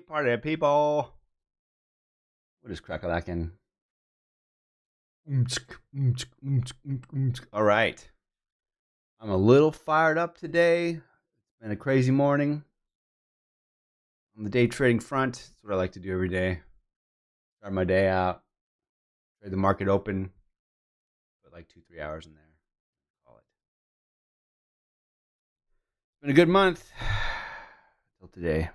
party people. What is crack-a-lackin'? All right. I'm a little fired up today. It's been a crazy morning. On the day trading front, that's what I like to do every day. Start my day out, trade the market open, put like 2-3 hours in there. Call it. It's been a good month till today.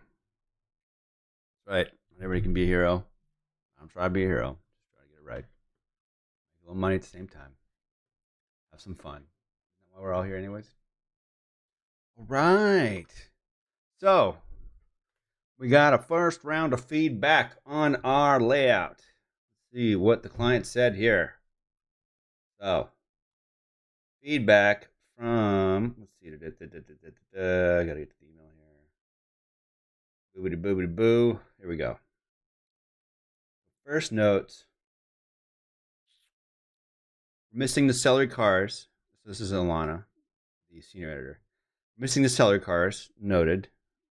That's right. Not everybody can be a hero. I'm trying to be a hero. Just try to get it right. Make a little money at the same time. Have some fun. Isn't that why we're all here anyways? All right. So, we got a first round of feedback on our layout. Let's see what the client said here. So, feedback from, let's see, I gotta get to the email here. Boobity boobity boo. Here we go. First notes. Missing the celery cars. So this is Alana, the senior editor. Missing the celery cars, noted.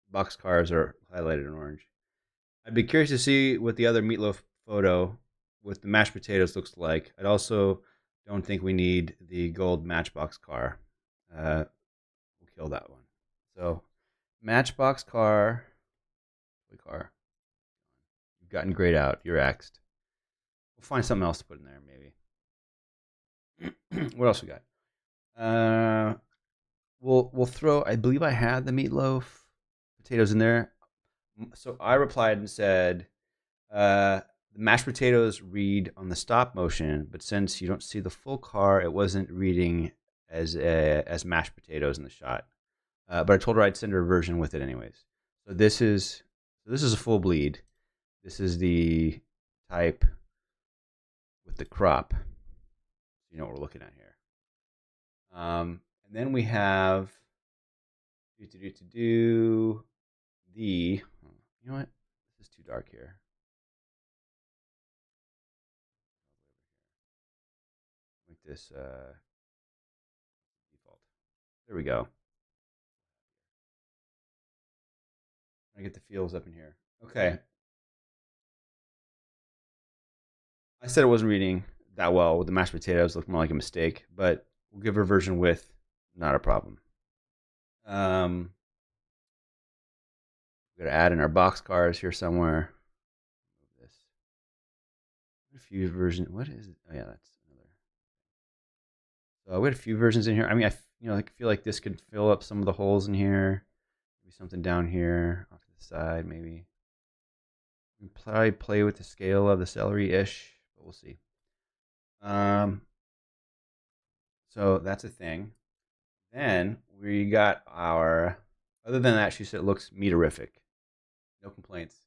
Box cars are highlighted in orange. I'd be curious to see what the other meatloaf photo with the mashed potatoes looks like. I'd also don't think we need the gold Matchbox car. We'll kill that one. So, Matchbox car. You've gotten grayed out. You're axed. We'll find something else to put in there, maybe. What else we got? We'll throw. I believe I had the meatloaf potatoes in there. So I replied and said, the mashed potatoes read on the stop motion, but since you don't see the full car, it wasn't reading as mashed potatoes in the shot. But I told her I'd send her a version with it anyways. So this is a full bleed. This is the type with the crop. You know what we're looking at here. And then we have the, you know what? This is too dark here. Make this default. There we go. I get the feels up in here. Okay. I said it wasn't reading that well with the mashed potatoes. Looked more like a mistake, but we'll give her version with, not a problem. We gotta add in our box cars here somewhere. Move this. A few versions. What is it? Oh yeah, that's another. So we had a few versions in here. I mean, I feel like this could fill up some of the holes in here. Maybe something down here off to the side, maybe. We probably play with the scale of the celery-ish, but we'll see. So that's a thing. Then we got our. Other than that, she said it looks meaterific. No complaints.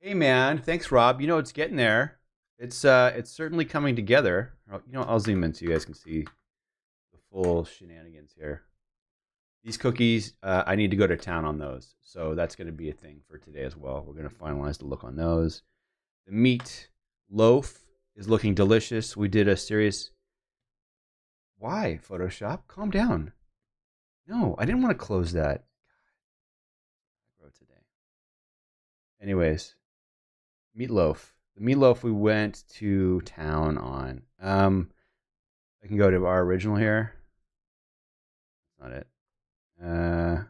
Hey man, thanks Rob. It's getting there. It's certainly coming together. I'll zoom in so you guys can see the full shenanigans here. These cookies, I need to go to town on those. So that's going to be a thing for today as well. We're going to finalize the look on those. The meat loaf is looking delicious. We did a serious... Why, Photoshop? Calm down. No, I didn't want to close that. God, today. Anyways, meatloaf. The meatloaf we went to town on. I can go to our original here. That's not it. I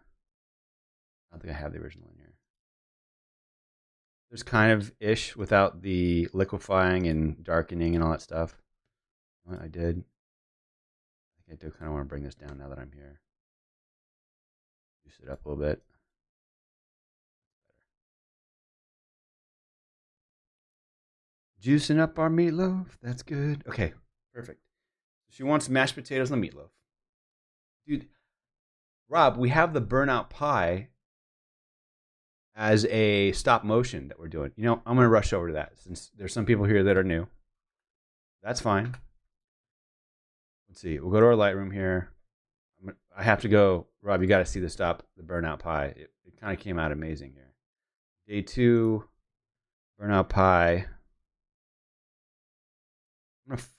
don't think I have the original in here. There's kind of ish without the liquefying and darkening and all that stuff. What I did. I do kind of want to bring this down now that I'm here. Juice it up a little bit. Juicing up our meatloaf. That's good. Okay, perfect. She wants mashed potatoes and meatloaf. Dude, Rob, we have the burnout pie as a stop motion that we're doing. I'm going to rush over to that since there's some people here that are new. That's fine. Let's see. We'll go to our Lightroom here. I have to go. Rob, you got to see the burnout pie. It kind of came out amazing here. Day 2, burnout pie.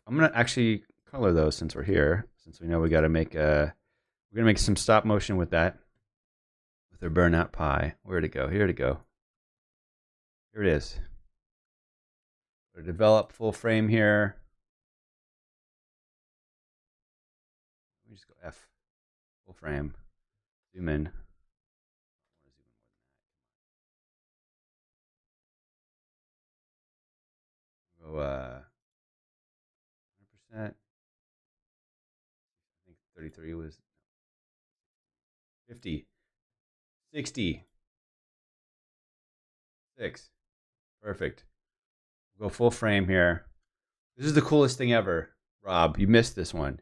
I'm gonna actually color those since we're here. Since we know we got to make we're gonna make some stop motion with that. With our burnout pie. Where'd it go? Here to go. Here it is. Go to develop full frame here. Let me just go F, full frame, zoom in. Go 100%. I think 33 was 50, 60, 6. Perfect. We'll go full frame here. This is the coolest thing ever, Rob. You missed this one.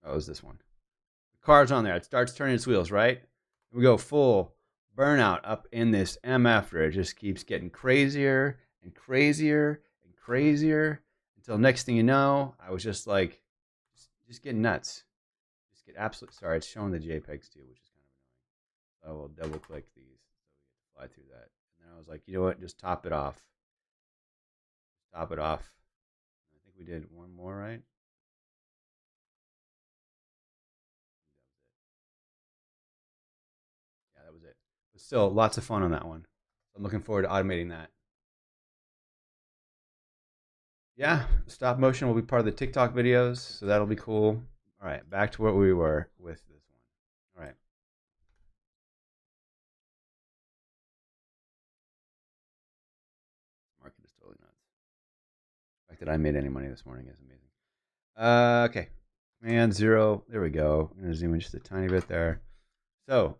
Oh, it was this one. The car's on there. It starts turning its wheels, right? We go full burnout up in this M after. It just keeps getting crazier and crazier and crazier until next thing you know, I was just like, just getting nuts. Just get absolutely, sorry, it's showing the JPEGs too, which is kind of annoying. So I will double click these so we get to fly through that. And then I was like, you know what, just top it off. Top it off. I think we did one more, right? Yeah, that was it. But still, lots of fun on that one. I'm looking forward to automating that. Yeah, stop motion will be part of the TikTok videos, so that'll be cool. All right, back to where we were with this one. All right. Market is totally nuts. The fact that I made any money this morning is amazing. Okay. And 0. There we go. I'm going to zoom in just a tiny bit there. So,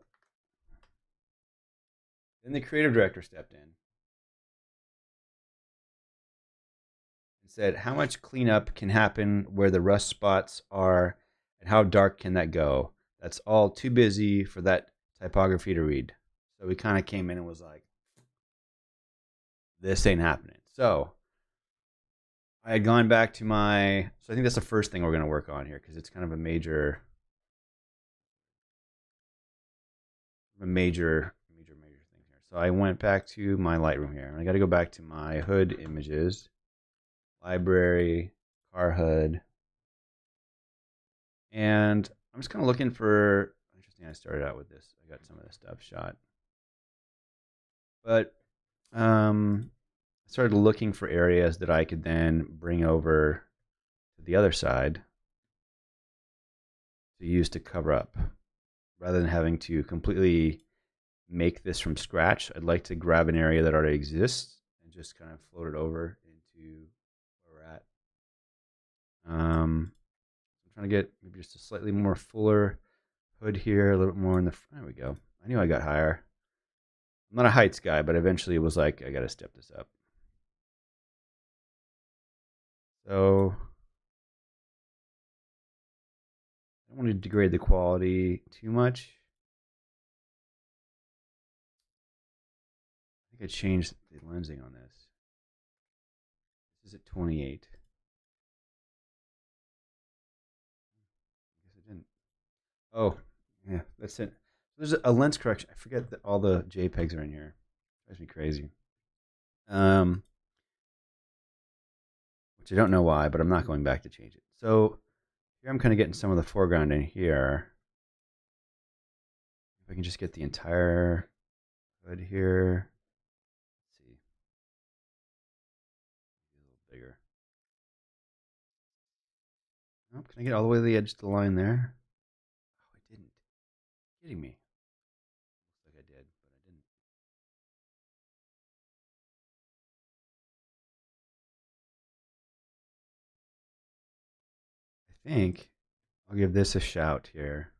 then the creative director stepped in and said, how much cleanup can happen where the rust spots are, and how dark can that go? That's all too busy for that typography to read. So we kind of came in and was like, this ain't happening. So I had gone back to my, so I think that's the first thing we're going to work on here because it's kind of a major thing here. So I went back to my Lightroom here. I got to go back to my hood images, library, car hood. And I'm just kind of looking for, interesting, I started out with this. I got some of this stuff shot. But I started looking for areas that I could then bring over to the other side to use to cover up. Rather than having to completely make this from scratch, I'd like to grab an area that already exists and just kind of float it over into where we're at. I'm trying to get maybe just a slightly more fuller hood here, a little bit more in the front. There we go. I knew I got higher. I'm not a heights guy, but eventually it was like, I got to step this up. So I don't want to degrade the quality too much. I think I changed the lensing on this. This is at 28. I guess I didn't. Oh, yeah, that's it. There's a lens correction. I forget that all the JPEGs are in here. It drives me crazy. Which I don't know why, but I'm not going back to change it. So here I'm kind of getting some of the foreground in here. If I can just get the entire hood here. Let's see. A little bigger. Oh, can I get all the way to the edge of the line there? Oh, I didn't. You're kidding me. Looks like I did, but I didn't. I think I'll give this a shout here.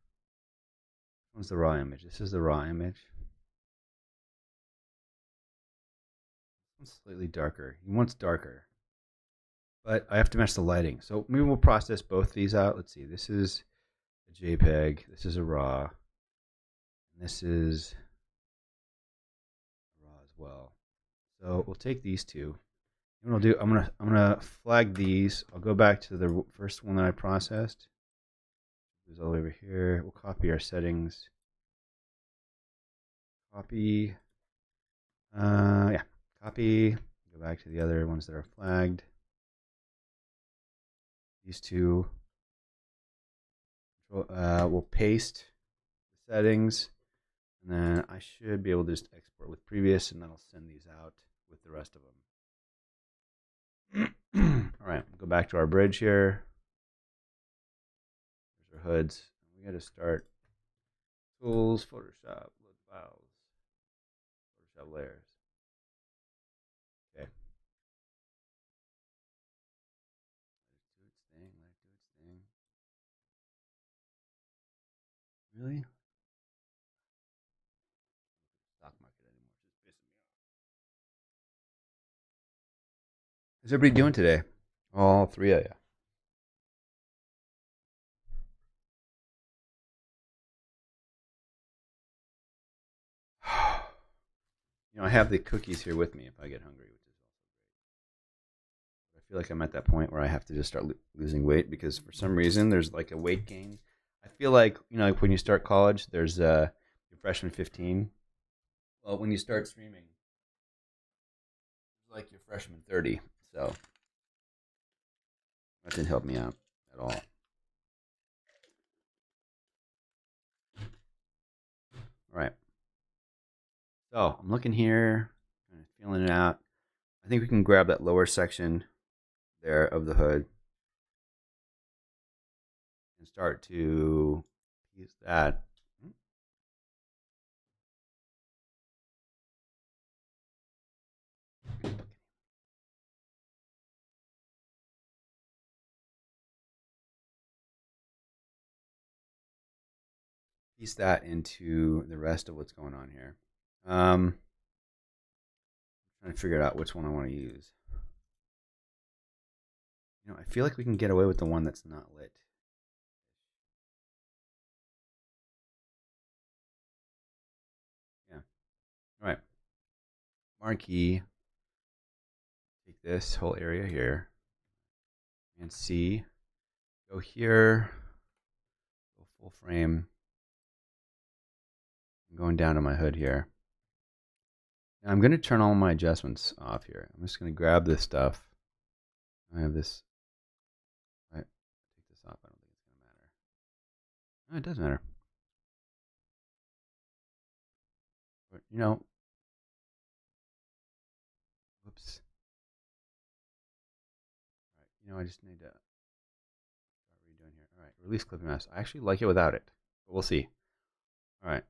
What's the raw image? This is the raw image. It's slightly darker. He wants darker. But I have to match the lighting. So maybe we'll process both these out. Let's see. This is a JPEG. This is a RAW. And this is a RAW as well. So we'll take these two. And what I'll do, I'm gonna flag these. I'll go back to the first one that I processed. It was all over here. We'll copy our settings. Copy. Yeah. Copy. Go back to the other ones that are flagged. These two. We'll paste the settings. And then I should be able to just export with previous, and then I'll send these out with the rest of them. All right, go back to our bridge here. There's our hoods. We got to start tools, Photoshop, load files, Photoshop layers. Okay. Let it do its thing. Let it do its thing. Really? Stock market anymore. It's just pissing me off. How's everybody doing today? All three of you. I have the cookies here with me if I get hungry, which is also great. I feel like I'm at that point where I have to just start losing weight because for some reason there's like a weight gain. I feel like, like when you start college, there's your freshman 15. Well, when you start streaming, it's like your freshman 30. So that didn't help me out at all. All right. So I'm looking here, kind of feeling it out. I think we can grab that lower section there of the hood and start to use that. Piece that into the rest of what's going on here. Trying to figure out which one I want to use. I feel like we can get away with the one that's not lit. Yeah. All right. Marquee. Take this whole area here. And C. Go here. Go full frame. I'm going down to my hood here. Now I'm going to turn all my adjustments off here. I'm just going to grab this stuff. I have this. Right. Take this off. I don't think it's going to matter. No, it does matter. But, whoops. All right. I just need to start redoing here. All right. Release clipping mask. I actually like it without it, but we'll see. All right.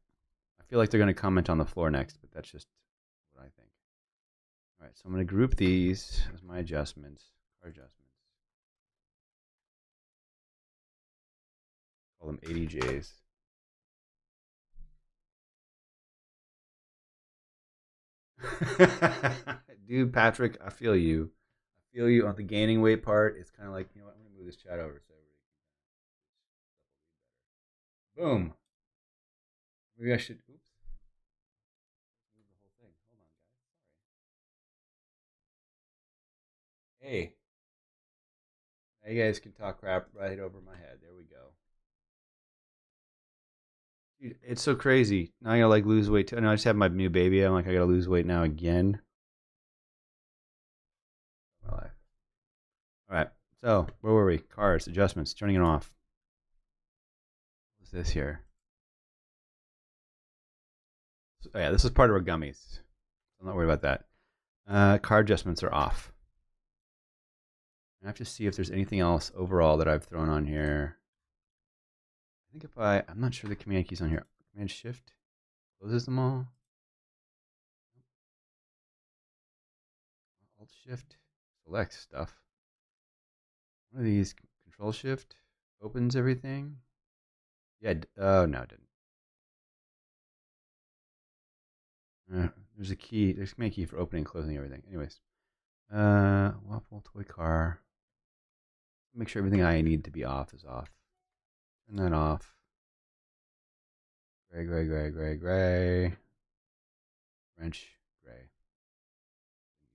I feel like they're going to comment on the floor next, but that's just what I think. All right. So I'm going to group these as my adjustments. Car adjustments. Call them ADJs. Dude, Patrick, I feel you. I feel you on the gaining weight part. It's kind of like, I'm going to move this chat over so everybody can. Boom. Maybe I should. Oops. Move the whole thing. Hold on, guys. Sorry. Hey. Now you guys can talk crap right over my head. There we go. Dude, it's so crazy. Now I gotta lose weight. No, I just have my new baby. I'm like, I gotta lose weight now again. My life. All right. So where were we? Cars, adjustments, turning it off. What's this here? So, yeah, this is part of our gummies. I'm not worried about that. Car adjustments are off. I have to see if there's anything else overall that I've thrown on here. I think I'm not sure the command keys on here. Command Shift closes them all. Alt Shift selects stuff. One of these Control Shift opens everything. Yeah. Oh no, it didn't. There's a key. There's a command key for opening and closing everything. Anyways, waffle toy car. Make sure everything I need to be off is off. Turn that off. Gray, gray, gray, gray, gray. Wrench, gray.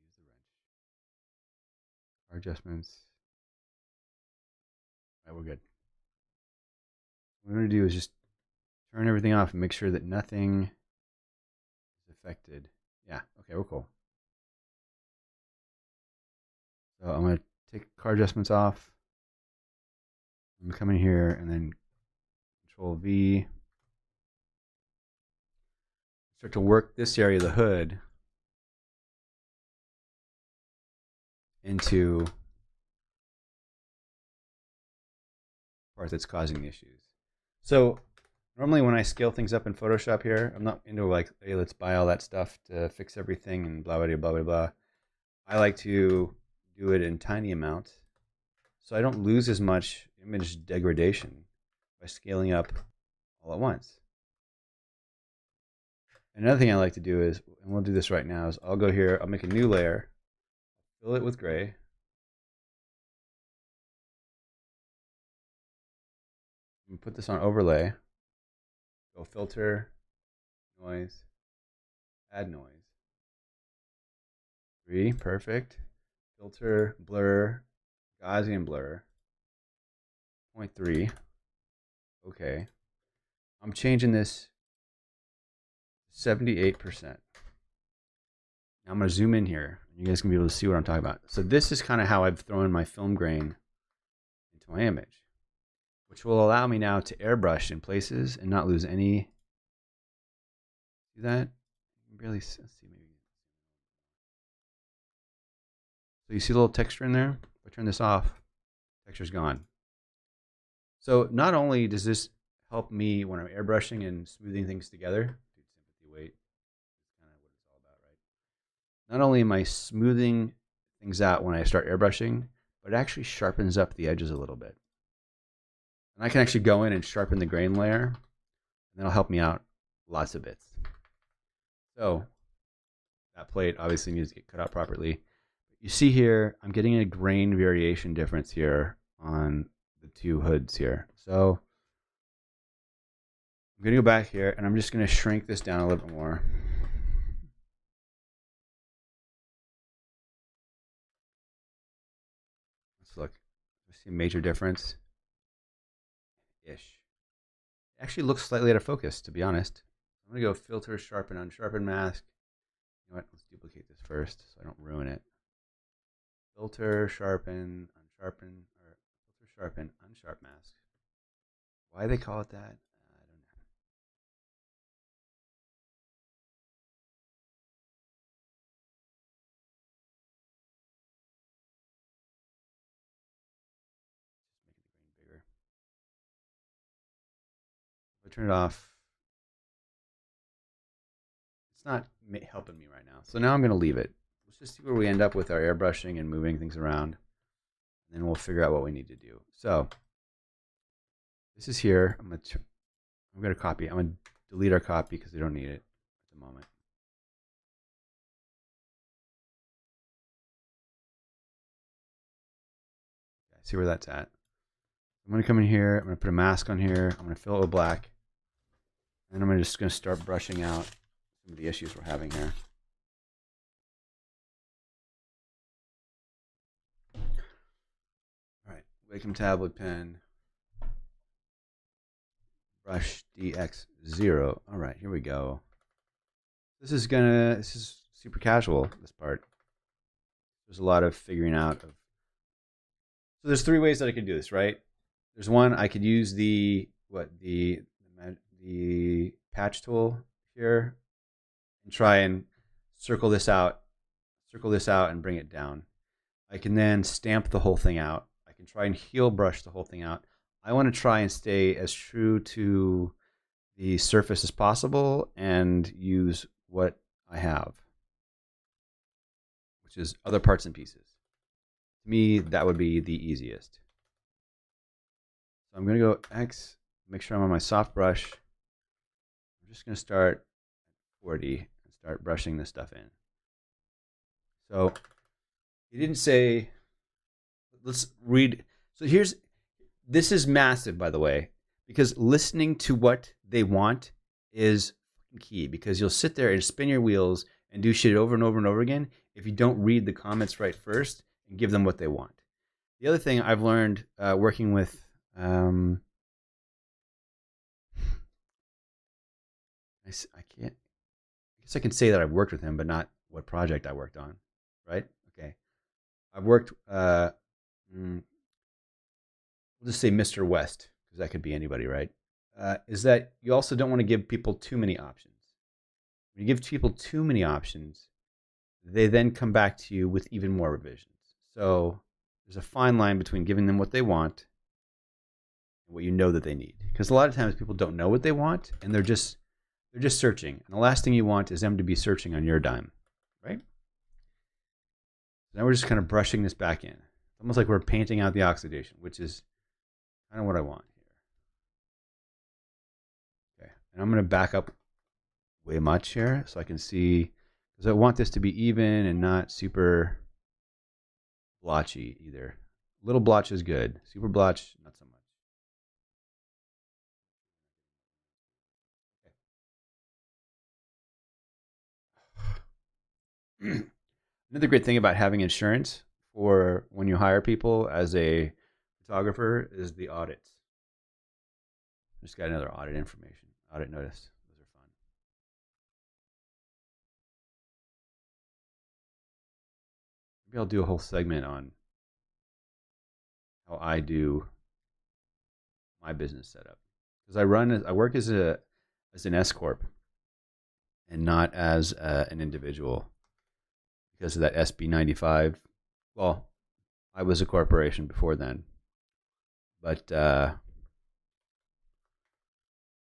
Use the wrench. Car adjustments. All right, we're good. What I'm going to do is just turn everything off and make sure that nothing is affected. Yeah, okay, we're cool. So I'm going to take car adjustments off. I'm going to come in here and then Control V. start to work this area of the hood into part that's causing the issues. So normally when I scale things up in Photoshop here, I'm not into like, hey, let's buy all that stuff to fix everything and blah, blah, blah, blah, blah. I like to do it in tiny amounts so I don't lose as much image degradation by scaling up all at once. Another thing I like to do is, and we'll do this right now, is I'll go here, I'll make a new layer, fill it with gray. And put this on overlay. Go filter, noise, add noise. 3, perfect. Filter, blur, Gaussian blur. 0.3. Okay. I'm changing this 78%. Now I'm going to zoom in here. You guys can be able to see what I'm talking about. So this is kind of how I've thrown my film grain into my image, which will allow me now to airbrush in places and not lose any. See that? Really, let's see, maybe. So you see a little texture in there? If I turn this off, texture's gone. So not only does this help me when I'm airbrushing and smoothing things together, sympathy weight, that's kind of what it's all about, right? Not only am I smoothing things out when I start airbrushing, but it actually sharpens up the edges a little bit. And I can actually go in and sharpen the grain layer, and that'll help me out lots of bits. So that plate obviously needs to get cut out properly. You see here, I'm getting a grain variation difference here on the two hoods here. So I'm going to go back here, and I'm just going to shrink this down a little bit more. Let's look. Let's see a major difference. Ish. It actually looks slightly out of focus, to be honest. I'm going to go filter, sharpen, unsharpen mask. You know what? Let's duplicate this first so I don't ruin it. Filter, sharpen, unsharpen, or filter, sharpen, unsharp mask. Why they call it that, I don't know. Just making the grain bigger. If I turn it off, it's not helping me right now. So now I'm going to leave it. Let's just see where we end up with our airbrushing and moving things around. And then we'll figure out what we need to do. So this is here. I'm going to copy. I'm going to delete our copy because we don't need it at the moment. Okay, see where that's at. I'm going to come in here. I'm going to put a mask on here. I'm going to fill it with black. And I'm just going to start brushing out some of the issues we're having here. All right, Wacom tablet pen. Brush DX0. All right, here we go. This is super casual, this part. There's a lot of figuring out of. So there's 3 ways that I could do this, right? There's one, I could use the patch tool here and try and circle this out and bring it down. I can then stamp the whole thing out. I can try and heel brush the whole thing out. I want to try and stay as true to the surface as possible and use what I have, which is other parts and pieces. To me, that would be the easiest. So I'm going to go X, make sure I'm on my soft brush. I'm just going to start at 40 and start brushing this stuff in. So he didn't say, let's read. So this is massive, by the way, because listening to what they want is key, because you'll sit there and spin your wheels and do shit over and over and over again if you don't read the comments right first and give them what they want. The other thing I've learned working with I guess I can say that I've worked with him, but not what project I worked on, right? Okay. I've worked, we'll just say Mr. West, because that could be anybody, right? Is that you also don't want to give people too many options. When you give people too many options, they then come back to you with even more revisions. So there's a fine line between giving them what they want and what you know that they need. Because a lot of times people don't know what they want, and they're just searching. And the last thing you want is them to be searching on your dime, right? So now we're just kind of brushing this back in. It's almost like we're painting out the oxidation, which is kind of what I want here. Okay, and I'm going to back up way much here so I can see, because I want this to be even and not super blotchy either. Little blotch is good. Super blotch, not so much. Another great thing about having insurance for when you hire people as a photographer is the audits. Just got another audit information, audit notice. Those are fun. Maybe I'll do a whole segment on how I do my business setup, because I work as an S corp and not as an individual because of that SB 95. Well, I was a corporation before then, but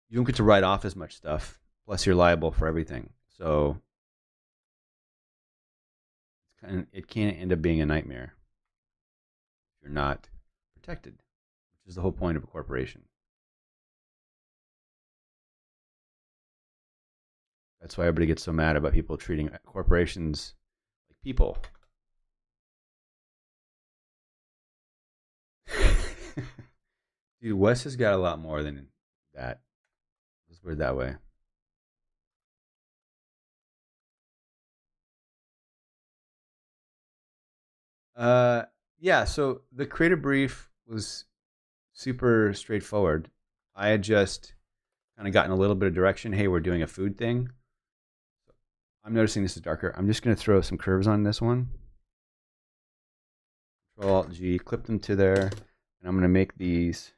you don't get to write off as much stuff. Plus, you're liable for everything. So it can end up being a nightmare if you're not protected, which is the whole point of a corporation. That's why everybody gets so mad about people treating corporations like people. Dude, Wes has got a lot more than that. Let's put it that way. Yeah, so the creative brief was super straightforward. I had just kind of gotten a little bit of direction. Hey, we're doing a food thing. I'm noticing this is darker. I'm just going to throw some curves on this one. Control-Alt-G, clip them to there, and I'm going to make these.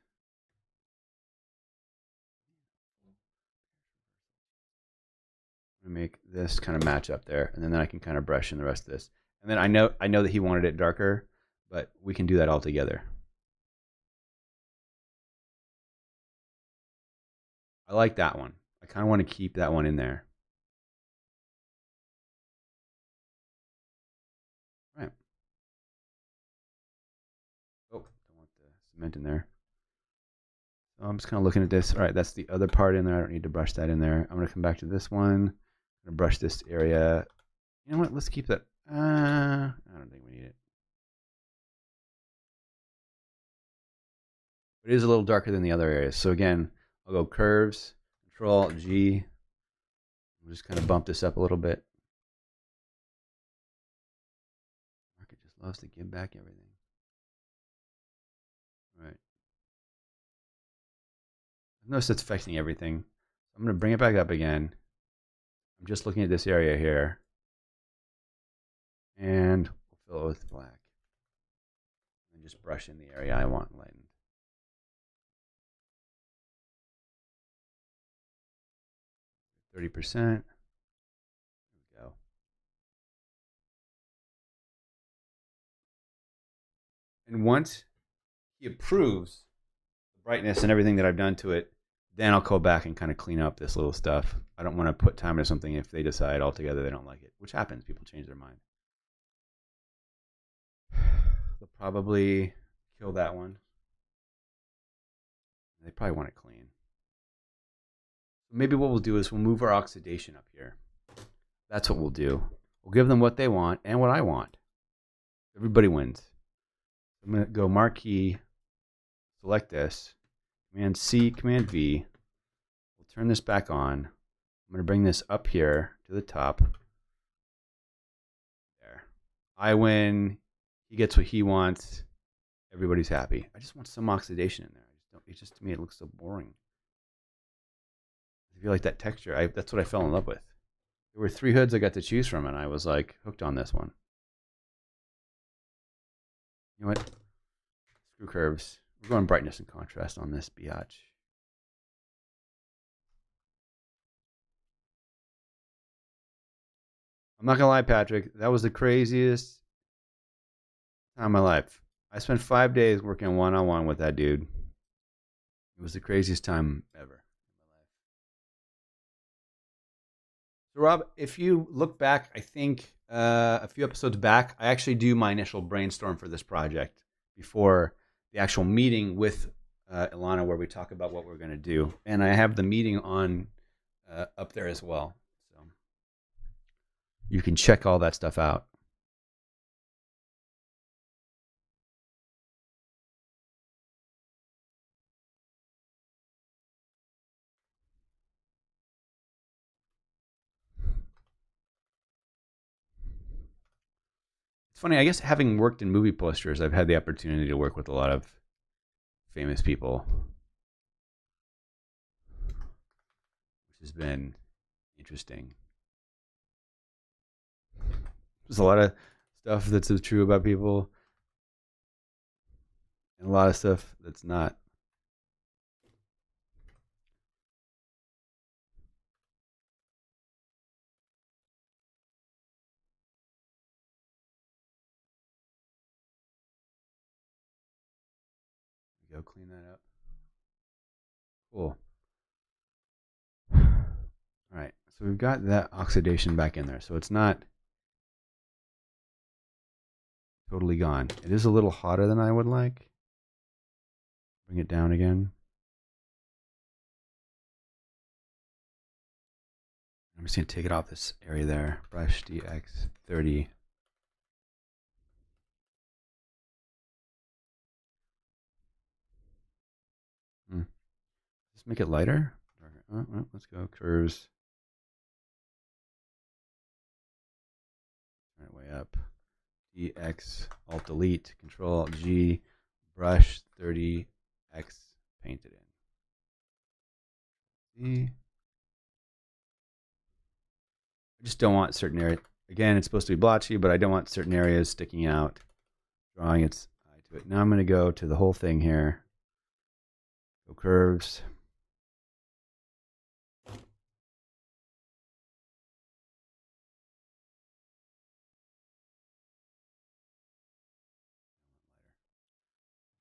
I'm going to make this kind of match up there, and then I can kind of brush in the rest of this. And then I know that he wanted it darker, but we can do that all together. I like that one. I kind of want to keep that one in there. All right. Oh, don't want the cement in there. So I'm just kind of looking at this. All right, that's the other part in there. I don't need to brush that in there. I'm going to come back to this one. I'm going to brush this area. You know what? Let's keep that. I don't think we need it. But it is a little darker than the other areas. So again, I'll go curves, Control-G. We'll just kind of bump this up a little bit. Market just loves to give back everything. All right. I've noticed it's affecting everything. I'm going to bring it back up again. I'm just looking at this area here. And we'll fill it with black. And just brush in the area I want lightened. %. There we go. And once he approves the brightness and everything that I've done to it, then I'll go back and kind of clean up this little stuff. I don't want to put time into something if they decide altogether they don't like it, which happens. People change their mind. They'll probably kill that one. They probably want it clean. Maybe what we'll do is we'll move our oxidation up here. That's what we'll do. We'll give them what they want and what I want. Everybody wins. I'm going to go marquee, select this, Command C, Command V. We'll turn this back on. I'm going to bring this up here to the top. There. I win. He gets what he wants. Everybody's happy. I just want some oxidation in there. It just, to me, it looks so boring. I feel like that texture, that's what I fell in love with. There were 3 hoods I got to choose from, and I was like hooked on this one. You know what? Screw curves. We're going brightness and contrast on this biatch. I'm not gonna lie, Patrick. That was the craziest time of my life. I spent 5 days working one-on-one with that dude. It was the craziest time ever. So, Rob, if you look back, I think a few episodes back, I actually do my initial brainstorm for this project before the actual meeting with Ilana, where we talk about what we're going to do. And I have the meeting on up there as well. So you can check all that stuff out. It's funny, I guess having worked in movie posters, I've had the opportunity to work with a lot of famous people, which has been interesting. There's a lot of stuff that's true about people, and a lot of stuff that's not. Go clean that up. Cool. All right, so we've got that oxidation back in there, so it's not totally gone. It is a little hotter than I would like. Bring it down again. I'm just going to take it off this area there. Brush DX30. Just make it lighter. Oh, let's go curves. Turn it way up. DX, Alt Delete, Control Alt G, brush 30X, paint it in. See? I just don't want certain areas. Again, it's supposed to be blotchy, but I don't want certain areas sticking out. Drawing its eye to it. Now I'm going to go to the whole thing here. Go curves.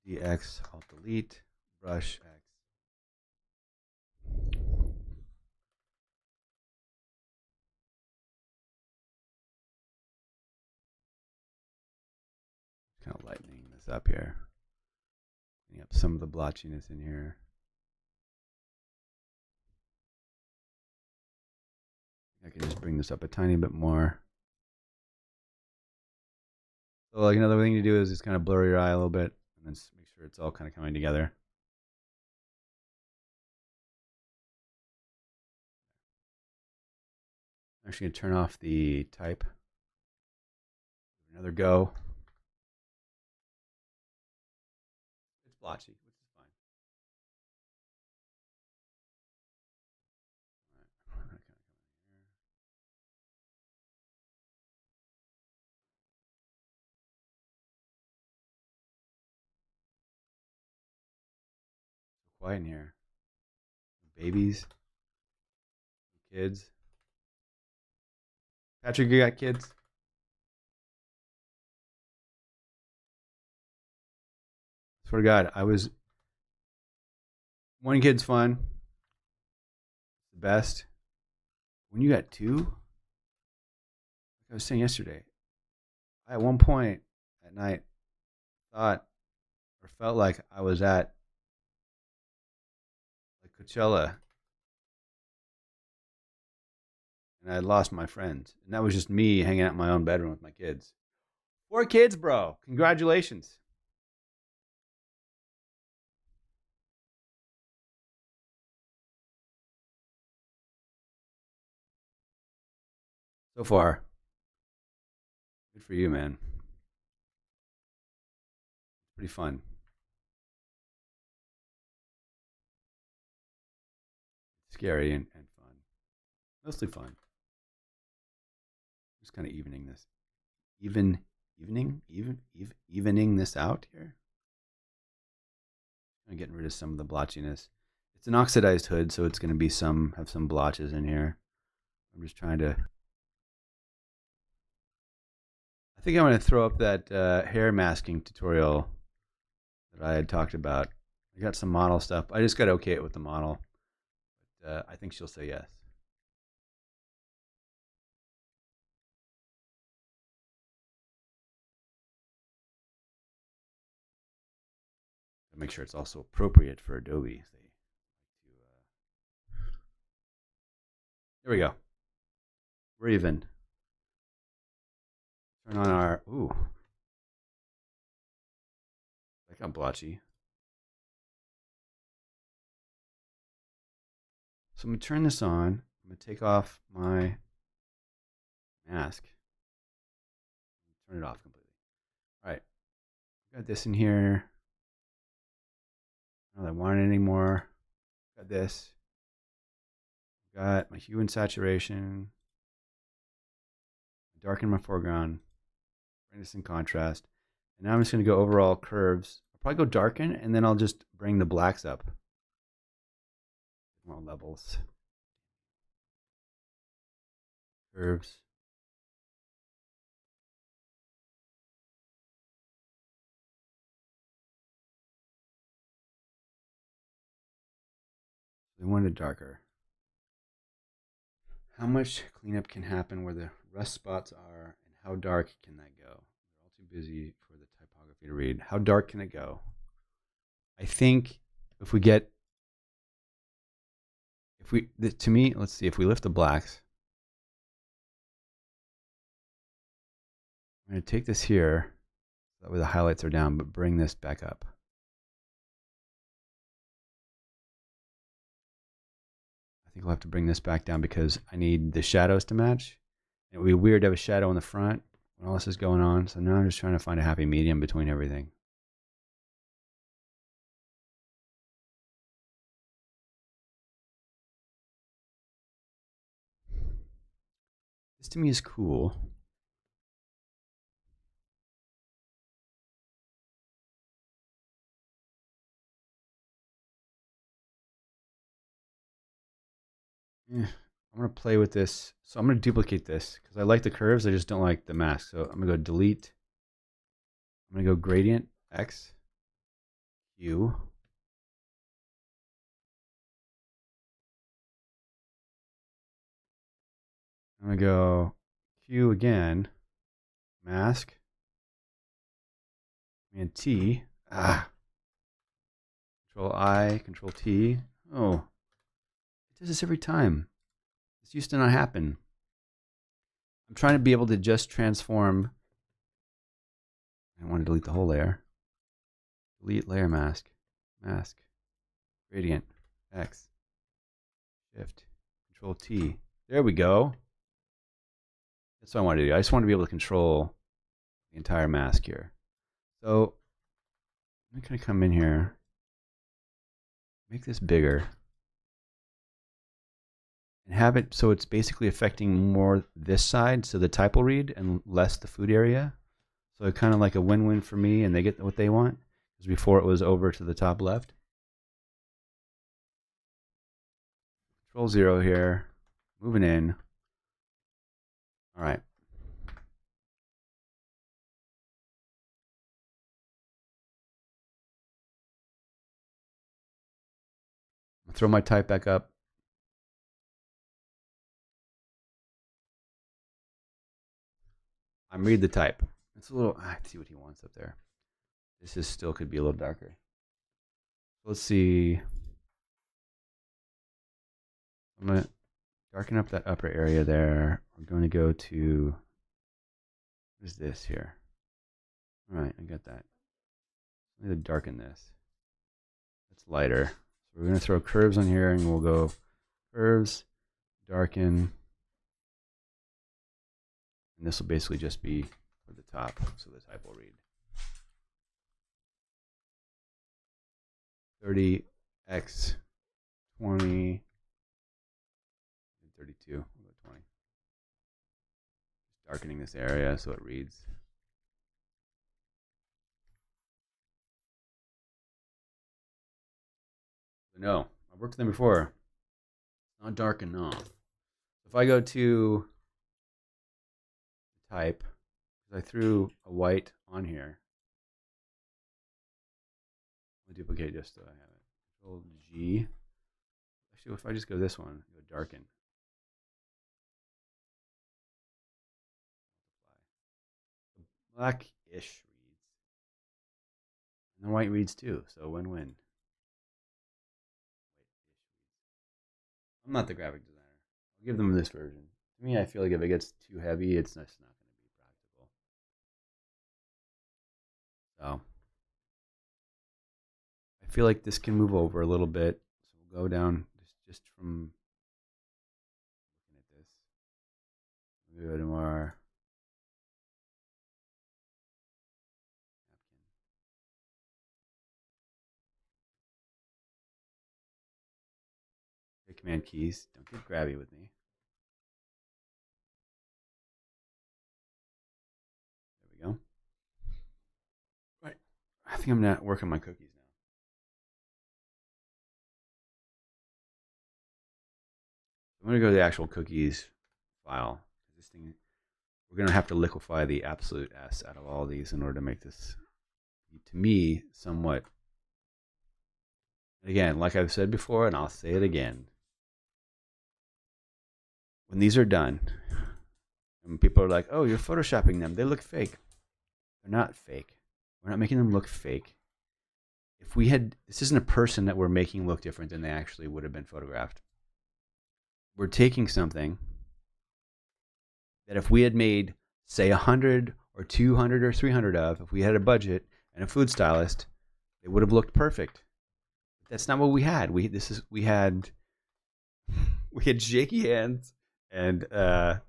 DX, Alt Delete, brush X. Kind of lightening this up here. Cleaning up some of the blotchiness in here. I can just bring this up a tiny bit more. So like another thing to do is just kind of blur your eye a little bit and then make sure it's all kind of coming together. I'm actually going to turn off the type. Another go. It's blotchy, which is fine. All right. So quiet in here. Babies, kids. Patrick, you got kids? Swear to God, one kid's fun, the best. When you got two, like I was saying yesterday, I at one point at night thought or felt like I was at like Coachella and I had lost my friends. And that was just me hanging out in my own bedroom with my kids. 4 kids, bro. Congratulations. So far. Good for you, man. Pretty fun. Scary and fun. Mostly fun. Just kind of evening this. Evening this out here. I'm getting rid of some of the blotchiness. It's an oxidized hood, so it's going to be have some blotches in here. I'm just trying to I think I'm going to throw up that hair masking tutorial that I had talked about. I got some model stuff. I just got to okay it with the model. But, I think she'll say yes. Make sure it's also appropriate for Adobe. There we go. We're even. Turn on our, ooh. That got blotchy. So I'm going to turn this on. I'm going to take off my mask. Turn it off completely. All right. Got this in here. I don't want it anymore. Got this. Got my hue and saturation. Darken my foreground. Bring this in contrast. And now I'm just going to go overall curves. I'll probably go darken, and then I'll just bring the blacks up. More levels. Curves. We want it darker. How much cleanup can happen where the rust spots are, and how dark can that go? We're all too busy for the typography to read. How dark can it go? I think if we get, to me, let's see, if we lift the blacks, I'm going to take this here, that way the highlights are down, but bring this back up. I think we'll have to bring this back down because I need the shadows to match. It would be weird to have a shadow in the front when all this is going on. So now I'm just trying to find a happy medium between everything. This to me is cool. I'm going to play with this. So I'm going to duplicate this because I like the curves. I just don't like the mask. So I'm going to go delete. I'm going to go gradient X, hue. I'm going to go hue again, mask, and T. Control I, Control T. Oh, it does this every time. This used to not happen. I'm trying to be able to just transform. I want to delete the whole layer. Delete layer mask. Mask. Gradient. X. Shift. Control T. There we go. That's what I want to do. I just want to be able to control the entire mask here. So I'm going to come in here. Make this bigger. And have it so it's basically affecting more this side, so the type will read, and less the food area. So it's kind of like a win-win for me, and they get what they want. Because before it was over to the top left. Control 0 here. Moving in. All right. I'll throw my type back up. I'm read the type. It's a little, I see what he wants up there. This is still could be a little darker. Let's see. I'm going to darken up that upper area there. We're going to go to, what is this here? All right, I got that. I'm going to darken this. It's lighter. So we're going to throw curves on here, and we'll go curves, darken. And this will basically just be for the top, so the type will read. 30x 20 32. We'll go 20. Just darkening this area so it reads. No, I've worked with them before. It's not dark enough. If I go to type, I threw a white on here. I'll duplicate just so I have it. Control G. Actually, if I just go this one, go darken. Blackish reads. And the white reads too, so win-win. I'm not the graphic designer. I'll give them this version. To me, I feel like if it gets too heavy, it's just not going to be practical. So I feel like this can move over a little bit. So we'll go down just from looking at this. We'll go to our napkin. Command keys. Don't get grabby with me. There we go. Right. I think I'm not working my cookies now. I'm going to go to the actual cookies file. This thing, we're going to have to liquefy the absolute S out of all these in order to make this, to me, somewhat. Again, like I've said before, and I'll say it again. When these are done, and people are like, oh, you're photoshopping them. They look fake. They're not fake. We're not making them look fake. If we had, this isn't a person that we're making look different than they actually would have been photographed. We're taking something that if we had made, say, 100 or 200 or 300 of, if we had a budget and a food stylist, they would have looked perfect. But that's not what we had. We had shaky hands and $2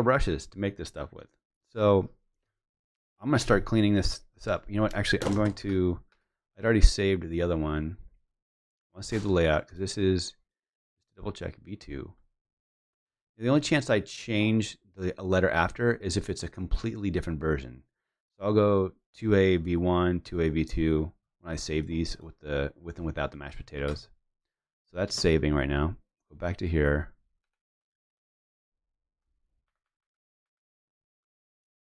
brushes to make this stuff with. So I'm gonna start cleaning this up. You know what? Actually, I'd already saved the other one. I want to save the layout because this is, double check, B2. The only chance I change the letter after is if it's a completely different version. So I'll go 2A V1, 2A V2 when I save these with and without the mashed potatoes. So that's saving right now. Go back to here.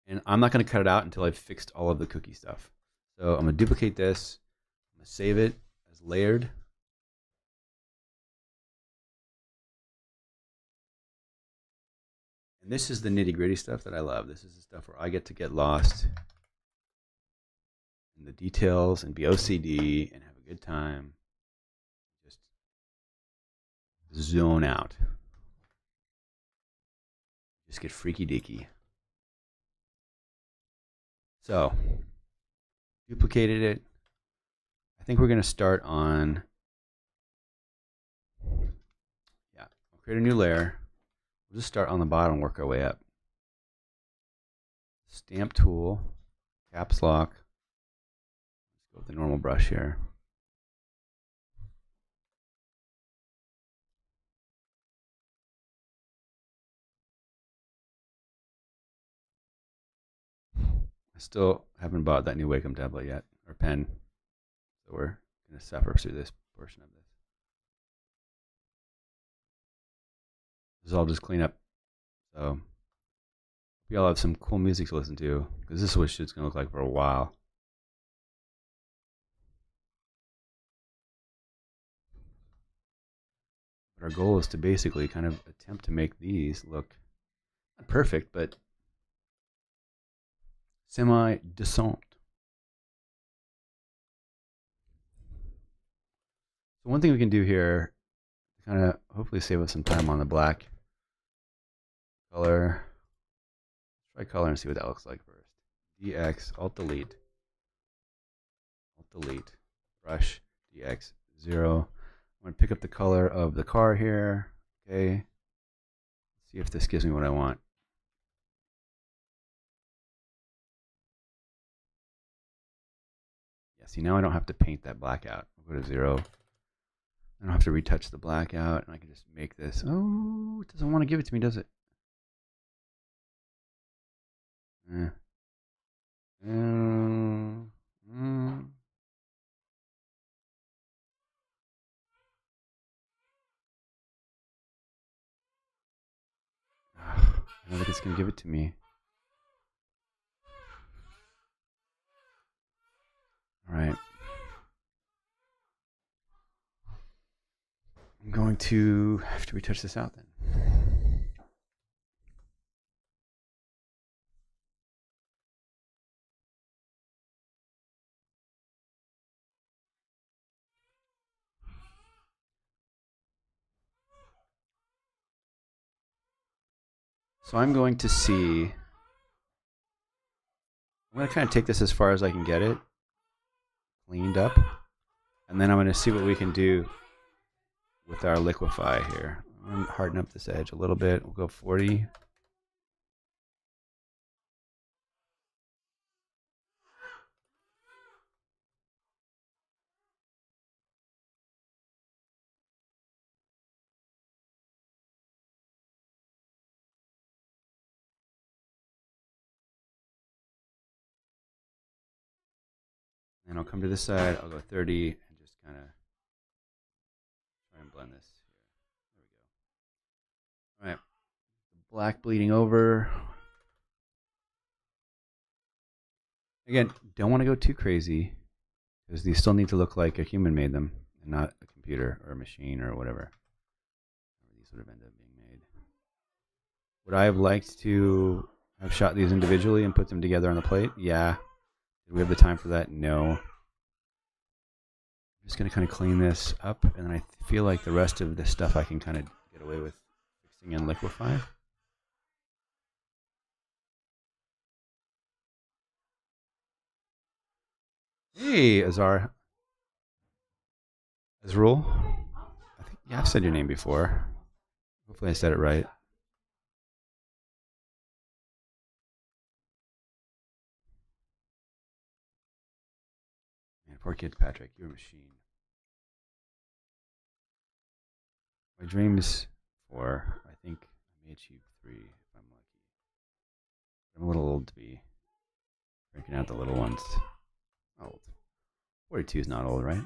And I'm not going to cut it out until I've fixed all of the cookie stuff. So I'm going to duplicate this. I'm going to save it as layered. And this is the nitty-gritty stuff that I love. This is the stuff where I get to get lost in the details and be OCD and have a good time. Just zone out. Just get freaky deaky. So, duplicated it. I think we're going to start on, I'll create a new layer. We'll just start on the bottom and work our way up. Stamp tool, caps lock. Let's go with the normal brush here. I still haven't bought that new Wacom tablet yet, or pen. So we're going to suffer through this portion of this. This is all just clean up. So we all have some cool music to listen to, because this is what shit's going to look like for a while. But our goal is to basically kind of attempt to make these look not perfect, but semi-decent. So one thing we can do here, to kind of hopefully save us some time on the black color. Let's try color and see what that looks like first. DX, Alt-Delete. Alt-Delete. Brush, DX, 0. I'm going to pick up the color of the car here. Okay. Let's see if this gives me what I want. Yeah, see, now I don't have to paint that black out. I'll go to 0. I don't have to retouch the black out, and I can just make this. Oh, it doesn't want to give it to me, does it? I don't think it's going to give it to me. All right. I'm going to have to retouch this out then. So I'm going to see. I'm going to kind of take this as far as I can get it cleaned up. And then I'm going to see what we can do with our liquefy here. I'm going to harden up this edge a little bit. We'll go 40. And I'll come to this side. I'll go 30 and just kind of try and blend this. There we go. All right. Black bleeding over. Again, don't want to go too crazy because these still need to look like a human made them and not a computer or a machine or whatever. These would have ended up being made. Would I have liked to have shot these individually and put them together on the plate? Yeah. Did we have the time for that? No. I'm just going to kind of clean this up, and then I feel like the rest of this stuff I can kind of get away with fixing and liquefy. Hey, Azar. Azrul? Yeah, I've said your name before. Hopefully I said it right. Man, poor kid Patrick. You're a machine. My dream is 4. I think I may achieve 3 if I'm lucky. I'm a little old to be breaking out the little ones. Old. 42 is not old, right?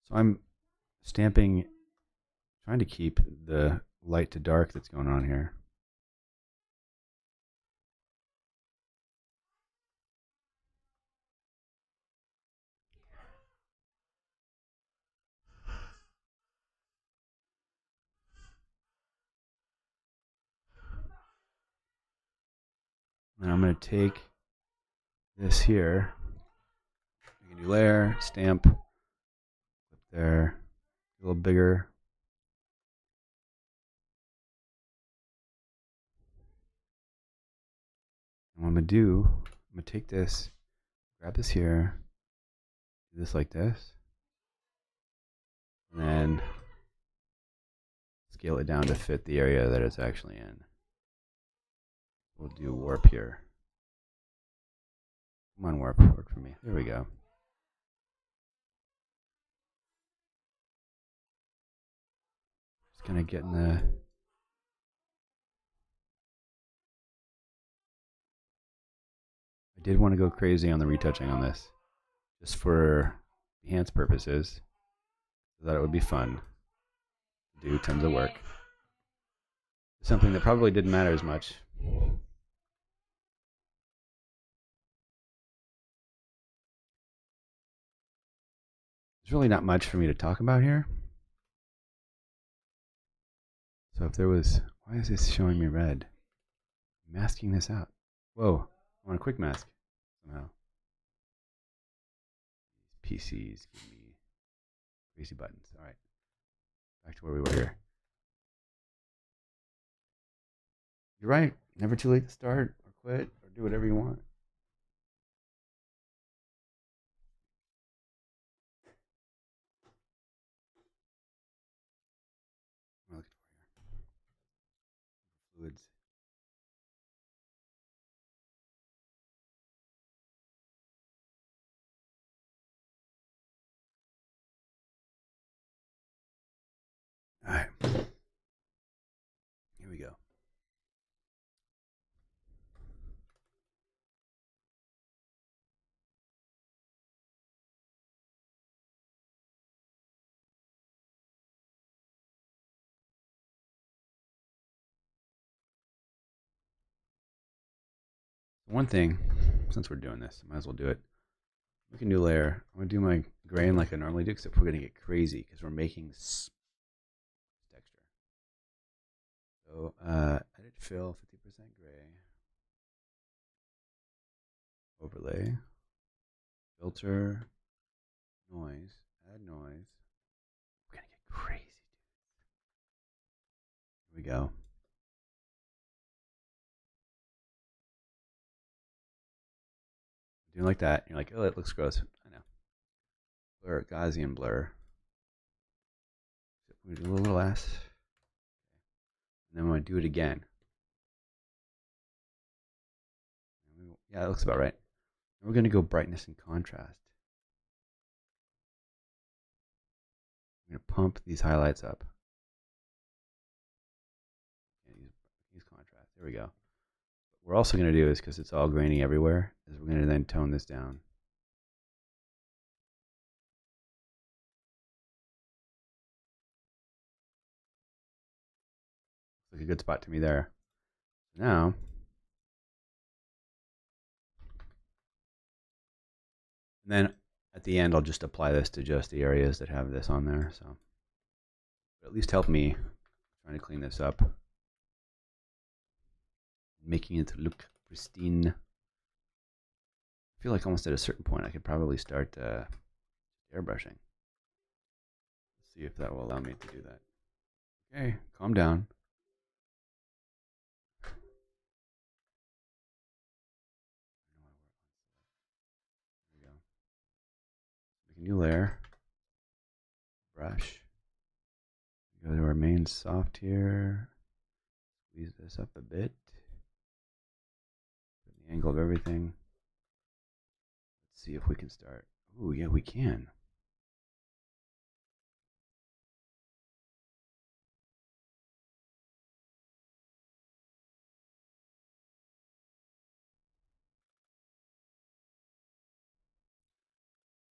So I'm stamping, trying to keep the light to dark that's going on here. And I'm going to take this here. You can do layer, stamp, flip there, a little bigger. And what I'm going to do, I'm going to take this, grab this here, do this like this, and then scale it down to fit the area that it's actually in. We'll do warp here. Come on, warp, work for me. There we go. Just kind of getting the... I did want to go crazy on the retouching on this, just for enhanced purposes. I thought it would be fun. Do tons of work. Something that probably didn't matter as much. There's really not much for me to talk about here. So if there was... Why is this showing me red? I'm masking this out. Whoa. I want a quick mask. Somehow. PCs give me crazy buttons. Alright. Back to where we were here. You're right. Never too late to start or quit or do whatever you want. What am I looking for here? Fluids. Alright. Here we go. One thing, since we're doing this, might as well do it. We can do layer. I'm gonna do my grain like I normally do, except we're gonna get crazy because we're making texture. So edit fill 50% gray. Overlay. Filter. Noise. Add noise. We're gonna get crazy. Here we go. Doing like that. You're like, oh, it looks gross. I know. Blur, Gaussian blur. We do a little less. And then I'm going to do it again. Yeah, that looks about right. And we're going to go brightness and contrast. I'm going to pump these highlights up. Use contrast. There we go. What we're also going to do is, because it's all grainy everywhere, is we're going to then tone this down. Looks like a good spot to me there. Now, and then at the end, I'll just apply this to just the areas that have this on there. So at least help me trying to clean this up, making it look pristine. I feel like almost at a certain point, I could probably start airbrushing. Let's see if that will allow me to do that. Okay, calm down. There we go. Make a new layer. Brush. Go to our main soft here. Squeeze this up a bit. Put the angle of everything. Let's see if we can start. Ooh, yeah, we can.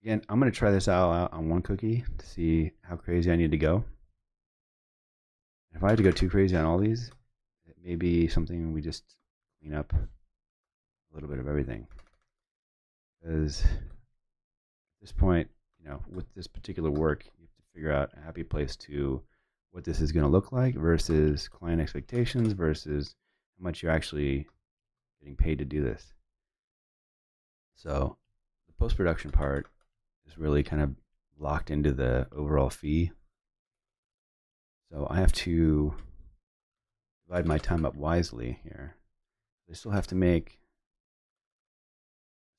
Again, I'm going to try this out on one cookie to see how crazy I need to go. If I had to go too crazy on all these, it may be something we just clean up a little bit of everything. Because at this point, you know, with this particular work, you have to figure out a happy place to what this is going to look like versus client expectations versus how much you're actually getting paid to do this. So the post-production part is really kind of locked into the overall fee. So I have to divide my time up wisely here. I still have to make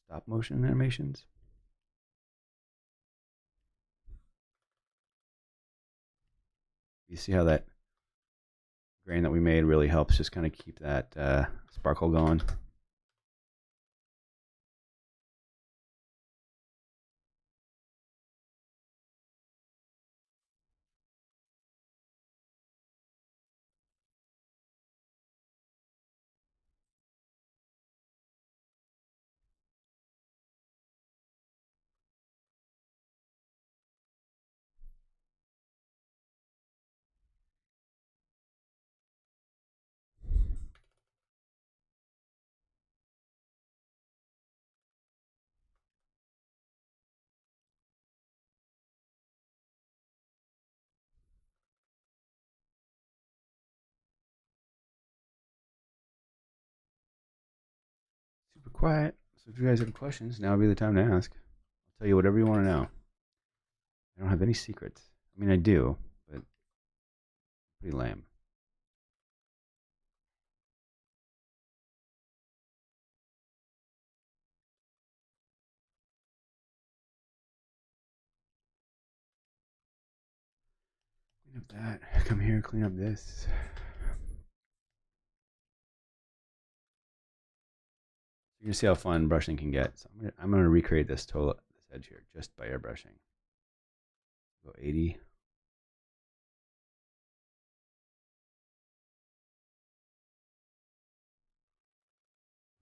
stop motion animations. You see how that grain that we made really helps just kind of keep that sparkle going. Super quiet. So if you guys have questions, now would be the time to ask. I'll tell you whatever you want to know. I don't have any secrets. I mean, I do, but pretty lame. Clean up that. Come here, clean up this. You're gonna see how fun brushing can get. So I'm gonna recreate this edge here just by airbrushing. Go 80.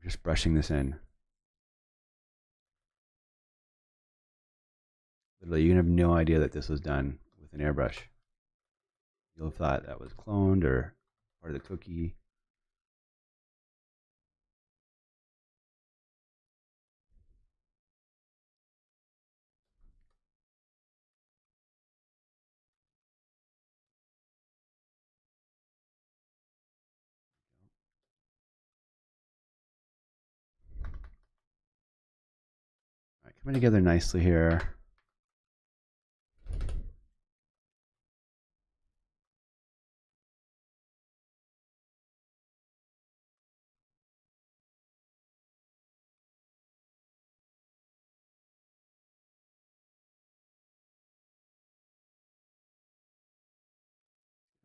Just brushing this in. Literally, you can have no idea that this was done with an airbrush. You'll have thought that was cloned or part of the cookie. coming together nicely here.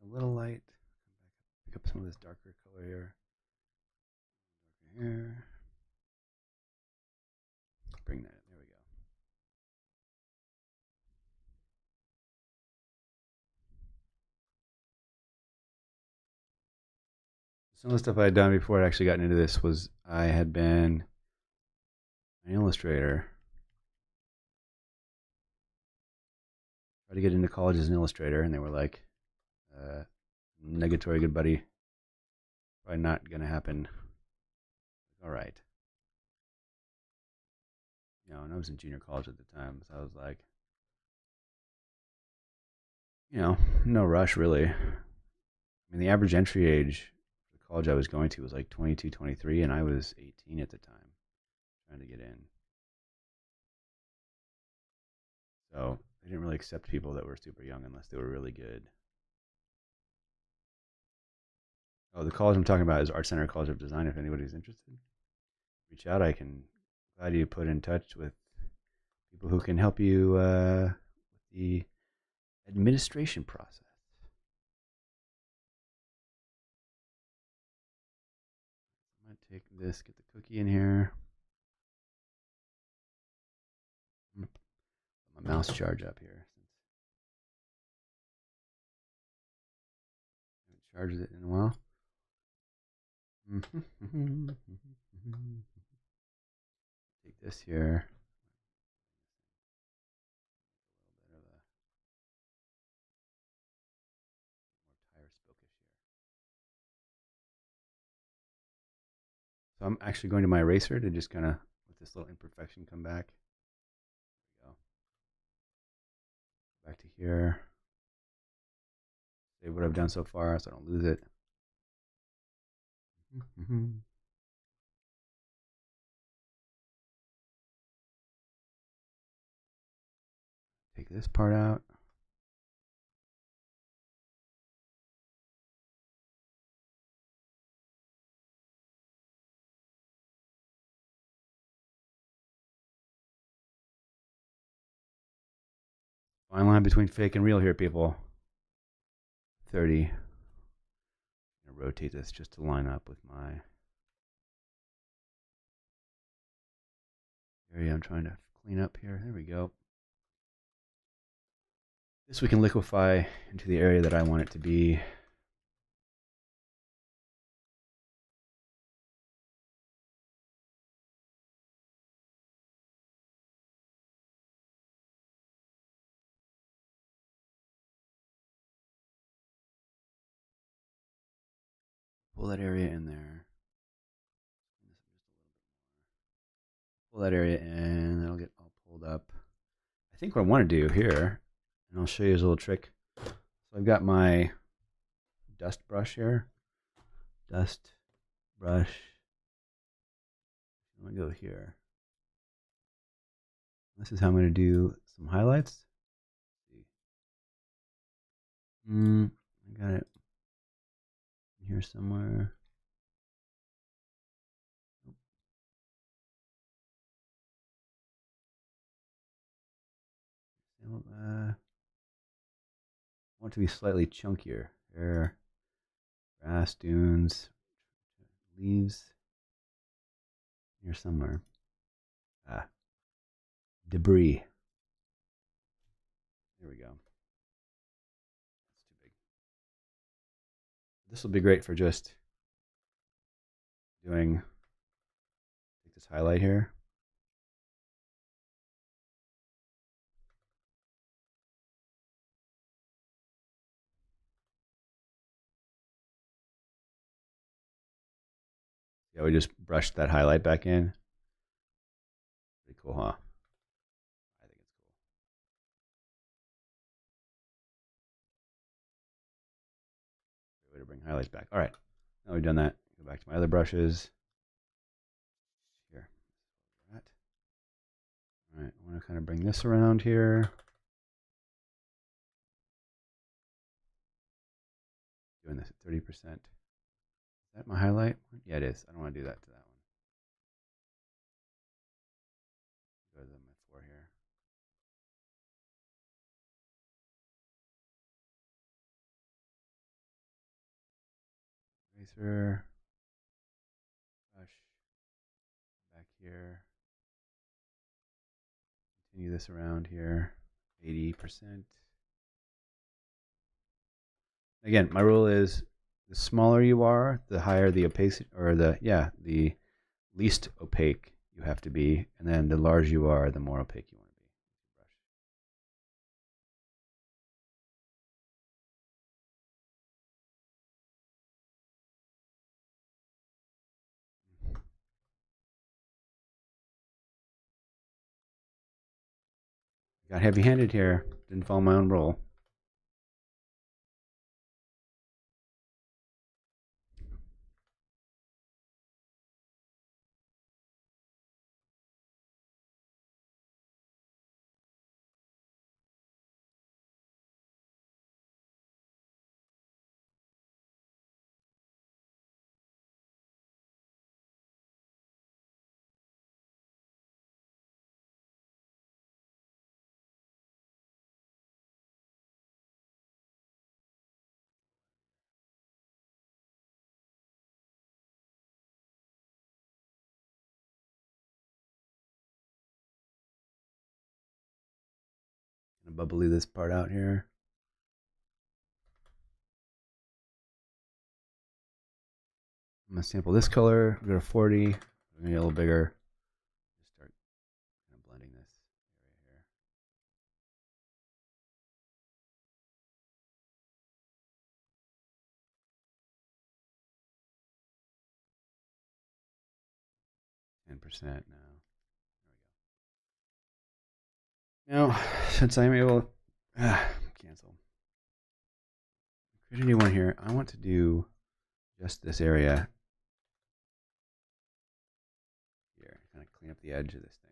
A little light. Pick up some of this darker color here. Here. Bring that. There we go. Some of the stuff I had done before I actually got into this was I had been an illustrator. Tried to get into college as an illustrator, and they were like, negatory, good buddy. Probably not going to happen. All right. You know, and I was in junior college at the time, so I was like, you know, no rush really. I mean, the average entry age for the college I was going to was like 22, 23, and I was 18 at the time, trying to get in. So they didn't really accept people that were super young unless they were really good. Oh, the college I'm talking about is Art Center College of Design. If anybody's interested, reach out. I can glad you put in touch with people who can help you with the administration process. I'm gonna take this, get the cookie in here. I'm gonna put my mouse charge up here. I haven't charged it in a while. Take this here. A little bit of a more tire spokish here. So I'm actually going to my eraser to just kind of, with this little imperfection, come back. There we go. Back to here. Save what I've done so far so I don't lose it. Take this part out. Fine line between fake and real here, people. 30. I'm gonna rotate this just to line up with my area I'm trying to clean up here. There we go. This we can liquefy into the area that I want it to be. Pull that area in there. Pull that area in. That'll get all pulled up. I think what I want to do here, and I'll show you as a little trick. So I've got my dust brush here. Dust brush. I'm going to go here. This is how I'm going to do some highlights. I got it here somewhere. I want it to be slightly chunkier. There, grass, dunes, leaves. Here somewhere. Debris. There we go. That's too big. This will be great for just doing, take this highlight here. Yeah, we just brushed that highlight back in. Pretty cool, huh? I think it's cool. Great way to bring highlights back. All right, now we've done that. Go back to my other brushes. Here. All right, I want to kind of bring this around here. Doing this at 30%. Is that my highlight? Yeah, it is. I don't want to do that to that one. Go to my 4 here. Eraser. Brush. Back here. Continue this around here. 80%. Again, my rule is the smaller you are, the higher the opacity, or the least opaque you have to be, and then the larger you are, the more opaque you want to be. Got heavy-handed here. Didn't follow my own rule. Gonna bubbly this part out here. I'm gonna sample this color. Go to 40. I'm gonna get a little bigger. Just start kind of blending this area here. 10% now. There we go. Now, since I'm able cancel. Create a new one here. I want to do just this area here. Kind of clean up the edge of this thing.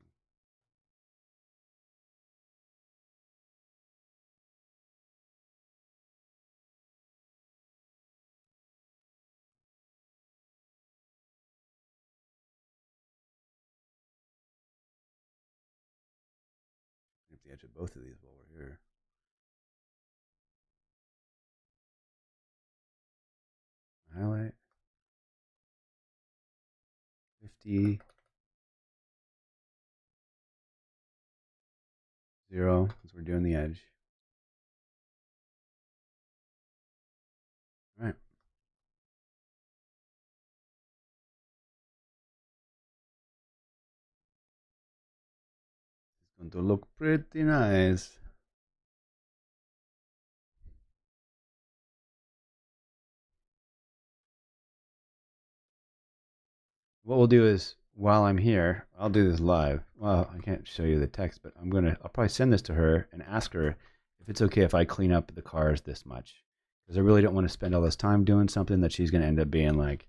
Clean up the edge of both of these while we're here. Highlight. 50. 0, because we're doing the edge. All right. It's going to look pretty nice. What we'll do is, while I'm here, I'll do this live. Well, I can't show you the text, but I'll probably send this to her and ask her if it's okay if I clean up the cars this much. Because I really don't want to spend all this time doing something that she's going to end up being like,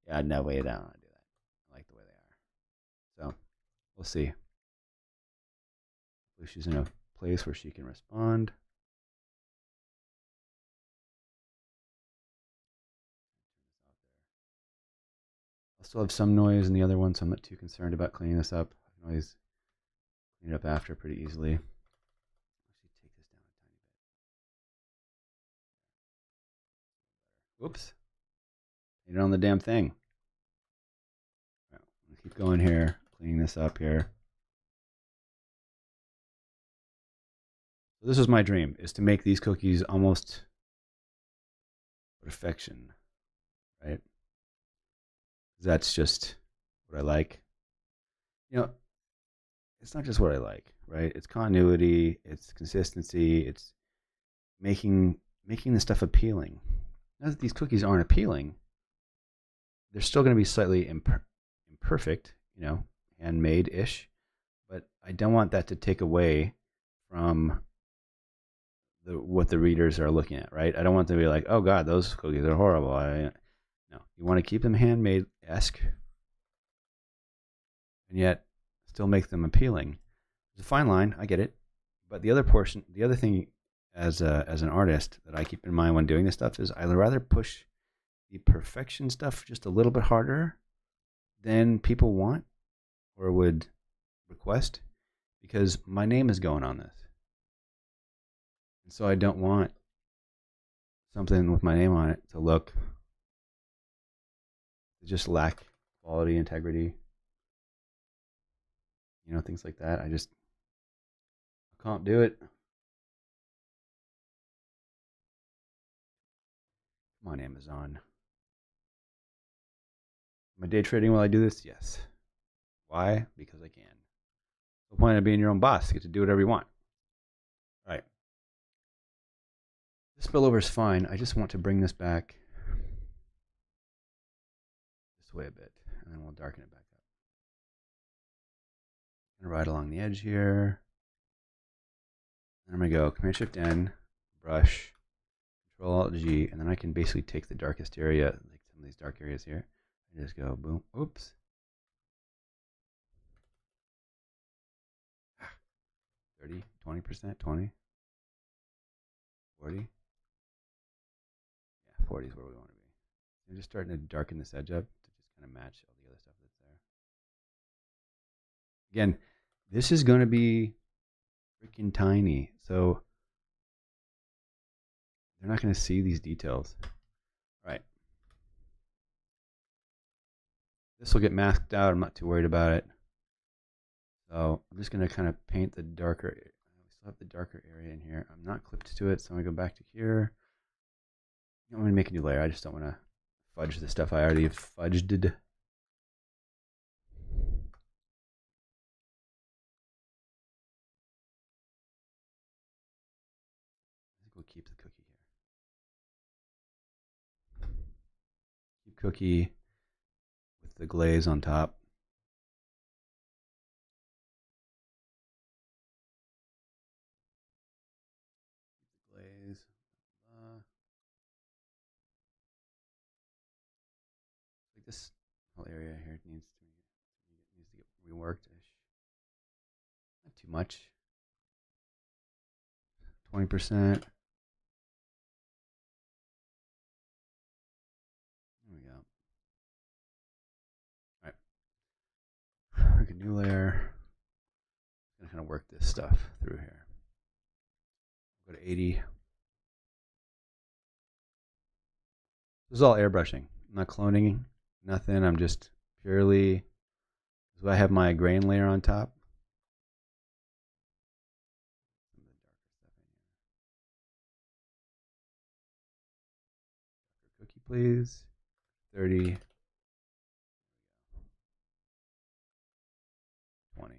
yeah, no way, I don't want to do that. I like the way they are. So, we'll see. Hopefully she's in a place where she can respond. I'll still have some noise in the other one, so I'm not too concerned about cleaning this up. I can always clean it up after pretty easily. Actually, take this down a tiny bit. Whoops. Paint it on the damn thing. Right, we'll keep going here, cleaning this up here. So this is my dream, is to make these cookies almost perfection, right? That's just what I like. You know, it's not just what I like, right? It's continuity, it's consistency, it's making this stuff appealing. Not that these cookies aren't appealing, they're still going to be slightly imperfect, you know, handmade-ish, but I don't want that to take away from what the readers are looking at, right? I don't want them to be like, oh God, those cookies are horrible. No, you want to keep them handmade-esque, and yet still make them appealing. It's a fine line. I get it. But the other portion, the other thing as an artist that I keep in mind when doing this stuff is I'd rather push the perfection stuff just a little bit harder than people want or would request, because my name is going on this. And so I don't want something with my name on it to look, to just lack quality, integrity, things like that. I can't do it. Come on, Amazon. Am I day trading while I do this? Yes. Why? Because I can. The point of being your own boss, you get to do whatever you want. All right. This spillover is fine. I just want to bring this back this way a bit, and then we'll darken it back up. I'm gonna ride along the edge here. And I'm gonna go Command-Shift-N, brush, Control-Alt-G, and then I can basically take the darkest area, like some of these dark areas here, and just go boom. Oops. 30, 20%, 20, 40. Yeah, 40 is where we want to be. I'm just starting to darken this edge up to just kind of match all the other stuff that's there. Again, this is going to be freaking tiny, so they're not going to see these details. All right. This will get masked out. I'm not too worried about it. So I'm just going to kind of paint the darker. We still have the darker area in here. I'm not clipped to it, so I'm going to go back to here. I'm going to make a new layer. I just don't want to fudge the stuff I already fudged. I think we'll keep the cookie here. Keep cookie with the glaze on top. Glaze. Like this whole area here needs to get reworked-ish. Not too much. 20%. There we go. All right. Make a new layer. I'm gonna kind of work this stuff through here. Go to 80. This is all airbrushing. I'm not cloning nothing. I'm just purely. So I have my grain layer on top. Cookie, please. 30. 20.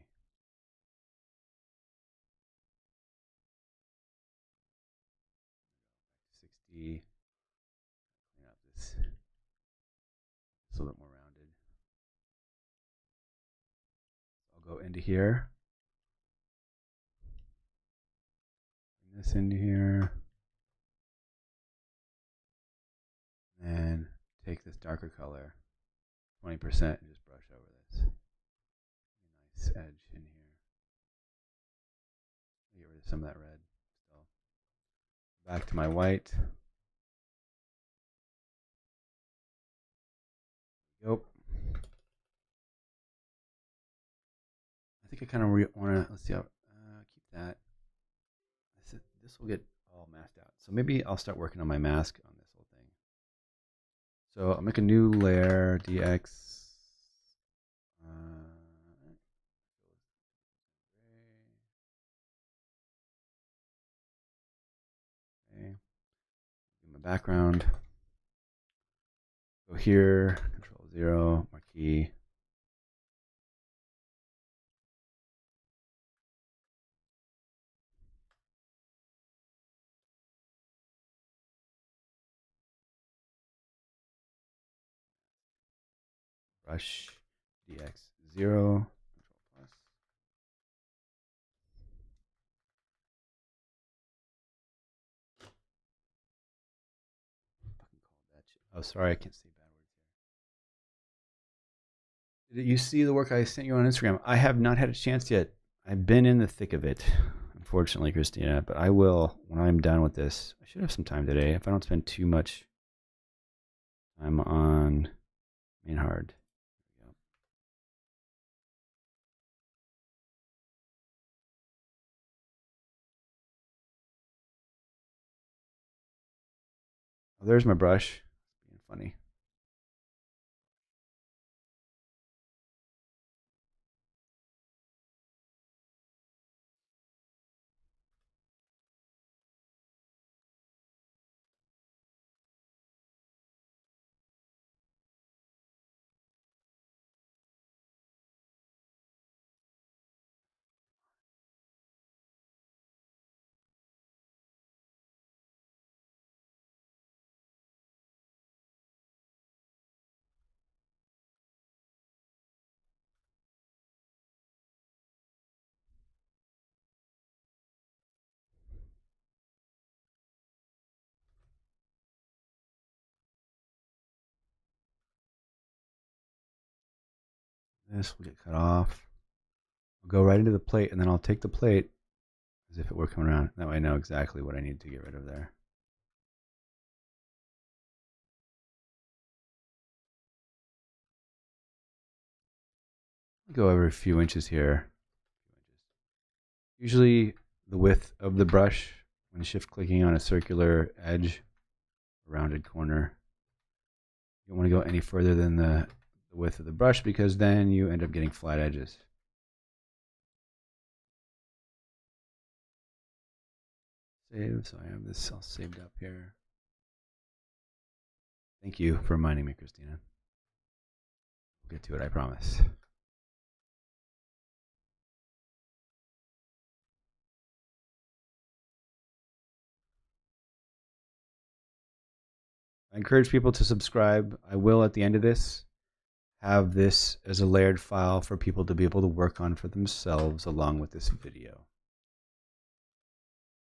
60. Clean up this. It's a little bit more rounded. I'll go into here. Bring this into here. And take this darker color, 20%, and just brush over this. Nice edge in here. Get rid of some of that red still. Back to my white. Yep. I think I kind of want to, let's see how, keep that. This will get all masked out. So maybe I'll start working on my mask on this whole thing. So I'll make a new layer, DX. Okay. In my background. Go here, Control 0, marquee. Brush DX 0, Control plus. Fucking call that shit. Oh, sorry, I can't say bad words here. Did you see the work I sent you on Instagram? I have not had a chance yet. I've been in the thick of it, unfortunately, Christina, but I will when I'm done with this. I should have some time today if I don't spend too much time on main hard. Oh, there's my brush. Being funny. This will get cut off. I'll go right into the plate, and then I'll take the plate as if it were coming around. That way I know exactly what I need to get rid of there. I'll go over a few inches here. Usually the width of the brush when shift clicking on a circular edge, a rounded corner. You don't want to go any further than the width of the brush because then you end up getting flat edges. Save, so I have this all saved up here. Thank you for reminding me, Christina. We'll get to it, I promise. I encourage people to subscribe. I will, at the end of this, have this as a layered file for people to be able to work on for themselves along with this video.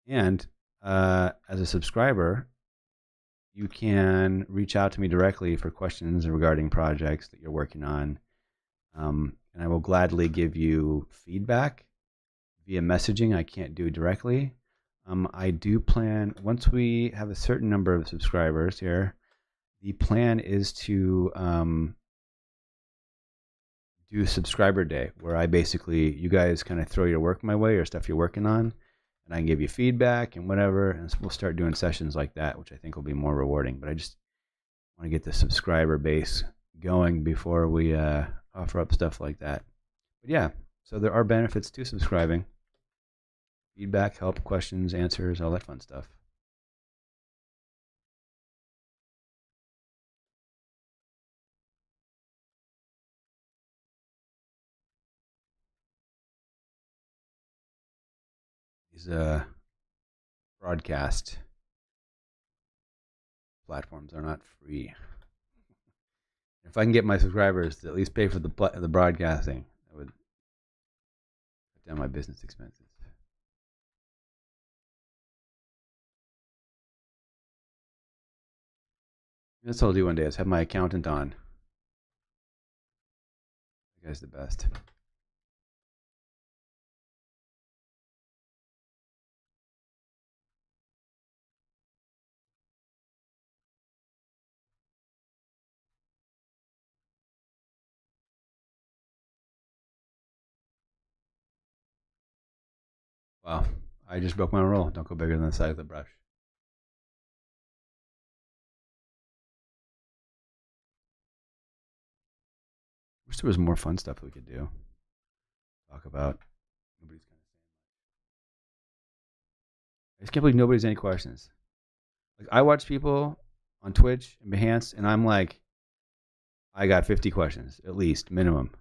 And as a subscriber, you can reach out to me directly for questions regarding projects that you're working on. And I will gladly give you feedback via messaging. I can't do it directly. I do plan, once we have a certain number of subscribers here, the plan is to do subscriber day, where I basically, you guys kind of throw your work my way or stuff you're working on, and I can give you feedback and whatever, and we'll start doing sessions like that, which I think will be more rewarding. But I just want to get the subscriber base going before we offer up stuff like that. But yeah, so there are benefits to subscribing. Feedback, help, questions, answers, all that fun stuff. These broadcast platforms are not free. If I can get my subscribers to at least pay for the broadcasting, that would cut down my business expenses. That's what I'll do one day, is have my accountant on. That guy's the best. Wow, I just broke my rule. Don't go bigger than the size of the brush. Wish there was more fun stuff we could do. Talk about. Nobody's kind of saying much. I just can't believe nobody's any questions. Like, I watch people on Twitch and Behance, and I'm like, I got 50 questions at least, minimum.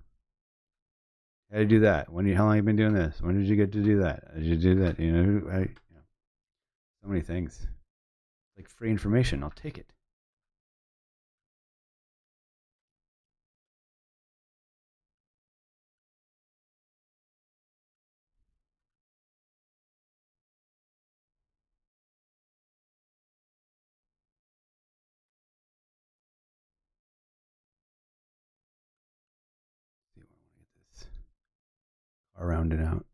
How did you do that? How long have you been doing this? When did you get to do that? How did you do that? So many things. Like free information, I'll take it. Let's see where I want to get this car rounded out.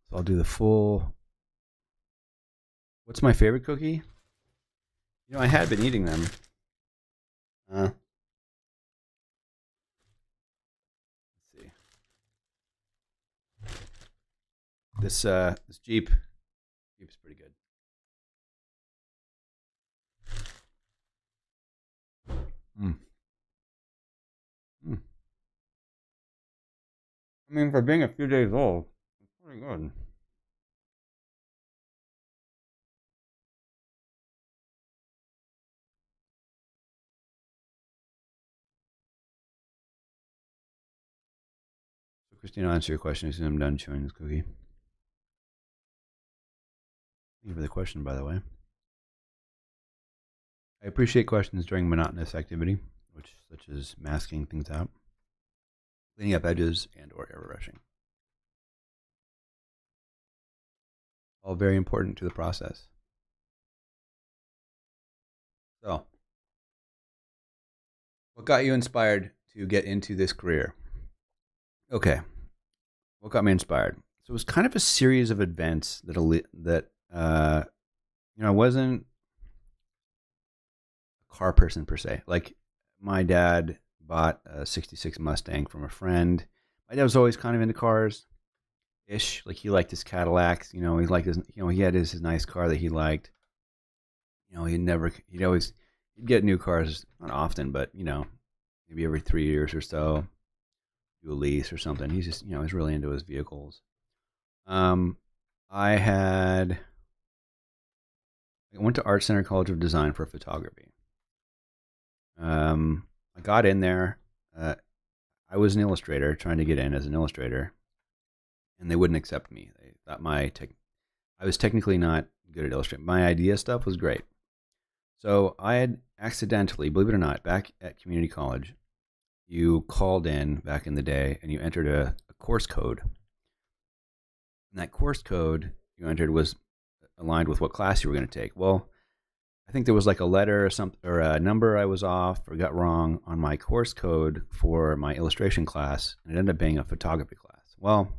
So I'll do the full. What's my favorite cookie? I had been eating them. Let's see. This Jeep's pretty good. Mm. Mm. I mean, for being a few days old, it's pretty good. So, Christina, I'll answer your question as soon as I'm done chewing this cookie. Thank you for the question, by the way. I appreciate questions during monotonous activity, such as masking things out, cleaning up edges, and/or airbrushing. All very important to the process. So, what got you inspired to get into this career? Okay, what got me inspired? So it was kind of a series of events that I wasn't a car person per se. Like my dad bought a '66 Mustang from a friend. My dad was always kind of into cars ish. Like he liked his Cadillacs. He liked his. He had his nice car that he liked. He'd get new cars, not often, but maybe every 3 years or so, do a lease or something. He's just he's really into his vehicles. Um, I went to Art Center College of Design for photography. I got in there. I was an illustrator, trying to get in as an illustrator, and they wouldn't accept me. They thought I was technically not good at illustrating. My idea stuff was great. So I had accidentally, believe it or not, back at community college, you called in back in the day and you entered a course code. And that course code you entered was aligned with what class you were going to take. Well, I think there was like a letter or a number I was off or got wrong on my course code for my illustration class, and it ended up being a photography class. Well,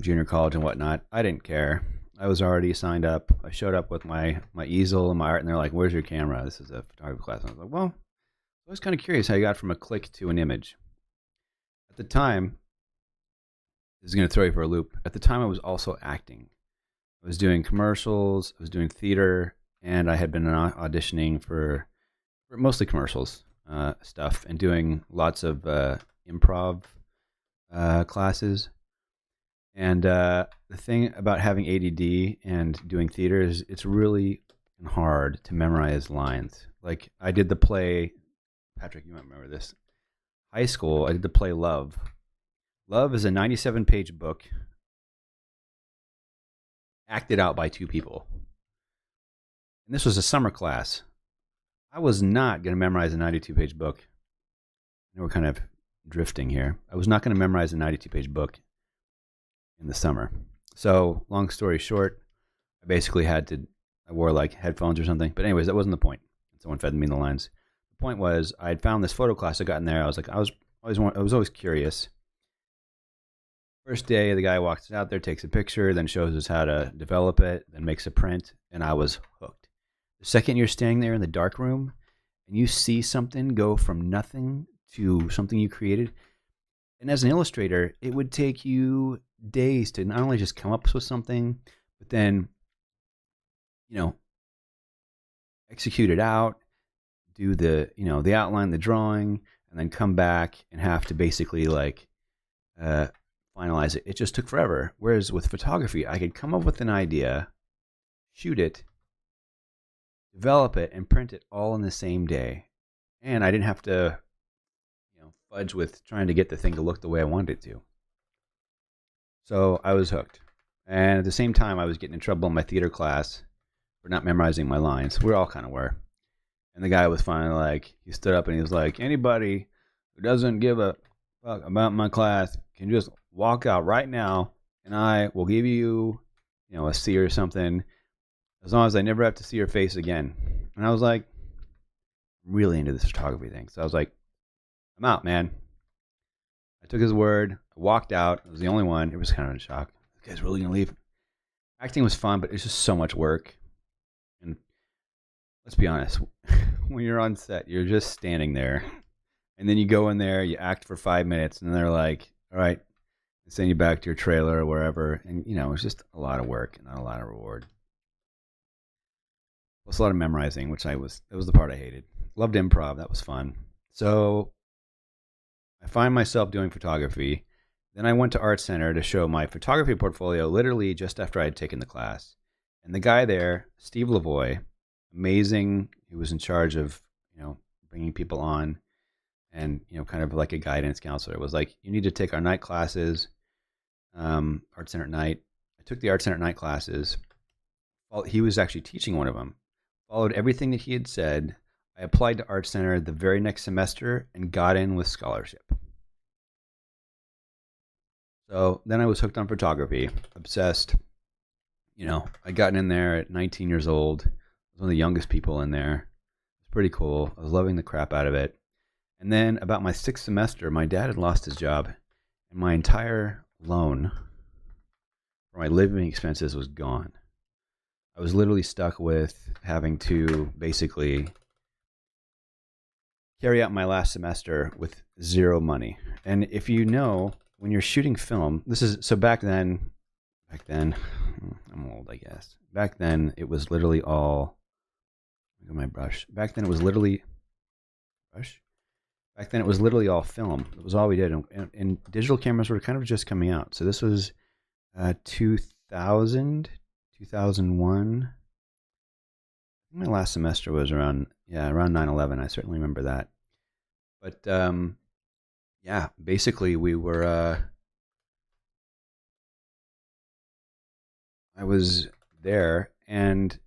junior college and whatnot, I didn't care. I was already signed up. I showed up with my easel and my art, and they're like, "Where's your camera? This is a photography class." And I was like, "Well, I was kind of curious how you got from a click to an image." At the time, this is going to throw you for a loop. At the time, I was also acting. I was doing commercials, I was doing theater, and I had been auditioning for mostly commercials stuff and doing lots of improv classes. And the thing about having ADD and doing theater is it's really hard to memorize lines. Like I did the play, Patrick, you might remember this. High school, I did the play Love. Love is a 97-page book acted out by two people. And this was a summer class. I was not going to memorize a 92-page book. I know we're kind of drifting here. I was not going to memorize a 92-page book in the summer. So, long story short, I wore like headphones or something. But anyways, that wasn't the point. Someone fed me the lines. The point was, I had found this photo class. I got in there. I was always curious. First day, the guy walks out there, takes a picture, then shows us how to develop it, then makes a print, and I was hooked. The second you're standing there in the dark room and you see something go from nothing to something you created, and as an illustrator, it would take you days to not only just come up with something, but then, execute it out, do the outline, the drawing, and then come back and have to basically finalize it. It just took forever. Whereas with photography, I could come up with an idea, shoot it, develop it, and print it all in the same day. And I didn't have to, fudge with trying to get the thing to look the way I wanted it to. So I was hooked. And at the same time, I was getting in trouble in my theater class for not memorizing my lines. We all kind of were. And the guy was finally he stood up and he was like, "Anybody who doesn't give a fuck about my class can just walk out right now, and I will give you, a C or something, as long as I never have to see your face again." And I was like, really into this photography thing. So I was like, "I'm out, man." I took his word. I walked out. I was the only one. It was kind of in shock. This guy's really going to leave. Acting was fun, but it's just so much work. And let's be honest, when you're on set, you're just standing there. And then you go in there, you act for 5 minutes, and they're like, all right, send you back to your trailer or wherever. And, it's just a lot of work and not a lot of reward. Plus a lot of memorizing, that was the part I hated. Loved improv. That was fun. So I find myself doing photography. Then I went to Art Center to show my photography portfolio literally just after I had taken the class. And the guy there, Steve Lavoie, amazing. He was in charge of, bringing people on and, kind of like a guidance counselor. It was like, you need to take our night classes, Art Center at night. I took the Art Center at night classes. He was actually teaching one of them. Followed everything that he had said. I applied to Art Center the very next semester and got in with scholarship. So then I was hooked on photography, obsessed. I'd gotten in there at 19 years old. I was one of the youngest people in there. It was pretty cool. I was loving the crap out of it. And then about my 6th semester, my dad had lost his job, and my entire loan for my living expenses was gone. I was literally stuck with having to basically carry out my last semester with zero money. And if when you're shooting film, back then, I'm old, I guess. Back then, it was literally all, look at my brush. Back then, it was literally all film. It was all we did. And digital cameras were kind of just coming out. So this was 2000, 2001. My last semester was around 9/11. I certainly remember that. But basically we were, I was there and,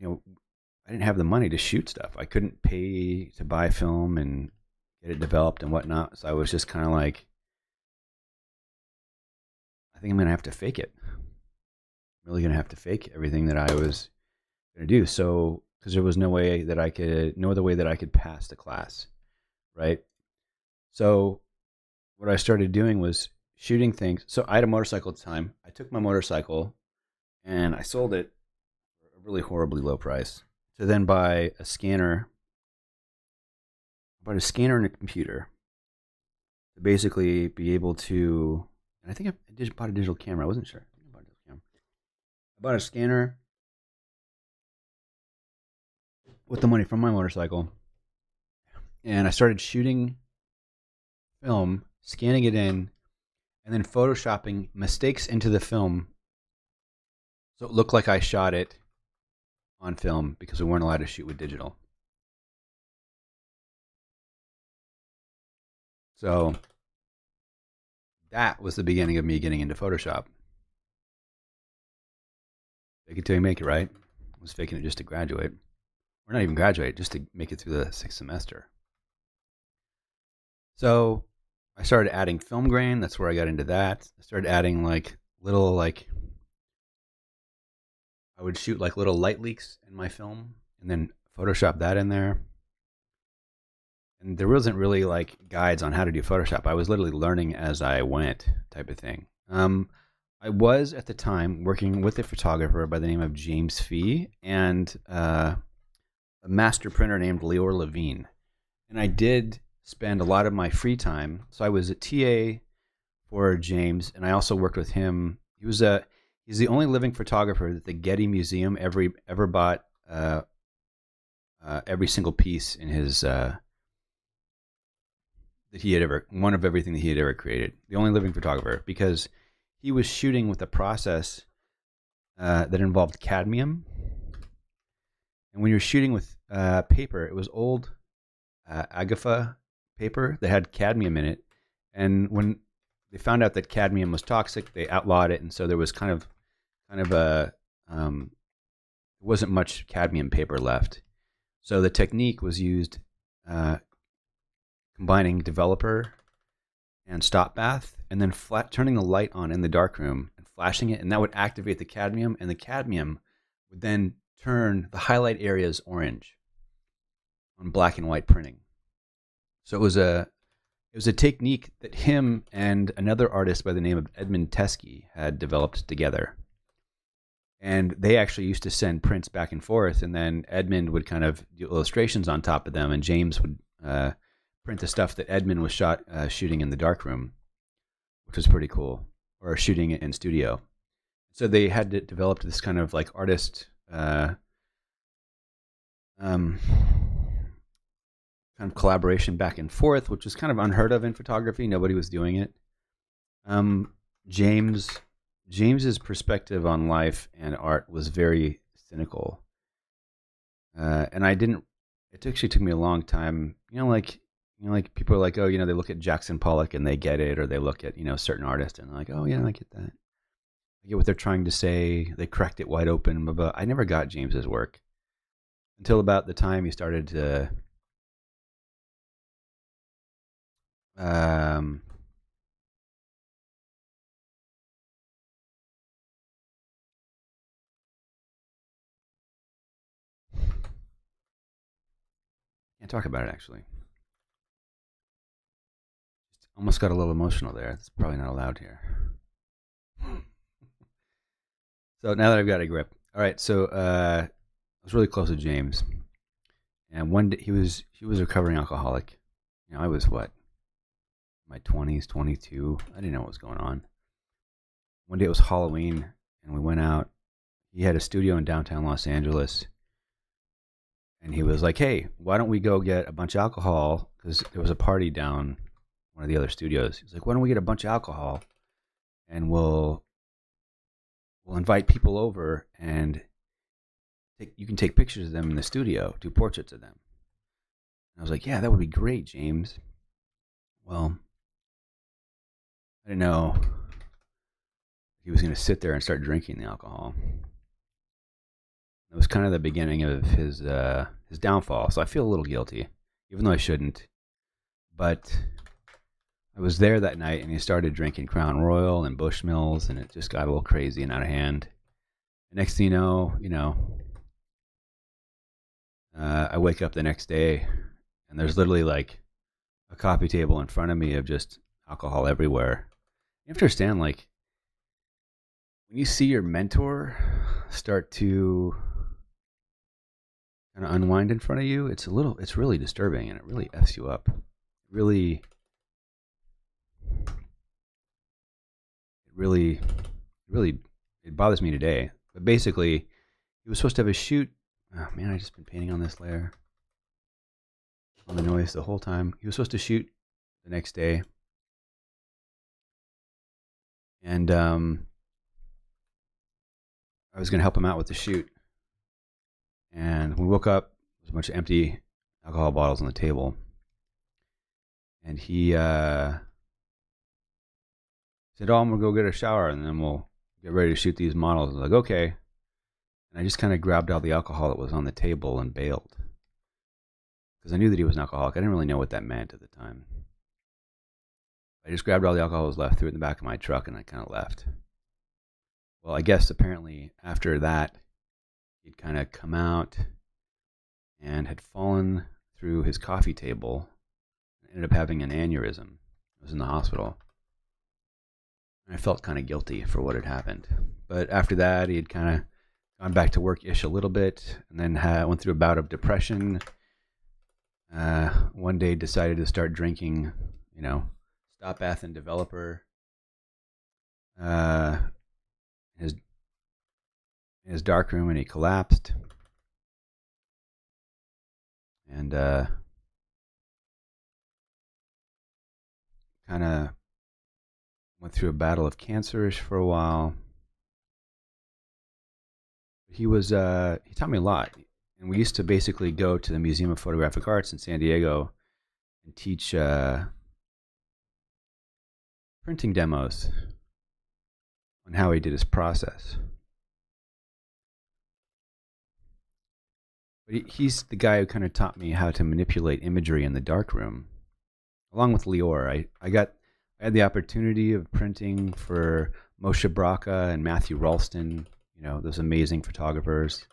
I didn't have the money to shoot stuff. I couldn't pay to buy film and get it developed and whatnot. So I was just kind of like, I think I'm going to have to fake it. I'm really going to have to fake everything that I was going to do. So, because there was no other way that I could pass the class, right? So what I started doing was shooting things. So I had a motorcycle at the time. I took my motorcycle and I sold it for a really horribly low price to then buy a scanner. I bought a scanner and a computer to basically be able to, and I think I bought a digital camera. I wasn't sure. I bought a scanner with the money from my motorcycle, and I started shooting film, scanning it in, and then photoshopping mistakes into the film so it looked like I shot it on film because we weren't allowed to shoot with digital. So that was the beginning of me getting into Photoshop. Fake it till you make it, right? I was faking it just to graduate. Or not even graduate, just to make it through the 6th semester. So I started adding film grain. That's where I got into that. I started adding little I would shoot little light leaks in my film and then Photoshop that in there. And there wasn't really guides on how to do Photoshop. I was literally learning as I went type of thing. I was at the time working with a photographer by the name of James Fee and a master printer named Leor Levine. And I did spend a lot of my free time. So I was a TA for James, and I also worked with him. He's the only living photographer that the Getty Museum ever bought every single piece in his one of everything that he had ever created. The only living photographer, because he was shooting with a process that involved cadmium. And when you're shooting with paper, it was old Agafa paper that had cadmium in it. And when they found out that cadmium was toxic, they outlawed it. And so there was kind of there wasn't much cadmium paper left. So the technique was used combining developer and stop bath, and then turning the light on in the darkroom and flashing it, and that would activate the cadmium, and the cadmium would then turn the highlight areas orange on black and white printing. So it It was a technique that him and another artist by the name of Edmund Teskey had developed together. And they actually used to send prints back and forth, and then Edmund would kind of do illustrations on top of them, and James would print the stuff that Edmund was shooting in the darkroom, which was pretty cool, or shooting it in studio. So they had developed this kind of like artist kind of collaboration back and forth, which was kind of unheard of in photography. Nobody was doing it. James's perspective on life and art was very cynical, and I didn't. It actually took me a long time. Like people are like, oh, they look at Jackson Pollock and they get it, or they look at certain artists and they're like, oh yeah, I get that. I get what they're trying to say. They cracked it wide open, but I never got James's work until about the time he started to. Can't talk about it actually. Almost got a little emotional there. It's probably not allowed here. So now that I've got a grip, all right. So I was really close to James, and one day he was a recovering alcoholic. I was what, my 20s, 22. I didn't know what was going on. One day it was Halloween, and we went out. He had a studio in downtown Los Angeles, and he was like, "Hey, why don't we go get a bunch of alcohol? Because there was a party down one of the other studios." He's like, "Why don't we get a bunch of alcohol, and we'll invite people over, and you can take pictures of them in the studio, do portraits of them." And I was like, "Yeah, that would be great, James." Well, I didn't know he was going to sit there and start drinking the alcohol. It was kind of the beginning of his downfall, so I feel a little guilty, even though I shouldn't. But I was there that night, and he started drinking Crown Royal and Bushmills, and it just got a little crazy and out of hand. The next thing you know, I wake up the next day, and there's literally like a coffee table in front of me of just alcohol everywhere. You have to understand, like, when you see your mentor start to kind of unwind in front of you, it's really disturbing, and it really F's you up. It bothers me today. But basically, he was supposed to have a shoot. Oh man, I just been painting on this layer on the noise the whole time. He was supposed to shoot the next day, and I was going to help him out with the shoot. And we woke up, there was a bunch of empty alcohol bottles on the table, and he said, "Oh, I'm going to go get a shower, and then we'll get ready to shoot these models." I was like, "Okay." And I just kind of grabbed all the alcohol that was on the table and bailed, because I knew that he was an alcoholic. I didn't really know what that meant at the time. I just grabbed all the alcohol that was left, threw it in the back of my truck, and I kind of left. Well, I guess apparently after that, he'd kind of come out and had fallen through his coffee table and ended up having an aneurysm. I was in the hospital. And I felt kind of guilty for what had happened. But after that, he had kind of gone back to work-ish a little bit, and then went through a bout of depression. One day decided to start drinking, Stop Bath and Developer. In his dark room, and he collapsed, and kind of went through a battle of cancerish for a while. He taught me a lot, and we used to basically go to the Museum of Photographic Arts in San Diego and teach printing demos on how he did his process. But he's the guy who kind of taught me how to manipulate imagery in the darkroom, along with Lior. I had the opportunity of printing for Moshe Bracha and Matthew Ralston, those amazing photographers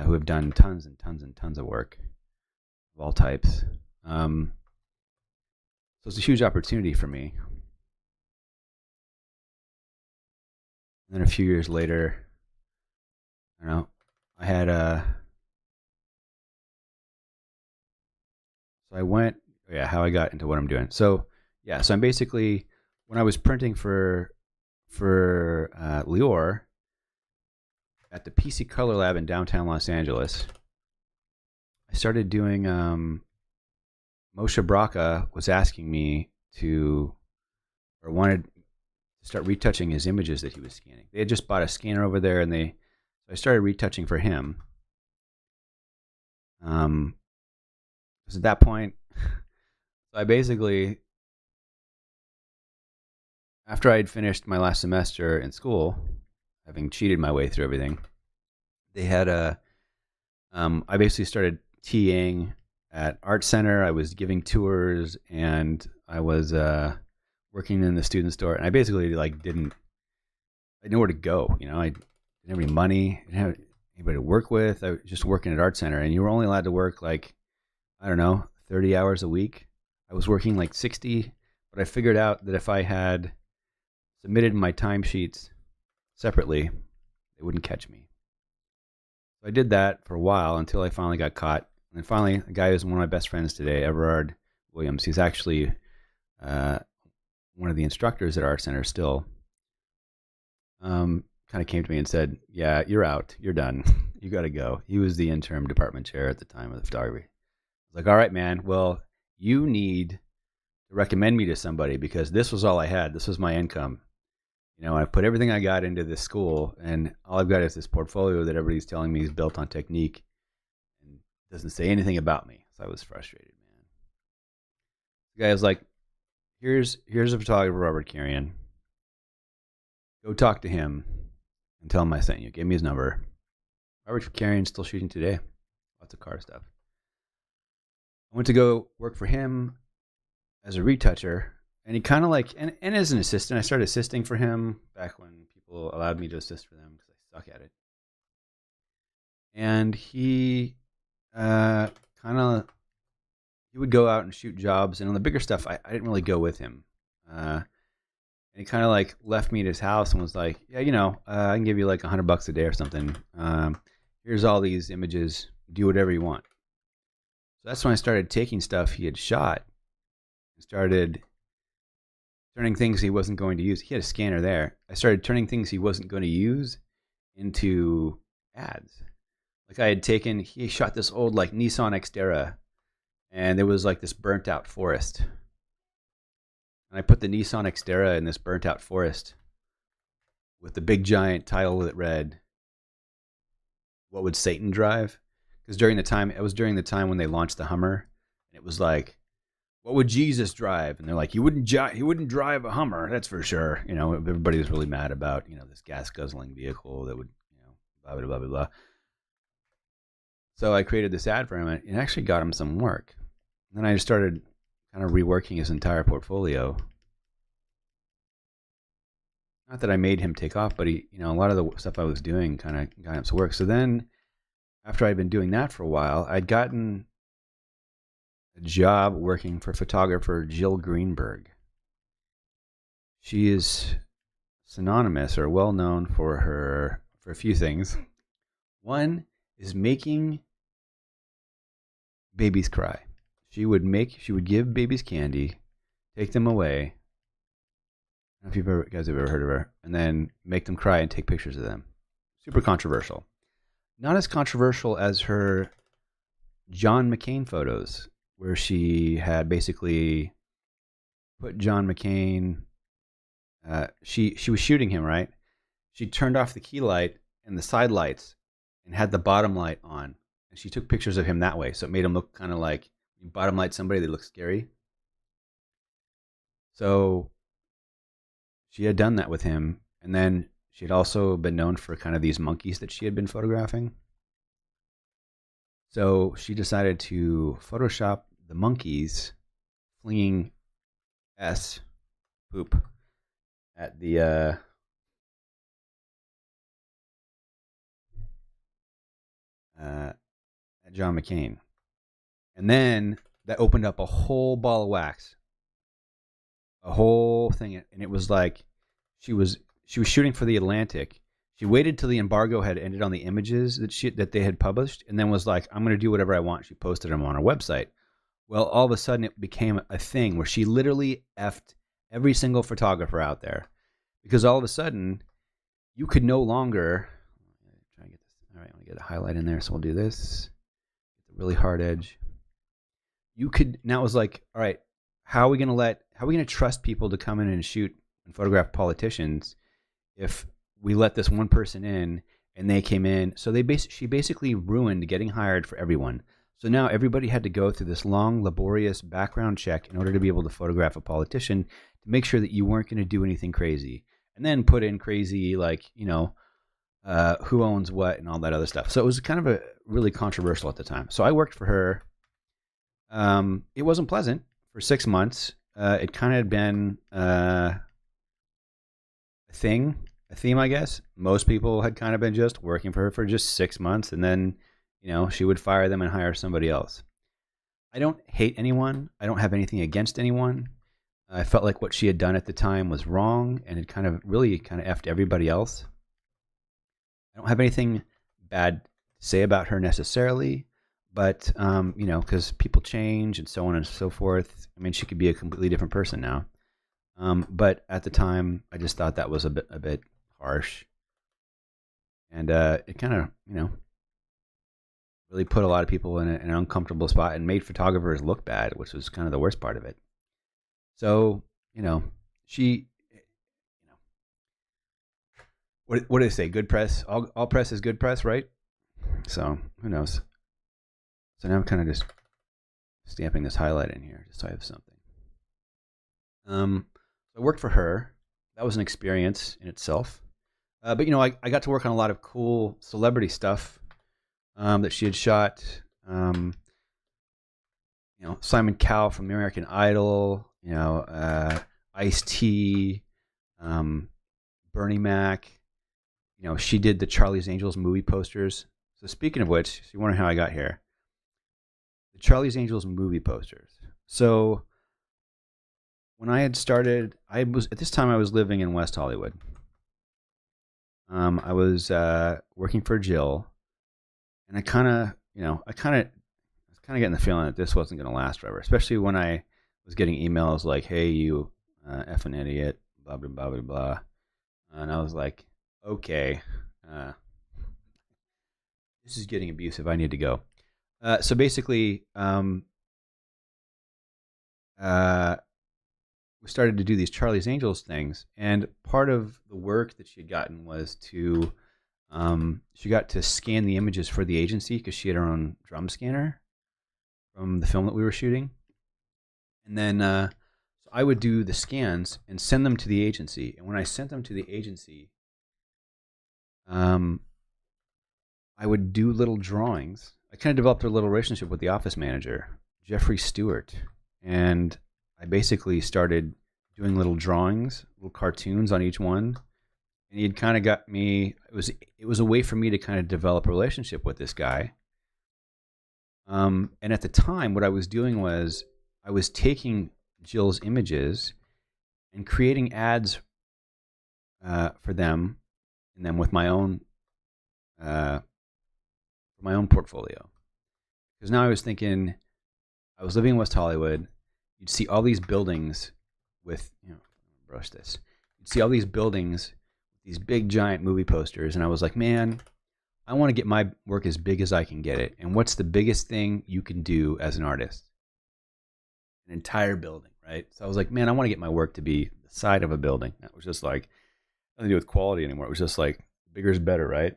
who have done tons and tons and tons of work of all types. So it's a huge opportunity for me. And then a few years later, I don't know, I had so I went, yeah, how I got into what I'm doing. So yeah, so I'm basically, when I was printing for Lior at the PC Color Lab in downtown Los Angeles, I started doing. Moshe Bracha was asking me to, or wanted to start retouching his images that he was scanning. They had just bought a scanner over there, and so I started retouching for him. Because at that point, I basically, after I had finished my last semester in school, having cheated my way through everything, they had I basically started TAing at Art Center. I was giving tours, and I was working in the student store. And I basically I didn't know where to go. I didn't have any money. I didn't have anybody to work with. I was just working at Art Center, and you were only allowed to work I don't know, 30 hours a week. I was working 60, but I figured out that if I had submitted my timesheets separately, they wouldn't catch me. So I did that for a while until I finally got caught. And then finally, a guy who's one of my best friends today, Everard Williams, he's actually one of the instructors at Art Center still, kind of came to me and said, yeah, you're out. You're done. You got to go. He was the interim department chair at the time of the photography. I was like, all right, man. Well, you need to recommend me to somebody, because this was all I had. This was my income. I put everything I got into this school, and all I've got is this portfolio that everybody's telling me is built on technique and doesn't say anything about me. So I was frustrated, man. The guy was like, here's a photographer, Robert Carrion. Go talk to him and tell him I sent you. Gave me his number. Robert Carrion's still shooting today. Lots of car stuff. I went to go work for him as a retoucher. And he kind of and as an assistant, I started assisting for him back when people allowed me to assist for them because I suck at it. And he he would go out and shoot jobs. And on the bigger stuff, I didn't really go with him. And he kind of left me at his house and was like, yeah, I can give you $100 a day or something. Here's all these images. Do whatever you want. So that's when I started taking stuff he had shot and started turning things he wasn't going to use. He had a scanner there. I started turning things he wasn't going to use into ads. He shot this old Nissan Xterra, and there was this burnt out forest. And I put the Nissan Xterra in this burnt out forest with the big giant title that read, "What would Satan drive?" Because it was during the time when they launched the Hummer, and it was what would Jesus drive? And they're like, he wouldn't drive a Hummer, that's for sure. Everybody was really mad about, this gas guzzling vehicle that would, blah, blah, blah, blah, blah. So I created this ad for him, and it actually got him some work. And then I just started kind of reworking his entire portfolio. Not that I made him take off, but a lot of the stuff I was doing kind of got him some work. So then after I'd been doing that for a while, I'd gotten a job working for photographer Jill Greenberg. She is synonymous or well known for a few things. One is making babies cry. She would give babies candy, take them away. I don't know if you guys have ever heard of her, and then make them cry and take pictures of them. Super controversial. Not as controversial as her John McCain photos, where she had basically put John McCain. She was shooting him, right? She turned off the key light and the side lights and had the bottom light on, and she took pictures of him that way. So it made him look kind of like you bottom light somebody that looks scary. So she had done that with him, and then she had also been known for kind of these monkeys that she had been photographing. So she decided to Photoshop the monkeys flinging poop at the at John McCain. And then that opened up a whole ball of wax a whole thing, and it was like she was shooting for the Atlantic. She waited till the embargo had ended on the images that they had published, and then was like, "I'm going to do whatever I want." She posted them on her website. Well, all of a sudden, it became a thing where she literally effed every single photographer out there, because all of a sudden, you could no longer try and get this. All right, let me get a highlight in there. So we'll do this. Get the really hard edge. You could now, it was like, all right, how are we going to trust people to come in and shoot and photograph politicians if we let this one person in and they came in? So she basically ruined getting hired for everyone. So now everybody had to go through this long, laborious background check in order to be able to photograph a politician, to make sure that you weren't going to do anything crazy, and then put in crazy, like, who owns what and all that other stuff. So it was kind of a really controversial at the time. So I worked for her. It wasn't pleasant for 6 months. It kind of had been a theme, I guess. Most people had kind of been just working for her for just 6 months, and then, she would fire them and hire somebody else. I don't hate anyone. I don't have anything against anyone. I felt like what she had done at the time was wrong, and it really effed everybody else. I don't have anything bad to say about her necessarily, but, because people change and so on and so forth. I mean, she could be a completely different person now. But at the time, I just thought that was a bit harsh. And it kind of, really put a lot of people in an uncomfortable spot and made photographers look bad, which was kind of the worst part of it. So, she, what do they say? Good press, all press is good press, right? So who knows? So now I'm kind of just stamping this highlight in here just so I have something. I worked for her. That was an experience in itself. But I got to work on a lot of cool celebrity stuff that she had shot. Simon Cowell from American Idol. Ice-T, Bernie Mac. She did the Charlie's Angels movie posters. So speaking of which, so you wonder how I got here. The Charlie's Angels movie posters. So when I had started, at this time I was living in West Hollywood. I was working for Jill, and I was kind of getting the feeling that this wasn't going to last forever, especially when I was getting emails like, "Hey, you effing idiot, blah blah blah blah blah," and I was like, "Okay, this is getting abusive. I need to go." So basically, we started to do these Charlie's Angels things, and part of the work that she had gotten was to she got to scan the images for the agency, because she had her own drum scanner from the film that we were shooting. And then so I would do the scans and send them to the agency. And when I sent them to the agency, I would do little drawings. I kind of developed a little relationship with the office manager, Jeffrey Stewart. And I basically started doing little drawings, little cartoons on each one. And he had kind of got me, it was a way for me to kind of develop a relationship with this guy. And at the time, what I was doing was I was taking Jill's images and creating ads for them, and then with my own portfolio. Because now I was thinking, I was living in West Hollywood. You'd see all these buildings with, brush this. You'd see all these buildings, these big giant movie posters, and I was like, man, I want to get my work as big as I can get it. And what's the biggest thing you can do as an artist? An entire building, right? So I was like, man, I want to get my work to be the side of a building. That was just like nothing to do with quality anymore. It was just like bigger is better, right?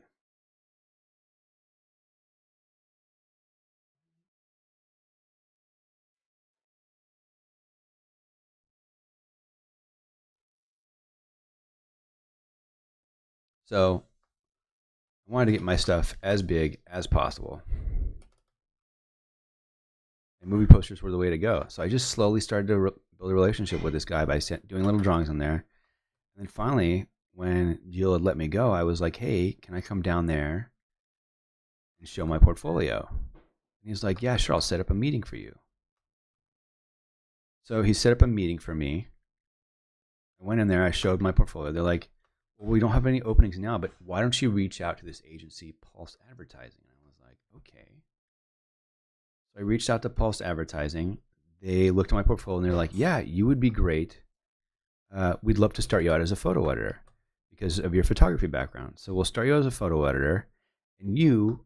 So I wanted to get my stuff as big as possible. And movie posters were the way to go. So I just slowly started to build a relationship with this guy by doing little drawings on there. And then finally, when Jill had let me go, I was like, hey, can I come down there and show my portfolio? And he's like, yeah, sure, I'll set up a meeting for you. So he set up a meeting for me. I went in there, I showed my portfolio. They're like, well, we don't have any openings now, but why don't you reach out to this agency, Pulse Advertising? And I was like, okay. So I reached out to Pulse Advertising. They looked at my portfolio and they're like, yeah, you would be great. We'd love to start you out as a photo editor because of your photography background. So we'll start you as a photo editor, and you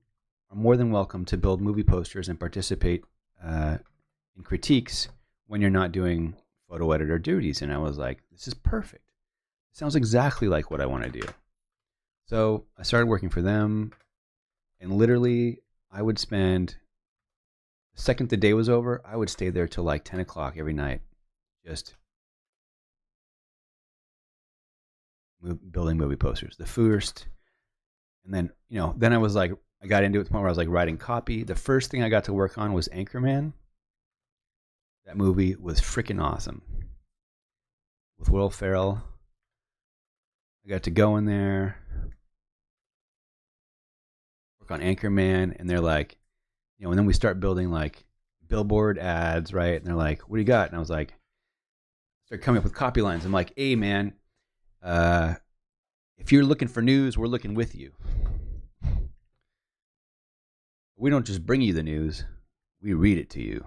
are more than welcome to build movie posters and participate in critiques when you're not doing photo editor duties. And I was like, this is perfect. It sounds exactly like what I want to do. So I started working for them, and literally I would spend, the second the day was over, I would stay there till like 10 o'clock every night, just building movie posters. The first, and then, then I was like, I got into it to the point where I was like writing copy. The first thing I got to work on was Anchorman. That movie was freaking awesome. With Will Ferrell. I got to go in there, work on Anchorman, and they're like, and then we start building like billboard ads, right? And they're like, what do you got? And I was like, start coming up with copy lines. I'm like, hey man, if you're looking for news, we're looking with you. We don't just bring you the news, we read it to you.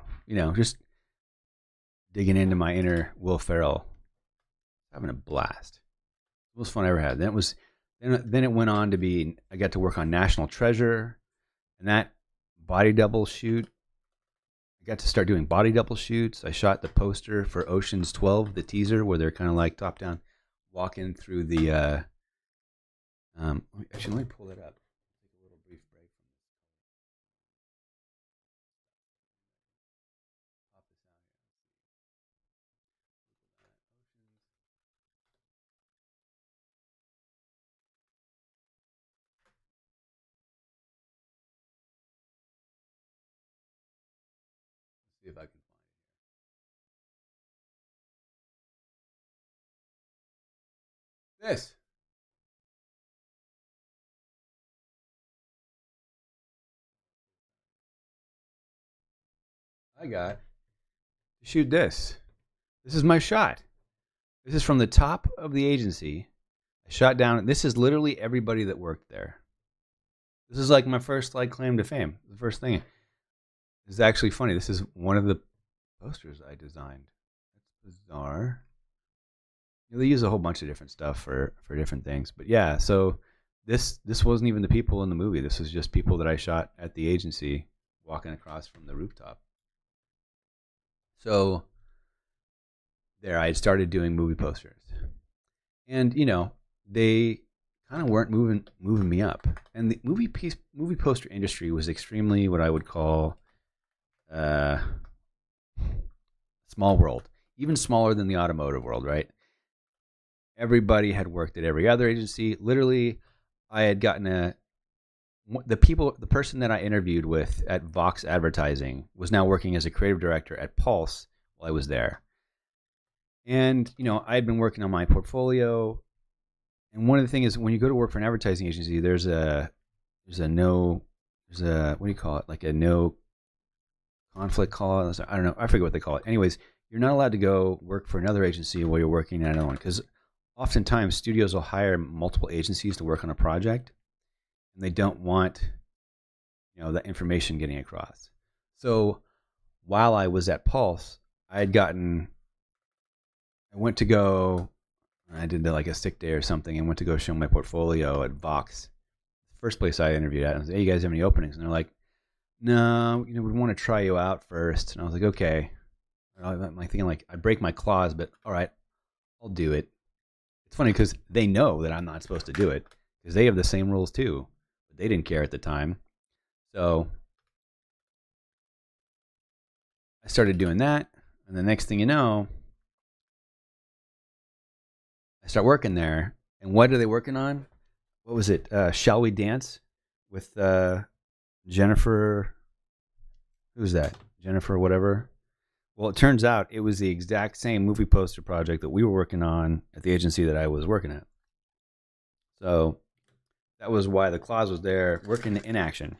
Just digging into my inner Will Ferrell, having a blast. The most fun I ever had. Then it went on to be, I got to work on National Treasure, and that body double shoot. I got to start doing body double shoots. I shot the poster for Ocean's 12, the teaser, where they're kind of like top down, walking through the. Actually, let me pull that up. Take a little brief break. Pop this out here. Let's see if I can find it. This. I got to shoot this. This is my shot. This is from the top of the agency. I shot down. This is literally everybody that worked there. This is like my first claim to fame. The first thing. It's actually funny. This is one of the posters I designed. That's bizarre. They use a whole bunch of different stuff for different things. But yeah, so this wasn't even the people in the movie. This was just people that I shot at the agency walking across from the rooftop. So there, I had started doing movie posters. And, they kind of weren't moving me up. And the movie poster industry was extremely what I would call small world. Even smaller than the automotive world, right? Everybody had worked at every other agency. Literally, I had gotten the person that I interviewed with at Vox Advertising was now working as a creative director at Pulse while I was there. And, I had been working on my portfolio. And one of the things is when you go to work for an advertising agency, there's a what do you call it? Like a no conflict clause. I don't know. I forget what they call it. Anyways, you're not allowed to go work for another agency while you're working at another one, because oftentimes studios will hire multiple agencies to work on a project, and they don't want that information getting across. So while I was at Pulse, I went to go, I did like a sick day or something, and went to go show my portfolio at Vox. First place I interviewed at, I was like, hey, you guys have any openings? And they're like, no, we want to try you out first. And I was like, okay. I'm like thinking I break my claws, but all right, I'll do it. It's funny because they know that I'm not supposed to do it because they have the same rules too, but they didn't care at the time. So I started doing that, and the next thing you know, I start working there. And what are they working on? What was it? Shall We Dance with Jennifer? Who's that? Jennifer whatever. Well, it turns out it was the exact same movie poster project that we were working on at the agency that I was working at. So that was why the clause was there, working in action.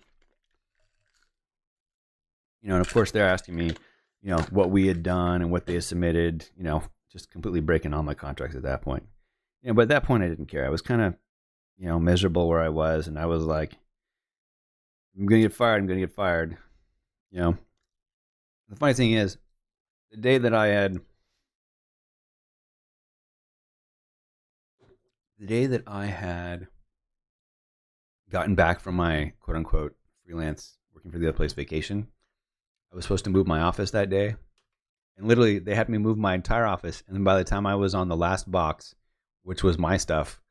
And of course they're asking me, what we had done and what they had submitted, just completely breaking all my contracts at that point. But at that point, I didn't care. I was kind of, miserable where I was, and I was like, I'm gonna get fired. I'm gonna get fired. You know. The funny thing is, the day that I had, gotten back from my quote unquote freelance working for the other place vacation, I was supposed to move my office that day. And literally, they had me move my entire office. And then by the time I was on the last box, which was my stuff,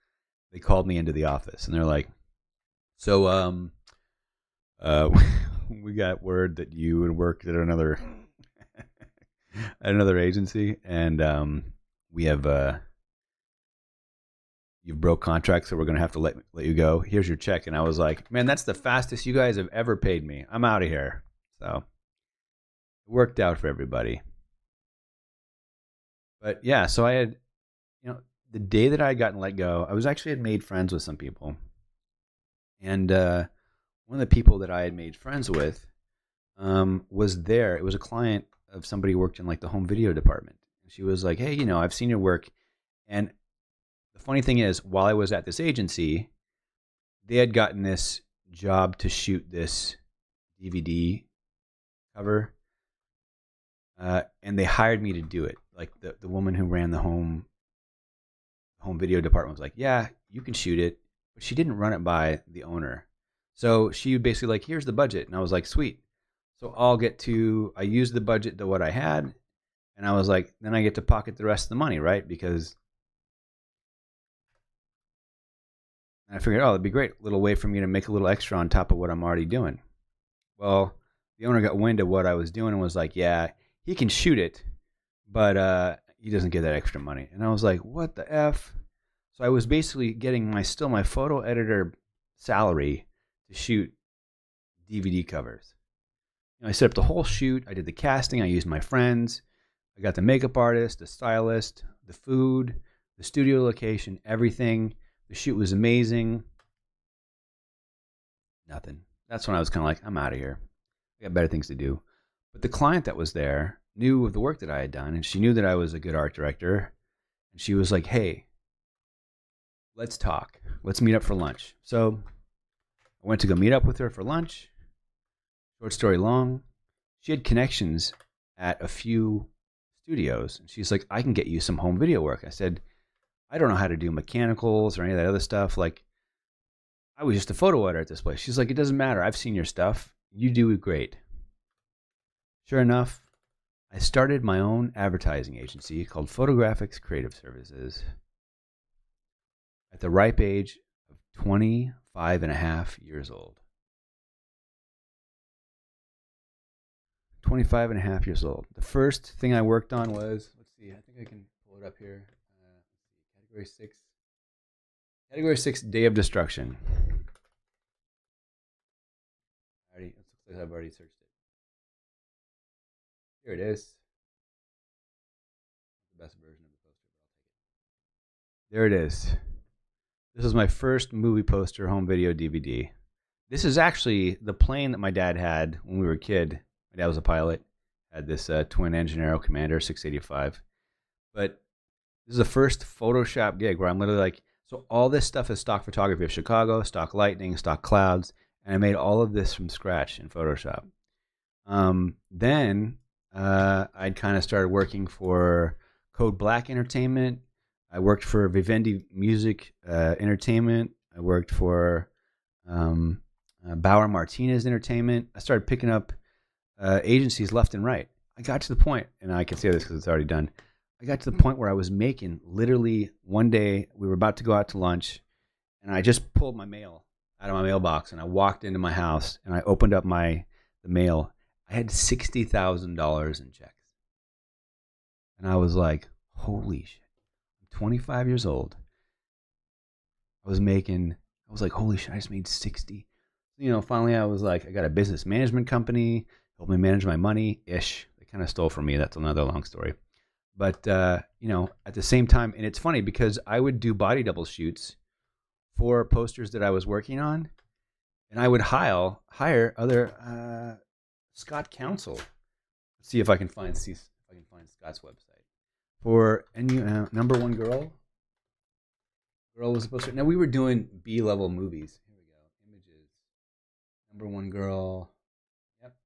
they called me into the office. And they're like, so, we got word that you had worked at another agency. And we have, you've broke contracts, so we're going to have to let you go. Here's your check. And I was like, man, that's the fastest you guys have ever paid me. I'm out of here. So it worked out for everybody. But yeah, so I had, the day that I had gotten let go, I had made friends with some people. And one of the people that I had made friends with was there. It was a client of somebody who worked in like the home video department. And she was like, hey, I've seen your work. And the funny thing is, while I was at this agency, they had gotten this job to shoot this DVD cover. And they hired me to do it. Like the woman who ran the home video department was like, yeah, you can shoot it. But she didn't run it by the owner. So she basically like, here's the budget. And I was like, sweet. So I used the budget to what I had. And I was like, then I get to pocket the rest of the money, right? Because I figured, it'd be great. Little way for me to make a little extra on top of what I'm already doing. Well, the owner got wind of what I was doing and was like, yeah, he can shoot it, but he doesn't get that extra money. And I was like, what the F? So I was basically getting my photo editor salary to shoot DVD covers. I set up the whole shoot. I did the casting. I used my friends. I got the makeup artist, the stylist, the food, the studio location, everything. The shoot was amazing. Nothing. That's when I was kind of like, I'm out of here. I got better things to do. But the client that was there knew of the work that I had done, and she knew that I was a good art director. And she was like, hey, let's talk. Let's meet up for lunch. So I went to go meet up with her for lunch. Short story long, she had connections at a few studios. And she's like, I can get you some home video work. I said, I don't know how to do mechanicals or any of that other stuff. Like, I was just a photo editor at this place. She's like, it doesn't matter. I've seen your stuff. You do great. Sure enough, I started my own advertising agency called Photographics Creative Services at the ripe age of 25 and a half years old. 25 and a half years old. The first thing I worked on was, let's see, I think I can pull it up here. Category 6, Day of Destruction. It looks like I've already searched it. Here it is. The best version of the poster, but I'll take it. There it is. This is my first movie poster home video DVD. This is actually the plane that my dad had when we were a kid. My dad was a pilot. Had this twin engine Aero Commander 685. But this is the first Photoshop gig where I'm literally like, so all this stuff is stock photography of Chicago, stock lightning, stock clouds, and I made all of this from scratch in Photoshop. Then I'd kind of started working for Code Black Entertainment. I worked for Vivendi Music Entertainment. I worked for Bauer Martinez Entertainment. I started picking up agencies left and right. I got to the point, and I can say this because it's already done. I got to the point where I was making literally one day, we were about to go out to lunch, and I just pulled my mail out of my mailbox, and I walked into my house, and I opened up the mail. I had $60,000 in checks. And I was like, holy shit. I'm 25 years old. I was like, holy shit, I just made 60. Finally I was like, I got a business management company, helped me manage my money-ish. They kind of stole from me. That's another long story. But, at the same time, and it's funny because I would do body double shoots for posters that I was working on, and I would hire other Scott Counsel. Let's see if I can find Scott's website. for number one girl. Girl was supposed to. Now we were doing B level movies. Here we go. Images. Number one girl. Yep.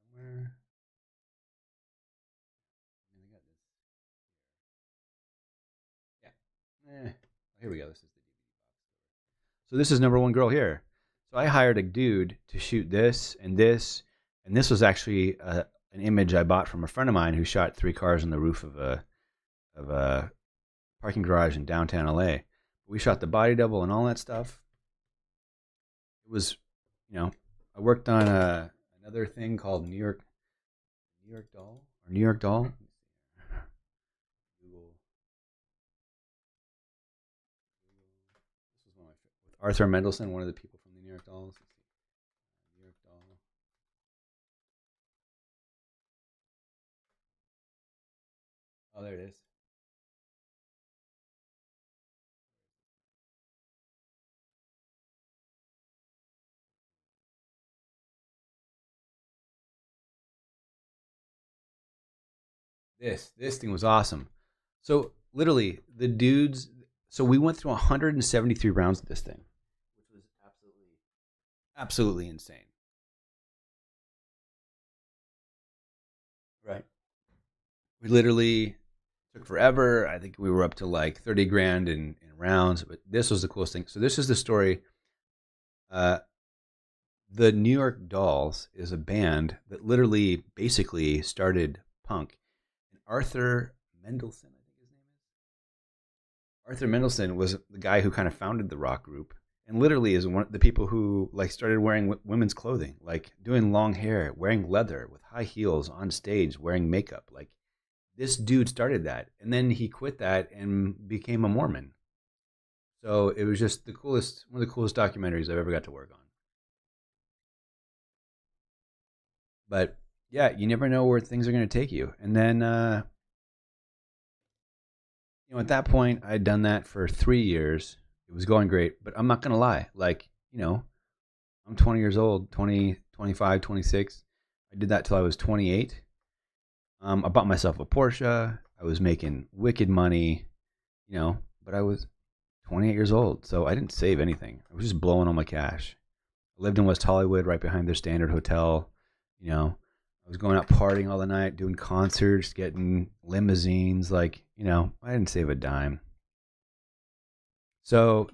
Somewhere. I got this. Yeah. Here we go. This is the DVD box. So this is number one girl here. So I hired a dude to shoot this, and this was actually an image I bought from a friend of mine who shot 3 cars on the roof of a parking garage in downtown LA. We shot the body double and all that stuff. It was, I worked on another thing called New York Doll. Google. This was one of with Arthur Mendelsohn, one of the people from the New York Dolls. New York Doll. Oh, there it is. This thing was awesome. So literally, the dudes. So we went through 173 rounds of this thing, which was absolutely insane. Right. We literally took forever. I think we were up to like 30 grand in rounds, but this was the coolest thing. So this is the story. Uh, the New York Dolls is a band that literally basically started punk. And Arthur Mendelsohn, I think his name is. Arthur Mendelsohn was the guy who kind of founded the rock group, and literally is one of the people who like started wearing women's clothing, like doing long hair, wearing leather with high heels on stage, wearing makeup. Like this dude started that, and then he quit that and became a Mormon. So it was just one of the coolest documentaries I've ever got to work on. But yeah, you never know where things are going to take you. And then, at that point, I'd done that for 3 years. It was going great, but I'm not going to lie. Like, I'm 20 years old, 20, 25, 26. I did that till I was 28. I bought myself a Porsche. I was making wicked money, but I was 28 years old, so I didn't save anything. I was just blowing all my cash. I lived in West Hollywood, right behind their Standard Hotel. I was going out partying all the night, doing concerts, getting limousines. Like, I didn't save a dime. So,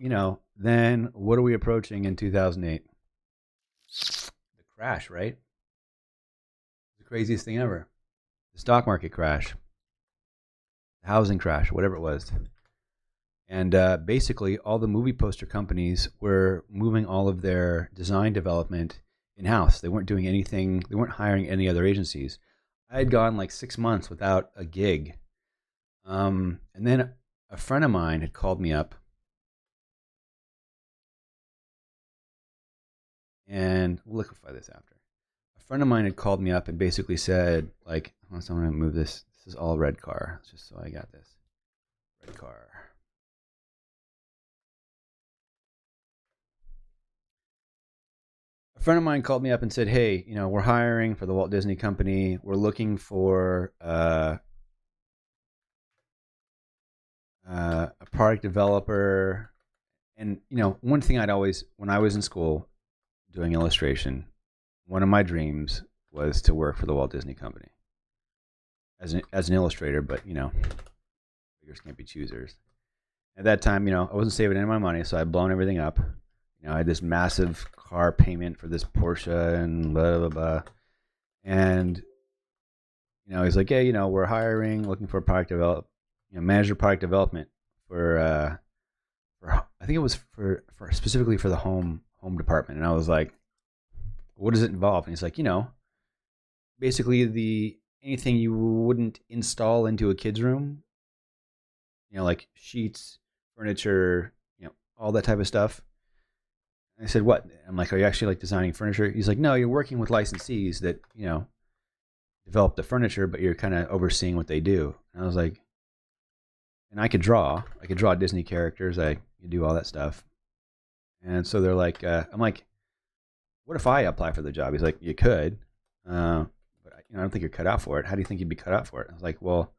then what are we approaching in 2008? The crash, right? The craziest thing ever. The stock market crash, the housing crash, whatever it was. And basically, all the movie poster companies were moving all of their design development in-house. They weren't doing anything. They weren't hiring any other agencies. I had gone like 6 months without a gig. And then a friend of mine had called me up. And we'll liquefy this after. A friend of mine had called me up and basically said, like, I'm going to move this. This is all red car. Just so I got this. Red car. A friend of mine called me up and said, hey, we're hiring for the Walt Disney Company. We're looking for a product developer. And, one thing when I was in school doing illustration, one of my dreams was to work for the Walt Disney Company as an illustrator, but, beggars can't be choosers. At that time, I wasn't saving any of my money, so I'd blown everything up. I had this massive car payment for this Porsche and blah, blah, blah. And, he's like, yeah, we're hiring, looking for manager product development for I think it was for specifically for the home department. And I was like, what does it involve? And he's like, basically anything you wouldn't install into a kid's room, like sheets, furniture, all that type of stuff. I said, what? I'm like, are you actually like designing furniture? He's like, no, you're working with licensees that, develop the furniture, but you're kind of overseeing what they do. And I was like, and I could draw Disney characters. I could do all that stuff. And so they're like, I'm like, what if I apply for the job? He's like, you could, but I don't think you're cut out for it. How do you think you'd be cut out for it? I was like, well,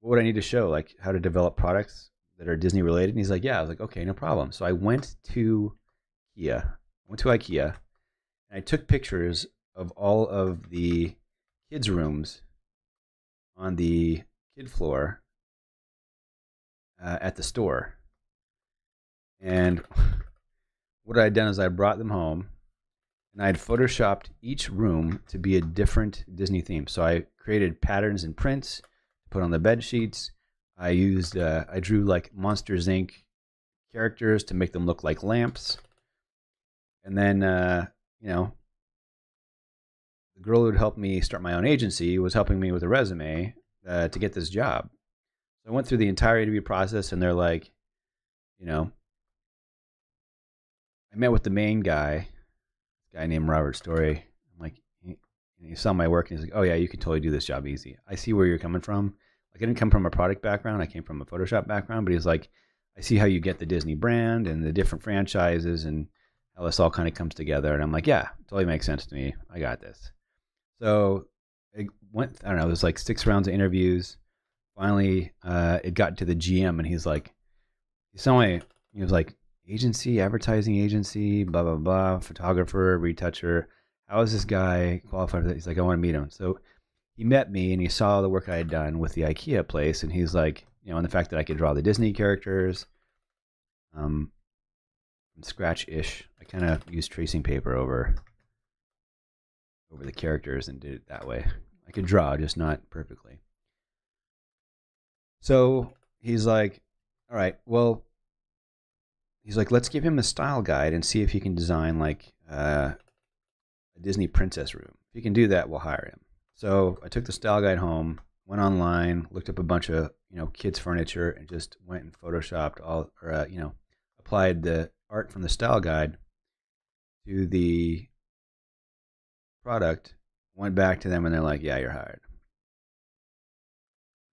what would I need to show? Like how to develop products that are Disney related? And he's like, yeah. I was like, okay, no problem. So I went to IKEA, and I took pictures of all of the kids' rooms on the kid floor at the store. And what I had done is I brought them home, and I had photoshopped each room to be a different Disney theme. So I created patterns and prints, put on the bed sheets. I drew like Monsters Inc. characters to make them look like lamps. And then, the girl who had helped me start my own agency was helping me with a resume to get this job. So I went through the entire interview process, and they're like, I met with the main guy, this guy named Robert Story. I'm like, he saw my work, and he's like, oh yeah, you can totally do this job easy. I see where you're coming from. Like I didn't come from a product background. I came from a Photoshop background, but he's like, I see how you get the Disney brand and the different franchises and how this all kind of comes together. And I'm like, yeah, totally makes sense to me. I got this. So it went, I don't know, it was like 6 rounds of interviews. Finally, it got to the GM, and he's like, he was like, agency, advertising agency, blah, blah, blah, photographer, retoucher. How is this guy qualified for that? He's like, I want to meet him. So he met me, and he saw the work I had done with the IKEA place, and he's like, and the fact that I could draw the Disney characters from scratch-ish. I kind of used tracing paper over the characters and did it that way. I could draw, just not perfectly. So he's like, all right, well, he's like, let's give him a style guide and see if he can design like a Disney princess room. If he can do that, we'll hire him. So I took the style guide home, went online, looked up a bunch of kids furniture, and just went and photoshopped applied the art from the style guide to the product. Went back to them, and they're like, yeah, you're hired.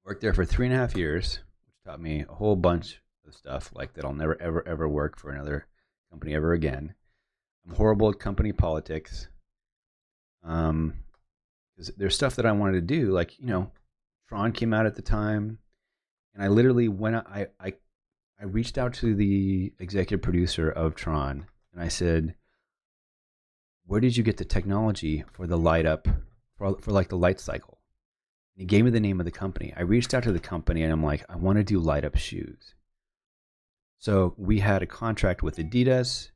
Worked there for 3.5 years, which taught me a whole bunch of stuff like that I'll never ever work for another company ever again. I'm horrible at company politics. Because there's stuff that I wanted to do, like Tron came out at the time, and I literally went. I reached out to the executive producer of Tron, and I said, "Where did you get the technology for the light up for like the light cycle?" And he gave me the name of the company. I reached out to the company, and I'm like, "I want to do light up shoes." So we had a contract with Adidas.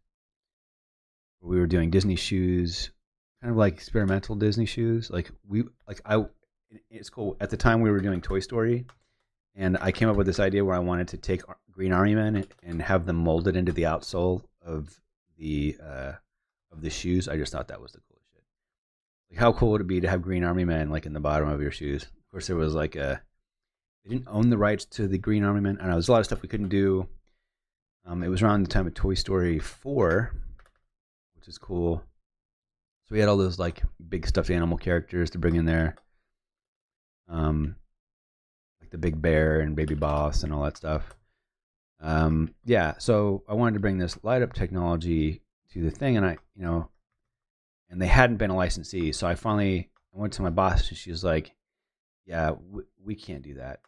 We were doing Disney shoes, kind of like experimental Disney shoes. It's cool. At the time, we were doing Toy Story, and I came up with this idea where I wanted to take Green Army Men and have them molded into the outsole of the shoes. I just thought that was the coolest shit. Like, how cool would it be to have Green Army Men like in the bottom of your shoes? Of course, there was like they didn't own the rights to the Green Army Men. I know there's a lot of stuff we couldn't do. It was around the time of Toy Story 4, which is cool. So we had all those like big stuffed animal characters to bring in there, like the Big Bear and Baby Boss and all that stuff. So I wanted to bring this light up technology to the thing, and and they hadn't been a licensee. So I went to my boss, and she was like, "Yeah, we can't do that."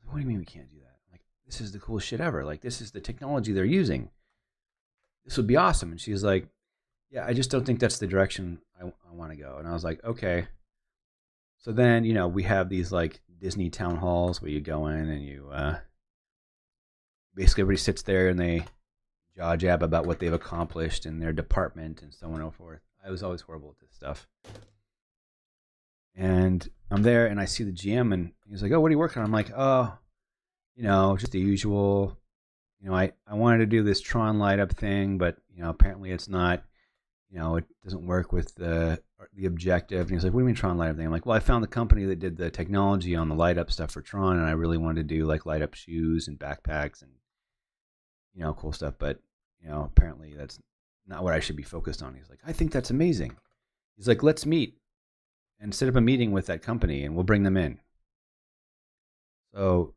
What do you mean we can't do that? Like, this is the coolest shit ever. Like, this is the technology they're using. This would be awesome. And she was like, yeah, I just don't think that's the direction I want to go. And I was like, okay. So then, we have these like Disney town halls where you go in and you basically everybody sits there and they jaw jab about what they've accomplished in their department and so on and so forth. I was always horrible at this stuff. And I'm there and I see the GM and he's like, oh, what are you working on? I'm like, oh, just the usual. I wanted to do this Tron light up thing, but apparently it's not. It doesn't work with the objective. And he's like, what do you mean Tron light up thing? I'm like, well, I found the company that did the technology on the light up stuff for Tron, and I really wanted to do like light up shoes and backpacks and cool stuff. But apparently that's not what I should be focused on. He's like, I think that's amazing. He's like, let's meet and set up a meeting with that company, and we'll bring them in. So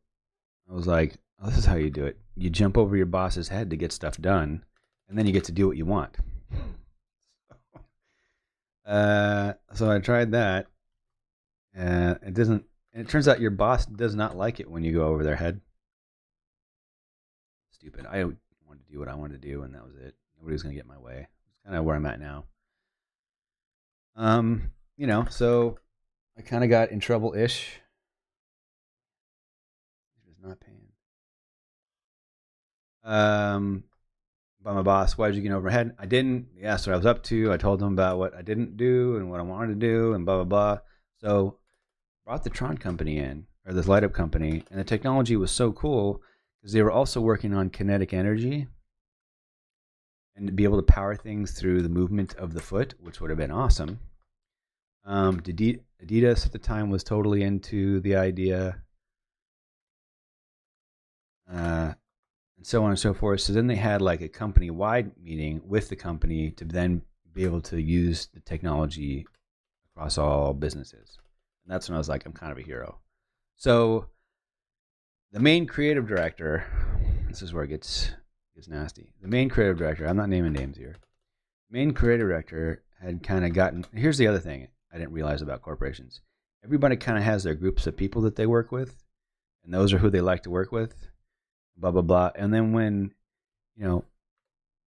I was like, oh, this is how you do it. You jump over your boss's head to get stuff done, and then you get to do what you want. So I tried that, It doesn't. And it turns out your boss does not like it when you go over their head. Stupid. I wanted to do what I wanted to do, and that was it. Nobody was gonna get in my way. It's kind of where I'm at now. So I kind of got in trouble-ish. It was not paying. By my boss, why did you get over my head? I didn't. He asked what I was up to. I told him about what I didn't do and what I wanted to do, and blah blah blah. So brought the Tron company in, or this light up company, and the technology was so cool because they were also working on kinetic energy and to be able to power things through the movement of the foot, which would have been awesome. Adidas at the time was totally into the idea, and so on and so forth. So then they had like a company-wide meeting with the company to then be able to use the technology across all businesses. And that's when I was like, I'm kind of a hero. So the main creative director, this is where it gets nasty. The main creative director, I'm not naming names here. Main creative director had kind of gotten, here's the other thing I didn't realize about corporations. Everybody kind of has their groups of people that they work with, and those are who they like to work with, blah, blah, blah. And then when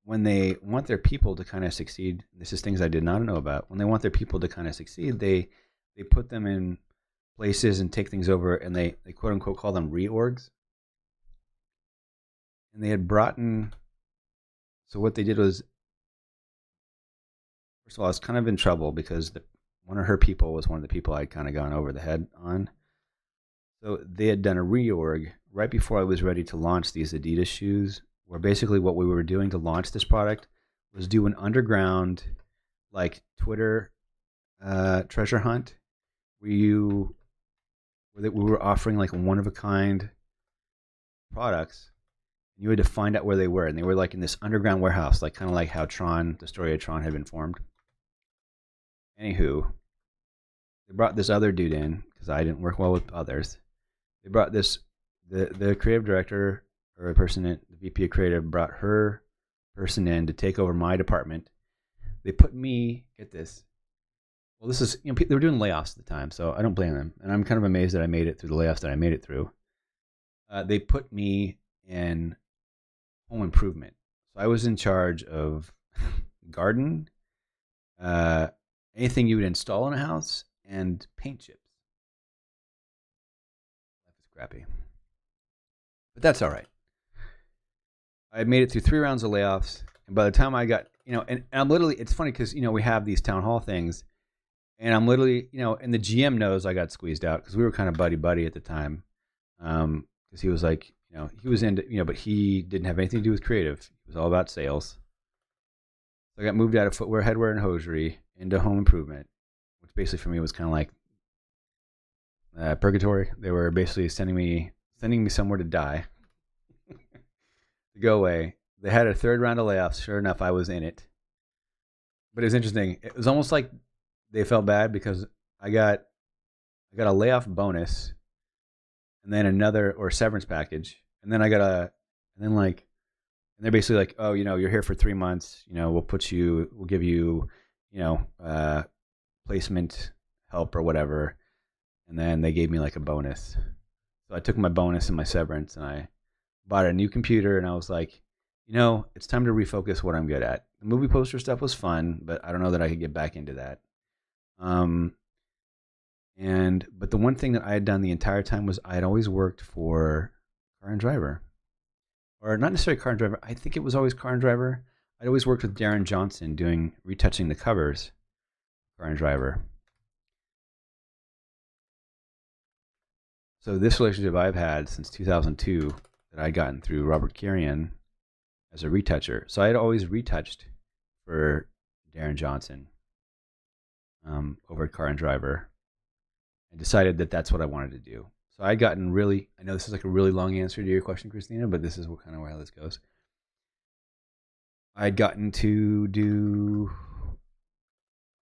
they want their people to kind of succeed, this is things I did not know about. When they want their people to kind of succeed, they put them in places and take things over, and they quote unquote call them reorgs. And they had brought in, so what they did was, first of all, I was kind of in trouble because one of her people was one of the people I'd kind of gone over the head on. So they had done a reorg right before I was ready to launch these Adidas shoes, where basically what we were doing to launch this product was do an underground, like Twitter treasure hunt, where we were offering like one of a kind products. You had to find out where they were, and they were like in this underground warehouse, like kind of like how Tron, the story of Tron, had been formed. Anywho, they brought this other dude in because I didn't work well with others. They brought the creative director, or a person, the VP of creative, brought her person in to take over my department. They put me, get this. Well, this is, they were doing layoffs at the time, so I don't blame them. And I'm kind of amazed that I made it through the layoffs that I made it through. They put me in home improvement. So I was in charge of garden, anything you would install in a house, and paint chips. Life is crappy. But that's all right. I made it through 3 rounds of layoffs, and by the time I got, and I'm literally, it's funny because, we have these town hall things, and I'm literally, and the GM knows I got squeezed out because we were kind of buddy-buddy at the time, because he was like, he was into, but he didn't have anything to do with creative. It was all about sales. So I got moved out of footwear, headwear, and hosiery into home improvement, which basically for me was kind of like purgatory. They were basically sending me somewhere to die, to go away. They had a 3rd round of layoffs. Sure enough, I was in it. But it was interesting. It was almost like they felt bad because I got a layoff bonus, and then another, or severance package, and then and they're basically like, oh, you're here for 3 months. We'll give you, placement help or whatever. And then they gave me like a bonus. So I took my bonus and my severance, and I bought a new computer, and I was like, it's time to refocus what I'm good at. The movie poster stuff was fun, but I don't know that I could get back into that. But the one thing that I had done the entire time was I had always worked for Car and Driver. Or not necessarily Car and Driver. I think it was always Car and Driver. I'd always worked with Darren Johnson retouching the covers, Car and Driver. So this relationship I've had since 2002 that I'd gotten through Robert Carrion as a retoucher. So I had always retouched for Darren Johnson over at Car and Driver. I decided that that's what I wanted to do. So I'd gotten really, I know this is like a really long answer to your question, Christina, but this is kind of how this goes. I'd gotten to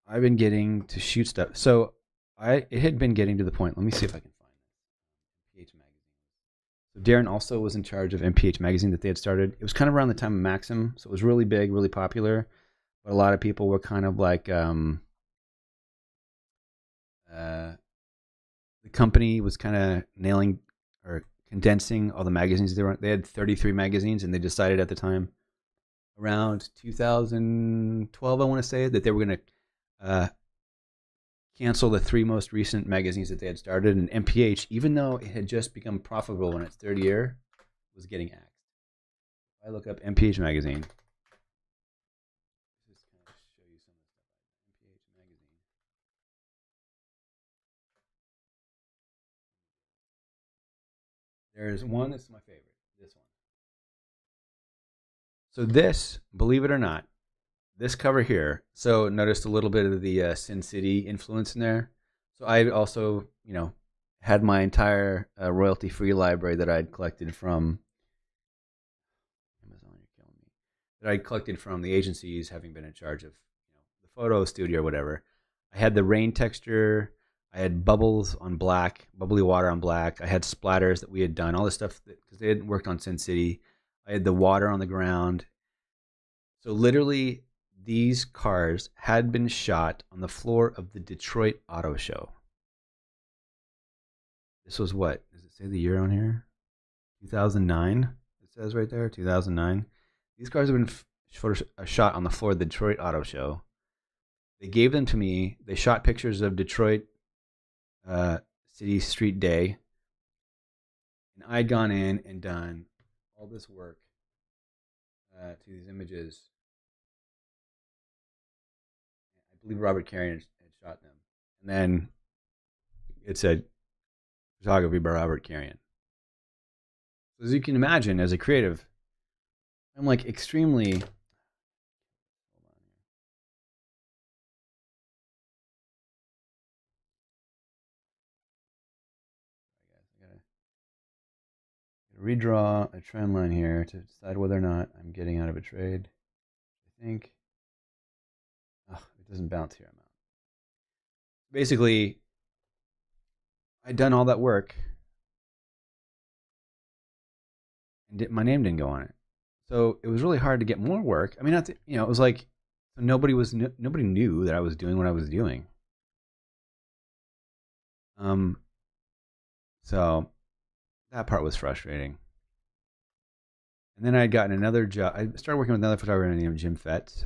I've been getting to shoot stuff. So it had been getting to the point, let me see if I can find it. MPH Magazine. So Darren also was in charge of MPH Magazine that they had started. It was kind of around the time of Maxim, so it was really big, really popular. But a lot of people were kind of like, the company was kind of nailing or condensing all the magazines they had 33 magazines, and they decided at the time around 2012, I want to say, that they were going to cancel the 3 most recent magazines that they had started. And MPH, even though it had just become profitable in its third year, was getting axed. If I look up MPH magazine, just kind of show you some of the stuff. MPH magazine. There's one that's my favorite. This one. So this, believe it or not, this cover here. So noticed a little bit of the Sin City influence in there. So I also, had my entire royalty-free library that I'd collected from Amazon. You're killing me. That I collected from the agencies, having been in charge of the photo studio or whatever. I had the rain texture. I had bubbles on black, bubbly water on black. I had splatters that we had done, all this stuff because they had worked on Sin City. I had the water on the ground. So literally, these cars had been shot on the floor of the Detroit Auto Show. This was what? Does it say the year on here? 2009. It says right there, 2009. These cars have been shot on the floor of the Detroit Auto Show. They gave them to me. They shot pictures of Detroit City Street Day. And I'd gone in and done all this work to these images. I believe Robert Carrion had shot them. And then it said photography by Robert Carrion. So as you can imagine, as a creative, I'm like extremely. Hold on here. Sorry guys, I gotta redraw a trend line here to decide whether or not I'm getting out of a trade. I think. Oh, it doesn't bounce here. I'm out. Basically, I'd done all that work, and my name didn't go on it. So it was really hard to get more work. I mean, it was like nobody knew that I was doing what I was doing. So that part was frustrating. And then I'd gotten another job. I started working with another photographer named Jim Fetz.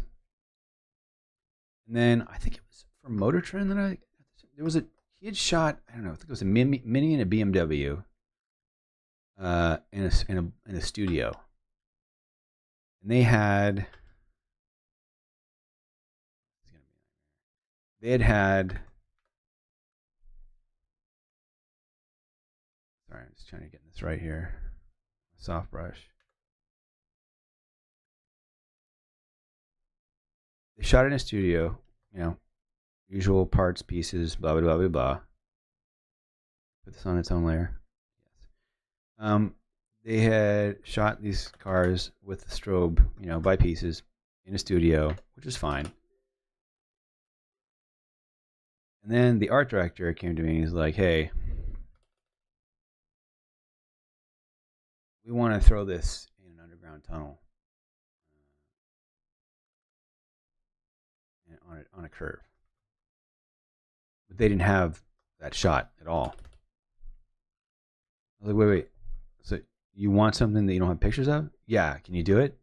And then I think it was for Motor Trend that he had shot, I don't know, I think it was a Mini and a BMW in a studio. And they had sorry, I'm just trying to get this right here. Soft brush. They shot in a studio, usual parts, pieces, blah, blah, blah, blah, blah. Put this on its own layer. Yes. They had shot these cars with the strobe, by pieces in a studio, which is fine. And then the art director came to me and he's like, hey, we want to throw this in an underground tunnel on a curve. But they didn't have that shot at all. I was like, wait. So you want something that you don't have pictures of? Yeah, can you do it?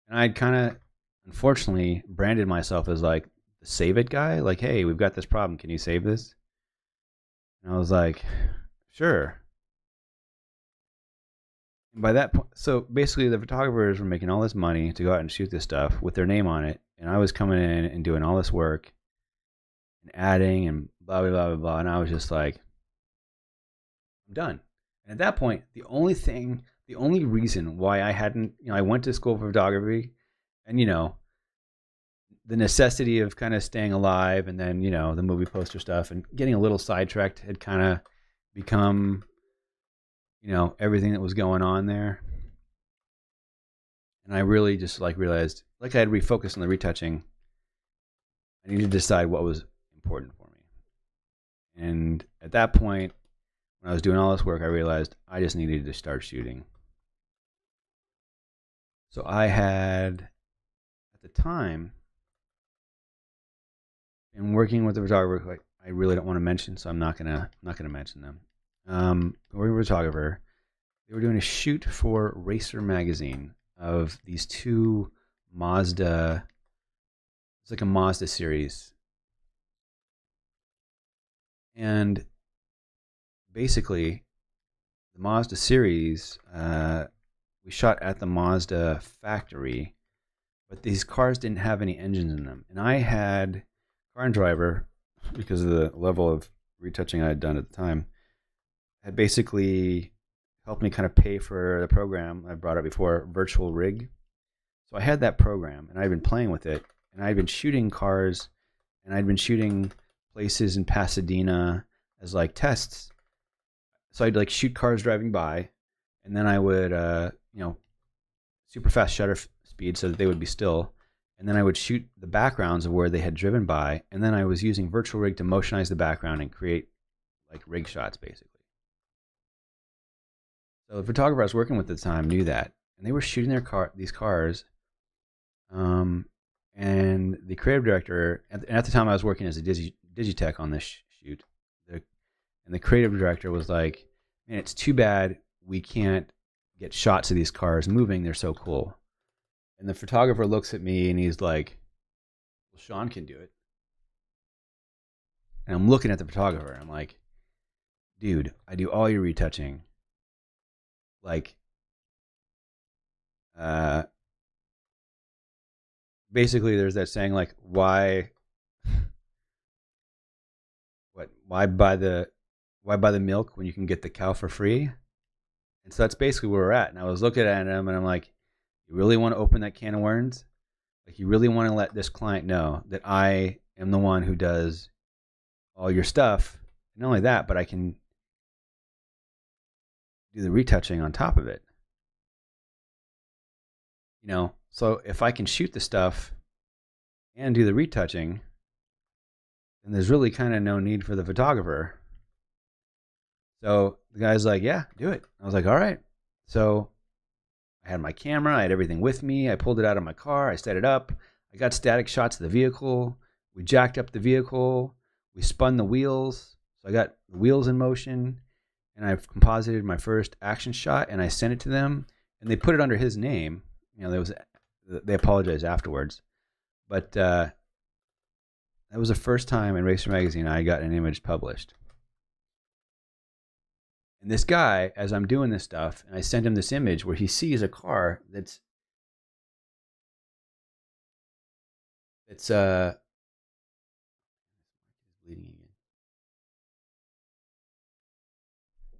And I'd kind of, unfortunately, branded myself as like the save it guy. Like, hey, we've got this problem. Can you save this? And I was like, sure. And by that point, so basically the photographers were making all this money to go out and shoot this stuff with their name on it. And I was coming in and doing all this work and adding and blah, blah, blah, blah, blah. And I was just like, I'm done. And at that point, the only reason why I hadn't, I went to school for photography and, the necessity of kind of staying alive and then, the movie poster stuff and getting a little sidetracked had kind of become, everything that was going on there. And I really just realized, I had refocused on the retouching. I needed to decide what was important for me. And at that point, when I was doing all this work, I realized I just needed to start shooting. So I had, at the time, been working with the photographer. I really don't want to mention, so I'm not gonna mention them. We were a photographer. They were doing a shoot for Racer magazine of these two Mazda. It's like a Mazda series, and basically, the Mazda series, we shot at the Mazda factory, but these cars didn't have any engines in them. And I had Car and Driver, because of the level of retouching I had done at the time, had basically helped me kind of pay for the program I brought up before, Virtual Rig. So I had that program, and I'd been playing with it, and I'd been shooting cars, and I'd been shooting places in Pasadena as like tests. So I'd like shoot cars driving by, and then I would, super fast shutter speed so that they would be still. And then I would shoot the backgrounds of where they had driven by. And then I was using Virtual Rig to motionize the background and create like rig shots, basically. So the photographer I was working with at the time knew that. And they were shooting these cars. And the creative director, at the time I was working as a Digitech on this shoot. And the creative director was like, man, it's too bad we can't get shots of these cars moving. They're so cool. And the photographer looks at me and he's like, well, Sean can do it. And I'm looking at the photographer. And I'm like, dude, I do all your retouching. Like, basically there's that saying like, why buy the milk when you can get the cow for free? And so that's basically where we're at. And I was looking at him and I'm like, you really want to open that can of worms? Like, you really want to let this client know that I am the one who does all your stuff? And not only that, but I can do the retouching on top of it. So if I can shoot the stuff and do the retouching, then there's really kind of no need for the photographer. So the guy's like, yeah, do it. I was like, all right. So I had my camera. I had everything with me. I pulled it out of my car. I set it up. I got static shots of the vehicle. We jacked up the vehicle. We spun the wheels. So I got the wheels in motion. And I've composited my first action shot. And I sent it to them. And they put it under his name. They apologized afterwards. But that was the first time in Racer Magazine I got an image published. And this guy, as I'm doing this stuff, and I send him this image where he sees a car that's bleeding again.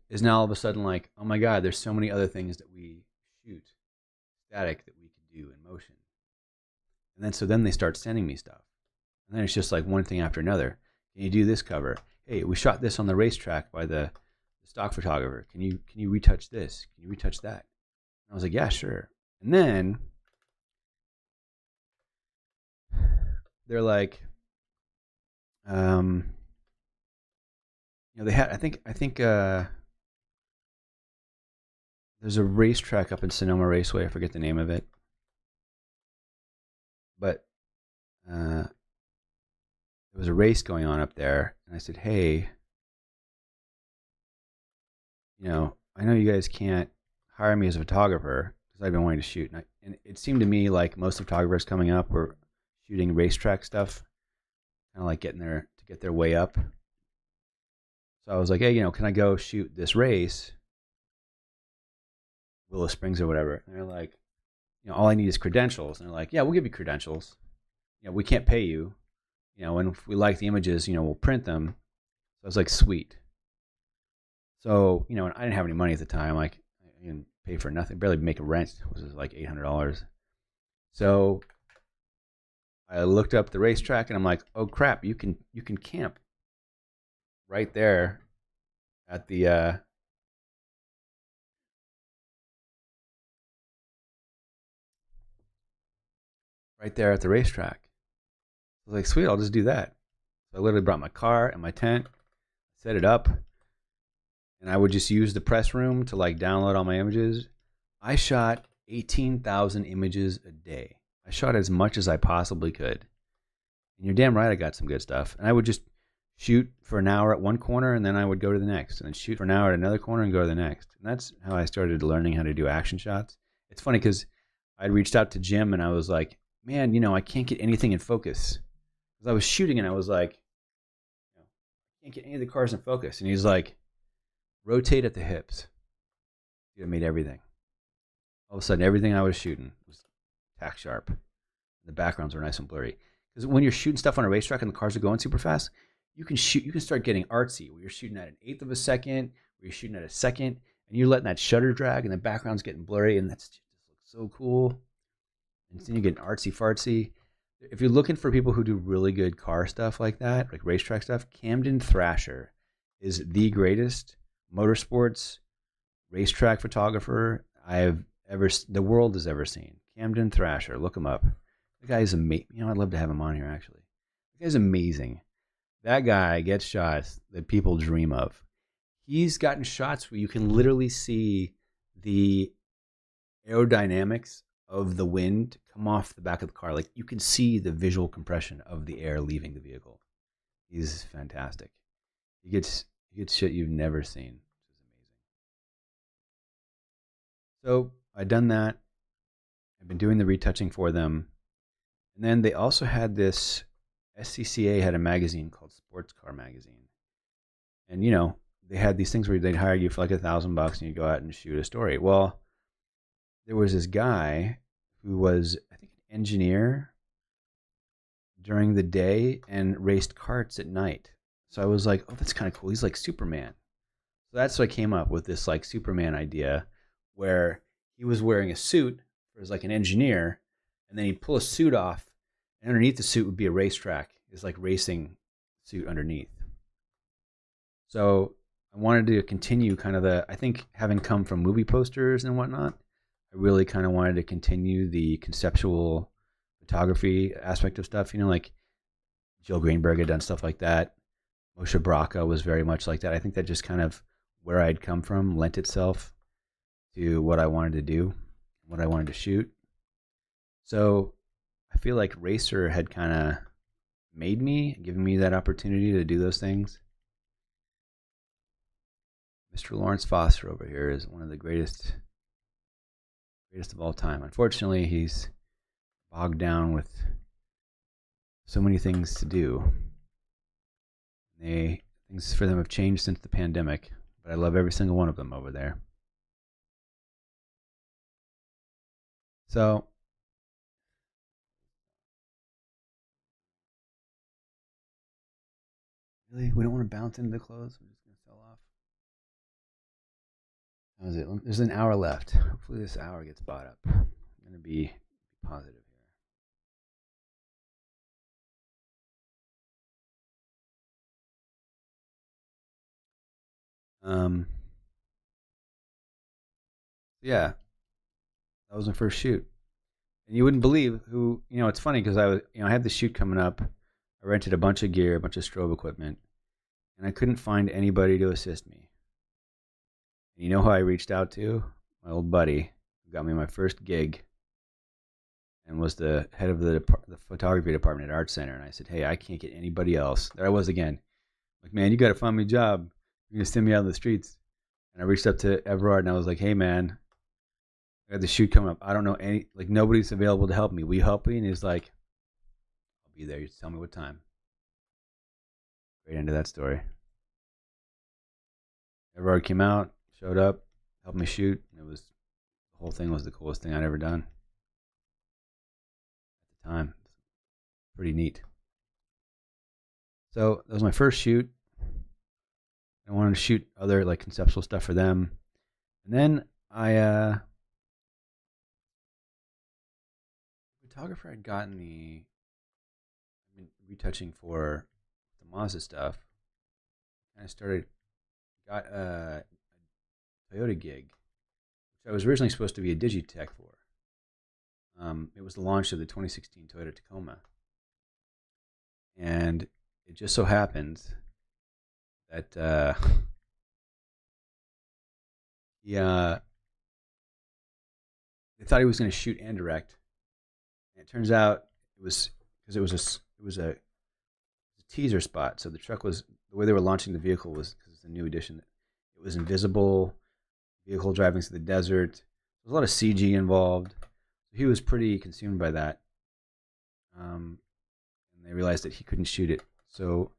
Is now all of a sudden like, oh my God, there's so many other things that we shoot static that we can do in motion. And then they start sending me stuff. And then it's just like one thing after another. Can you do this cover? Hey, we shot this on the racetrack by the stock photographer. Can you retouch this? Can you retouch that? And I was like, yeah, sure. And then they're like, they had, I think there's a racetrack up in Sonoma Raceway. I forget the name of it, but there was a race going on up there, and I said, hey, I know you guys can't hire me as a photographer because I've been wanting to shoot. And it seemed to me like most photographers coming up were shooting racetrack stuff, kind of like get their way up. So I was like, hey, can I go shoot this race, Willow Springs or whatever? And they're like, all I need is credentials. And they're like, yeah, we'll give you credentials. We can't pay you. And if we like the images, we'll print them. So I was like, sweet. So, and I didn't have any money at the time. Like, I didn't pay for nothing. Barely make a rent. It was like $800. So I looked up the racetrack and I'm like, oh crap, you can camp right there at the racetrack. I was like, sweet, I'll just do that. So I literally brought my car and my tent, set it up, and I would just use the press room to like download all my images. I shot 18,000 images a day. I shot as much as I possibly could. And you're damn right I got some good stuff. And I would just shoot for an hour at one corner, and then I would go to the next, and then shoot for an hour at another corner and go to the next. And that's how I started learning how to do action shots. It's funny because I'd reached out to Jim, and I was like, man, I can't get anything in focus. Because I was shooting, and I was like, I can't get any of the cars in focus. And he's like, rotate at the hips. Dude, I made everything. All of a sudden, everything I was shooting was tack sharp. The backgrounds were nice and blurry. Because when you're shooting stuff on a racetrack and the cars are going super fast, you can start getting artsy, where you're shooting at an eighth of a second, where you're shooting at a second, and you're letting that shutter drag, and the background's getting blurry, and that's just looks so cool. And then you're getting artsy fartsy. If you're looking for people who do really good car stuff like that, like racetrack stuff, Camden Thrasher is the greatest motorsports racetrack photographer the world has ever seen. Camden Thrasher, look him up. The guy is amazing. I'd love to have him on here, actually. The guy's amazing. That guy gets shots that people dream of. He's gotten shots where you can literally see the aerodynamics of the wind come off the back of the car. Like, you can see the visual compression of the air leaving the vehicle. He's fantastic. He gets shit you've never seen, which is amazing. So I've done that. I've been doing the retouching for them. And then they also had this, SCCA had a magazine called Sports Car Magazine. And, they had these things where they'd hire you for like $1,000 and you'd go out and shoot a story. Well, there was this guy who was, I think, an engineer during the day and raced karts at night. So I was like, oh, that's kind of cool. He's like Superman. So that's what I came up with, this like Superman idea where he was wearing a suit as like an engineer, and then he'd pull a suit off, and underneath the suit would be a racetrack. It's like racing suit underneath. So I wanted to continue kind of I think having come from movie posters and whatnot, I really kind of wanted to continue the conceptual photography aspect of stuff. Like Jill Greenberg had done stuff like that. Moshe Bracha was very much like that. I think that just kind of where I'd come from lent itself to what I wanted to do, what I wanted to shoot. So I feel like Racer had kind of made me, given me that opportunity to do those things. Mr. Lawrence Foster over here is one of the greatest of all time. Unfortunately, he's bogged down with so many things to do. Things for them have changed since the pandemic, but I love every single one of them over there. So really, we don't want to bounce into the close. We're just going to sell off. How is it? There's an hour left. Hopefully this hour gets bought up. I'm going to be positive here. Yeah, that was my first shoot. And you wouldn't believe who, it's funny because I had the shoot coming up. I rented a bunch of gear, a bunch of strobe equipment, and I couldn't find anybody to assist me. And you know who I reached out to? My old buddy who got me my first gig and was the head of the photography department at Art Center. And I said, hey, I can't get anybody else. There I was again. Like, man, you got to find me a job. You're going to send me out in the streets. And I reached up to Everard and I was like, hey, man, I got the shoot coming up. I don't know nobody's available to help me. Will you help me? And he's like, I'll be there. You just tell me what time. Great end of that story. Everard came out, showed up, helped me shoot. The whole thing was the coolest thing I'd ever done at the time. Pretty neat. So that was my first shoot. I wanted to shoot other like conceptual stuff for them. And then the photographer I'd gotten I've been retouching for the Mazda stuff. And I got a Toyota gig, which I was originally supposed to be a Digitech for. It was the launch of the 2016 Toyota Tacoma. And it just so happens that they thought he was going to shoot and direct. And it turns out it was a teaser spot. So the truck was, the way they were launching the vehicle was, because it's a new edition, it was invisible, vehicle driving through the desert. There's a lot of CG involved. He was pretty consumed by that. And they realized that he couldn't shoot it. So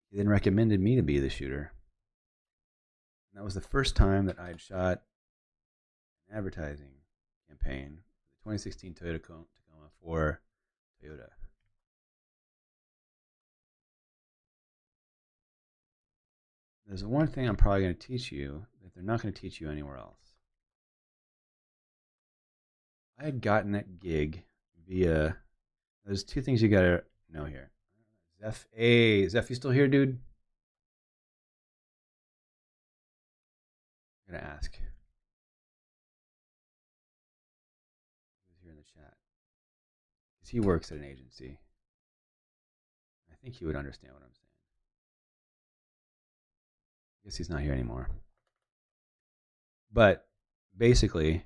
he then recommended me to be the shooter. And that was the first time that I had shot an advertising campaign for the 2016 Toyota Tacoma for Toyota. There's one thing I'm probably going to teach you that they're not going to teach you anywhere else. I had gotten that gig via, there's two things you got to know here. Zeph, hey, Zeph, you still here, dude? I'm going to ask. Who's here in the chat? Because he works at an agency. I think he would understand what I'm saying. I guess he's not here anymore. But basically,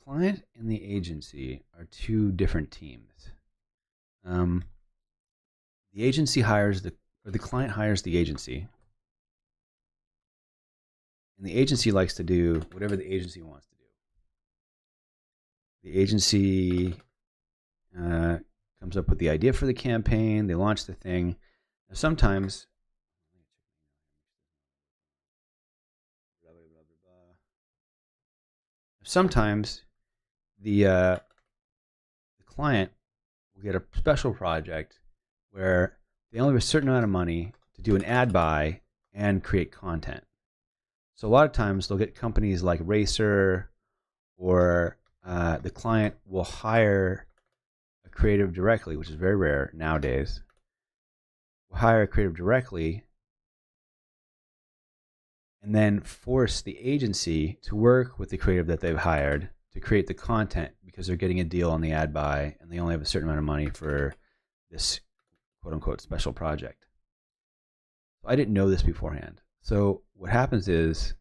client and the agency are two different teams. The agency hires the client hires the agency, and the agency likes to do whatever the agency wants to do. The agency comes up with the idea for the campaign. They launch the thing. Now, sometimes the client will get a special project where they only have a certain amount of money to do an ad buy and create content. So a lot of times they'll get companies like Racer, or the client will hire a creative directly, which is very rare nowadays. Will hire a creative directly and then force the agency to work with the creative that they've hired to create the content, because they're getting a deal on the ad buy and they only have a certain amount of money for this quote-unquote special project. I didn't know this beforehand. So what happens is,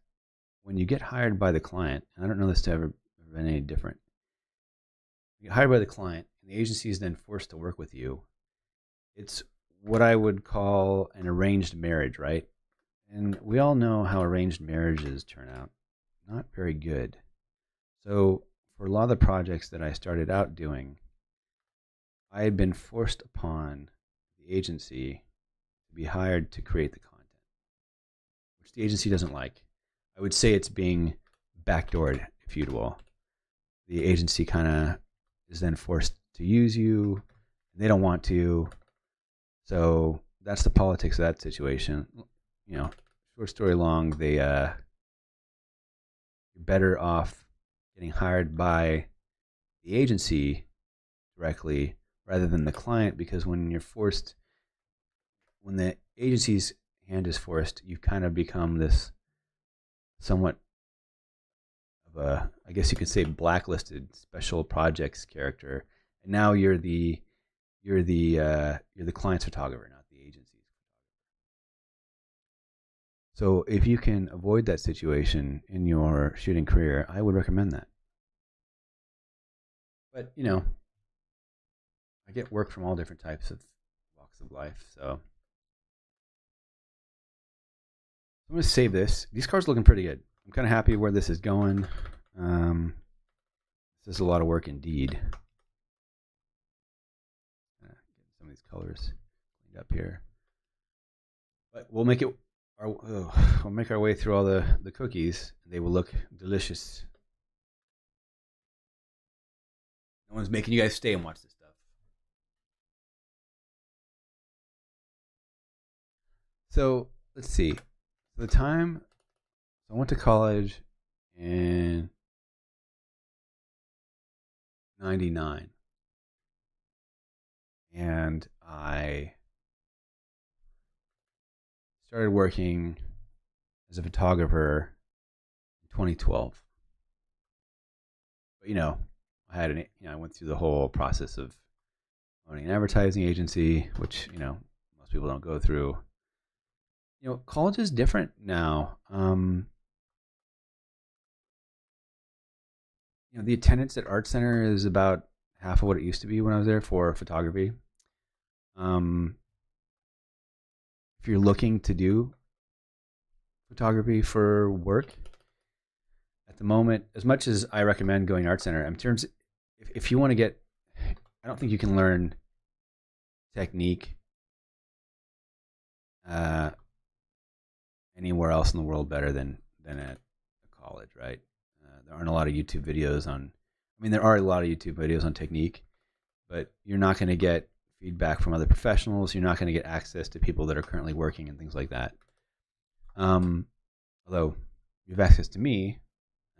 when you get hired by the client, and I don't know this to ever been any different, you get hired by the client and the agency is then forced to work with you. It's what I would call an arranged marriage, right? And we all know how arranged marriages turn out. Not very good. So for a lot of the projects that I started out doing, I had been forced upon the agency to be hired to create the content, which the agency doesn't like. I would say it's being backdoored, if you will. The agency kind of is then forced to use you, and they don't want to. So that's the politics of that situation. You know, short story long, you're better off getting hired by the agency directly rather than the client, because when the agency's hand is forced, you kind of become this somewhat of a, I guess you could say, blacklisted special projects character, and now you're the client's photographer, not the agency's. So if you can avoid that situation in your shooting career, I would recommend that. But, you know, I get work from all different types of walks of life, so I'm going to save this. These cars are looking pretty good. I'm kind of happy where this is going. This is a lot of work indeed. Get some of these colors cleaned up here. But we'll make our way through all the cookies. They will look delicious. No one's making you guys stay and watch this stuff. So let's see. The time I went to college in 99, and I started working as a photographer in 2012. But I went through the whole process of owning an advertising agency, which most people don't go through. College is different now. The attendance at Art Center is about half of what it used to be when I was there for photography. If you're looking to do photography for work at the moment, as much as I recommend going to Art Center, in terms, if you want to get, I don't think you can learn technique anywhere else in the world better than at a college, right? There aren't a lot of YouTube videos on. I mean, there are a lot of YouTube videos on technique, but you're not going to get feedback from other professionals. You're not going to get access to people that are currently working and things like that. Although you have access to me,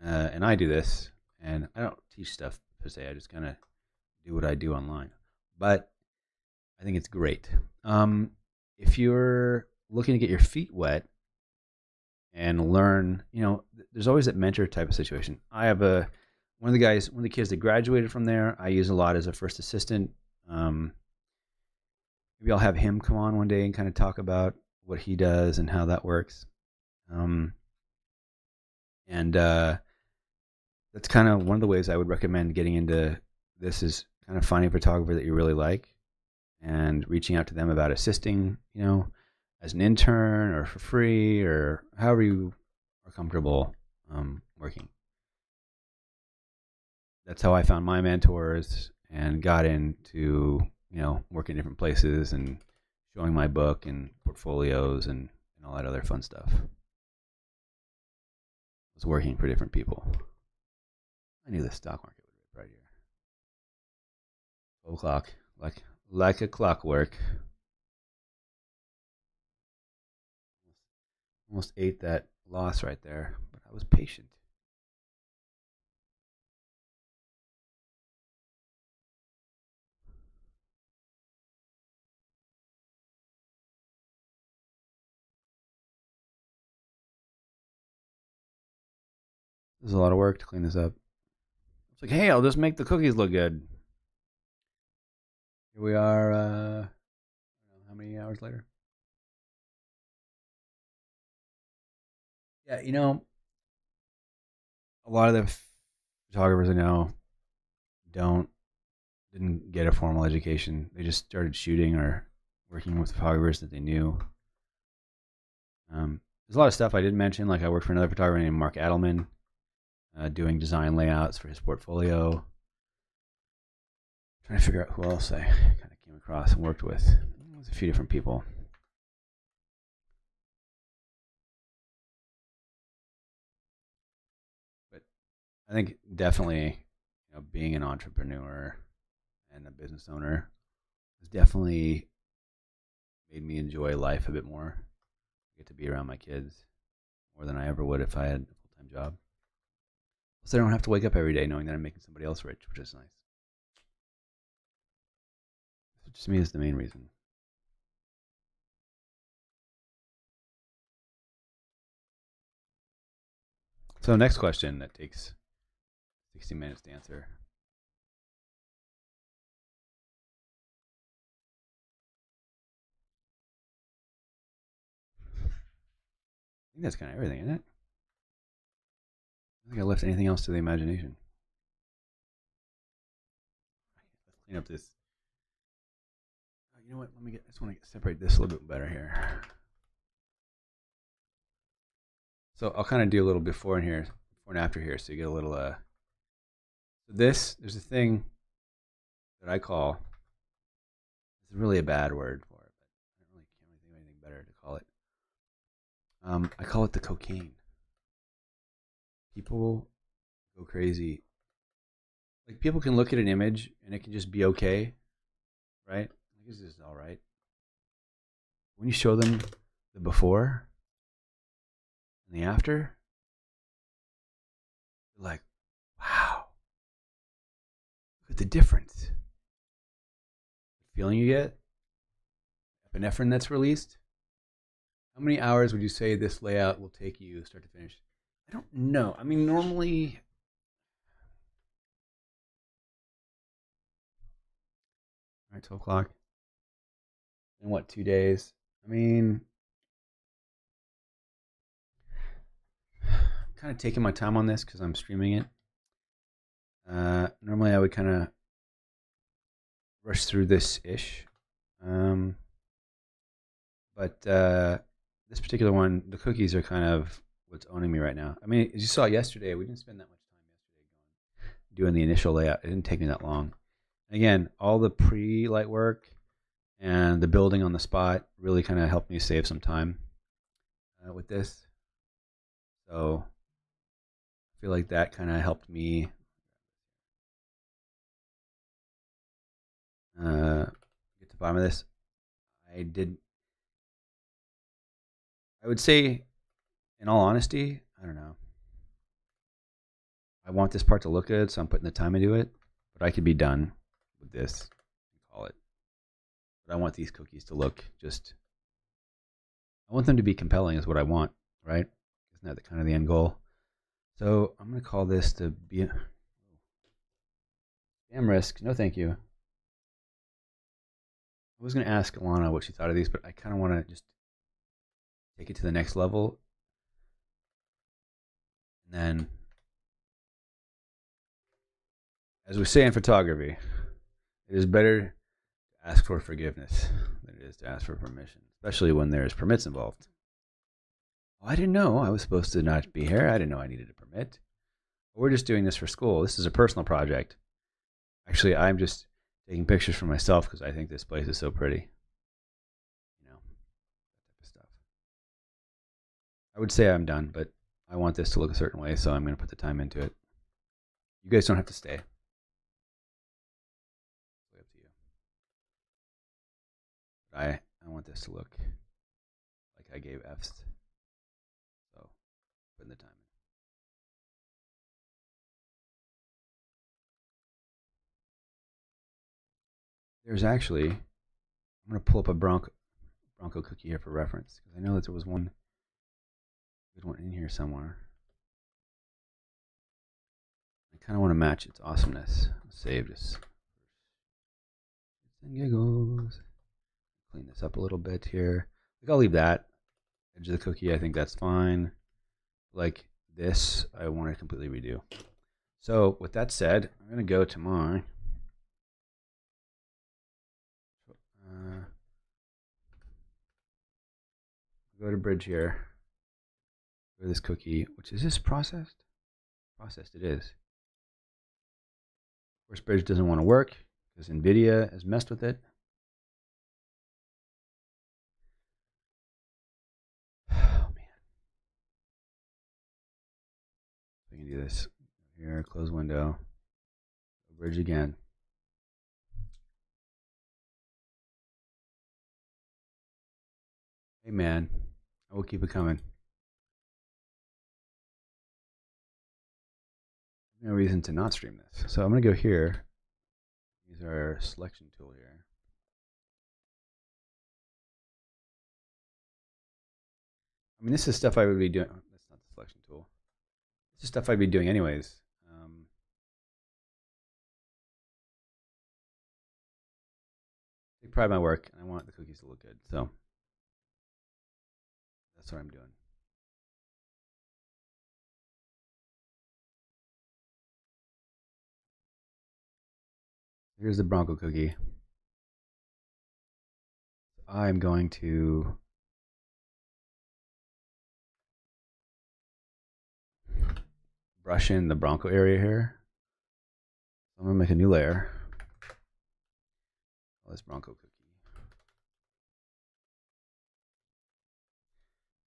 and I do this, and I don't teach stuff per se. I just kind of do what I do online. But I think it's great. If you're looking to get your feet wet and learn, there's always that mentor type of situation. I have one of the kids that graduated from there, I use a lot as a first assistant. Maybe I'll have him come on one day and kind of talk about what he does and how that works. And that's kind of one of the ways I would recommend getting into this, is kind of finding a photographer that you really like and reaching out to them about assisting, as an intern or for free or however you are comfortable working. That's how I found my mentors and got into, working in different places and showing my book and portfolios and all that other fun stuff. I was working for different people. I knew the stock market would be right here. 12 o'clock, like a clockwork. Almost ate that loss right there, but I was patient. There's a lot of work to clean this up. It's like, hey, I'll just make the cookies look good. Here we are, how many hours later? Yeah, a lot of the photographers I know didn't get a formal education. They just started shooting or working with photographers that they knew. There's a lot of stuff I didn't mention. Like I worked for another photographer named Mark Adelman, doing design layouts for his portfolio. I'm trying to figure out who else I kind of came across and worked with. It was a few different people. But I think definitely, being an entrepreneur and a business owner has definitely made me enjoy life a bit more. I get to be around my kids more than I ever would if I had a full-time job. So I don't have to wake up every day knowing that I'm making somebody else rich, which is nice. Which to me is the main reason. So next question that takes 60 minutes to answer. I think that's kind of everything, isn't it? I don't think I left anything else to the imagination. Let's clean up this. You know what? I just want to separate this a little bit better here. So I'll kind of do a little before and after here, so you get a little. There's a thing that I call. It's really a bad word for it, but I can't really think of anything better to call it. I call it the cocaine. People go crazy. Like people can look at an image and it can just be okay, right? Like this is all right. When you show them the before and the after, they're like, wow, look at the difference. The feeling you get, epinephrine that's released. How many hours would you say this layout will take you start to finish? I don't know. I mean, normally, all right, 12 o'clock. In what, 2 days? I mean, I'm kind of taking my time on this because I'm streaming it. Normally I would kind of rush through this-ish. But this particular one, the cookies are kind of what's owning me right now. I mean, as you saw yesterday, we didn't spend that much time yesterday doing the initial layout. It didn't take me that long. Again, all the pre-light work and the building on the spot really kind of helped me save some time with this. So I feel like that kind of helped me get to the bottom of this. I would say, in all honesty, I don't know. I want this part to look good, so I'm putting the time into it. But I could be done with this and call it. But I want these cookies to look just... I want them to be compelling is what I want, right? Isn't that kind of the end goal? So I'm going to call this the... Spam risk. No, thank you. I was going to ask Alana what she thought of these, but I kind of want to just take it to the next level. And then, as we say in photography, it is better to ask for forgiveness than it is to ask for permission, especially when there's permits involved. Oh, I didn't know I was supposed to not be here. I didn't know I needed a permit. We're just doing this for school. This is a personal project. Actually, I'm just taking pictures for myself because I think this place is so pretty. You know, that type of stuff. I would say I'm done, but I want this to look a certain way, so I'm going to put the time into it. You guys don't have to stay. It's up to you. But I want this to look like I gave F's. So, putting the time in. There's actually, I'm going to pull up a Bronco cookie here for reference, because I know that there was one good one in here somewhere. I kind of want to match its awesomeness. I'll save this. And giggles. Clean this up a little bit here. Like, I'll leave that edge of the cookie. I think that's fine. Like this, I want to completely redo. So with that said, I'm going to go to my go to bridge here. Go to this cookie, which is this processed? Processed it is. Of course, bridge doesn't want to work because NVIDIA has messed with it. Oh man. We can do this here, close window, bridge again. Hey man, I will keep it coming. No reason to not stream this. So I'm going to go here. Use our selection tool here. I mean, this is stuff I would be doing. That's not the selection tool. This is stuff I'd be doing anyways. Take pride in my work, and I want the cookies to look good. So that's what I'm doing. Here's the Bronco cookie. I'm going to brush in the Bronco area here. I'm going to make a new layer. Call this Bronco cookie.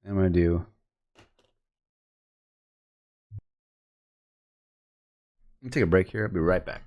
And I'm going to do... Let me take a break here. I'll be right back.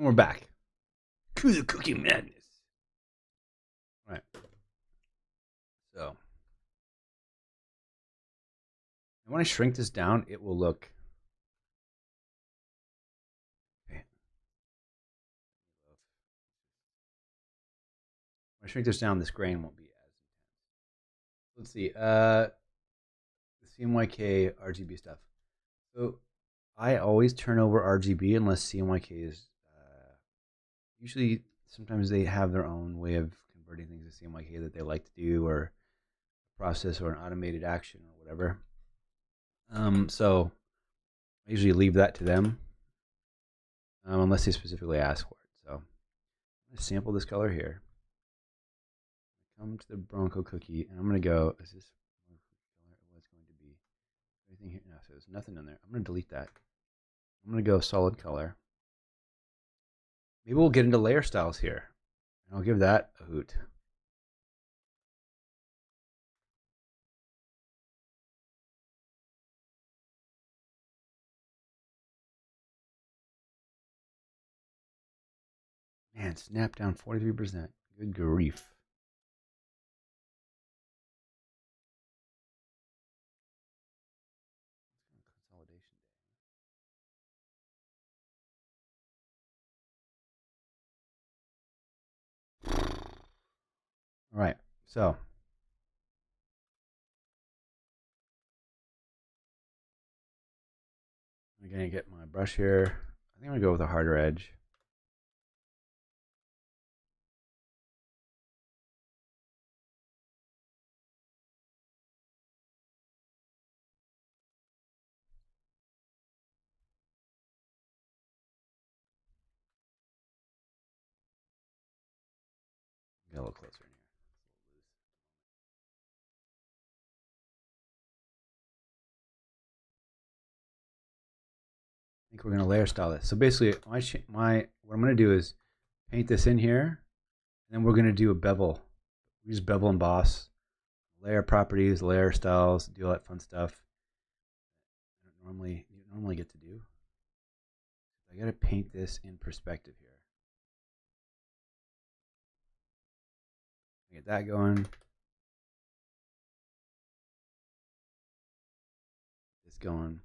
we're back to the cooking madness. All right. So, and when I shrink this down, it will look. Okay. When I shrink this down, this grain won't be as intense. Let's see. The CMYK RGB stuff. So, I always turn over RGB unless CMYK is. Usually, sometimes they have their own way of converting things to CMYK that they like to do, or a process, or an automated action, or whatever. So I usually leave that to them, unless they specifically ask for it. So I'm gonna sample this color here. Come to the Bronco cookie, and I'm gonna go. Is this color? What's going to be? Anything here? No, so there's nothing in there. I'm gonna delete that. I'm gonna go solid color. Maybe we'll get into layer styles here, and I'll give that a hoot. Man, snap down 43%. Good grief. Consolidation day. All right, so I'm gonna get my brush here. I think I'm gonna go with a harder edge. Get a little closer in here. I think we're gonna layer style this. So basically, what I'm gonna do is paint this in here, and then we're gonna do a bevel. We use bevel emboss, layer properties, layer styles, do all that fun stuff. I don't normally get to do. I gotta paint this in perspective here. Get that going. This going.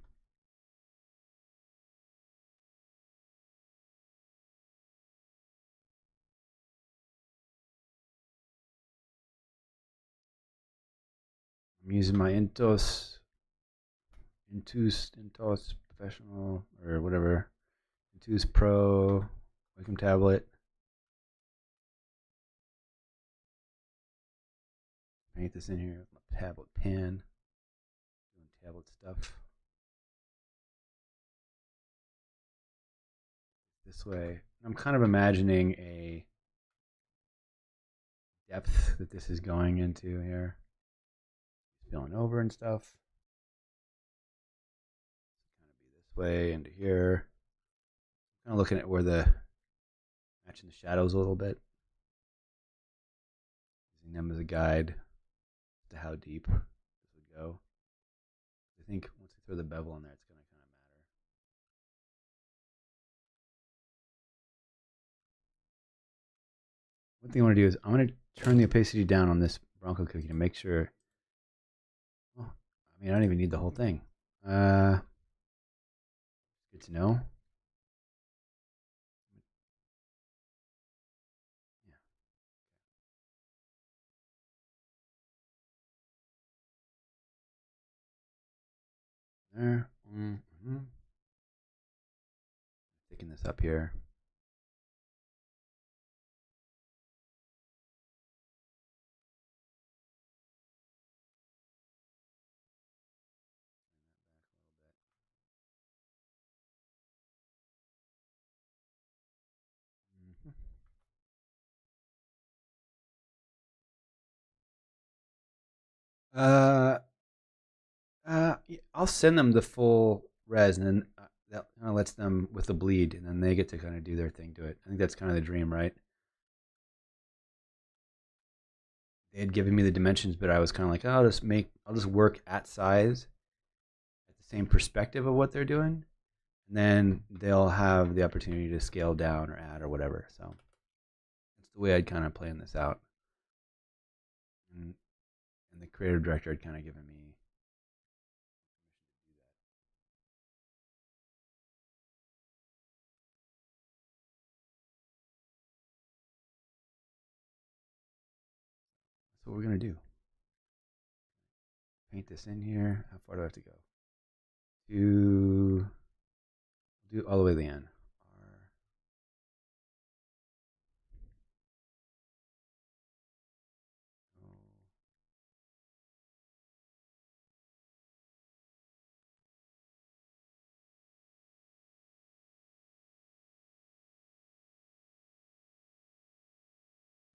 I'm using my Intuos Professional or whatever. Intuos Pro Wacom tablet. Paint this in here with my tablet pen. Doing tablet stuff. This way. I'm kind of imagining a depth that this is going into here. Spilling over and stuff. Kind of be this way into here. Kind of looking at where matching the shadows a little bit. Using them as a guide to how deep this would go. I think once we throw the bevel in there, it's going to kind of matter. One thing I want to do is I'm going to turn the opacity down on this Bronco cookie to make sure. Well, I mean, I don't even need the whole thing. Good to know. Yeah. There. Mm-hmm. Thicken this up here. I'll send them the full res, and then that kind of lets them with the bleed, and then they get to kind of do their thing to it. I think that's kind of the dream, right? They had given me the dimensions, but I was kind of like, oh, I'll just work at size, at the same perspective of what they're doing, and then they'll have the opportunity to scale down or add or whatever. So that's the way I'd kind of plan this out. And the creative director had kind of given me. That's what we're gonna do. Paint this in here. How far do I have to go? Do all the way to the end.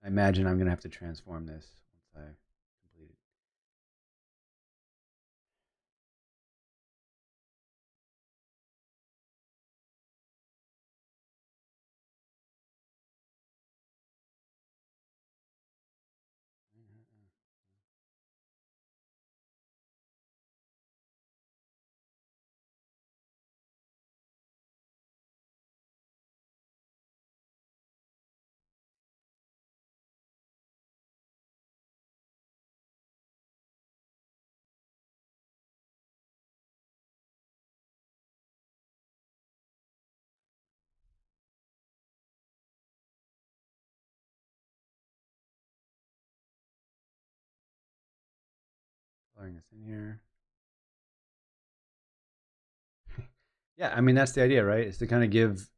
I imagine I'm gonna have to transform this once I complete it. Coloring this in here. Yeah, I mean that's the idea, right? Is to kind of give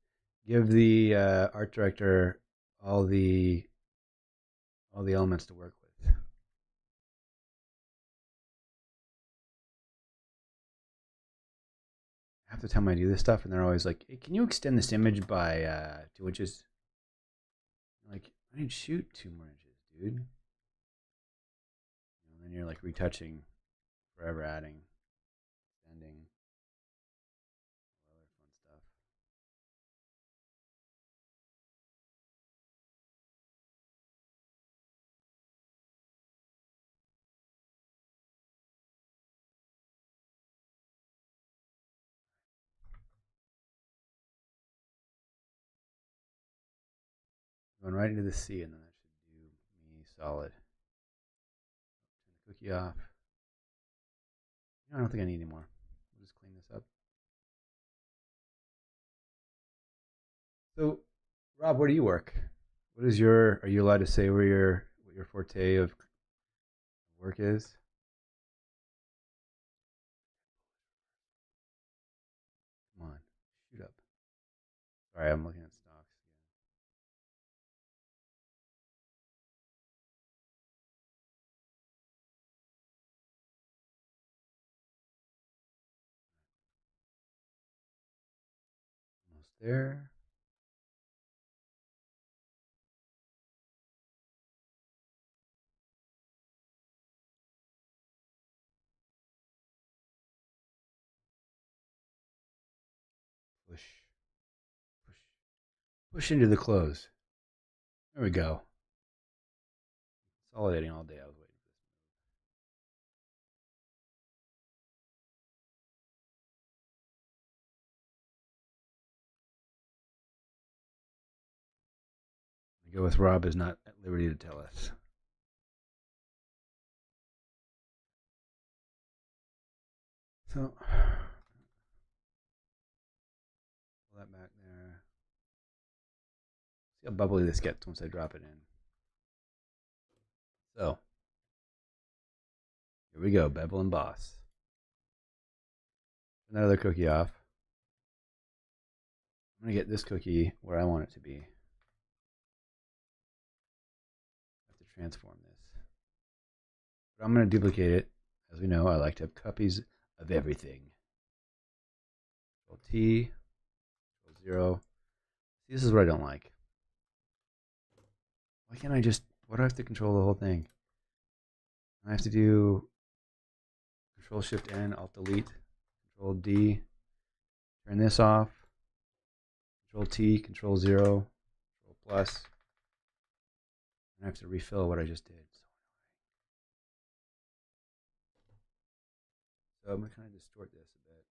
the art director all the elements to work with. Half the time I do this stuff, and they're always like, "Hey, can you extend this image by 2 inches?" I'm like, I didn't shoot 2 more inches, dude. And then you're like retouching, forever adding, extending, all other fun stuff. Going right into the C, and then that should do me solid. Turn the cookie off. I don't think I need any more. We'll just clean this up. So, Rob, where do you work? What is your? Are you allowed to say what your forte of work is? Come on, shoot up. Sorry, I'm looking at stocks. Almost there. Push, push, push into the close. There we go. Consolidating all day. I was waiting for this. The go with Rob is not at liberty to tell us. So, pull that back there. See how bubbly this gets once I drop it in. So, here we go, bevel and boss. Another cookie off. I'm going to get this cookie where I want it to be. I have to transform this. But I'm going to duplicate it. As we know, I like to have copies of everything. Control T, Control 0. See, this is what I don't like. Why can't I just, why do I have to control the whole thing? I have to do Control Shift N, Alt Delete, Control D, turn this off, Control T, Control 0, Control plus. And I have to refill what I just did. So I'm going to kind of distort this a bit.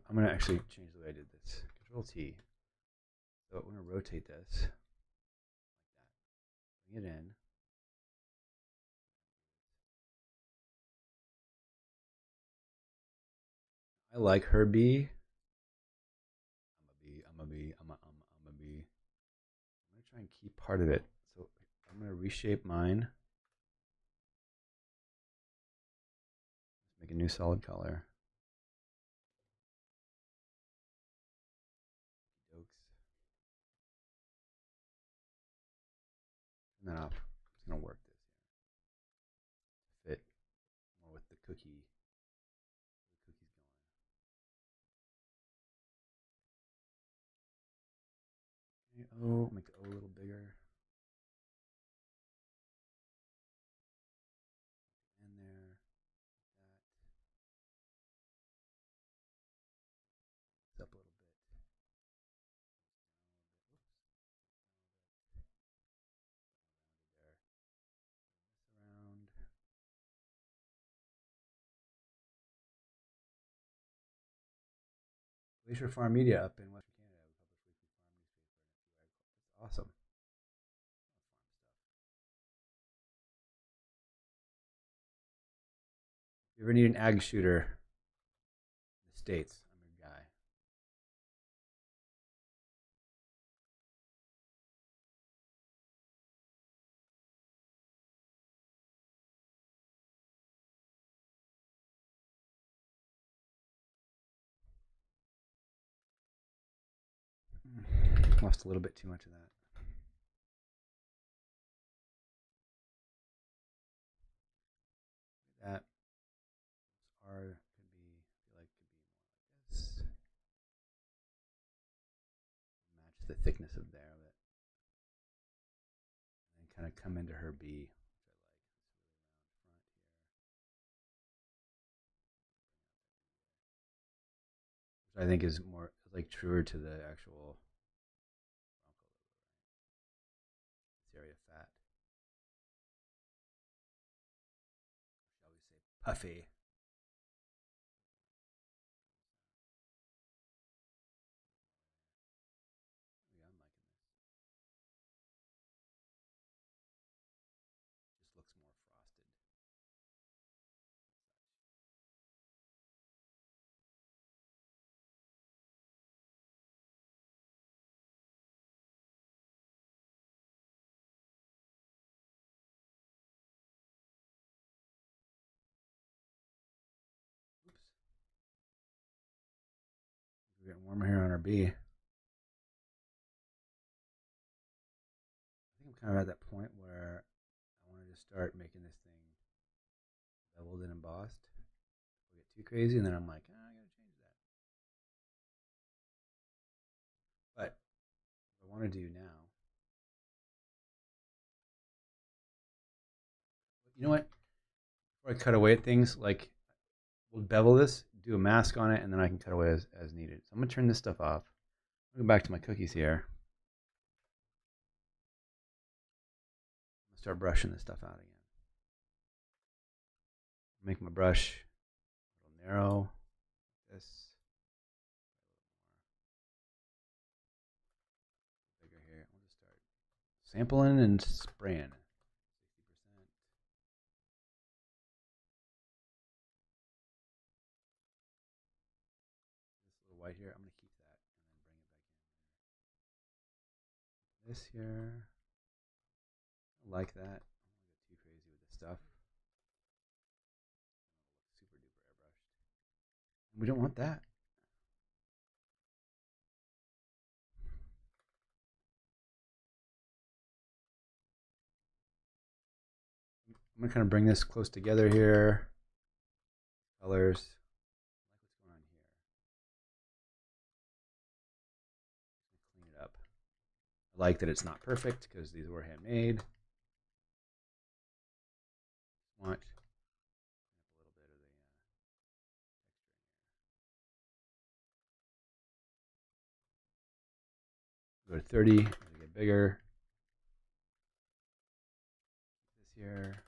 I'm gonna actually change the way I did this. Control T. So I'm gonna rotate this like that. Bring it in. I like her bee. I'm a bee. I'm a bee. I'm gonna try and keep part of it. So I'm gonna reshape mine. Let's make a new solid color. Turn that off. I'm just gonna work this here. Fit more with the cookie. The cookie's going. Okay, O, make the O a little bigger. In there. That. It's up a little bit. Around. Glacier Farm Media up in Western Canada. We publish weekly farm newspaper. That's awesome. If you ever need an ag shooter in the States, I'm your guy. Lost a little bit too much of that. That R could be, I feel like could be more like this. Match the thickness of there of it. And then kind of come into her B, which I think is more like truer to the actual this area fat. Shall we say puffy? Yeah, I'm liking this. Just looks more frosted. Oops. We're getting warmer here on our B. I think I'm kind of at that point where I wanted to start making this thing beveled and embossed. We'll get too crazy, and then I'm like, I gotta change that. But what I want to do now, you know what? Before I cut away at things, like we'll bevel this, do a mask on it, and then I can cut away as needed. So I'm gonna turn this stuff off. I'll go back to my cookies here. I'm gonna start brushing this stuff out again. Make my brush a little narrow. This bigger here. I'll just start sampling and spraying. 60%. This little white here, I'm gonna keep that and then bring it back in. This here, I like that. I don't want to get too crazy with this stuff. Super duper airbrushed. We don't want that. I'm gonna kind of bring this close together here. Colors. I like what's going on here. Clean it up. I like that it's not perfect because these were handmade. Want a little bit of the texture in here. Go to 30 as we get bigger. This here.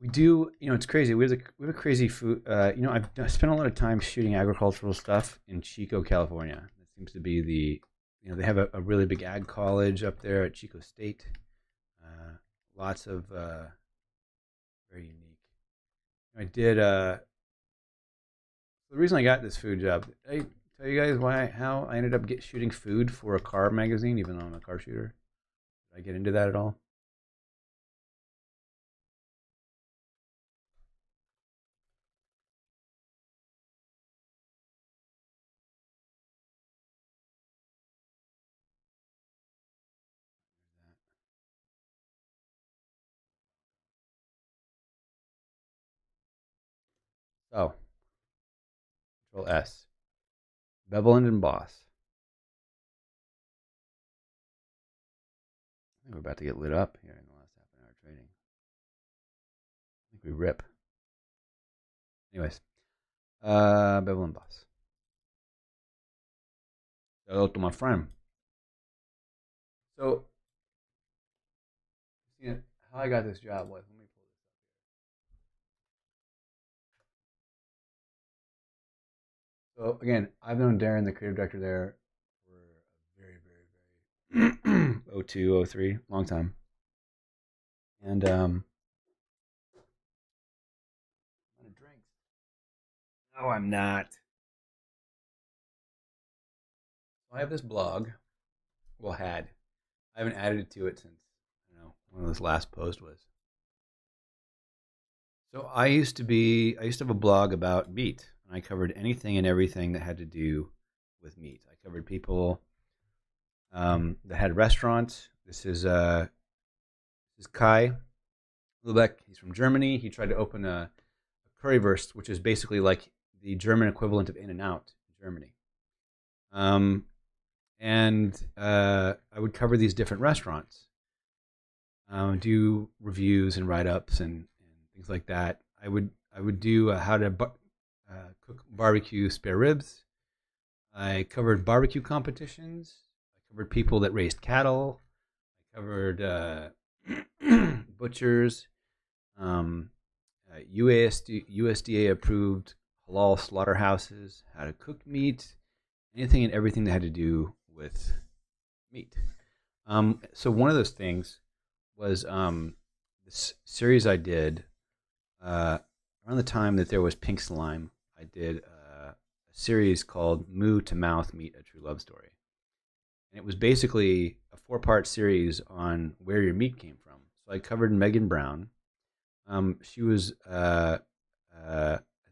We do, it's crazy. We have a crazy food. I've spent a lot of time shooting agricultural stuff in Chico, California. That seems to be they have a really big ag college up there at Chico State. Lots of very unique. I did. The reason I got this food job, I tell you guys how I ended up shooting food for a car magazine, even though I'm a car shooter. Did I get into that at all? So, Control S, bevel and emboss. I think we're about to get lit up here in the last half an hour trading. I think we rip. Anyways, bevel and emboss. Hello to my friend. So, how I got this job was, let me pull this up. So again, I've known Darren, the creative director there, for a very, very, very 02, 03, long time. And drinks. No, I'm not. I have this blog. Well, I haven't added to it since, when this last post was. So I used to have a blog about meat, and I covered anything and everything that had to do with meat. I covered people that had restaurants. This is Kai Lubeck. He's from Germany. He tried to open a currywurst, which is basically like the German equivalent of In-N-Out in Germany. And I would cover these different restaurants, do reviews and write-ups and things like that. I would do how to cook barbecue spare ribs. I covered barbecue competitions. I covered people that raised cattle. I covered butchers, USDA approved halal slaughterhouses, how to cook meat, anything and everything that had to do with meat. So one of those things was this series I did around the time that there was Pink Slime. I did a series called Moo to Mouth Meat, A True Love Story. And it was basically a 4-part series on where your meat came from. So I covered Megan Brown. She was, I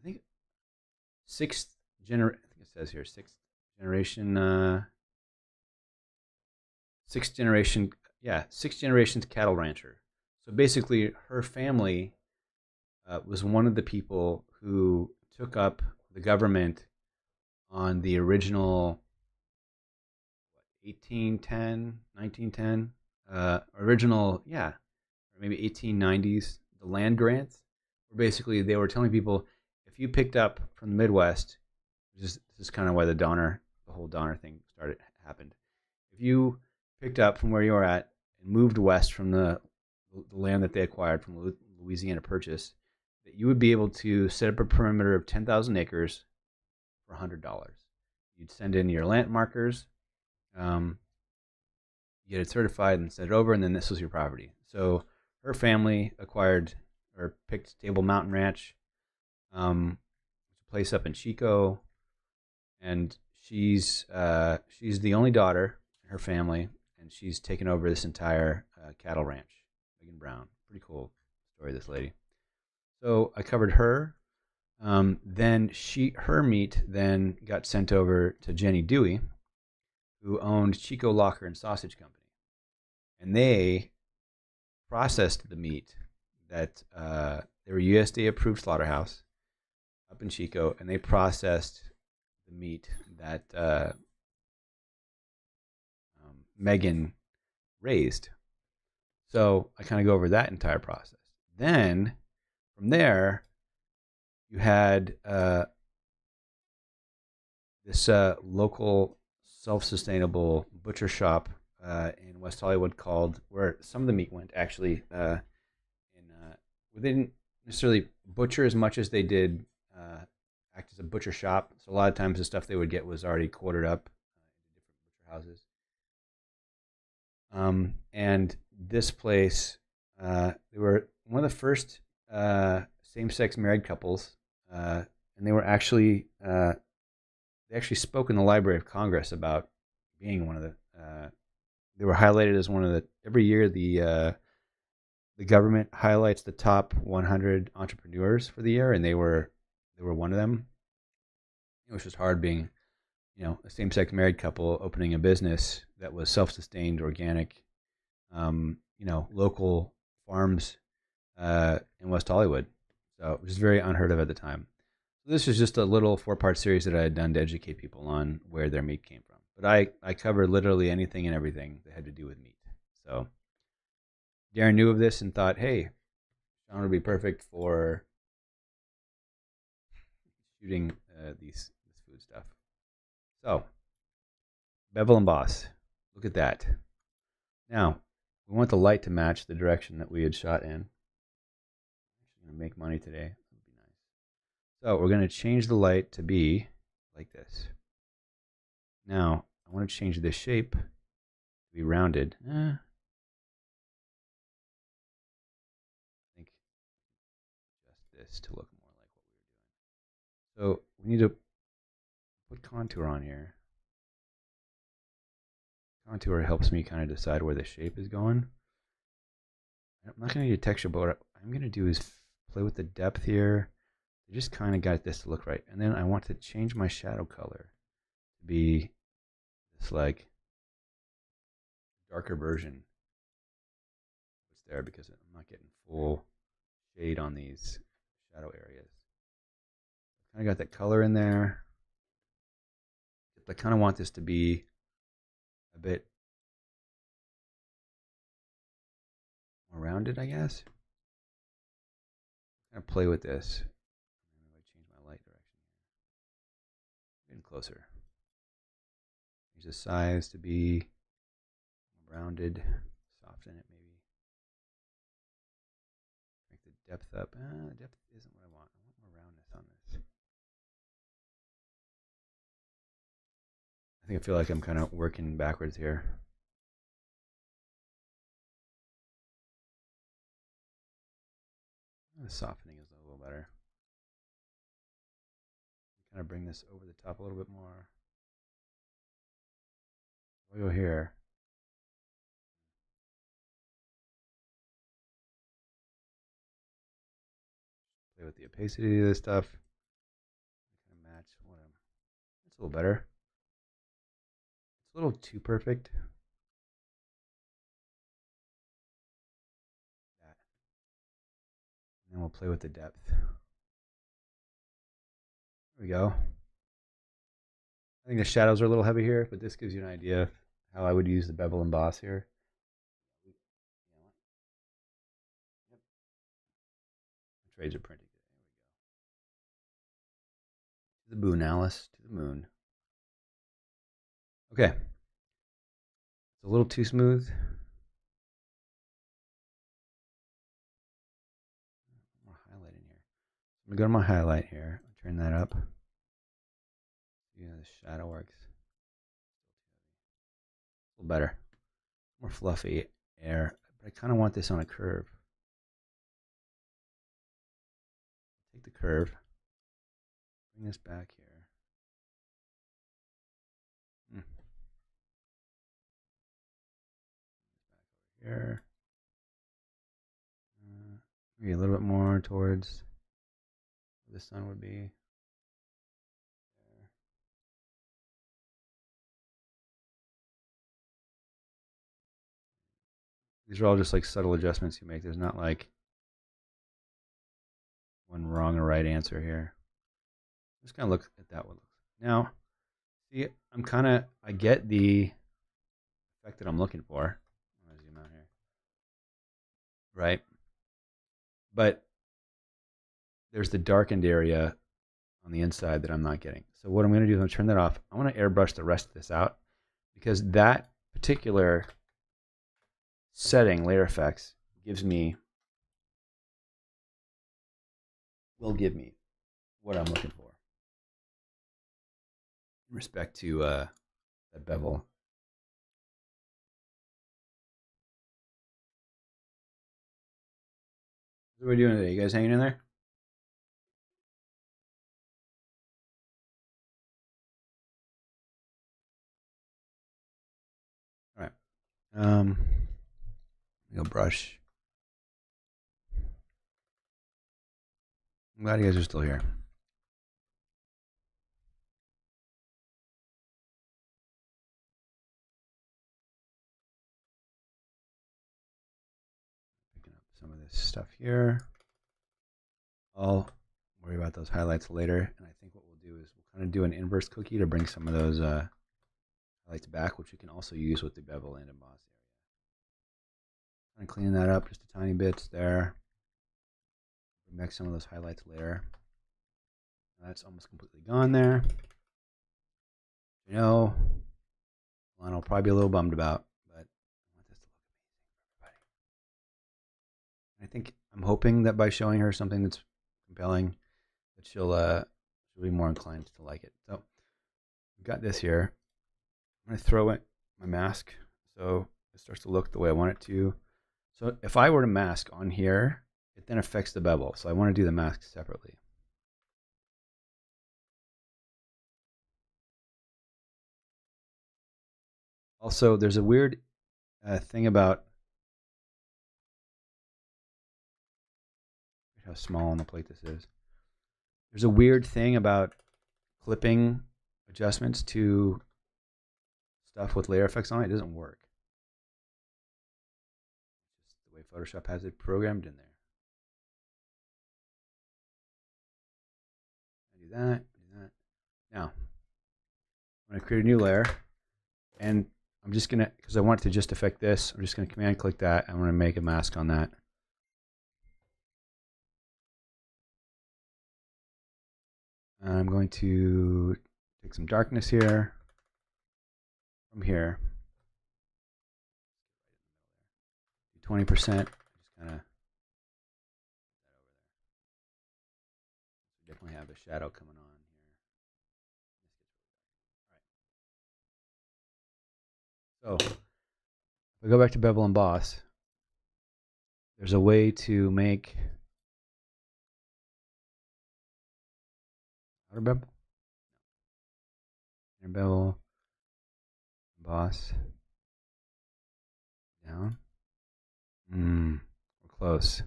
think, sixth generation cattle rancher. So basically, her family was one of the people who took up the government on the original 1910, original, or maybe 1890s, the land grants. Where basically they were telling people, if you picked up from the Midwest, this is kind of why the whole Donner thing happened. If you picked up from where you were at and moved west from the land that they acquired from Louisiana Purchase, that you would be able to set up a perimeter of 10,000 acres for $100. You'd send in your land markers, you get it certified and send it over, and then this was your property. So her family picked Table Mountain Ranch, a place up in Chico, and she's the only daughter in her family, and she's taken over this entire cattle ranch. Megan Brown, pretty cool story, this lady. So I covered her. Then her meat then got sent over to Jenny Dewey, who owned Chico Locker and Sausage Company, and they processed the meat that they were USDA approved slaughterhouse up in Chico, and they processed the meat that Megan raised. So I kind of go over that entire process. Then from there, you had this local self-sustainable butcher shop West Hollywood called, where some of the meat went actually, within necessarily butcher as much as they did act as a butcher shop. So a lot of times the stuff they would get was already quartered up into different butcher houses. And this place, they were one of the first same-sex married couples, and they were actually they actually spoke in the Library of Congress about being one of the. They were highlighted as one of the every year the government highlights the top 100 entrepreneurs for the year, and they were one of them. It was just hard being, a same-sex married couple opening a business that was self-sustained, organic, local farms in West Hollywood. So it was very unheard of at the time. So this was just a little 4-part series that I had done to educate people on where their meat came from. But I covered literally anything and everything that had to do with meat. So Darren knew of this and thought, hey, Sean would be perfect for shooting this food stuff. So, bevel and emboss. Look at that. Now, we want the light to match the direction that we had shot in. I'm going to make money today. That would be nice. So, we're going to change the light to be like this. Now, I want to change the shape to be rounded. I think just this to look more like what we were doing. So, we need to put contour on here. Contour helps me kind of decide where the shape is going. I'm not going to need a texture, but what I'm going to do is play with the depth here. I just kind of got this to look right. And then I want to change my shadow color to be this like darker version. What's there because I'm not getting full shade on these shadow areas. I kind of got that color in there. I kind of want this to be a bit more rounded, I guess. I'm going to play with this. I'm going to change my light direction here. Getting closer. Change the size to be rounded. Soften it maybe. Make the depth up. Depth isn't what I want. I want more roundness on this. I feel like I'm kind of working backwards here. The softening is a little better. Kind of bring this over the top a little bit more. We'll go here. Play with the opacity of this stuff. Kind of match what I'm. That's a little better. It's a little too perfect. That. And then we'll play with the depth. There we go. I think the shadows are a little heavy here, but this gives you an idea of how I would use the bevel and emboss here. Trades are printing. There we go. To the moon, Alice. To the moon. Okay. It's a little too smooth. More highlight in here. I'm going to go to my highlight here. Turn that up. Yeah, the shadow works. A little better. More fluffy air. But I kind of want this on a curve. Take the curve. Bring this back here. Back over here. Maybe a little bit more towards where the sun would be. These are all just like subtle adjustments you make. There's not like one wrong or right answer here. Just kind of look at that one. Now, see, I get the effect that I'm looking for. I'm going to zoom out here. Right? But there's the darkened area on the inside that I'm not getting. So what I'm going to do is I'm going to turn that off. I want to airbrush the rest of this out because that particular setting, layer effects, gives me will give me what I'm looking for in respect to that bevel. What are we doing today? You guys hanging in there? All right. Go brush. I'm glad you guys are still here. Picking up some of this stuff here. I'll worry about those highlights later. And I think what we'll do is we'll kind of do an inverse cookie to bring some of those highlights back, which we can also use with the bevel and emboss area. Kind of cleaning that up just a tiny bit there. Bring back some of those highlights later. That's almost completely gone there. You know, Lionel will probably be a little bummed about, but I want this to look amazing for everybody. I think I'm hoping that by showing her something that's compelling, that she'll be more inclined to like it. So we've got this here. I'm gonna throw it my mask so it starts to look the way I want it to. So if I were to mask on here, it then affects the bevel. So I want to do the mask separately. Also, there's a weird thing about how small on the plate this is. There's a weird thing about clipping adjustments to stuff with layer effects on it. It doesn't work. It's just the way Photoshop has it programmed in there. I do that. Now, I'm going to create a new layer, and I'm just going to, because I want it to just affect this, I'm just going to command click that. I'm going to make a mask on that. I'm going to take some darkness here, from here, 20%. Just kind of definitely have a shadow coming on here. All right. So if I go back to bevel and emboss, there's a way to make outer bevel, inner bevel, emboss, down. We're close.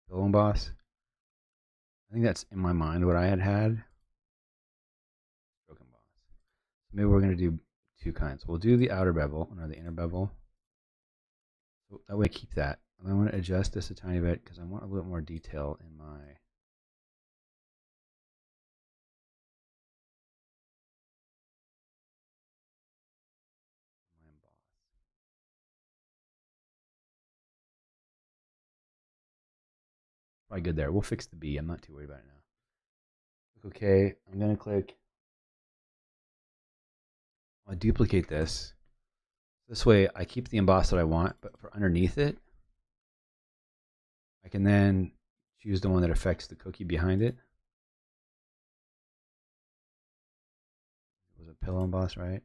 Bevel emboss. I think that's in my mind what I had. Stroke emboss. Maybe we're going to do two kinds. We'll do the outer bevel or the inner bevel. So that way I keep that. And I want to adjust this a tiny bit because I want a little more detail in my emboss. Probably good there. We'll fix the B. I'm not too worried about it now. Click OK. I'm going to click. I'll duplicate this. This way I keep the emboss that I want, but for underneath it, I can then choose the one that affects the cookie behind it. It was a pillow emboss, right?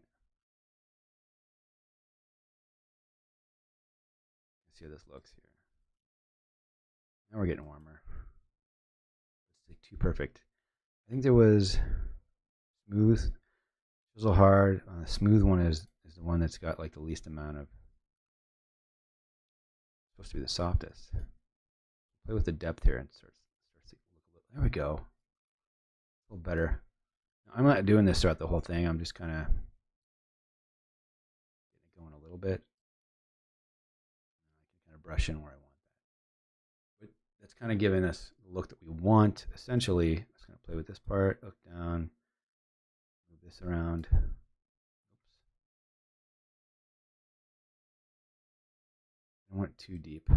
Let's see how this looks here. Now we're getting warmer. It's like too perfect. I think there was smooth, chisel hard. The smooth one is the one that's got like the least amount of. Supposed to be the softest. Play with the depth here and starts to look a little. There we go. A little better. I'm not doing this throughout the whole thing. I'm just kind of getting it going a little bit. I can kind of brush in where I want that. But that's kind of giving us the look that we want. Essentially, I'm just going to play with this part, look down, move this around. Oops. I don't want it too deep.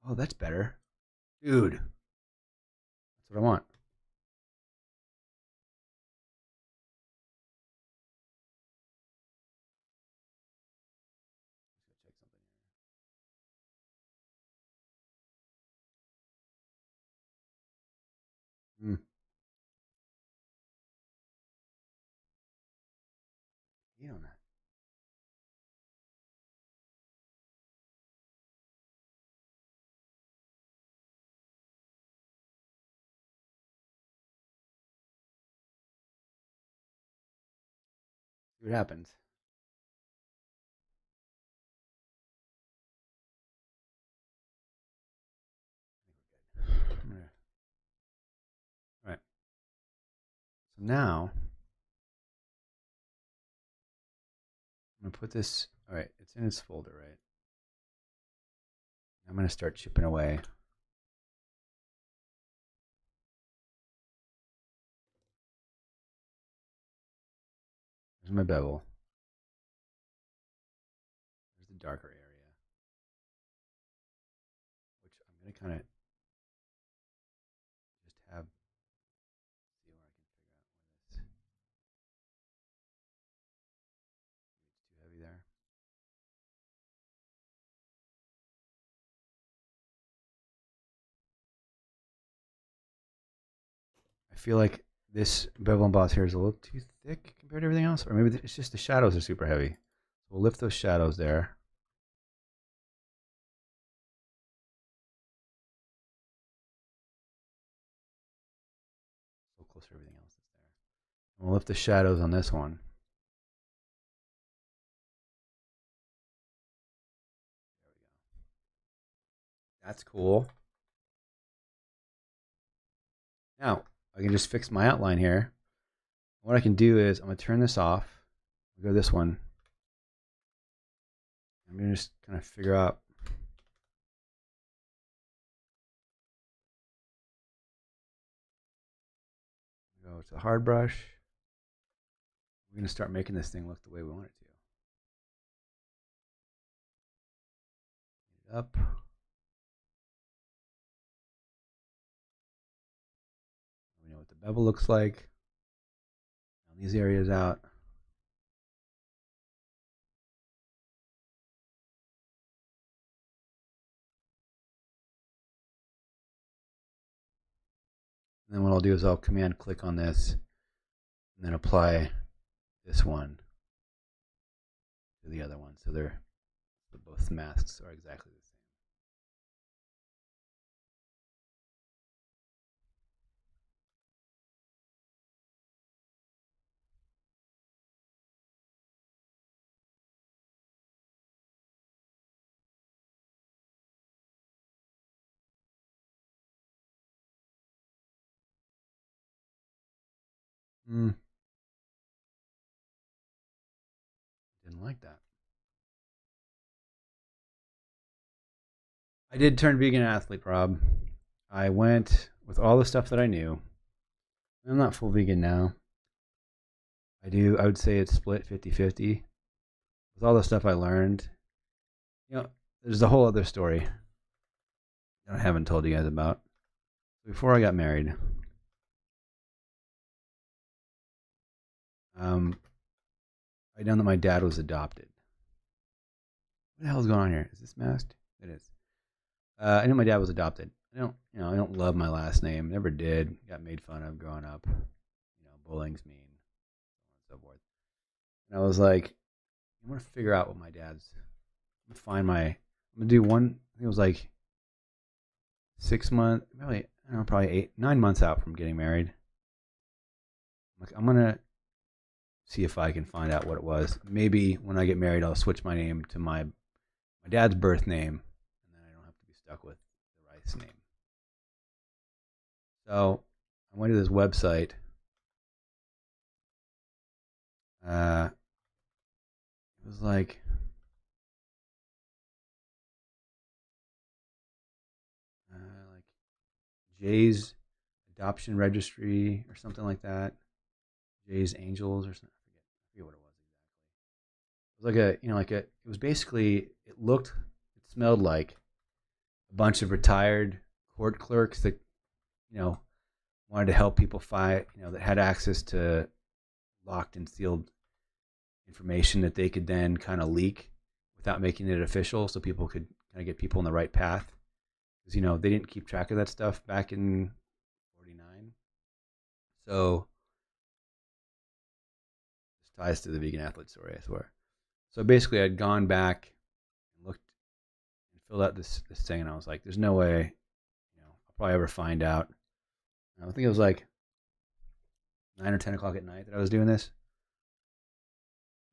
Oh, that's better. Dude. That's what I want. Mm. You don't know. See what happens. All right. So now I'm gonna put this. All right, it's in its folder, right? I'm gonna start chipping away. There's my bevel. There's the darker area, which I'm gonna kind of just have see where I can figure out where this. It's too heavy there. I feel like this bevel emboss here is a little too thick compared to everything else, or maybe it's just the shadows are super heavy. So we'll lift those shadows there. So close to everything else that's there. And we'll lift the shadows on this one. There we go. That's cool. Now I can just fix my outline here. What I can do is I'm gonna turn this off. I'll go this one. I'm gonna just kind of figure out. Go to the hard brush. We're gonna start making this thing look the way we want it to. Get it up. We know what the bevel looks like. Round these areas out. And then what I'll do is I'll command click on this and then apply this one to the other one. So both masks are exactly the same. Didn't like that. I did turn vegan athlete, Rob. I went with all the stuff that I knew. I'm not full vegan now. I would say it's split 50-50. With all the stuff I learned, there's a whole other story that I haven't told you guys about. Before I got married, I know that my dad was adopted. What the hell is going on here? Is this masked? It is. I know my dad was adopted. I don't love my last name. Never did. Got made fun of growing up. Bullying's mean, so on and so forth. And I was like, I want to figure out what my dad's. I'm gonna do one. I think it was like 6 months, probably 9 months out from getting married. I'm gonna see if I can find out what it was. Maybe when I get married, I'll switch my name to my dad's birth name, and then I don't have to be stuck with the Rice name. So I went to this website. It was like Jay's Adoption Registry or something like that. Jay's Angels or something. I forget what it was exactly. It was like it was basically, it smelled like a bunch of retired court clerks that, wanted to help people fight, that had access to locked and sealed information that they could then kind of leak without making it official, so people could kind of get people on the right path. Because they didn't keep track of that stuff back in '49. So this ties to the vegan athlete story, I swear. So basically, I'd gone back and looked and filled out this thing, and I was like, "There's no way, I'll probably ever find out." And I think it was like 9 or 10 o'clock at night that I was doing this.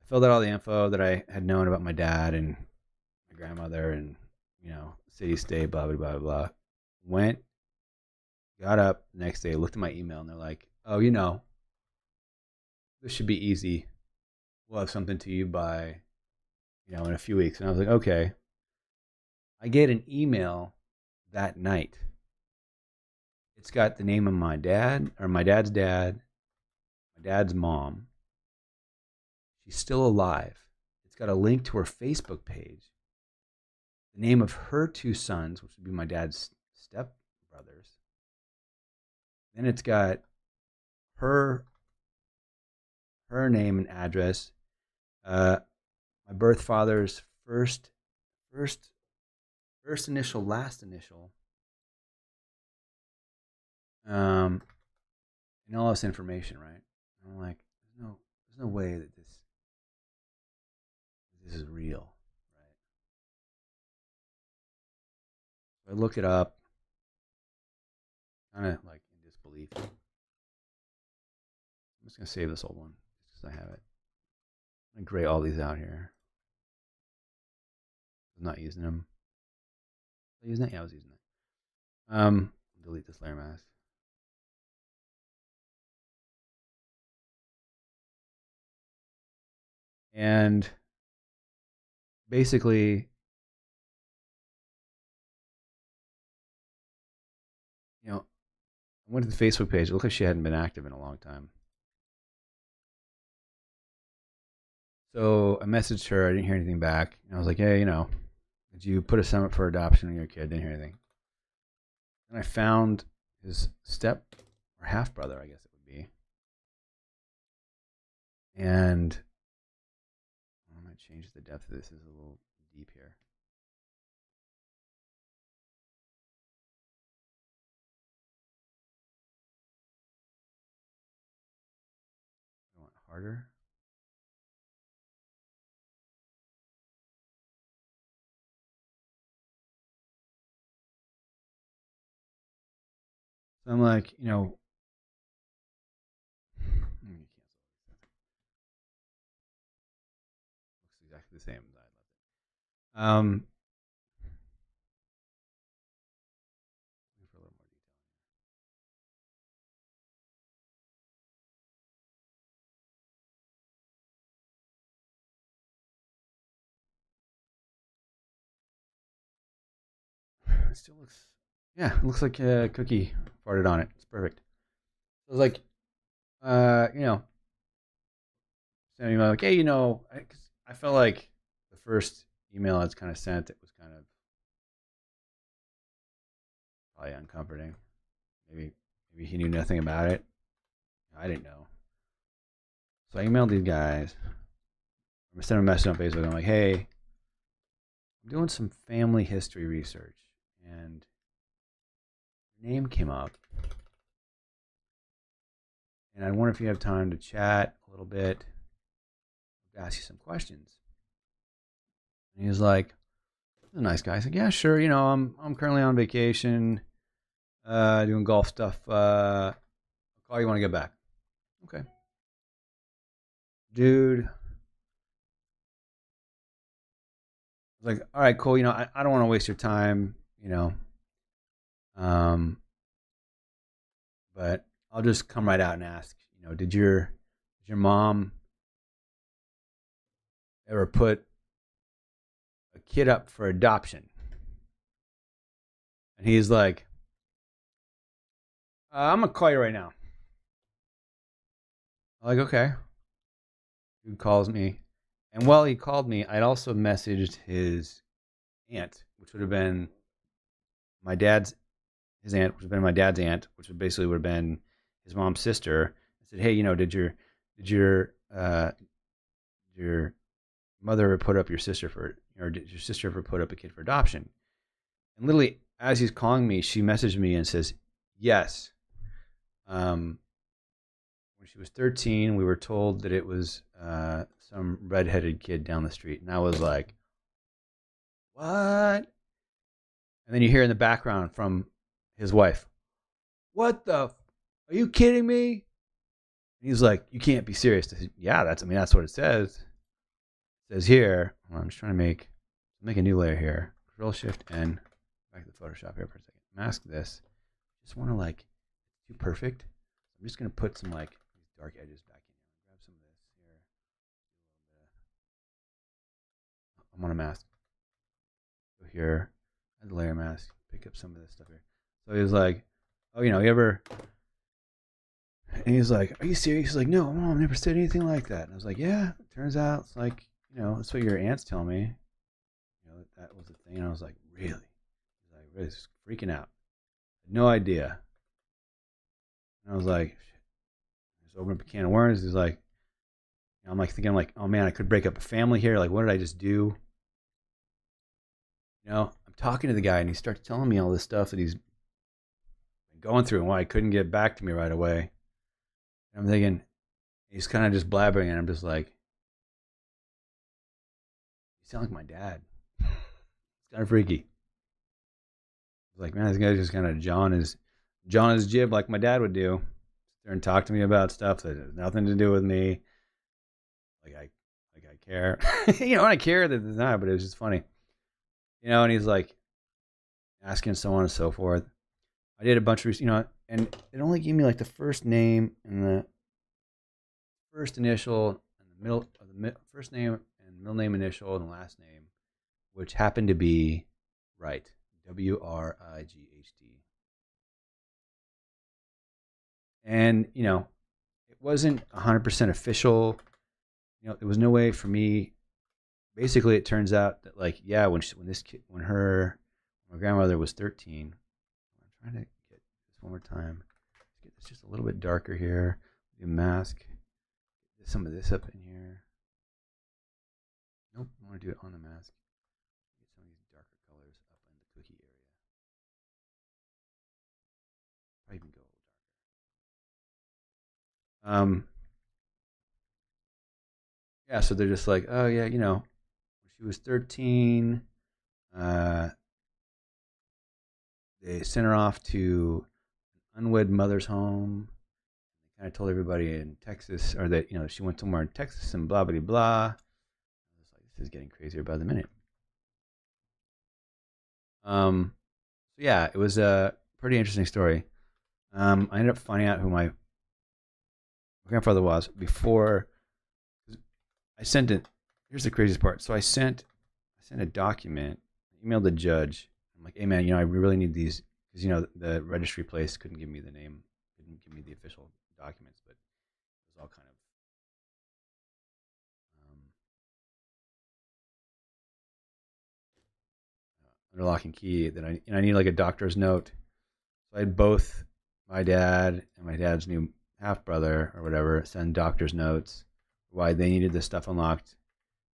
I filled out all the info that I had known about my dad and my grandmother, and city, state, blah blah blah blah. Went, got up the next day, looked at my email, and they're like, "Oh, this should be easy. We'll have something to you by, in a few weeks." And I was like, "Okay." I get an email that night. It's got the name of my dad, or my dad's dad, my dad's mom. She's still alive. It's got a link to her Facebook page, the name of her 2 sons, which would be my dad's stepbrothers. Then it's got her name and address, my birth father's first initial, last initial, and all this information, right? And I'm like, there's no way that this is real, right? So I look it up, kind of like in disbelief. I'm just gonna save this old one just because I have it. I'm gonna gray all these out here. I'm not using them. Was I using that? Yeah, I was using that. Delete this layer mask. And basically, I went to the Facebook page. It looked like she hadn't been active in a long time. So I messaged her. I didn't hear anything back. And I was like, "Hey, did you put a summit for adoption on your kid?" Didn't hear anything. And I found his step or half brother, I guess it would be. And I might change the depth of this. It's a little deep here. I want harder. So I'm like, looks exactly the same as I left it. For a little more detail. It still looks, yeah, it looks like a cookie farted on it. It's perfect. I was like, sending email like, "Hey, I felt like the first email I was kind of sent, it was kind of probably uncomforting. Maybe he knew nothing about it. I didn't know. So I emailed these guys. I sent them a message on Facebook. I'm like, "Hey, I'm doing some family history research, and your name came up, and I wonder if you have time to chat a little bit. I'll ask you some questions." And he was like, "He's a nice guy." I said, "Yeah, sure. I'm currently on vacation, doing golf stuff. I'll call you when I get back." Okay. Dude, I was like, "All right, cool. I don't want to waste your time, but I'll just come right out and ask, did your mom ever put a kid up for adoption?" And he's like, "I'm gonna call you right now." I'm like, "Okay." He calls me, and while he called me, I'd also messaged his aunt, which would have been my dad's his aunt, which would have been my dad's aunt, which would basically would have been his mom's sister. I said, "Hey, did your mother ever put up your sister for, or did your sister ever put up a kid for adoption?" And literally, as he's calling me, she messaged me and says, "Yes, she was 13, we were told that it was some redheaded kid down the street. And I was like, what? And then you hear in the background from his wife, what the? Are you kidding me? And he's like, you can't be serious. I said, yeah, that's what it says. It says here, I'm just trying to make a new layer here. Control Shift N. Back to the Photoshop here for a second. Mask this. Just want to like, too perfect. I'm just going to put some like these dark edges back in. Grab some of this here. I'm on a mask. Go here. Add the layer mask. Pick up some of this stuff here. So he was like, oh, you ever... And he's like, are you serious? He's like, no, Mom, I've never said anything like that. And I was like, yeah, it turns out it's like, that's what your aunts tell me. That was the thing. And I was like, really? He's like, really, just freaking out. No idea. And I was like, shit. Just open up a can of worms. He's like, I'm like thinking, like, oh man, I could break up a family here. Like, what did I just do? I'm talking to the guy, and he starts telling me all this stuff that he's going through and why he couldn't get back to me right away. And I'm thinking, he's kind of just blabbering, and I'm just like, you sound like my dad. It's kind of freaky. It's like, man, this guy's just kind of jawing his jib like my dad would do. Sit there and talk to me about stuff that has nothing to do with me. Like I care. And I care that it's not, but it was just funny. And he's like asking so on and so forth. I did a bunch of, and it only gave me like the first name and the first initial and the middle of the first name and middle name initial and the last name, which happened to be Wright, WRIGHT. And it wasn't 100% official. There was no way for me. Basically, it turns out that like, yeah, when my grandmother was 13. I'm trying to get this one more time. Let's get this just a little bit darker here. Do mask. Get some of this up in here. Nope, I want to do it on the mask. Get some of these darker colors up in the cookie area. Probably even go a little darker. Yeah, so they're just like, oh yeah, when she was 13, they sent her off to an unwed mother's home. They kind of told everybody in Texas, or that she went somewhere in Texas and blah blah blah. I was like, this is getting crazier by the minute. So yeah, it was a pretty interesting story. I ended up finding out who my grandfather was before I sent it. Here's the craziest part. So I sent a document, emailed the judge. I'm like, hey man, I really need these because the registry place couldn't give me the name, couldn't give me the official documents, but it was all kind of under lock and key. That I need like a doctor's note. So I had both my dad and my dad's new half brother or whatever send doctor's notes why they needed this stuff unlocked.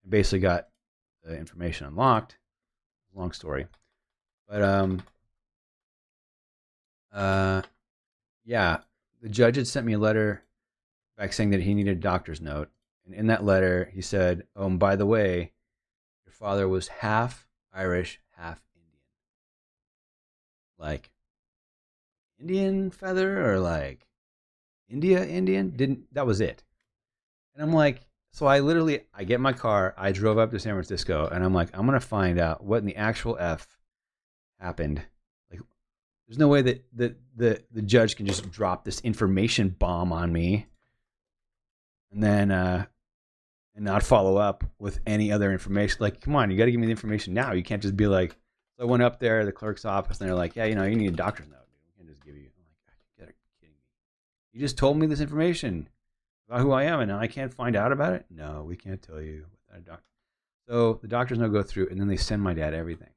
I basically got the information unlocked. Long story. But yeah, the judge had sent me a letter back saying that he needed a doctor's note. And in that letter, he said, oh, and by the way, your father was half Irish, half Indian. Like Indian feather or like Indian? That was it. And I'm like, so I get in my car, I drove up to San Francisco, and I'm like, I'm going to find out what in the actual F happened. Like, there's no way that the judge can just drop this information bomb on me and then and not follow up with any other information. Like, come on, you got to give me the information now. You can't just be like, so I went up there to the clerk's office, and they're like, yeah, you need a doctor's note. We can't just give you. I'm like, you gotta be kidding me. You just told me this information about who I am, and I can't find out about it? No, we can't tell you without a doctor. So the doctors now go through, and then they send my dad everything.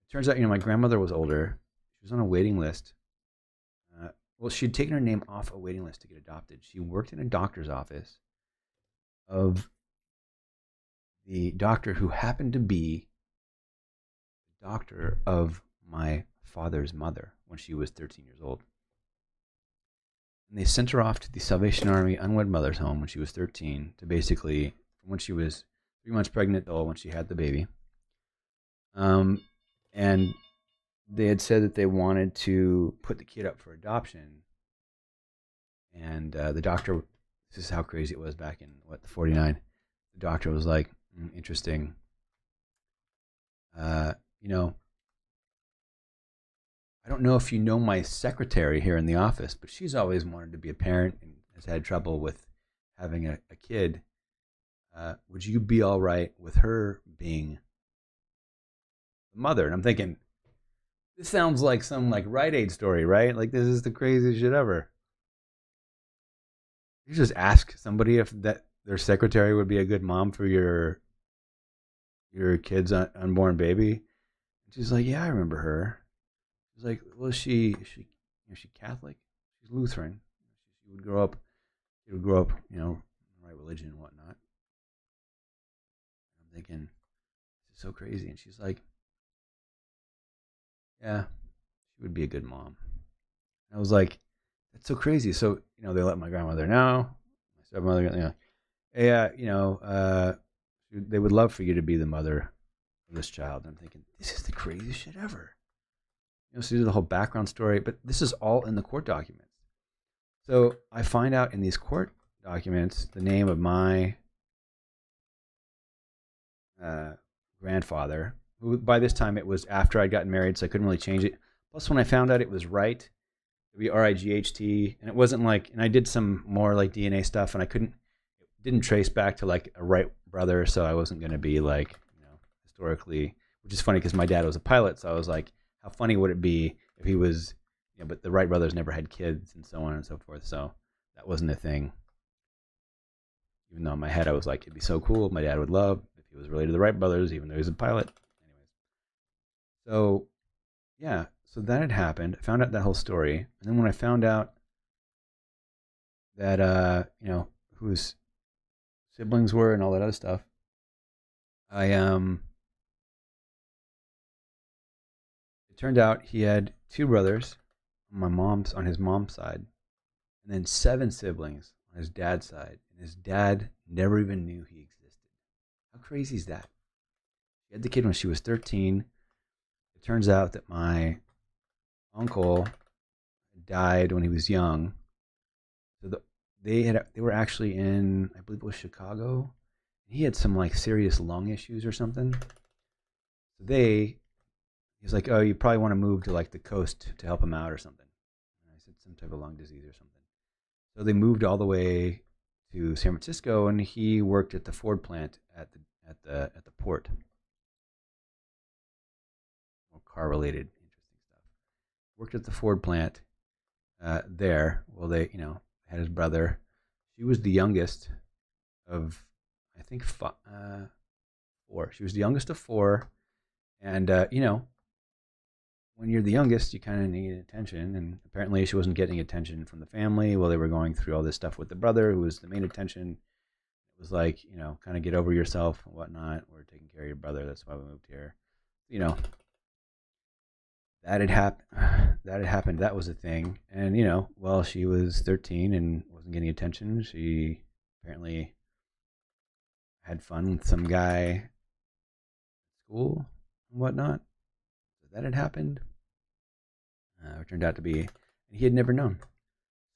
It turns out, my grandmother was older. She was on a waiting list. Well, she'd taken her name off a waiting list to get adopted. She worked in a doctor's office of the doctor who happened to be the doctor of my father's mother when she was 13 years old. And they sent her off to the Salvation Army unwed mother's home when she was 13 to basically, from when she was 3 months pregnant till when she had the baby. And they had said that they wanted to put the kid up for adoption. And the doctor, this is how crazy it was back in, the 49. The doctor was like, interesting. You know, I don't know if you know my secretary here in the office, but she's always wanted to be a parent and has had trouble with having a kid. Would you be all right with her being the mother? And I'm thinking, this sounds like some like Rite Aid story, right? Like this is the craziest shit ever. You just ask somebody if their secretary would be a good mom for your kid's unborn baby. And she's like, yeah, I remember her. She's like, well, is she Catholic? She's Lutheran. She would grow up, in the right religion and whatnot. I'm thinking, this is so crazy. And she's like, yeah, she would be a good mom. And I was like, that's so crazy. So, they let my grandmother know, my stepmother, hey, they would love for you to be the mother of this child. And I'm thinking, this is the craziest shit ever. So the whole background story, but this is all in the court documents. So I find out in these court documents the name of my grandfather, who by this time it was after I'd gotten married, so I couldn't really change it. Plus, when I found out it was Wright, it would be Right, and it wasn't like, and I did some more like DNA stuff, and it didn't trace back to like a Wright brother, so I wasn't going to be like, historically, which is funny because my dad was a pilot, so I was like, how funny would it be if he was, but the Wright brothers never had kids and so on and so forth. So that wasn't a thing. Even though in my head I was like, it'd be so cool. My dad would love if he was related to the Wright brothers, even though he was a pilot. Anyways. So, yeah. So that had happened. I found out that whole story. And then when I found out that, who his siblings were and all that other stuff, it turned out he had 2 brothers on his mom's side, and then 7 siblings on his dad's side, and his dad never even knew he existed. How crazy is that? She had the kid when she was 13. It turns out that my uncle died when he was young. So they were actually in, I believe it was Chicago. He had some like serious lung issues or something. So he's like, oh, you probably want to move to like the coast to help him out or something. And I said some type of lung disease or something. So they moved all the way to San Francisco, and he worked at the Ford plant at the port. More car related, interesting stuff. Worked at the Ford plant there. Well, they had his brother. She was the youngest of, I think, 4. She was the youngest of 4, and when you're the youngest, you kind of need attention, and apparently she wasn't getting attention from the family while they were going through all this stuff with the brother, who was the main attention. It was like, kind of get over yourself and whatnot. We're taking care of your brother. That's why we moved here. That had happened. That was a thing. And, well, she was 13 and wasn't getting attention. She apparently had fun with some guy at school and whatnot. That had happened. It turned out to be, and he had never known.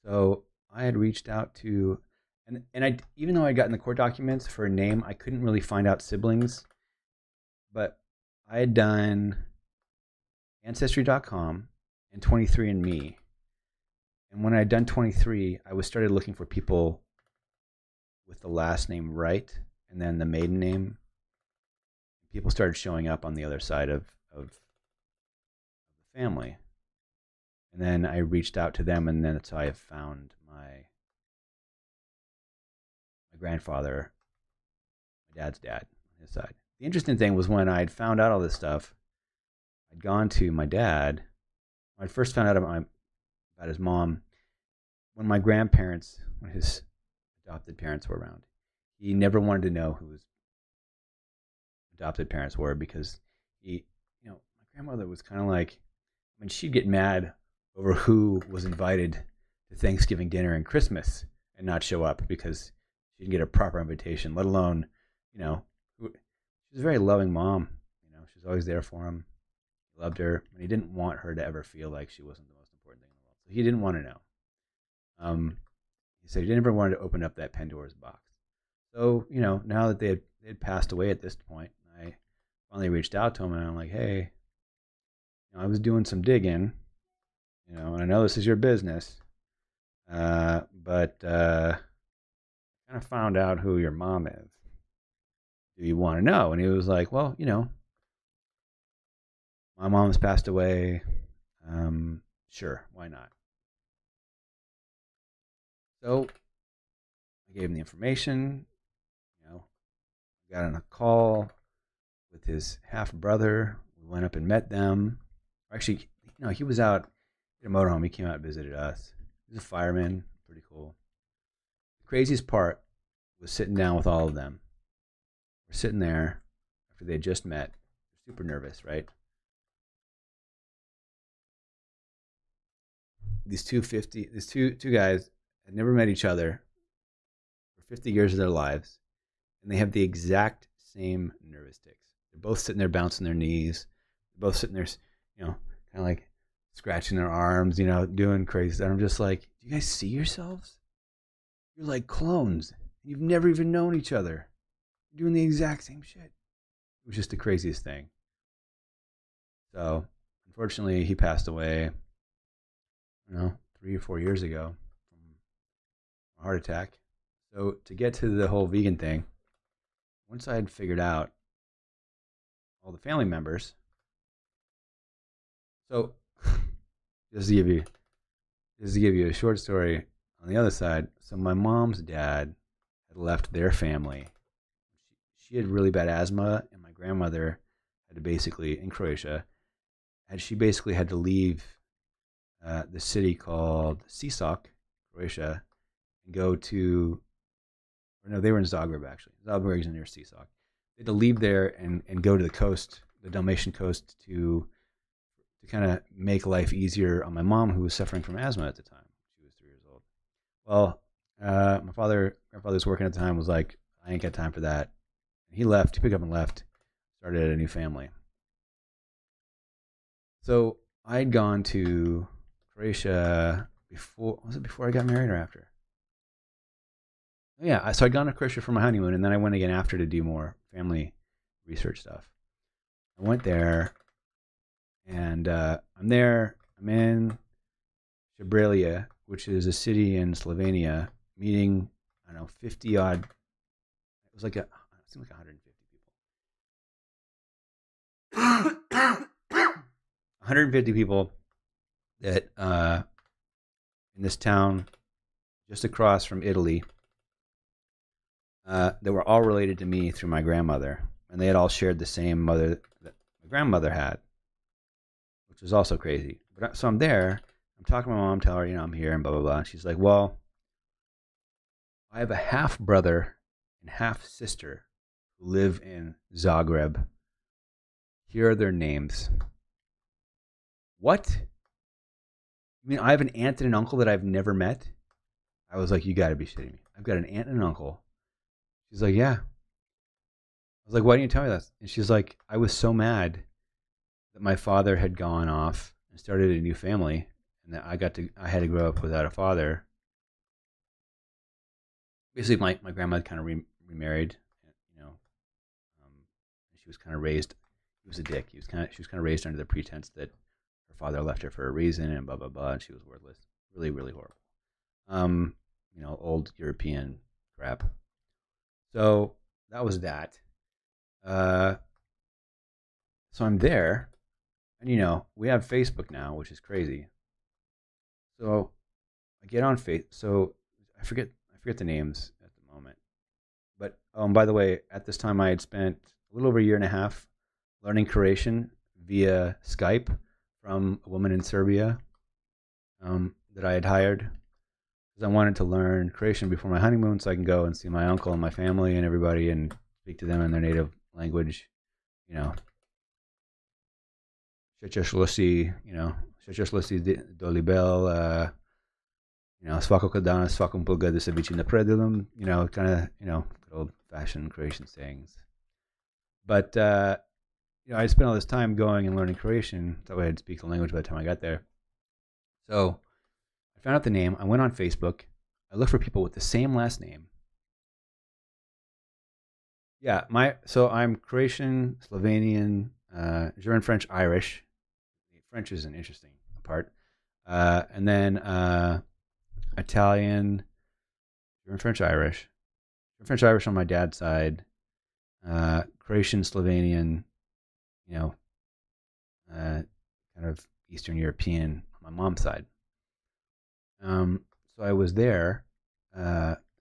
So I had reached out to, and I, even though I got in the court documents for a name, I couldn't really find out siblings. But I had done Ancestry.com and 23andMe. And when I had done 23, I started looking for people with the last name Wright and then the maiden name. People started showing up on the other side of family, and then I reached out to them, and then that's how I found my grandfather, my dad's dad, on his side. The interesting thing was when I had found out all this stuff, I'd gone to my dad. When I first found out about his mom, when his adopted parents were around, he never wanted to know who his adopted parents were because my grandmother was kind of like, she'd get mad over who was invited to Thanksgiving dinner and Christmas and not show up because she didn't get a proper invitation, let alone, you know, she's a very loving mom. You know, she's always there for him. He loved her, and he didn't want her to ever feel like she wasn't the most important thing in the world. So he didn't want to know. He said he never wanted to open up that Pandora's box. So, you know, now that they had passed away at this point, I finally reached out to him and I'm like, hey, you know, I was doing some digging, you know, and I know this is your business, but I kind of found out who your mom is. Do you want to know? And he was like, well, you know, my mom's passed away. Sure, why not? So I gave him the information. You know, got on a call with his half brother. We went up and met them. Actually, you know, he was out at a motorhome. He came out and visited us. He's a fireman, pretty cool. The craziest part was sitting down with all of them. We're sitting there after they just met. They're super nervous, right? These two guys had never met each other for 50 years of their lives, and they have the exact same nervous tics. They're both sitting there bouncing their knees. They're both sitting there, you know, kind of like scratching their arms, you know, doing crazy stuff. And I'm just like, do you guys see yourselves? You're like clones. You've never even known each other. You're doing the exact same shit. It was just the craziest thing. So, unfortunately, he passed away, you know, 3 or 4 years ago from a heart attack. So, to get to the whole vegan thing, once I had figured out all the family members, so just to give you a short story on the other side. So my mom's dad had left their family. She had really bad asthma, and my grandmother had to basically, in Croatia, she basically had to leave the city called Sisak, Croatia, and go to, or no, they were in Zagreb actually. Zagreb is near Sisak. They had to leave there and go to the coast, the Dalmatian coast, to kind of make life easier on my mom, who was suffering from asthma at the time. She was 3 years old. Well, my grandfather was working at the time, was like, I ain't got time for that. And he left. He picked up and left. Started a new family. So I had gone to Croatia before. Was it before I got married or after? Yeah, so I'd gone to Croatia for my honeymoon, and then I went again after to do more family research stuff. I went there, and I'm in Jabrelija, which is a city in Slovenia, meeting, I don't know, 50 odd. It seemed like 150 people. 150 people that in this town just across from Italy, that were all related to me through my grandmother, and they had all shared the same mother that my grandmother had, which was also crazy. But so I'm there, I'm talking to my mom, tell her, you know, I'm here and blah blah blah. And she's like, well, I have a half brother and half sister who live in Zagreb. Here are their names. What? You mean I have an aunt and an uncle that I've never met? I was like, you got to be shitting me. I've got an aunt and an uncle. She's like, yeah. I was like, why didn't you tell me that? And she's like, I was so mad that my father had gone off and started a new family, and that I had to grow up without a father. Basically, my grandma kind of remarried, you know. She was kind of raised. He was a dick. She was kind of raised under the pretense that her father left her for a reason and blah blah blah, and she was worthless. Really, really horrible. You know, old European crap. So that was that. So I'm there, and you know, we have Facebook now, which is crazy. So I get on Facebook. So I forget the names at the moment. But by the way, at this time I had spent a little over a year and a half learning Croatian via Skype from a woman in Serbia that I had hired, because I wanted to learn Croatian before my honeymoon so I can go and see my uncle and my family and everybody and speak to them in their native language, you know. Šečešlosi, you know, Šečešlosi dolibel, Svako kod danas, svakom pogledu se bići na predilom, kind of, good old fashioned Croatian sayings. But, I spent all this time going and learning Croatian. That way I'd speak the language by the time I got there. So I found out the name. I went on Facebook. I looked for people with the same last name. Yeah, so I'm Croatian, Slovenian, German, French, Irish. French is an interesting part. And then Italian, German, French, Irish. German, French, Irish on my dad's side. Croatian, Slovenian, kind of Eastern European on my mom's side. So I was there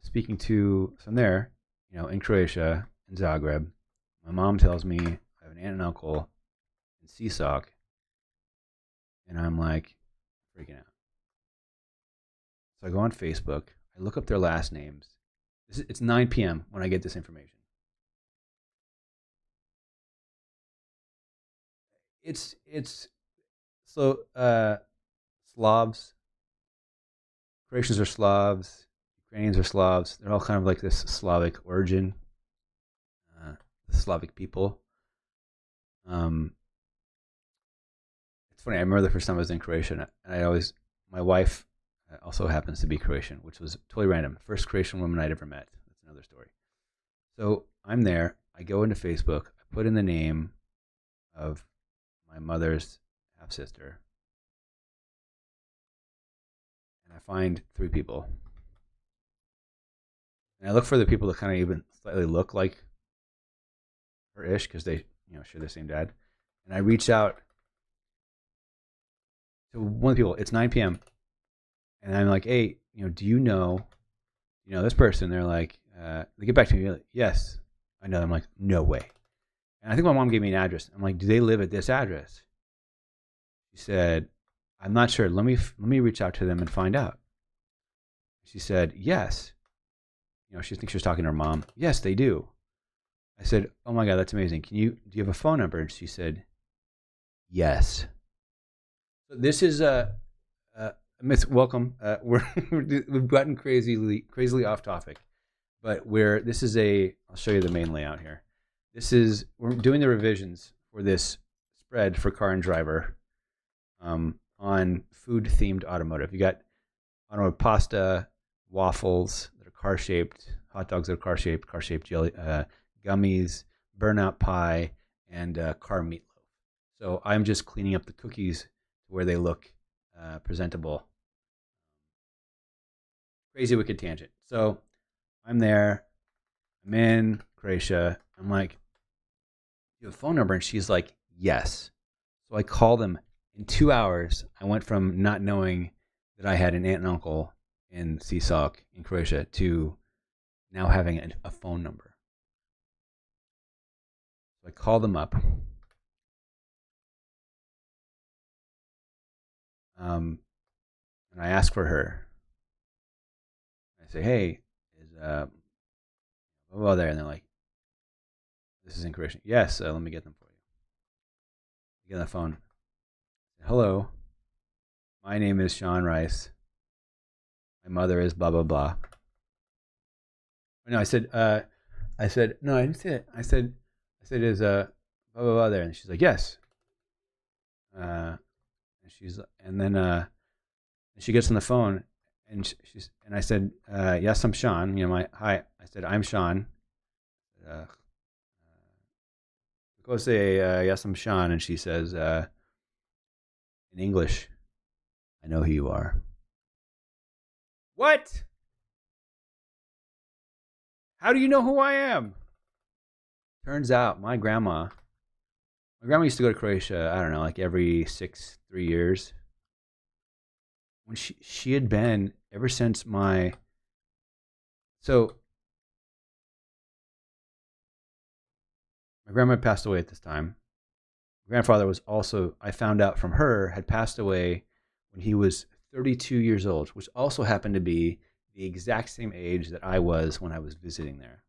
speaking to some there, in Croatia, in Zagreb. My mom tells me I have an aunt and uncle in Sisak, and I'm like freaking out. So I go on Facebook, I look up their last names. It's 9 p.m. when I get this information. It's so Slavs, Croatians are Slavs, Ukrainians are Slavs. They're all kind of like this Slavic origin, the Slavic people. It's funny. I remember the first time I was in Croatia, and my wife also happens to be Croatian, which was totally random. First Croatian woman I'd ever met. That's another story. So I'm there. I go into Facebook. I put in the name of my mother's half sister, and I find 3 people. And I look for the people that kind of even slightly look like her-ish because they, share the same dad. And I reach out to one of the people. It's 9 p.m. And I'm like, hey, do you know this person? They're like, they get back to me. Like, yes, I know. I'm like, no way. And I think my mom gave me an address. I'm like, do they live at this address? She said, I'm not sure. Let me reach out to them and find out. She said, yes. She thinks she was talking to her mom. Yes, they do. I said, oh my God, that's amazing. Do you have a phone number? And she said, yes. So this is Miss, welcome. We've gotten crazily off topic, but I'll show you the main layout here. We're doing the revisions for this spread for Car and Driver on food-themed automotive. You got automotive pasta, waffles that are car-shaped, hot dogs that are car-shaped jelly, gummies, burnout pie, and car meatloaf. So I'm just cleaning up the cookies to where they look presentable. Crazy wicked tangent. So I'm there. I'm in Croatia. I'm like, you have a phone number? And she's like, yes. So I call them. In 2 hours, I went from not knowing that I had an aunt and uncle in Sisak in Croatia to now having a phone number. So I call them up. And I ask for her. I say, hey, is blah there? And they're like, this is in Croatian. Yes, let me get them for you. I get on the phone. Hello, my name is Sean Rice. My mother is blah blah blah. No, I said no, I didn't say it. I said is blah blah blah there, and she's like yes. And she gets on the phone, and I said yes, I'm Sean. Hi. I said I'm Sean. Go say yes, I'm Sean, and she says in English, I know who you are. What? How do you know who I am? Turns out my grandma used to go to Croatia, I don't know, like every 3 years. When she had been ever since my grandma passed away at this time. My grandfather was also, I found out from her, had passed away when he was 32 years old, which also happened to be the exact same age that I was when I was visiting there.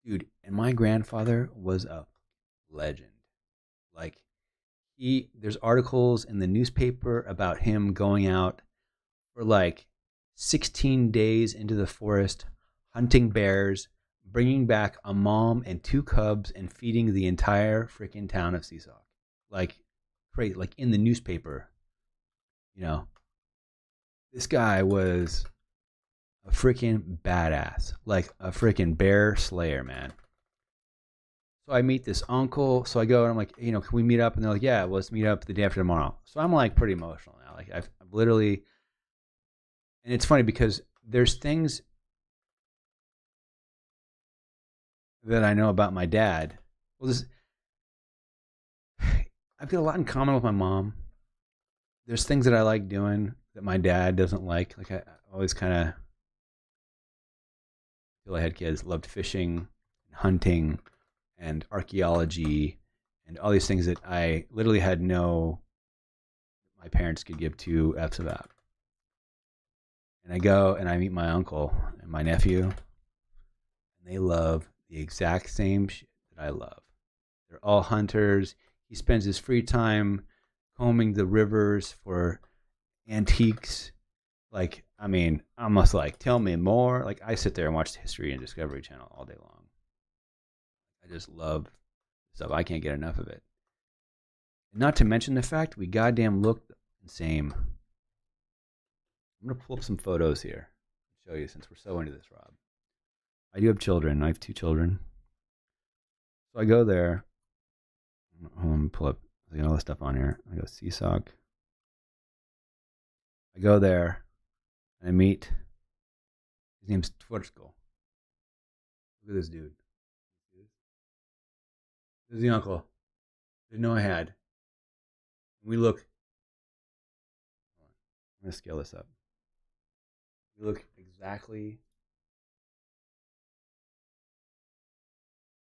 Dude, and my grandfather was a legend. Like, there's articles in the newspaper about him going out for like 16 days into the forest, hunting bears, bringing back a mom and two cubs, and feeding the entire freaking town of Seesaw. Like, crazy, like in the newspaper. You know, this guy was a freaking badass, like a freaking bear slayer, man. So I meet this uncle. So I go and I'm like, can we meet up? And they're like, yeah, well, let's meet up the day after tomorrow. So I'm like pretty emotional now. Like I've literally, and it's funny because there's things that I know about my dad. Well, I've got a lot in common with my mom. There's things that I like doing that my dad doesn't like. Like I always kind of feel I had kids, loved fishing, hunting, and archaeology, and all these things that I literally had my parents could give two F's about. And I go and I meet my uncle and my nephew, and they love the exact same shit that I love. They're all hunters. He spends his free time combing the rivers for antiques. Like, I mean, I must like tell me more. Like, I sit there and watch the History and Discovery Channel all day long. I just love stuff. I can't get enough of it. And not to mention the fact we goddamn look the same. I'm gonna pull up some photos here and show you since we're so into this, Rob. I do have children. I have two children. So I go there. Hold on, pull up. I got all this stuff on here. I go CSOC. I go there and I meet. His name's Twersko. Look at this dude. This is the uncle. Didn't know I had. We look. I'm gonna scale this up. We look exactly.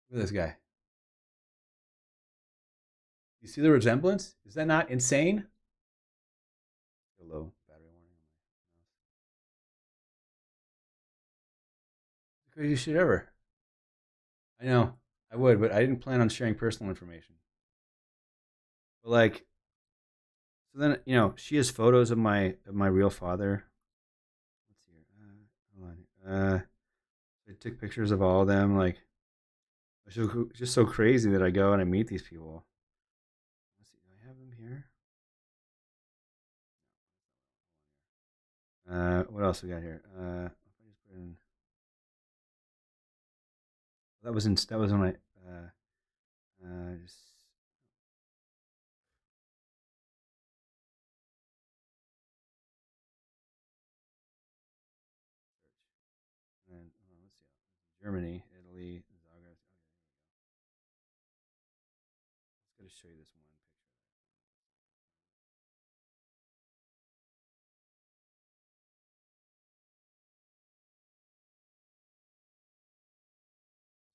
Look at this guy. You see the resemblance? Is that not insane? Low battery warning. The craziest shit ever. I know. I would, but I didn't plan on sharing personal information. But like, so then she has photos of my real father. Let's see here. Hold on. I took pictures of all of them. Like, it's just so crazy that I go and I meet these people. Let's see. Do I have them here? What else we got here? That was when I just and let's see, Germany, Italy, Zagreb. Let's go to show you this one picture.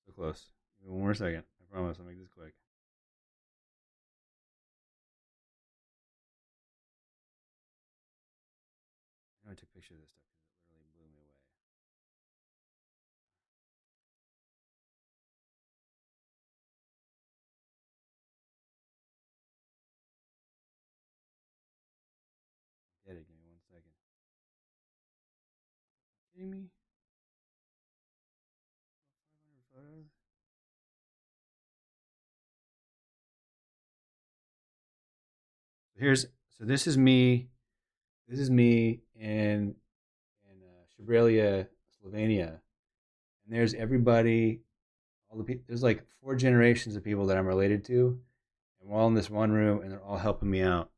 So close. One more second. I promise I'll make this quick. I know I took pictures of this stuff because it literally blew me away. Get it. Give me 1 second. Kidding me? 500 photos? So this is me. This is me in Shibralia, Slovenia, and there's everybody. All the people. There's like 4 generations of people that I'm related to, and we're all in this one room, and they're all helping me out,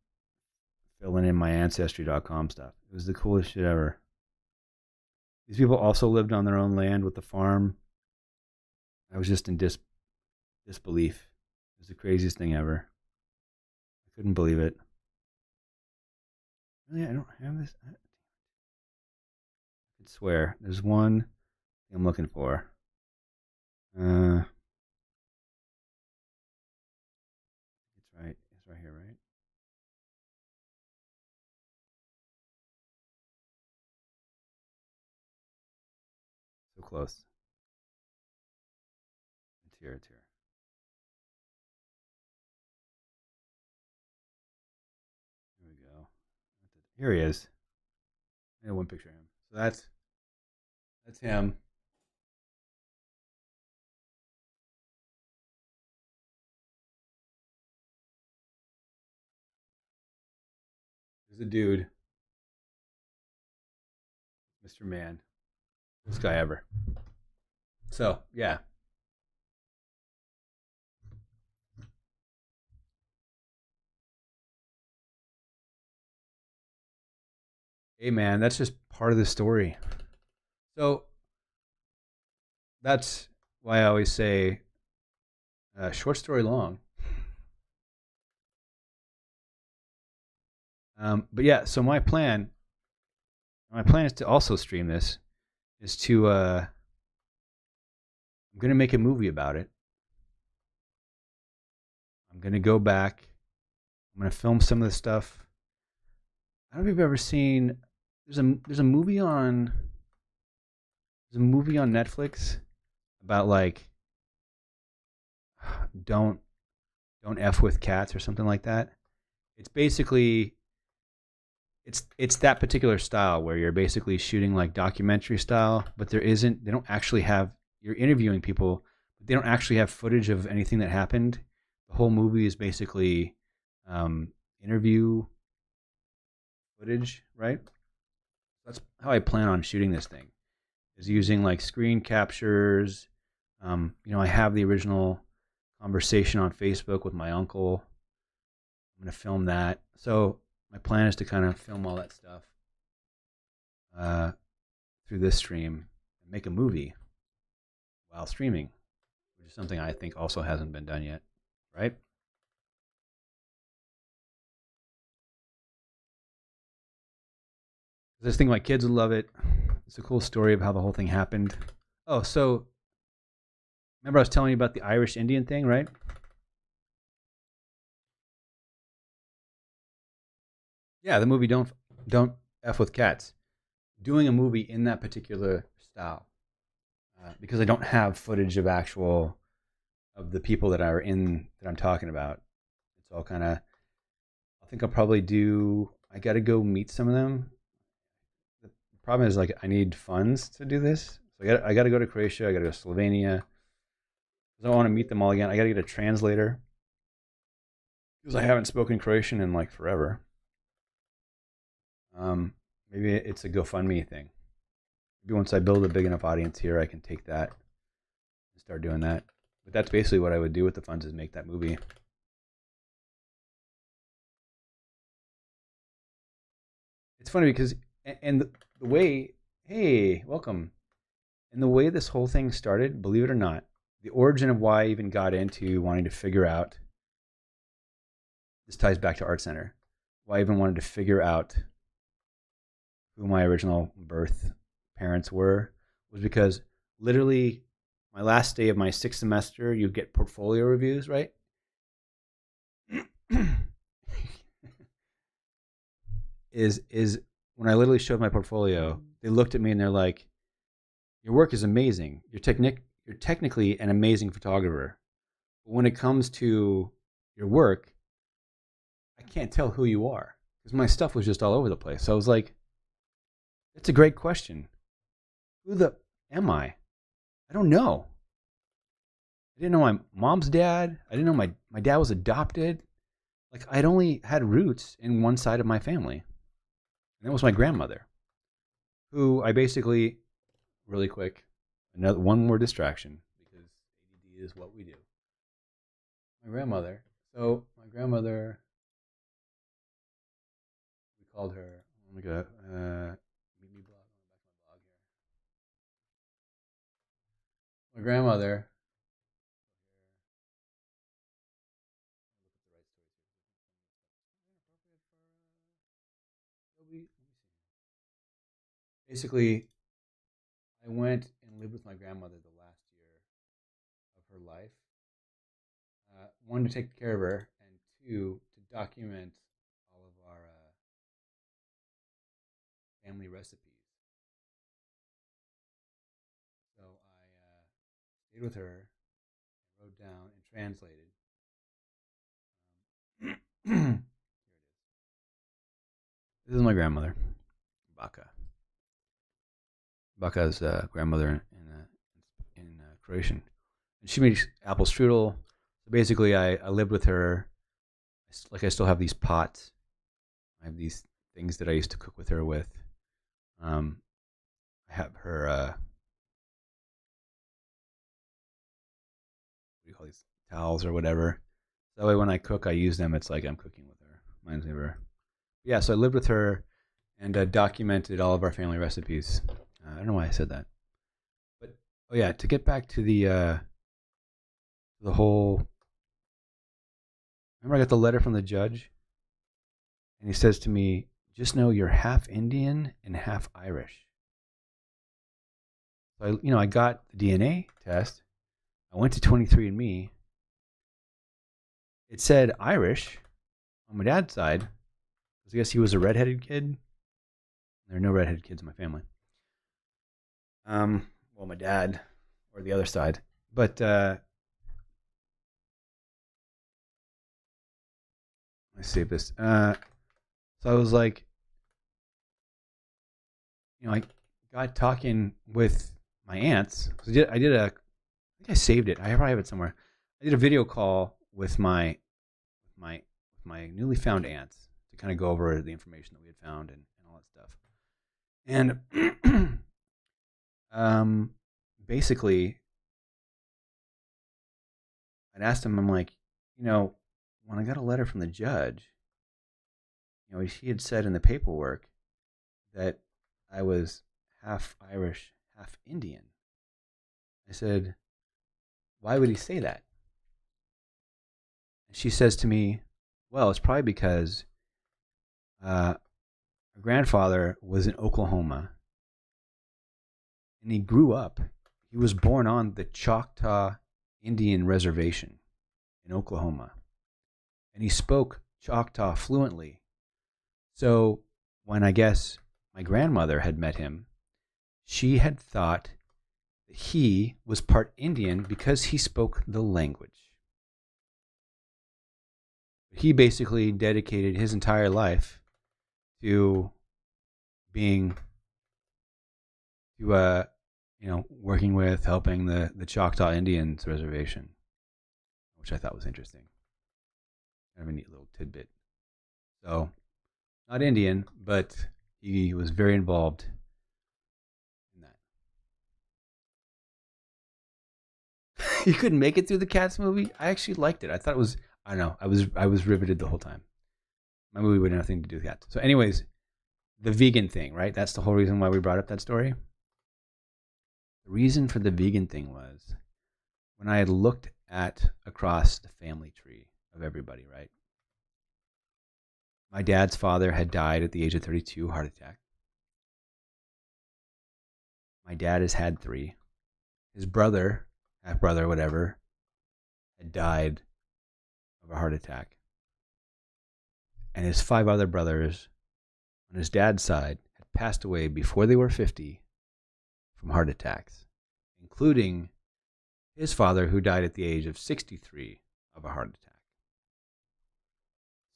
filling in my ancestry.com stuff. It was the coolest shit ever. These people also lived on their own land with the farm. I was just in disbelief. It was the craziest thing ever. I couldn't believe it. Really, I don't have this. I could swear. There's one thing I'm looking for. It's right. It's right here, right? So close. It's here. It's here. Here he is. I had one picture of him. So that's him. There's a dude, Mr. Man, this guy ever. So yeah, hey man, that's just part of the story. So that's why I always say short story long. But yeah, so my plan is to also stream this. Is to I'm gonna make a movie about it. I'm gonna go back. I'm gonna film some of the stuff. I don't know if you've ever seen. There's a movie on Netflix about like don't don't f with cats or something like that. It's basically it's that particular style where you're basically shooting like documentary style, but they don't actually have you're interviewing people, but they don't actually have footage of anything that happened. The whole movie is basically um, interview footage, right? That's how I plan on shooting this thing. Is using like screen captures. I have the original conversation on Facebook with my uncle. I'm gonna film that. So my plan is to kind of film all that stuff uh, through this stream and make a movie while streaming, which is something I think also hasn't been done yet, right? I just think my kids would love it. It's a cool story of how the whole thing happened. Oh, so remember I was telling you about the Irish Indian thing, right? Yeah, the movie Don't F with Cats. Doing a movie in that particular style because I don't have footage of the people that I'm talking about. It's all kind of. I think I'll probably do. I got to go meet some of them. The problem is like I need funds to do this. So I got to go to Croatia. I got to go to Slovenia. Because I want to meet them all again. I got to get a translator because I haven't spoken Croatian in like forever. Um, Maybe it's a GoFundMe thing. Maybe once I build a big enough audience here, I can take that and start doing that. But that's basically what I would do with the funds is make that movie. It's funny because and the way hey welcome and the way this whole thing started, believe it or not, the origin of why I even got into wanting to figure out this ties back to Art Center. Why I even wanted to figure out who my original birth parents were was because literally my last day of my sixth semester, you get portfolio reviews, right? is when I literally showed my portfolio, they looked at me and they're like, "Your work is amazing. You're technically an amazing photographer. But when it comes to your work, I can't tell who you are because my stuff was just all over the place." So I was like, "That's a great question. Who the am I? I don't know. I didn't know my mom's dad. I didn't know my dad was adopted. Like I'd only had roots in one side of my family, and that was my grandmother, who I basically really quick another one more distraction because ADD is what we do. My grandmother. So my grandmother, we called her. Oh my god. Meet me blog. Back to my blog here. My grandmother. Basically, I went and lived with my grandmother the last year of her life. One, to take care of her, and two, to document all of our family recipes. So I stayed with her, wrote down, and translated. Here it is. This is my grandmother, Baka. Baka's grandmother in Croatian. And she made apple strudel. So basically, I lived with her. Like I still have these pots. I have these things that I used to cook with her with. I have her. What do you call these, towels or whatever? That way, when I cook, I use them. It's like I'm cooking with her. Reminds me of her. Yeah, so I lived with her and documented all of our family recipes. I don't know why I said that, but oh yeah, to get back to the whole. Remember, I got the letter from the judge, and he says to me, "Just know you're half Indian and half Irish." So I got the DNA test. I went to 23andMe. It said Irish on my dad's side, because I guess he was a redheaded kid. There are no redheaded kids in my family. Well, my dad or the other side, but let's save this. So I was like, I got talking with my aunts. I think I saved it. I probably have it somewhere. I did a video call with my newly found aunts to kind of go over the information that we had found and all that stuff. And basically, I'd asked him, I'm like, when I got a letter from the judge, he had said in the paperwork that I was half Irish, half Indian. I said, why would he say that? And she says to me, well, it's probably because her grandfather was in Oklahoma, and he grew up. He was born on the Choctaw Indian Reservation in Oklahoma, and he spoke Choctaw fluently. So when I guess my grandmother had met him, she had thought that he was part Indian because he spoke the language. He basically dedicated his entire life to being, working with, helping the Choctaw Indians reservation, which I thought was interesting. Kind of a neat little tidbit. So, not Indian, but he was very involved in that. You couldn't make it through the Cats movie? I actually liked it. I thought it was, I don't know, I was riveted the whole time. My movie would have nothing to do with that. So anyways, the vegan thing, right? That's the whole reason why we brought up that story. The reason for the vegan thing was when I had looked at across the family tree of everybody, right? My dad's father had died at the age of 32, heart attack. My dad has had 3. His brother, half brother, whatever, had died of a heart attack. And his 5 other brothers on his dad's side had passed away before they were 50 from heart attacks, including his father, who died at the age of 63 of a heart attack.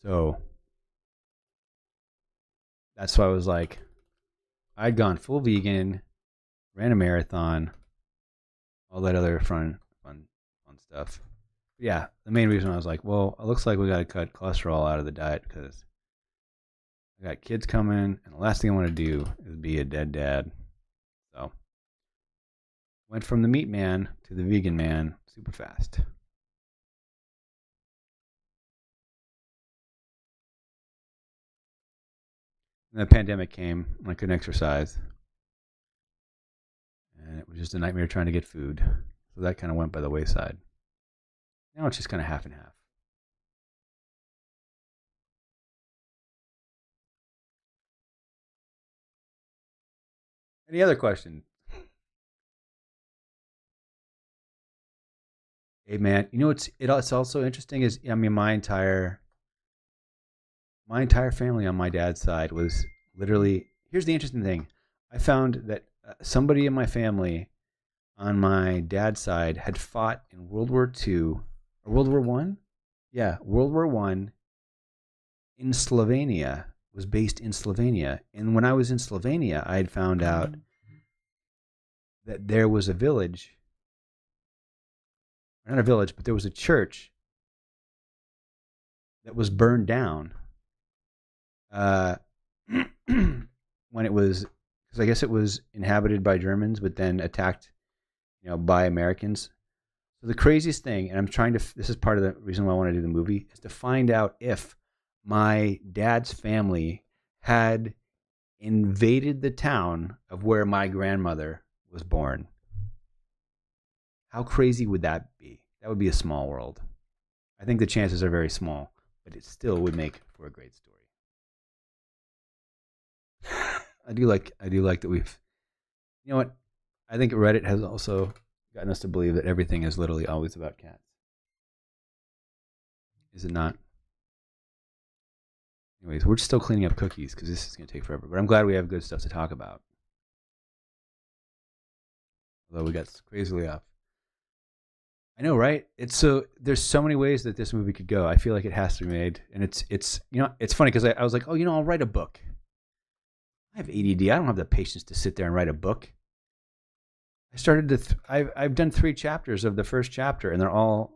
So that's why I was like, I'd gone full vegan, ran a marathon, all that other fun stuff. But yeah, the main reason I was like, well, it looks like we got to cut cholesterol out of the diet because I got kids coming, and the last thing I want to do is be a dead dad. So went from the meat man to the vegan man super fast. And the pandemic came, and I couldn't exercise. And it was just a nightmare trying to get food. So that kind of went by the wayside. Now it's just kind of half and half. Any other questions? Hey man, it's also interesting is, I mean, my entire family on my dad's side was literally, here's the interesting thing. I found that somebody in my family on my dad's side had fought in World War II or World War One. Yeah, World War One in Slovenia was based in Slovenia. And when I was in Slovenia, I had found out that there was a village, not a village, but there was a church that was burned down when it was, because I guess it was inhabited by Germans, but then attacked, by Americans. So the craziest thing, and this is part of the reason why I want to do the movie, is to find out if my dad's family had invaded the town of where my grandmother was born. How crazy would that be? That would be a small world. I think the chances are very small, but it still would make for a great story. I do like that we've, you know what? I think Reddit has also gotten us to believe that everything is literally always about cats. Is it not? Anyways, we're still cleaning up cookies because this is going to take forever. But I'm glad we have good stuff to talk about. Although we got crazily off. I know, right? There's so many ways that this movie could go. I feel like it has to be made, and it's it's funny because I was like, I'll write a book. I have ADD. I don't have the patience to sit there and write a book. I started to. I've done 3 chapters of the first chapter, and they're all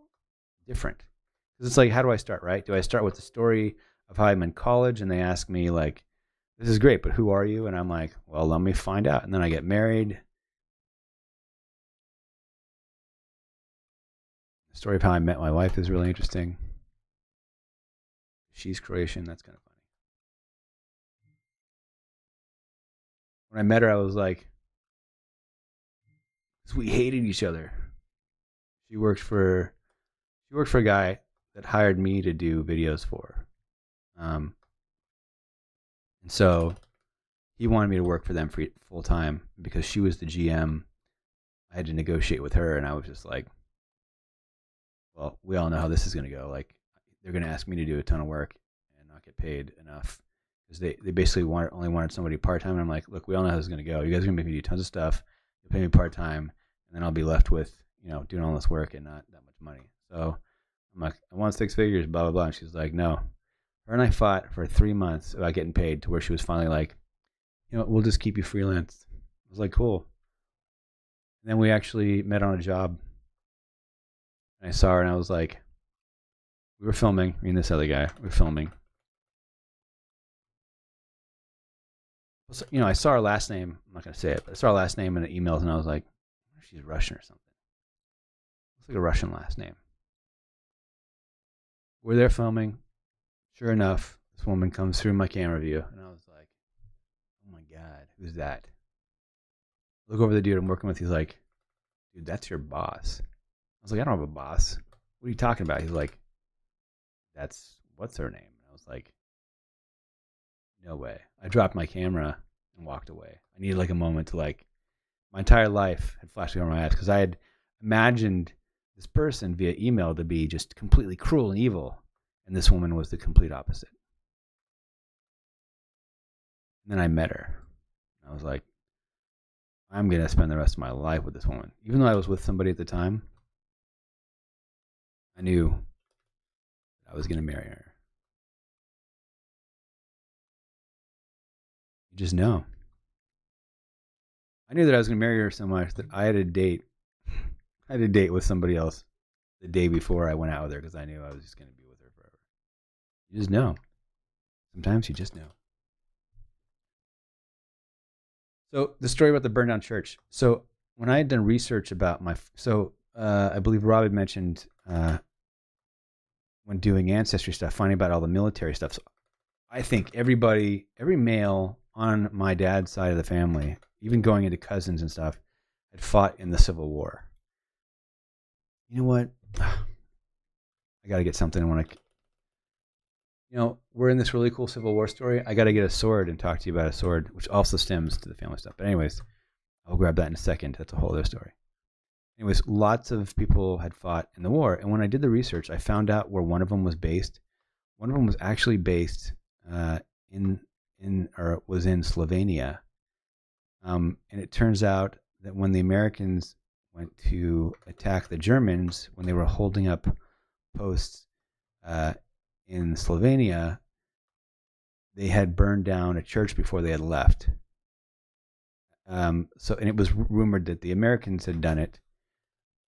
different. Because it's like, how do I start? Right? Do I start with the story of how I'm in college, and they ask me like, "This is great, but who are you?" And I'm like, "Well, let me find out." And then I get married. The story of how I met my wife is really interesting. She's Croatian. That's kind of funny. When I met her, I was like, we hated each other. She worked for a guy that hired me to do videos for her. And so he wanted me to work for them for full time because she was the GM. I had to negotiate with her, and I was just like, well, we all know how this is going to go. Like, they're going to ask me to do a ton of work and not get paid enough because they basically only wanted somebody part-time. And I'm like, look, we all know how this is going to go. You guys are going to make me do tons of stuff. You'll pay me part-time, and then I'll be left with, doing all this work and not that much money. So I'm like, I want 6 figures, blah, blah, blah. And she's like, no. Her and I fought for 3 months about getting paid to where she was finally like, we'll just keep you freelance. I was like, cool. And then we actually met on a job. And I saw her, and I was like, we were filming, me and this other guy, we were filming. So, I saw her last name. I'm not going to say it, but I saw her last name in the emails, and I was like, I wonder if she's Russian or something. Looks like a Russian last name. We're there filming. Sure enough, this woman comes through my camera view, and I was like, oh my God, who's that? Look over the dude I'm working with. He's like, dude, that's your boss. I was like, I don't have a boss. What are you talking about? He's like, what's her name? And I was like, no way. I dropped my camera and walked away. I needed like a moment to my entire life had flashed over my eyes because I had imagined this person via email to be just completely cruel and evil. And this woman was the complete opposite. And then I met her. I was like, I'm going to spend the rest of my life with this woman. Even though I was with somebody at the time, I knew I was going to marry her. You just know. I knew that I was going to marry her so much that I had a date. I had a date with somebody else the day before I went out with her because I knew I was just going to be with her forever. You just know. Sometimes you just know. So the story about the burned down church. So when I had done research about I believe Rob had mentioned when doing ancestry stuff, finding about all the military stuff. So I think every male on my dad's side of the family, even going into cousins and stuff, had fought in the Civil War. You know what? I got to get something when we're in this really cool Civil War story. I got to get a sword and talk to you about a sword, which also stems to the family stuff. But anyways, I'll grab that in a second. That's a whole other story. Anyways, lots of people had fought in the war. And when I did the research, I found out where one of them was based. One of them was actually based was in Slovenia. And it turns out that when the Americans went to attack the Germans, when they were holding up posts in Slovenia, they had burned down a church before they had left. And it was rumored that the Americans had done it.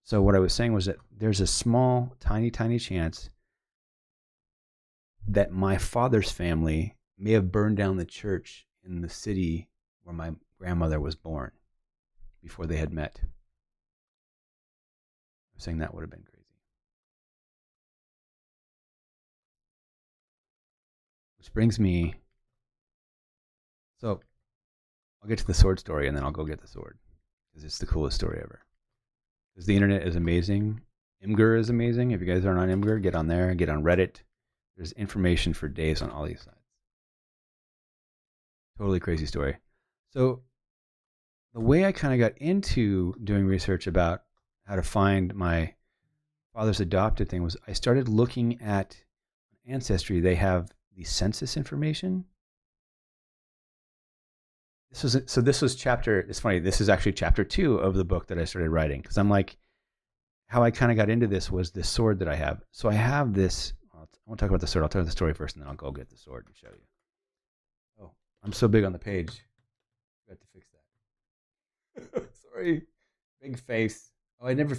So what I was saying was that there's a small, tiny, tiny chance that my father's family may have burned down the church in the city where my grandmother was born before they had met. I was saying that would have been crazy. Which brings me, so I'll get to the sword story and then I'll go get the sword because it's the coolest story ever. Because the internet is amazing. Imgur is amazing. If you guys aren't on Imgur, get on there, get on Reddit. There's information for days on all these sites. Totally crazy story. So the way I kind of got into doing research about how to find my father's adopted thing was I started looking at Ancestry. They have the census information. This was chapter, it's funny, this is actually chapter 2 of the book that I started writing, because I'm like, how I kind of got into this was this sword that I have. So I have this, I won't talk about the sword, I'll tell you the story first, and then I'll go get the sword and show you. Oh, I'm so big on the page. I got to fix that. Sorry. Big face. Oh, I never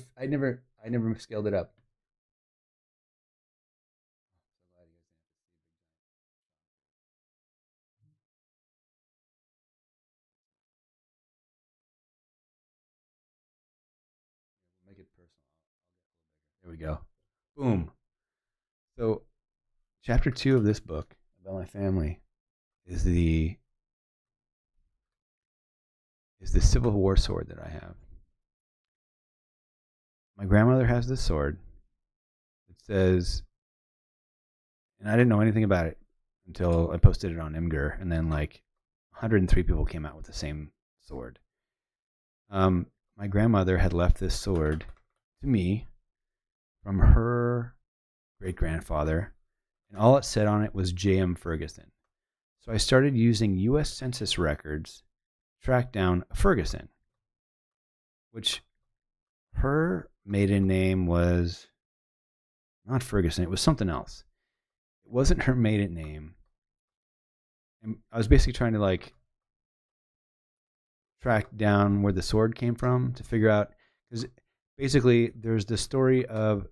scaled it up. Make it personal. There we go. Boom. So, chapter 2 of this book about my family is the Civil War sword that I have. My grandmother has this sword. It says, and I didn't know anything about it until I posted it on Imgur, and then like 103 people came out with the same sword. My grandmother had left this sword to me from her great-grandfather, and all it said on it was J.M. Ferguson. So I started using U.S. Census records to track down a Ferguson, which her maiden name was not Ferguson, it was something else. It wasn't her maiden name. And I was basically trying to like track down where the sword came from to figure out, because basically there's the story of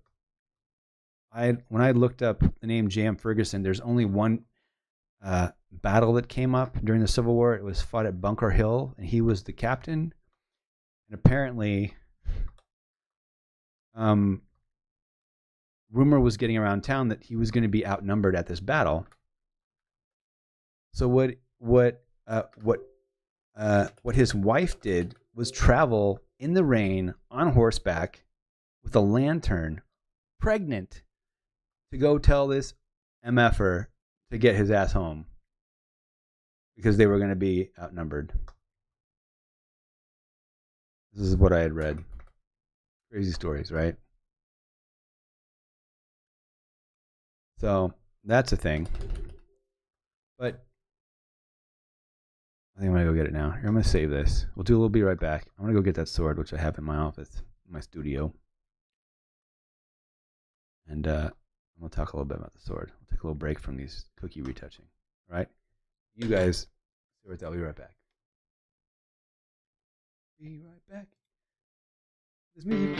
when I looked up the name J.M. Ferguson, there's only one battle that came up during the Civil War. It was fought at Bunker Hill, and he was the captain. And apparently, rumor was getting around town that he was going to be outnumbered at this battle. So what his wife did was travel in the rain on horseback with a lantern, pregnant, to go tell this MFer to get his ass home because they were going to be outnumbered. This is what I had read. Crazy stories, right? So that's a thing. But I think I'm going to go get it now. Here, I'm going to save this. We'll be right back. I'm going to go get that sword, which I have in my office, in my studio. And I'm going to talk a little bit about the sword. We'll take a little break from these cookie retouching. All right? You guys, I'll be right back. Be right back. There's music.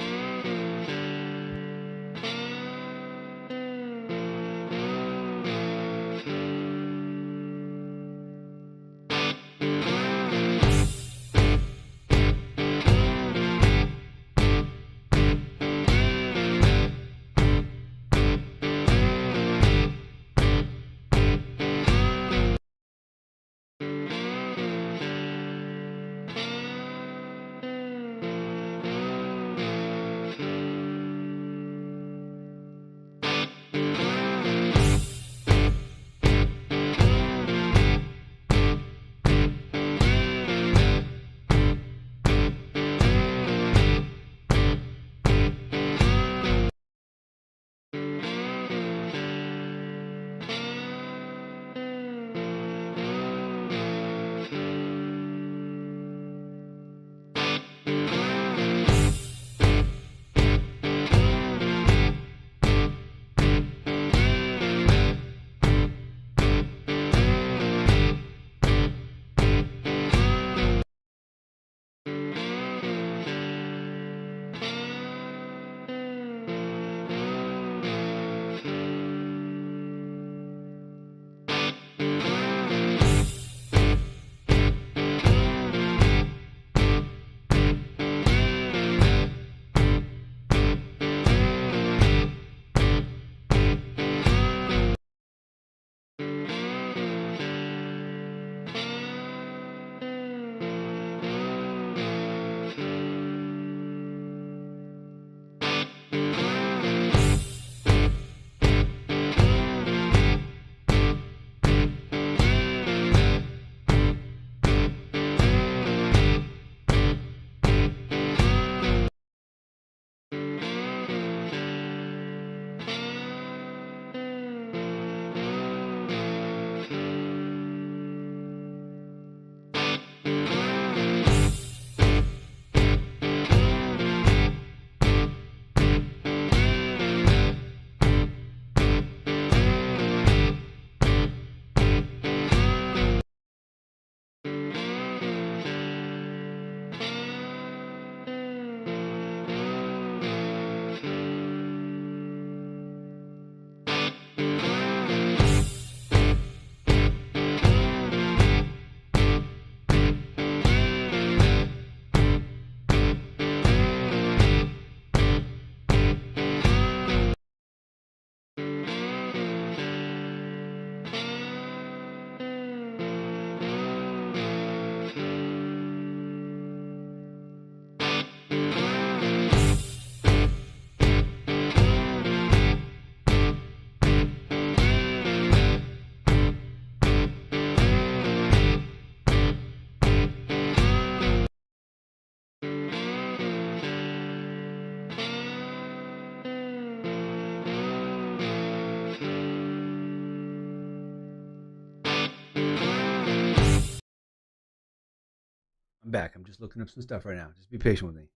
back. I'm just looking up some stuff right now. Just be patient with me.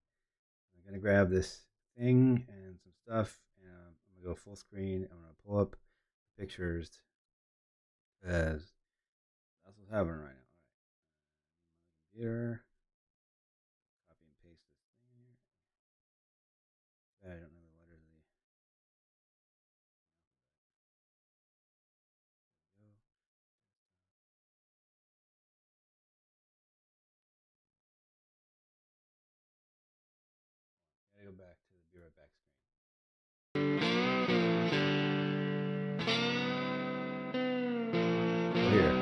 I'm going to grab this thing and some stuff, and I'm going to go full screen. I'm going to pull up pictures because that's what's happening right now. All right. Computer. Copy and paste this thing here. I don't know the letters of the. Gotta go back to the be right back screen. Here.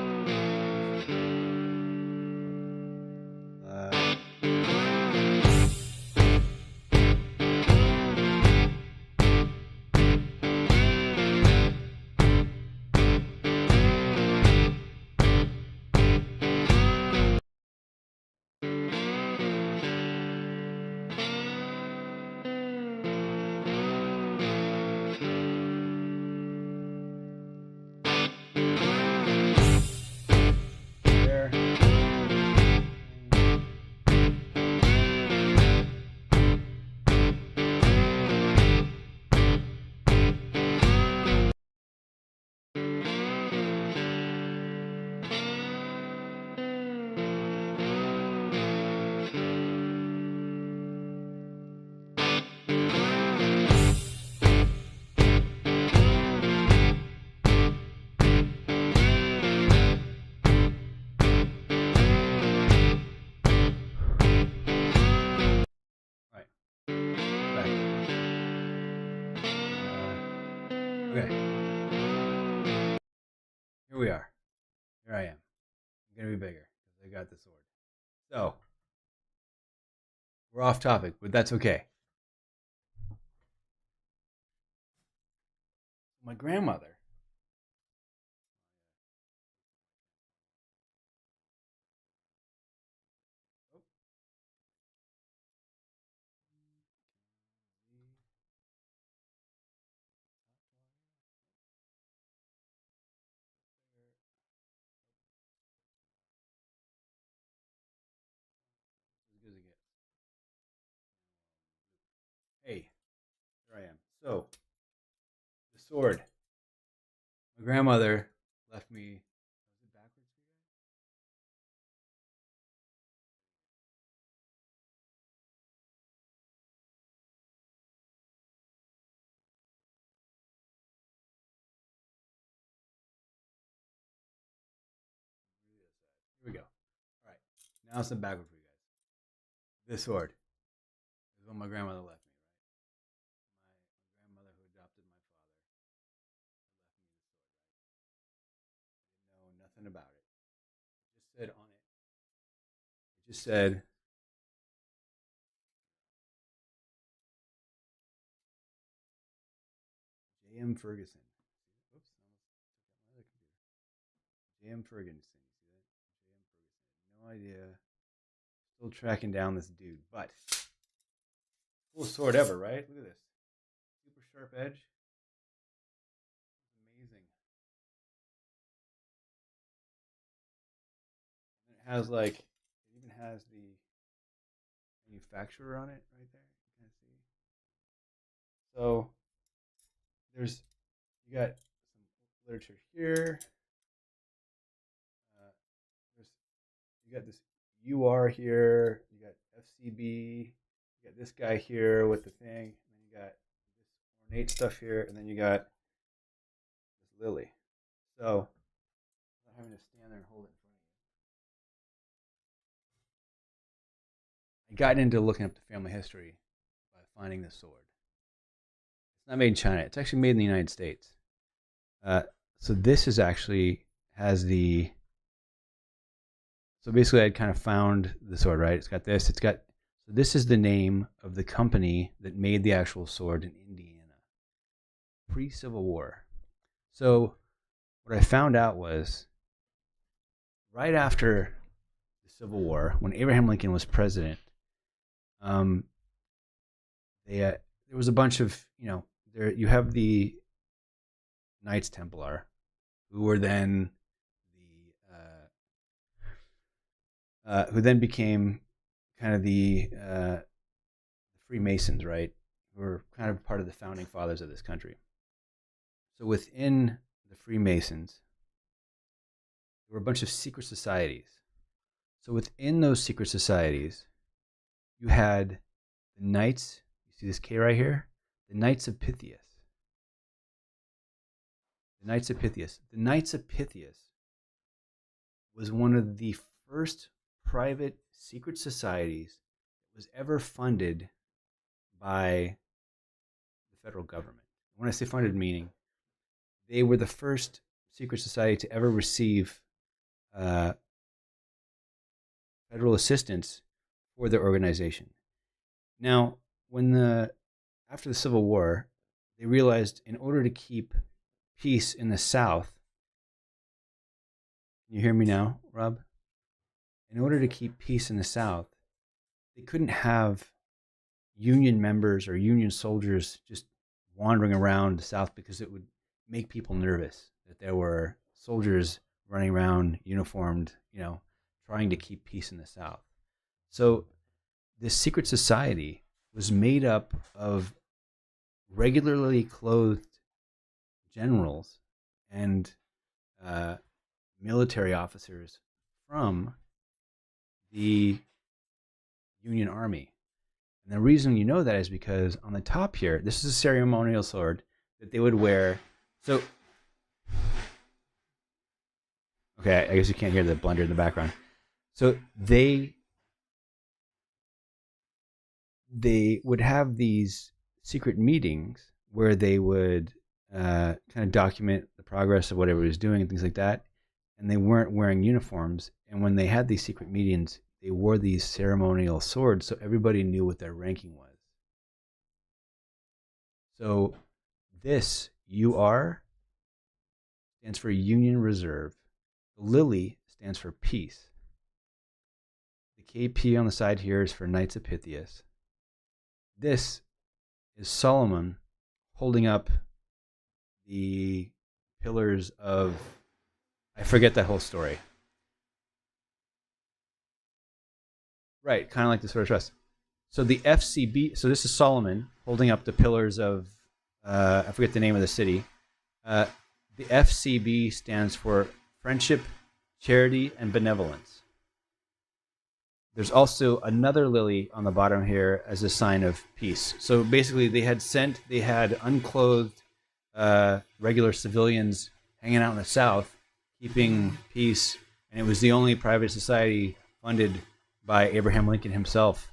Okay. Here we are. Here I am. I'm going to be bigger because I got the sword. So, we're off topic, but that's okay. My grandmother. Hey, here I am. So, the sword. My grandmother left me. Was it backwards for you guys? Here we go. All right. Now it's backward for you guys. This sword is what my grandmother left me, right? My grandmother who adopted my father left me this sword, right? I didn't know nothing about it. It just said on it. It just said J.M. Ferguson. Oops, I almost took out my other computer. J.M. Ferguson. You see that? J.M. Ferguson. No idea. Still tracking down this dude, but coolest sword ever, right? Look at this. Super sharp edge. Amazing. And it has like, it even has the manufacturer on it right there. You can see. So there's, you got some literature here. There's, you got this UR here. You got FCB. You got this guy here with the thing. And then you got this ornate stuff here. And then you got this lily. So not having to stand there and hold it in front of you. I got into looking up the family history by finding this sword. It's not made in China. It's actually made in the United States. So this is actually has the. So basically, I'd kind of found the sword, right? It's got this. It's got. So this is the name of the company that made the actual sword in Indiana, pre-Civil War. So what I found out was right after the Civil War, when Abraham Lincoln was president, there was a bunch of, there you have the Knights Templar, who were then who then became kind of the Freemasons, right? Who were kind of part of the founding fathers of this country. So within the Freemasons, there were a bunch of secret societies. So within those secret societies, you had the Knights. You see this K right here? The Knights of Pythias. The Knights of Pythias. The Knights of Pythias was one of the first private secret societies that was ever funded by the federal government. When I say funded, meaning they were the first secret society to ever receive federal assistance for their organization. Now, after the Civil War, they realized in order to keep peace in the South, can you hear me now, Rob? In order to keep peace in the South, they couldn't have Union members or Union soldiers just wandering around the South because it would make people nervous that there were soldiers running around uniformed, trying to keep peace in the South. So this secret society was made up of regularly clothed generals and military officers from the Union Army. And the reason you know that is because on the top here, this is a ceremonial sword that they would wear. So, okay, I guess you can't hear the blender in the background. So they would have these secret meetings where they would kind of document the progress of whatever he was doing and things like that. And they weren't wearing uniforms. And when they had these secret meetings, they wore these ceremonial swords so everybody knew what their ranking was. So this UR stands for Union Reserve. The lily stands for peace. The KP on the side here is for Knights of Pythias. This is Solomon holding up the pillars of, I forget that whole story. Right, kind of like the Sword of Trust. So the FCB, so this is Solomon holding up the pillars of, I forget the name of the city. The FCB stands for Friendship, Charity, and Benevolence. There's also another lily on the bottom here as a sign of peace. So basically they had unclothed regular civilians hanging out in the South, keeping peace, and it was the only private society funded by Abraham Lincoln himself,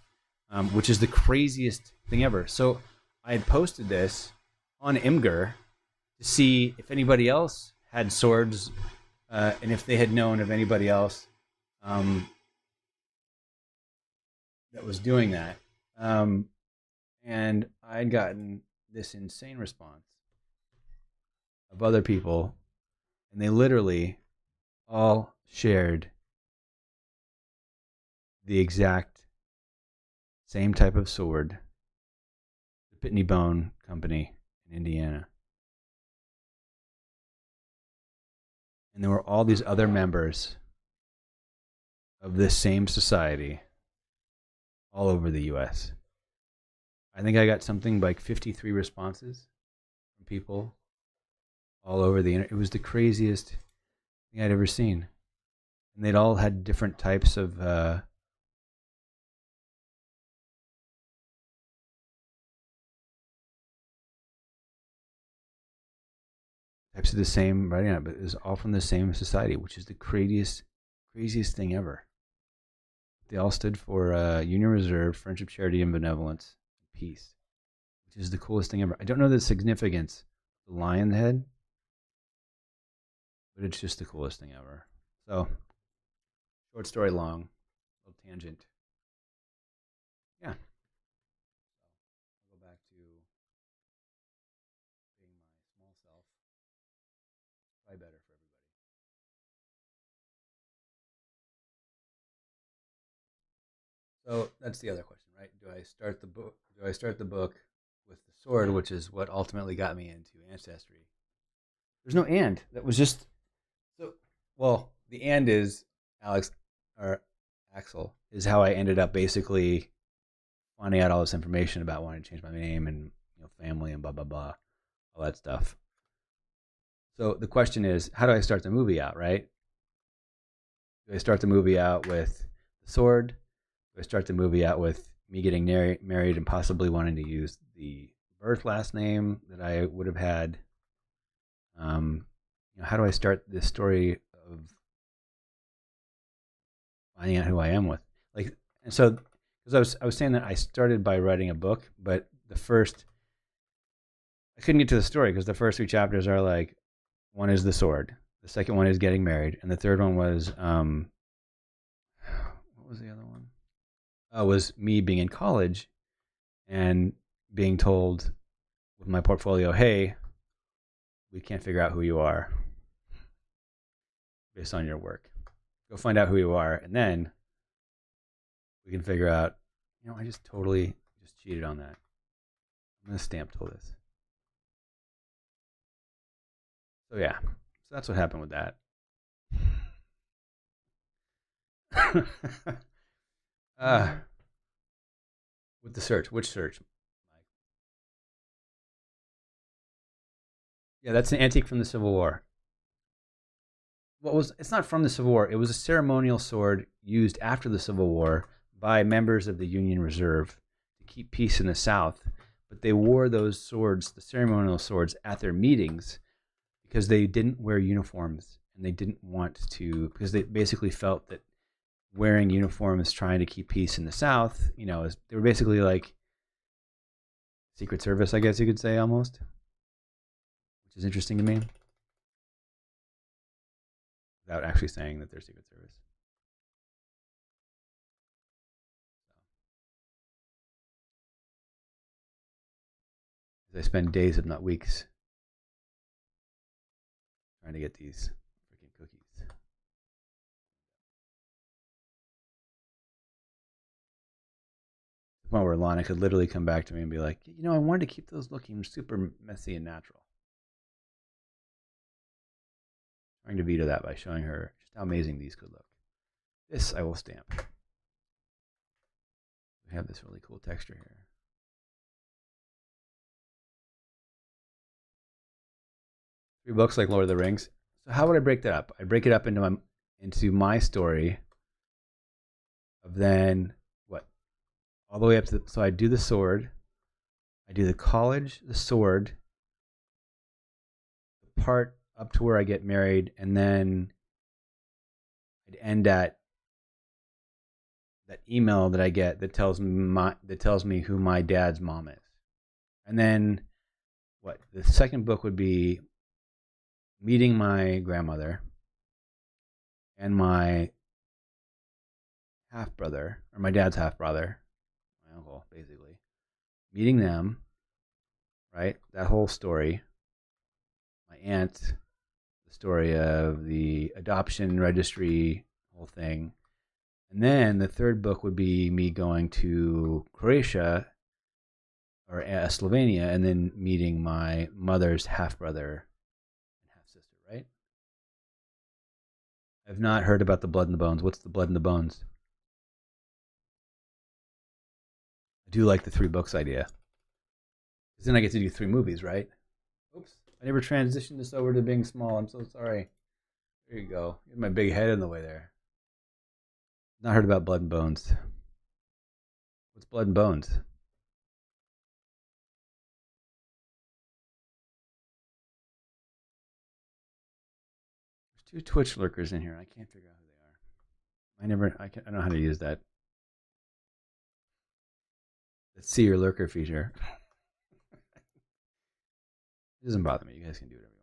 which is the craziest thing ever. So I had posted this on Imgur to see if anybody else had swords and if they had known of anybody else that was doing that. And I'd gotten this insane response of other people, and they literally all shared the exact same type of sword, the Pitney Bone Company in Indiana. And there were all these other members of this same society all over the U.S. I think I got something like 53 responses from people all over the internet. It was the craziest thing I'd ever seen. And they'd all had different types of the same writing on it, but it was all from the same society, which is the craziest thing ever. They all stood for Union Reserve, Friendship, Charity, and Benevolence, Peace, which is the coolest thing ever. I don't know the significance of the lion head, but it's just the coolest thing ever. So, short story long, little tangent. Yeah. I'll go back to being my small self. Probably better for everybody. So that's the other question, right? Do I start the book? Do I start the book with the sword, which is what ultimately got me into ancestry? There's no and. That was just so. Well, the and is Alex, or Axel, is how I ended up basically finding out all this information about wanting to change my name and family and blah blah blah, all that stuff. So the question is, how do I start the movie out? Right? Do I start the movie out with the sword? Do I start the movie out with me getting married and possibly wanting to use the birth last name that I would have had? How do I start this story of finding out who I am with? Like, and so because I was saying that I started by writing a book, but I couldn't get to the story because the first 3 chapters are like, one is the sword, the second one is getting married, and the third one was what was the other one? Was me being in college and being told with my portfolio, hey, we can't figure out who you are based on your work. Go find out who you are, and then we can figure out. I just totally just cheated on that. I'm gonna stamp till this. So yeah, so that's what happened with that. uh, with the search, which search? Yeah, that's an antique from the Civil War. It's not from the Civil War. It was a ceremonial sword used after the Civil War by members of the Union Reserve to keep peace in the South. But they wore those swords, the ceremonial swords, at their meetings because they didn't wear uniforms and they didn't want to, because they basically felt that wearing uniforms trying to keep peace in the South, they were basically like Secret Service, I guess you could say, almost, which is interesting to me, without actually saying that they're Secret Service. I spend days, if not weeks, trying to get these freaking cookies. The point where Lana could literally come back to me and be like, I wanted to keep those looking super messy and natural. Trying to veto that by showing her just how amazing these could look. This I will stamp. We have this really cool texture here. 3 books like Lord of the Rings. So how would I break that up? I break it up into my story of then what? All the way up to, so I do the sword, I do the college, the sword, the part up to where I get married, and then I'd end at that email that I get that tells me who my dad's mom is. And then what? The second book would be meeting my grandmother and my half brother, or my dad's half brother, my uncle, basically. Meeting them, right? That whole story. My aunt, the story of the adoption registry, whole thing. And then the third book would be me going to Croatia or Slovenia and then meeting my mother's half brother and half sister, right? I've not heard about the Blood and the Bones. What's the Blood and the Bones? I do like the 3 books idea. Because then I get to do 3 movies, right? Oops. I never transitioned this over to being small. I'm so sorry. There you go. You have my big head in the way there. Not heard about Blood and Bones. What's Blood and Bones? There's 2 Twitch lurkers in here. I can't figure out who they are. I don't know how to use that. Let's see your lurker feature. It doesn't bother me. You guys can do whatever you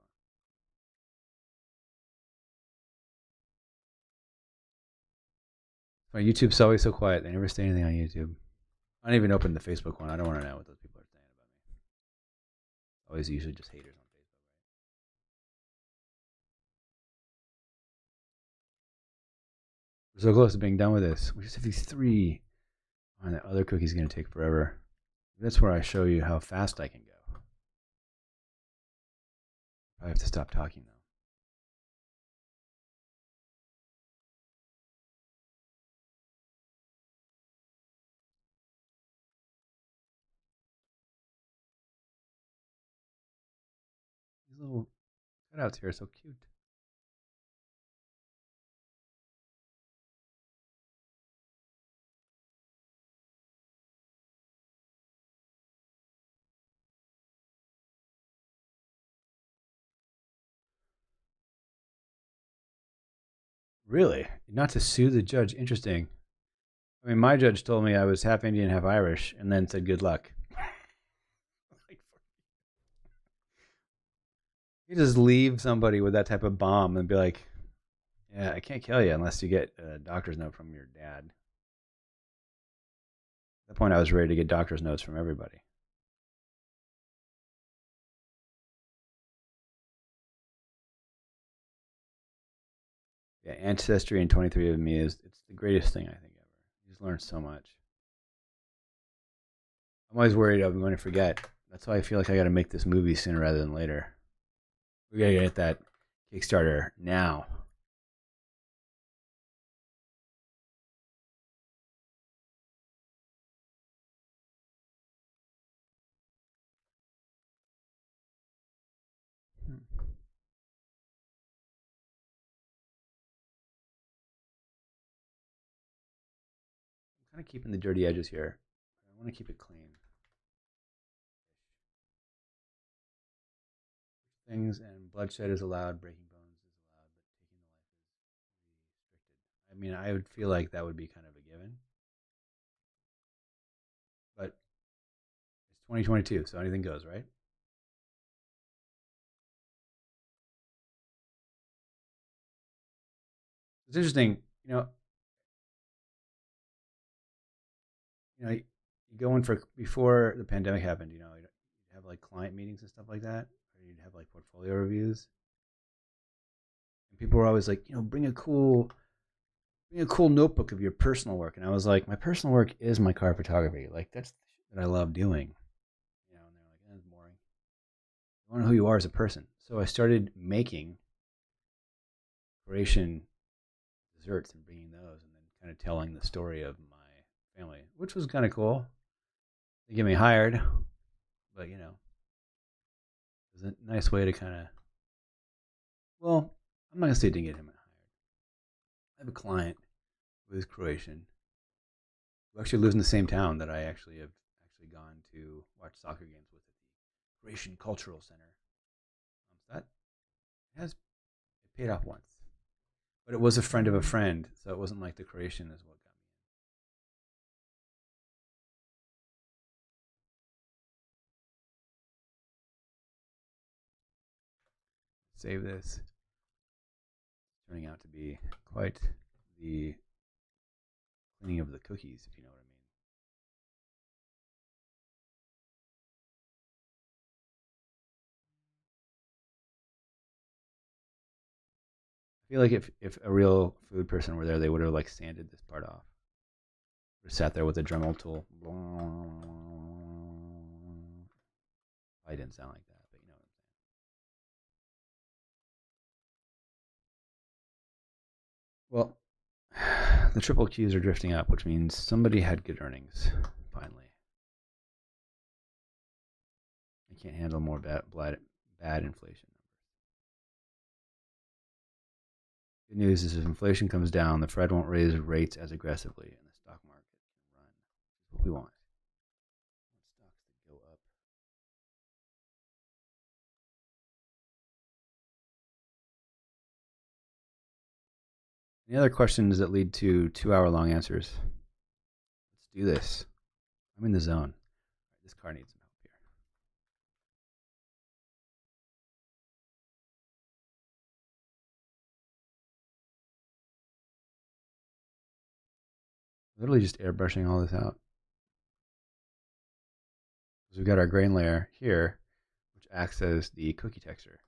want. My YouTube's always so quiet. They never say anything on YouTube. I don't even open the Facebook one. I don't want to know what those people are saying about me. Always usually just haters on Facebook, right? We're so close to being done with this. We just have these 3. And that other cookie's going to take forever. That's where I show you how fast I can go. I have to stop talking though. These little cutouts here are so cute. Really? Not to sue the judge. Interesting. I mean, my judge told me I was half Indian, half Irish, and then said good luck. You just leave somebody with that type of bomb and be like, yeah, I can't kill you unless you get a doctor's note from your dad. At that point, I was ready to get doctor's notes from everybody. Yeah, Ancestry and 23andMe it's the greatest thing I think ever. You just learn so much. I'm always worried I'm going to forget. That's why I feel like I got to make this movie sooner rather than later. We got to get that Kickstarter now. I'm kind of keeping the dirty edges here. I want to keep it clean. Things and bloodshed is allowed, breaking bones is allowed, but taking the life is restricted. I mean, I would feel like that would be kind of a given, but it's 2022, so anything goes, right? It's interesting, you go in for before the pandemic happened. You'd have like client meetings and stuff like that, or you'd have like portfolio reviews, and people were always like, bring a cool notebook of your personal work, and I was like, my personal work is my car photography. Like that's the shit that I love doing. And they're like, that's boring. I want to know who you are as a person. So I started making Croatian desserts and bringing those, and then kind of telling the story of my family, which was kind of cool. They get me hired, but it was a nice way to kind of. Well, I'm not gonna say it didn't get him hired. I have a client who is Croatian, who actually lives in the same town that I actually have actually gone to watch soccer games with at the Croatian Cultural Center. So that it paid off once, but it was a friend of a friend, so it wasn't like the Croatian is what got me in. Save this. It's turning out to be quite the cleaning of the cookies, if you know what I mean. I feel like if a real food person were there, they would have like sanded this part off. Would have sat there with a Dremel tool. I didn't sound like that, but you know what I'm saying. Well, the triple Qs are drifting up, which means somebody had good earnings. Finally, I can't handle more bad inflation. Good news is if inflation comes down, the Fed won't raise rates as aggressively, and the stock market can run. Which is what we want. We want stocks that go up. Any other questions that lead to 2 hour long answers? Let's do this. I'm in the zone. All right, this car needs some help here. Literally just airbrushing all this out. So we've got our grain layer here, which acts as the cookie texture,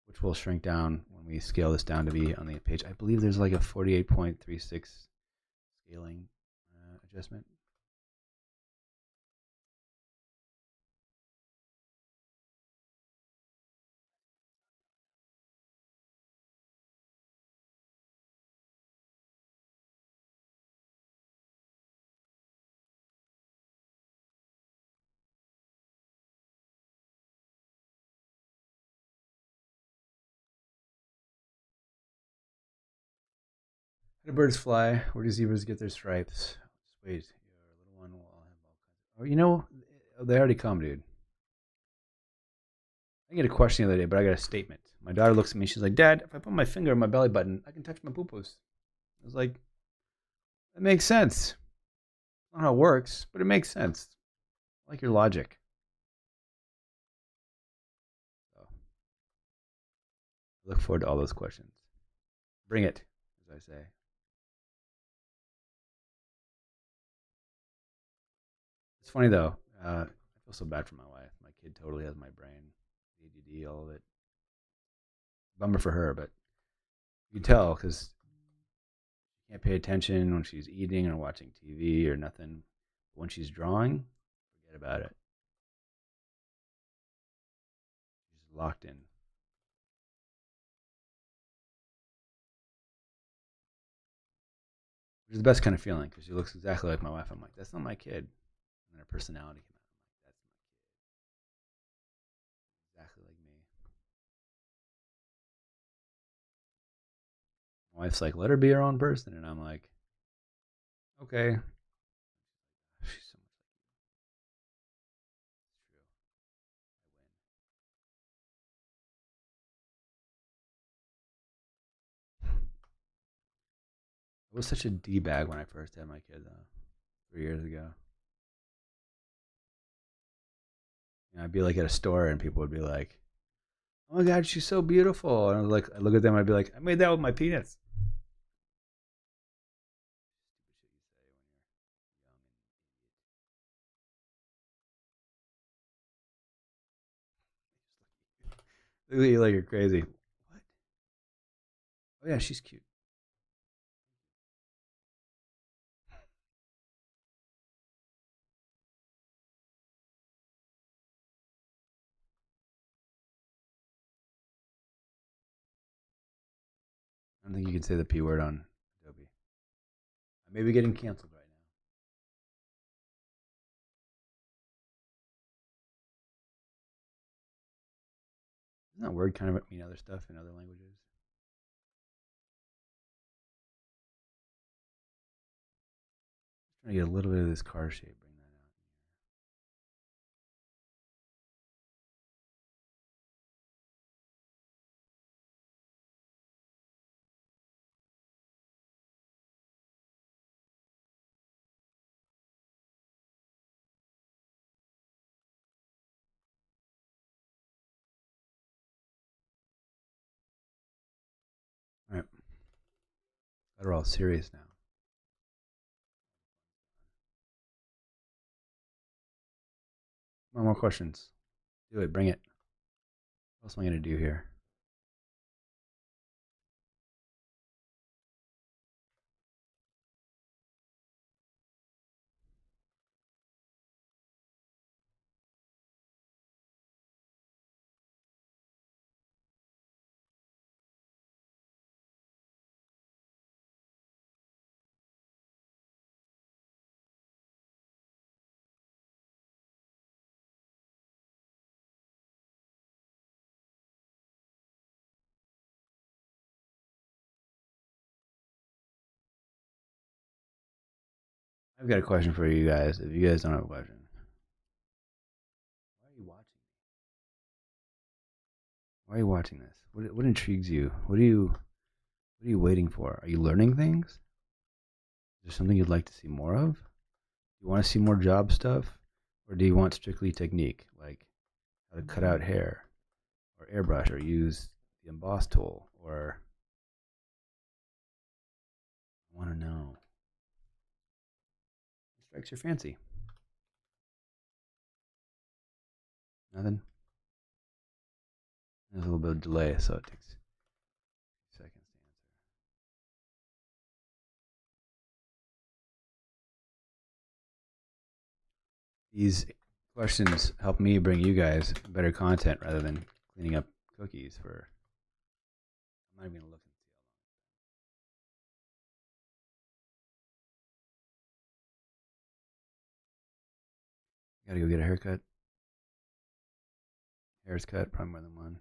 which will shrink down when we scale this down to be on the page. I believe there's like a 48.36 scaling adjustment. How do birds fly? Where do zebras get their stripes? Just wait. Your little one will all have all kinds. Oh, you know, they already come, dude. I get a question the other day, but I got a statement. My daughter looks at me. She's like, "Dad, if I put my finger in my belly button, I can touch my poo-poos." I was like, "That makes sense. I don't know how it works, but it makes sense. I like your logic." So, I look forward to all those questions. Bring it, as I say. It's funny though. I feel so bad for my wife. My kid totally has my brain, ADD, all of it. Bummer for her, but you can tell because she can't pay attention when she's eating or watching TV or nothing. But when she's drawing, forget about it. She's locked in. Which is the best kind of feeling because she looks exactly like my wife. I'm like, that's not my kid. And then her personality came out. I'm like, that's exactly like me. My wife's like, let her be her own person. And I'm like, okay. She's so much like you. It's true. I win. I was such a D bag when I first had my kid, though, 3 years ago. And I'd be like at a store and people would be like, oh my God, she's so beautiful. And I was like, I look at them and I'd be like, I made that with my penis. Look at you like you're crazy. What? Oh yeah, she's cute. I don't think you can say the P word on Adobe. I may be getting canceled right now. Doesn't that word kind of mean other stuff in other languages? Just trying to get a little bit of this car shape. Bring that out. All right. We're all serious now. One more questions. Do it. Bring it. What else am I going to do here? I've got a question for you guys. If you guys don't have a question, why are you watching? Why are you watching this? What intrigues you? What are you waiting for? Are you learning things? Is there something you'd like to see more of? Do you want to see more job stuff, or do you want strictly technique, like how to cut out hair, or airbrush, or use the emboss tool, or I want to know what strikes your fancy? Nothing. There's a little bit of delay, so it takes seconds to answer. These questions help me bring you guys better content rather than cleaning up cookies for. I'm not even gonna look and see how long. Gotta go get a haircut. Hair's cut, probably more than one.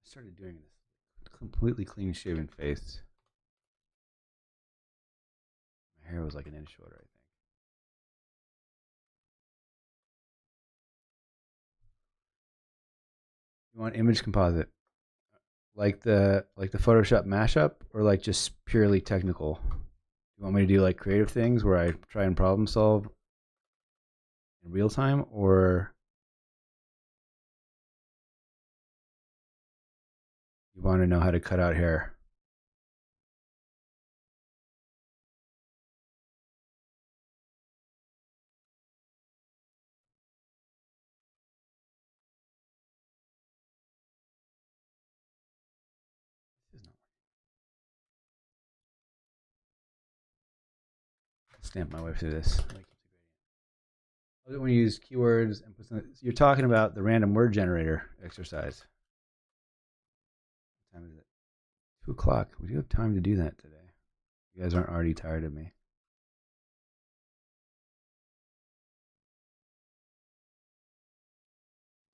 started doing this completely clean shaven face. My hair was like an inch shorter, I think. You want image composite, like the Photoshop mashup, or like just purely technical? You want me to do like creative things where I try and problem solve in real time, or you want to know how to cut out hair? This is not working. Stamp my way through this. I want to use keywords and put some. You're talking about the random word generator exercise. What time is it? 2 o'clock. We do have time to do that today. You guys aren't already tired of me.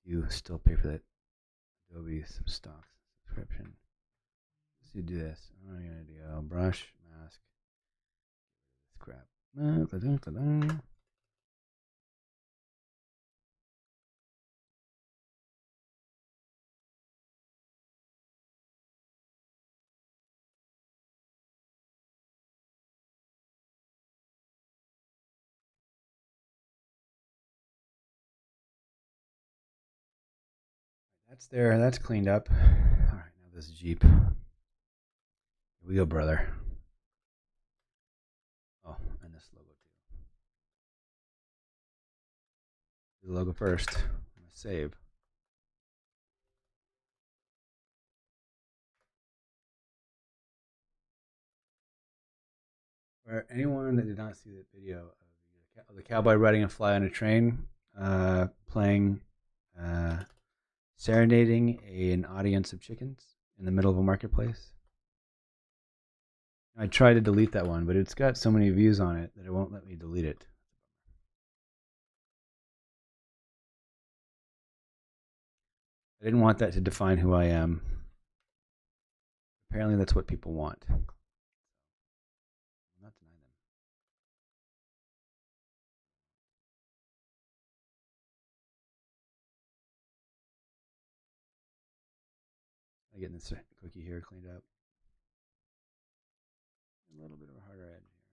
You still pay for that Adobe stock subscription. Let's do this. I'm gonna do brush, mask, crap. That's there. That's cleaned up. All right, now this Jeep. Here we go, brother. Oh, and this logo too. Do the logo first. I'm gonna save. For anyone that did not see the video of the cowboy riding a fly on a train, playing, serenading an audience of chickens in the middle of a marketplace. I tried to delete that one, but it's got so many views on it that it won't let me delete it. I didn't want that to define who I am. Apparently, that's what people want. I'll not deny them. I'm getting this cookie here cleaned up. A little bit of a harder edge here.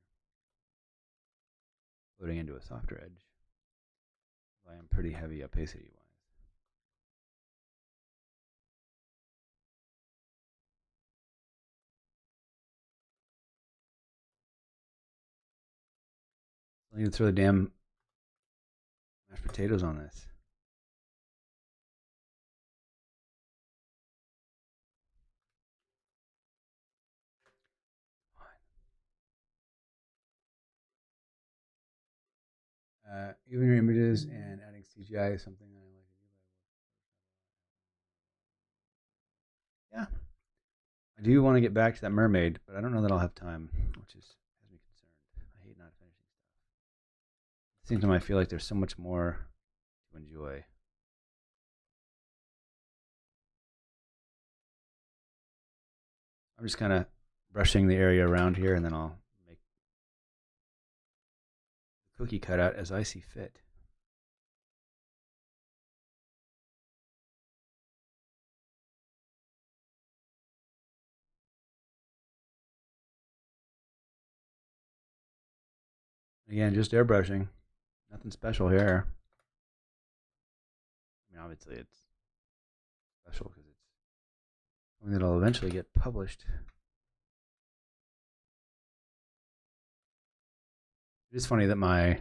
Loading into a softer edge. I am pretty heavy opacity wise. I need to throw the damn mashed potatoes on this. Even your images and adding CGI is something that I like to do. Yeah, I do want to get back to that mermaid, but I don't know that I'll have time, which has me concerned. I hate not finishing stuff. It seems to me I feel like there's so much more to enjoy. I'm just kind of brushing the area around here, and then I'll make the cookie cutout as I see fit. Again, just airbrushing. Nothing special here. I mean, obviously it's special because it's something that'll eventually get published. It is funny that my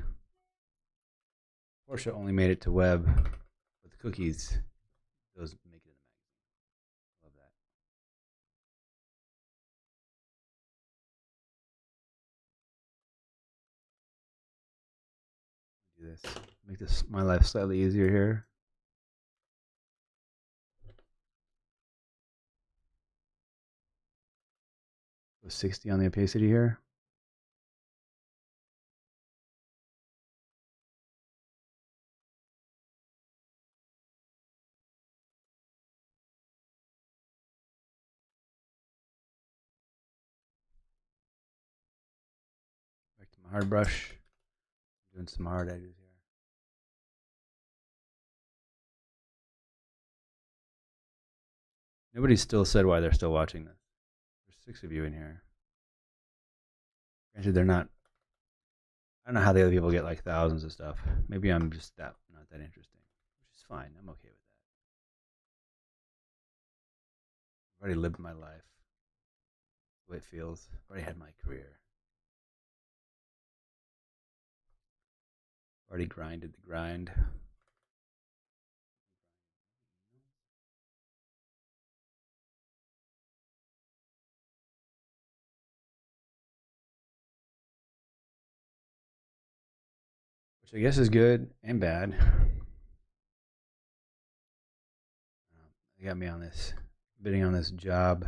Porsche only made it to web, but the cookies, those make it in the magazine. Love that. Do this. Make this my life slightly easier here. Go 60 on the opacity here. hard brush. Doing some hard edges here. Nobody still said why they're still watching this. There's 6 of you in here. Granted, they're not. I don't know how the other people get like thousands of stuff. Maybe I'm just not that interesting, which is fine. I'm okay with that. I've already lived my life. The way it feels. I've already had my career. Already grinded the grind. Which I guess is good and bad. They got me on this, bidding on this job.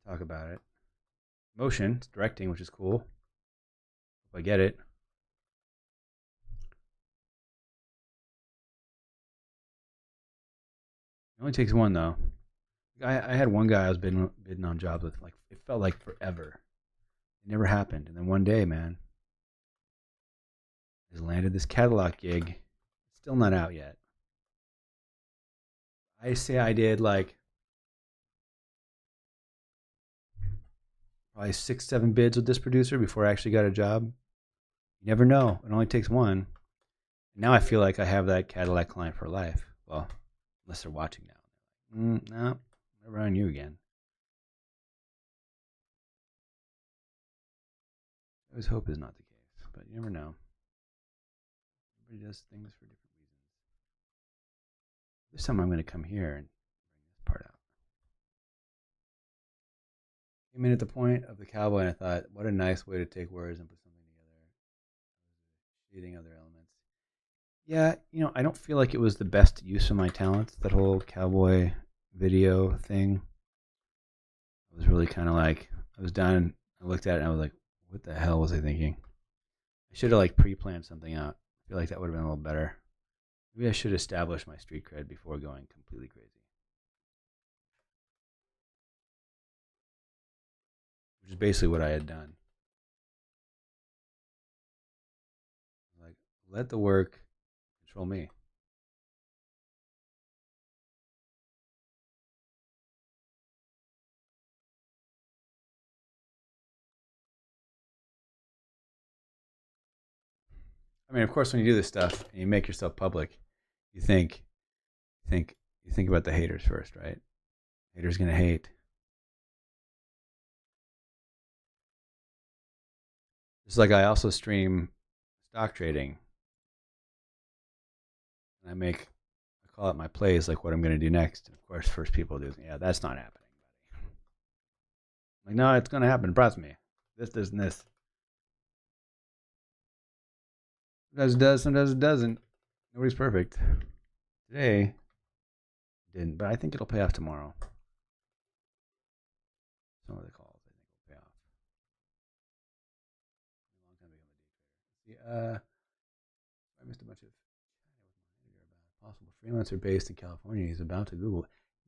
Talk about it. Motion, it's directing, which is cool. Hope I get it. It only takes one though. I had one guy I was bidding on jobs with. Like it felt like forever. It never happened, and then one day, man, I just landed this Cadillac gig. It's still not out yet. I say I did like probably 6, 7 bids with this producer before I actually got a job. You never know. It only takes one. Now I feel like I have that Cadillac client for life. Well, unless they're watching now. No, never on you again. I always hope is not the case, but you never know. Everybody does things for different reasons. This time I'm going to come here and bring this part out. Came in at the point of the cowboy and I thought, what a nice way to take words and put something together. Shading other elements. Yeah, I don't feel like it was the best use of my talents, that whole cowboy video thing. I was really kind of like, I was done. I looked at it and I was like, what the hell was I thinking? I should have like pre-planned something out. I feel like that would have been a little better. Maybe I should establish my street cred before going completely crazy. Which is basically what I had done. Like, let the work control me. I mean, of course, when you do this stuff and you make yourself public, you think about the haters first, right? Haters gonna hate. Just like I also stream stock trading. And I call it my plays, like what I'm gonna do next. And of course, first people do, yeah, that's not happening, buddy. Like, no, it's gonna happen. Trust me. This, and this. Sometimes it does, sometimes it doesn't. Nobody's perfect. Today, it didn't, but I think it'll pay off tomorrow. Some of the calls, I think, will pay off. A long time to become a day trader. See, I missed a bunch of about possible freelancer based in California. He's about to Google.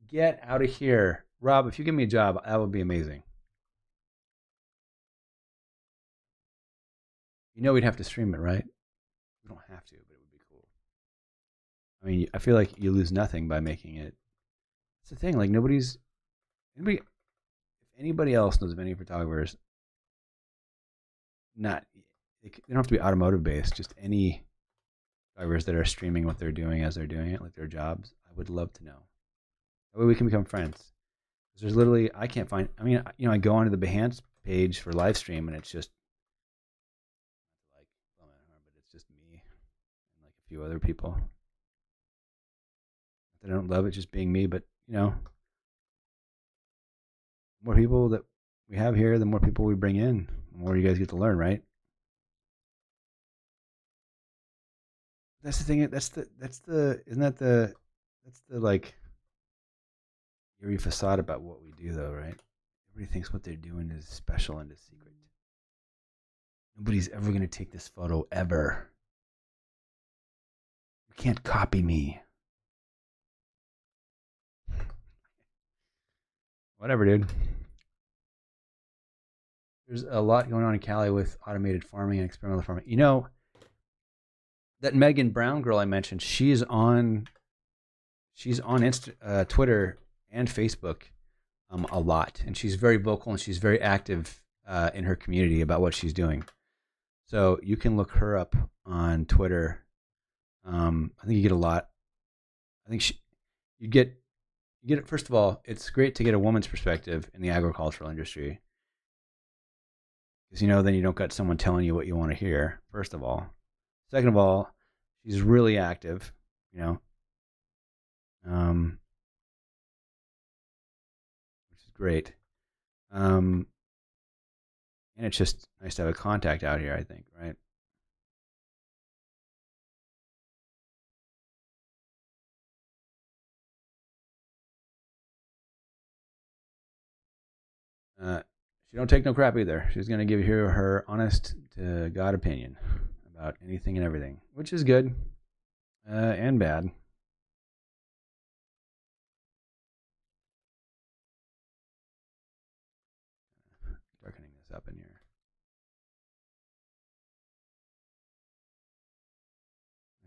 Get out of here, Rob. If you give me a job, that would be amazing. We'd have to stream it, right? We don't have to, but it would be cool. I mean, I feel like you lose nothing by making it. It's the thing. Like if anybody else knows of any photographers, they don't have to be automotive based. Just any photographers that are streaming what they're doing as they're doing it, like their jobs. I would love to know. That way we can become friends. There's literally, I can't find. I mean, I go onto the Behance page for live stream, and it's just but it's just me and like a few other people. I don't love it just being me, but the more people that we have here, the more people we bring in, the more you guys get to learn, right? That's the thing. That's the like eerie facade about what we do, though, right? Everybody thinks what they're doing is special and is secret. Nobody's ever going to take this photo ever. You can't copy me. Whatever, dude. there's a lot going on in Cali with automated farming and experimental farming. You know, that Megan Brown girl I mentioned, she's on Twitter and Facebook a lot, and she's very vocal and she's very active in her community about what she's doing. So you can look her up on Twitter. I think you get a lot. I think you get it. First of all, it's great to get a woman's perspective in the agricultural industry, because then you don't got someone telling you what you want to hear. First of all, second of all, she's really active. You know, which is great. Um, and it's just nice to have a contact out here, I think, right? She don't take no crap either. She's gonna give you her honest to God opinion about anything and everything, which is good and bad. Darkening this up in here.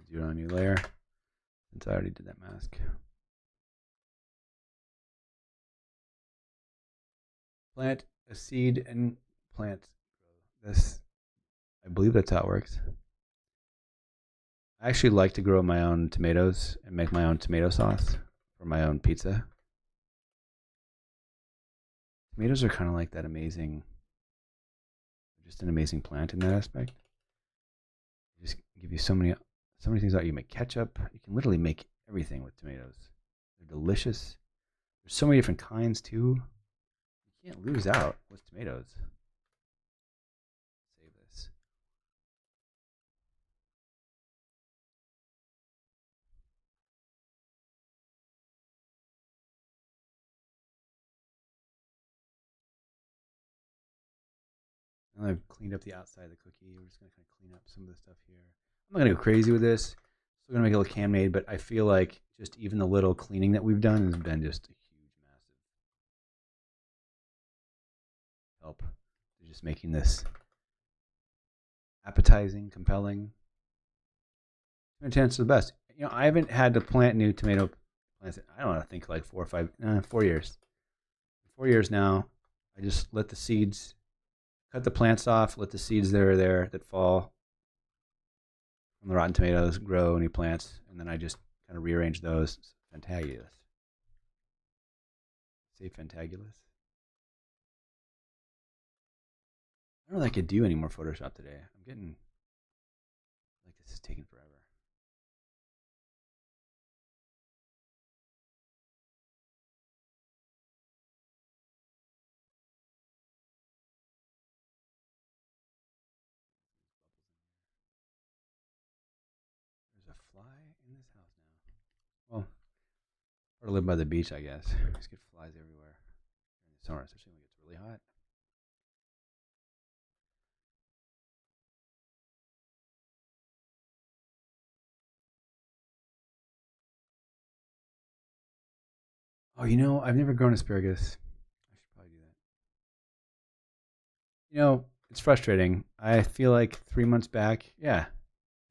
Do it on a new layer, since I already did that mask. Plant a seed and plant this. I believe that's how it works. I actually like to grow my own tomatoes and make my own tomato sauce for my own pizza. Tomatoes are kind of like that amazing, just an amazing plant in that aspect. They just give you so many things out. You make ketchup. You can literally make everything with tomatoes. They're delicious. There's so many different kinds too. You can't lose out with tomatoes. Save this. Now I've cleaned up the outside of the cookie. We're just going to kind of clean up some of the stuff here. I'm not going to go crazy with this. Still going to make it look handmade, but I feel like just even the little cleaning that we've done has been just a huge, massive help to just making this appetizing, compelling. And a chance to the best. I haven't had to plant new tomato plants. I don't know. I think like 4 years. 4 years now. I just let the seeds, cut the plants off, let the seeds that are there that fall from the rotten tomatoes grow new plants, and then I just kind of rearrange those. Fantagulous. Say fantagulous. I don't know if I could do any more Photoshop today. I'm getting like this is taking forever. There's a fly in this house now. Well, or live by the beach, I guess. Just get flies everywhere during the summer, especially when it gets really hot. Oh, I've never grown asparagus. I should probably do that. It's frustrating. I feel like 3 months back, yeah,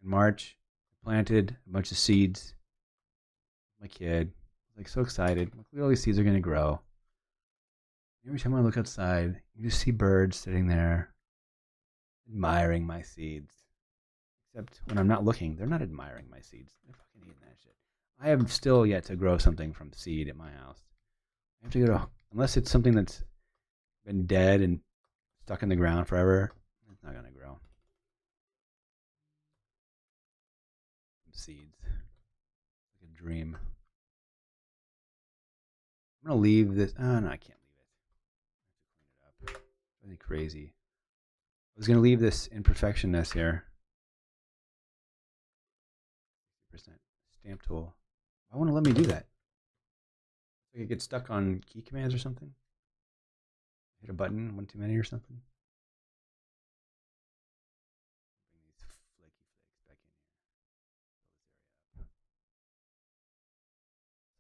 in March, I planted a bunch of seeds. My kid, like so excited. Look at all these seeds are gonna grow. Every time I look outside, you just see birds sitting there admiring my seeds. Except when I'm not looking, they're not admiring my seeds. They're fucking eating that shit. I have still yet to grow something from seed at my house. I have to go to, unless it's something that's been dead and stuck in the ground forever, it's not gonna grow. Some seeds, like a dream. I'm gonna leave this. Oh no, I can't leave it. I have to clean it up. It's really crazy. I was gonna leave this imperfectionness here. 50% stamp tool. Why won't it let me do that? Like it gets stuck on key commands or something. Hit a button, one too many or something. Bring these flaky flakes back in here. Fill this area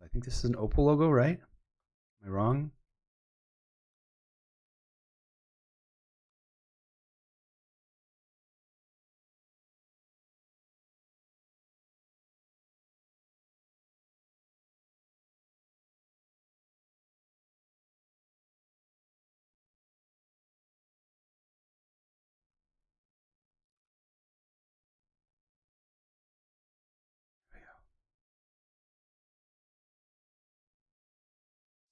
up. I think this is an Opal logo, right? Am I wrong?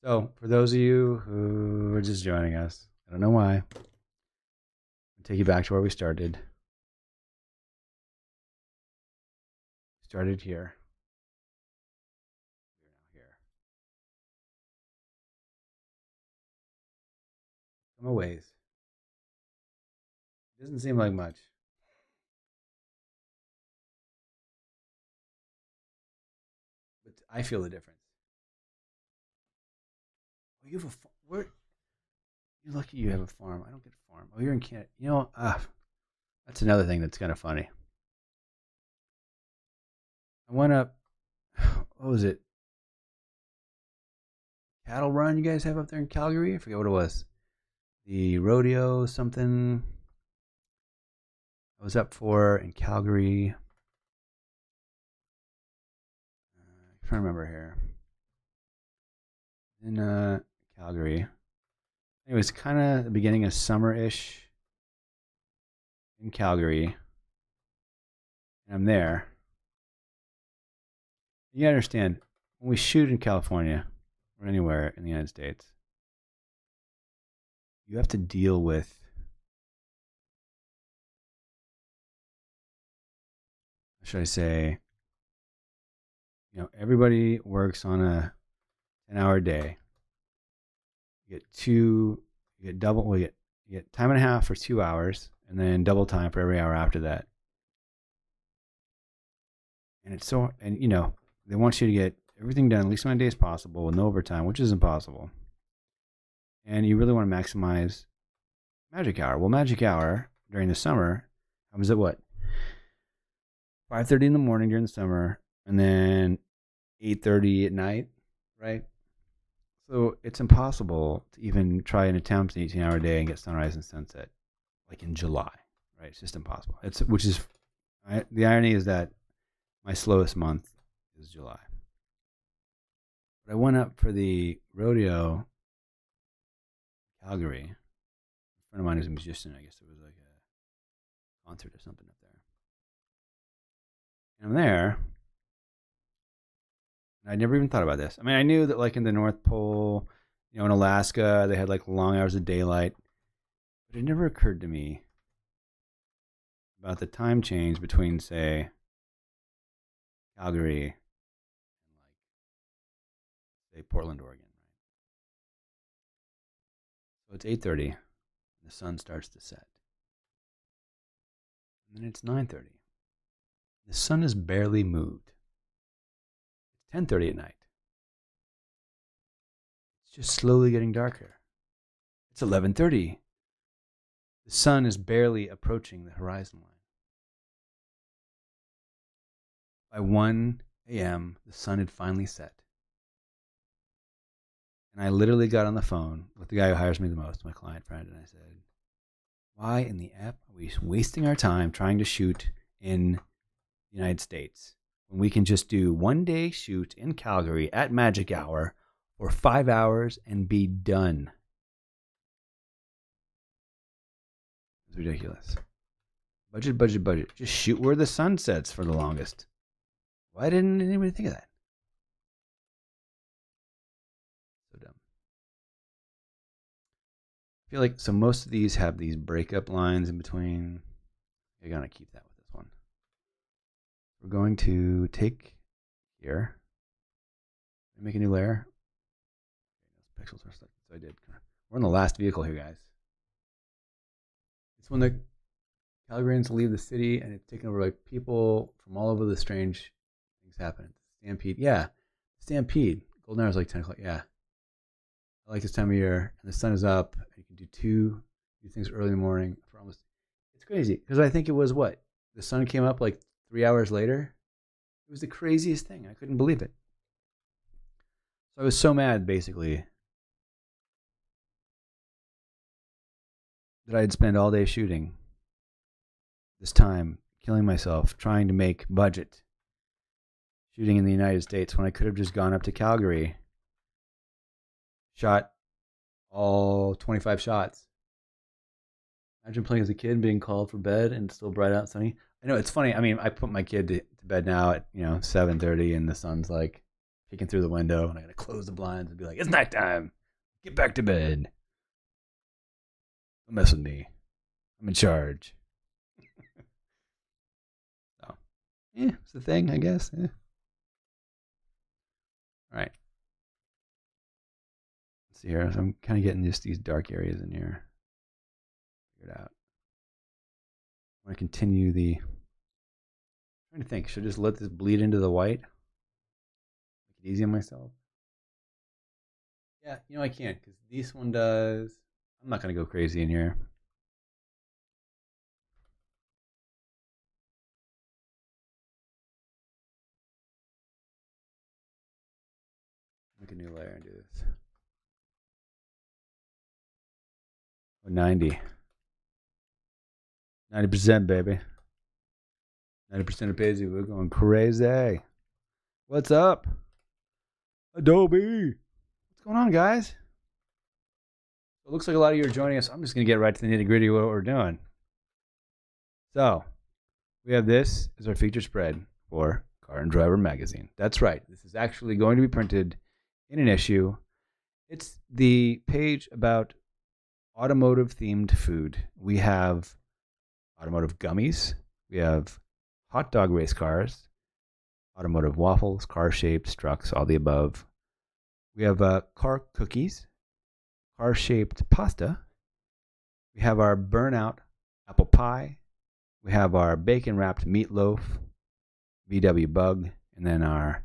So, for those of you who are just joining us, I don't know why. I'll take you back to where we started. Started here. We're now here. Come a ways. Doesn't seem like much. But I feel the difference. Oh, you have a where? You're lucky you have a farm. I don't get a farm. Oh, you're in Canada. You know, that's another thing that's kind of funny. I went up. What was it? Cattle run you guys have up there in Calgary? I forget what it was. The rodeo something. I was up for in Calgary. I'm trying to remember here. In Calgary. It was kind of the beginning of summer-ish in Calgary. And I'm there. You understand, when we shoot in California or anywhere in the United States, you have to deal with should I say, everybody works on a 10-hour day. You get double, well, you get time and a half for 2 hours, and then double time for every hour after that. And they want you to get everything done at least on a day as possible with no overtime, which is impossible. And you really want to maximize magic hour. Well, magic hour during the summer comes at what? 5:30 in the morning during the summer, and then 8:30 at night, right? So it's impossible to even try and attempt an 18-hour day and get sunrise and sunset, like in July, right? It's just impossible. The irony is that my slowest month is July. But I went up for the rodeo, Calgary. A friend of mine is a musician. I guess it was like a concert or something up there. And I'm there. And I never even thought about this. I mean, I knew that like in the North Pole, in Alaska, they had like long hours of daylight. But it never occurred to me about the time change between, say, Calgary and say Portland, Oregon. So it's 8:30, and the sun starts to set. And then it's 9:30. The sun has barely moved. It's 10:30 at night. It's just slowly getting darker. It's 11:30. The sun is barely approaching the horizon line. By 1 a.m., the sun had finally set. And I literally got on the phone with the guy who hires me the most, my client friend, and I said, why in the F are we wasting our time trying to shoot in the United States when we can just do 1 day shoot in Calgary at magic hour for 5 hours and be done? It's ridiculous. Budget. Just shoot where the sun sets for the longest. Why didn't anybody think of that? So dumb. I feel like so most of these have these breakup lines in between. You're gonna keep that with this one. We're going to take here. Make a new layer. Those pixels are stuck. So I did. We're in the last vehicle here, guys. It's when the Calgarians leave the city and it's taken over by people from all over the strange things happen. Stampede. Yeah. Stampede. Golden hour is like 10 o'clock. Yeah. I like this time of year. And the sun is up. And you can do two things early in the morning. It's crazy. Because I think it was what? The sun came up like 3 hours later. It was the craziest thing. I couldn't believe it. So I was so mad, basically, that I'd spend all day shooting this time, killing myself, trying to make budget, shooting in the United States when I could have just gone up to Calgary, shot all 25 shots. Imagine playing as a kid, being called for bed, and it's still bright out and sunny. I know, it's funny. I mean, I put my kid to bed now at 7:30, and the sun's like peeking through the window, and I gotta close the blinds and be like, "It's nighttime. Get back to bed. Don't mess with me. I'm in charge." So, it's the thing, I guess. All right. Let's see here. So I'm kind of getting just these dark areas in here. Figure it out. I want to continue the. I'm trying to think. Should I just let this bleed into the white? Make it easy on myself. Yeah, I can't because this one does. I'm not gonna go crazy in here. Make a new layer and do this. 90. 90%, baby. 90% of Paisley. We're going crazy. What's up? Adobe. What's going on, guys? It looks like a lot of you are joining us. I'm just going to get right to the nitty gritty of what we're doing. So, we have this as our feature spread for Car and Driver magazine. That's right. This is actually going to be printed in an issue. It's the page about automotive themed food. We have automotive gummies. We have hot dog race cars, automotive waffles, car shaped trucks, all the above. We have car cookies, car shaped pasta. We have our burnout apple pie. We have our bacon wrapped meatloaf, VW bug, and then our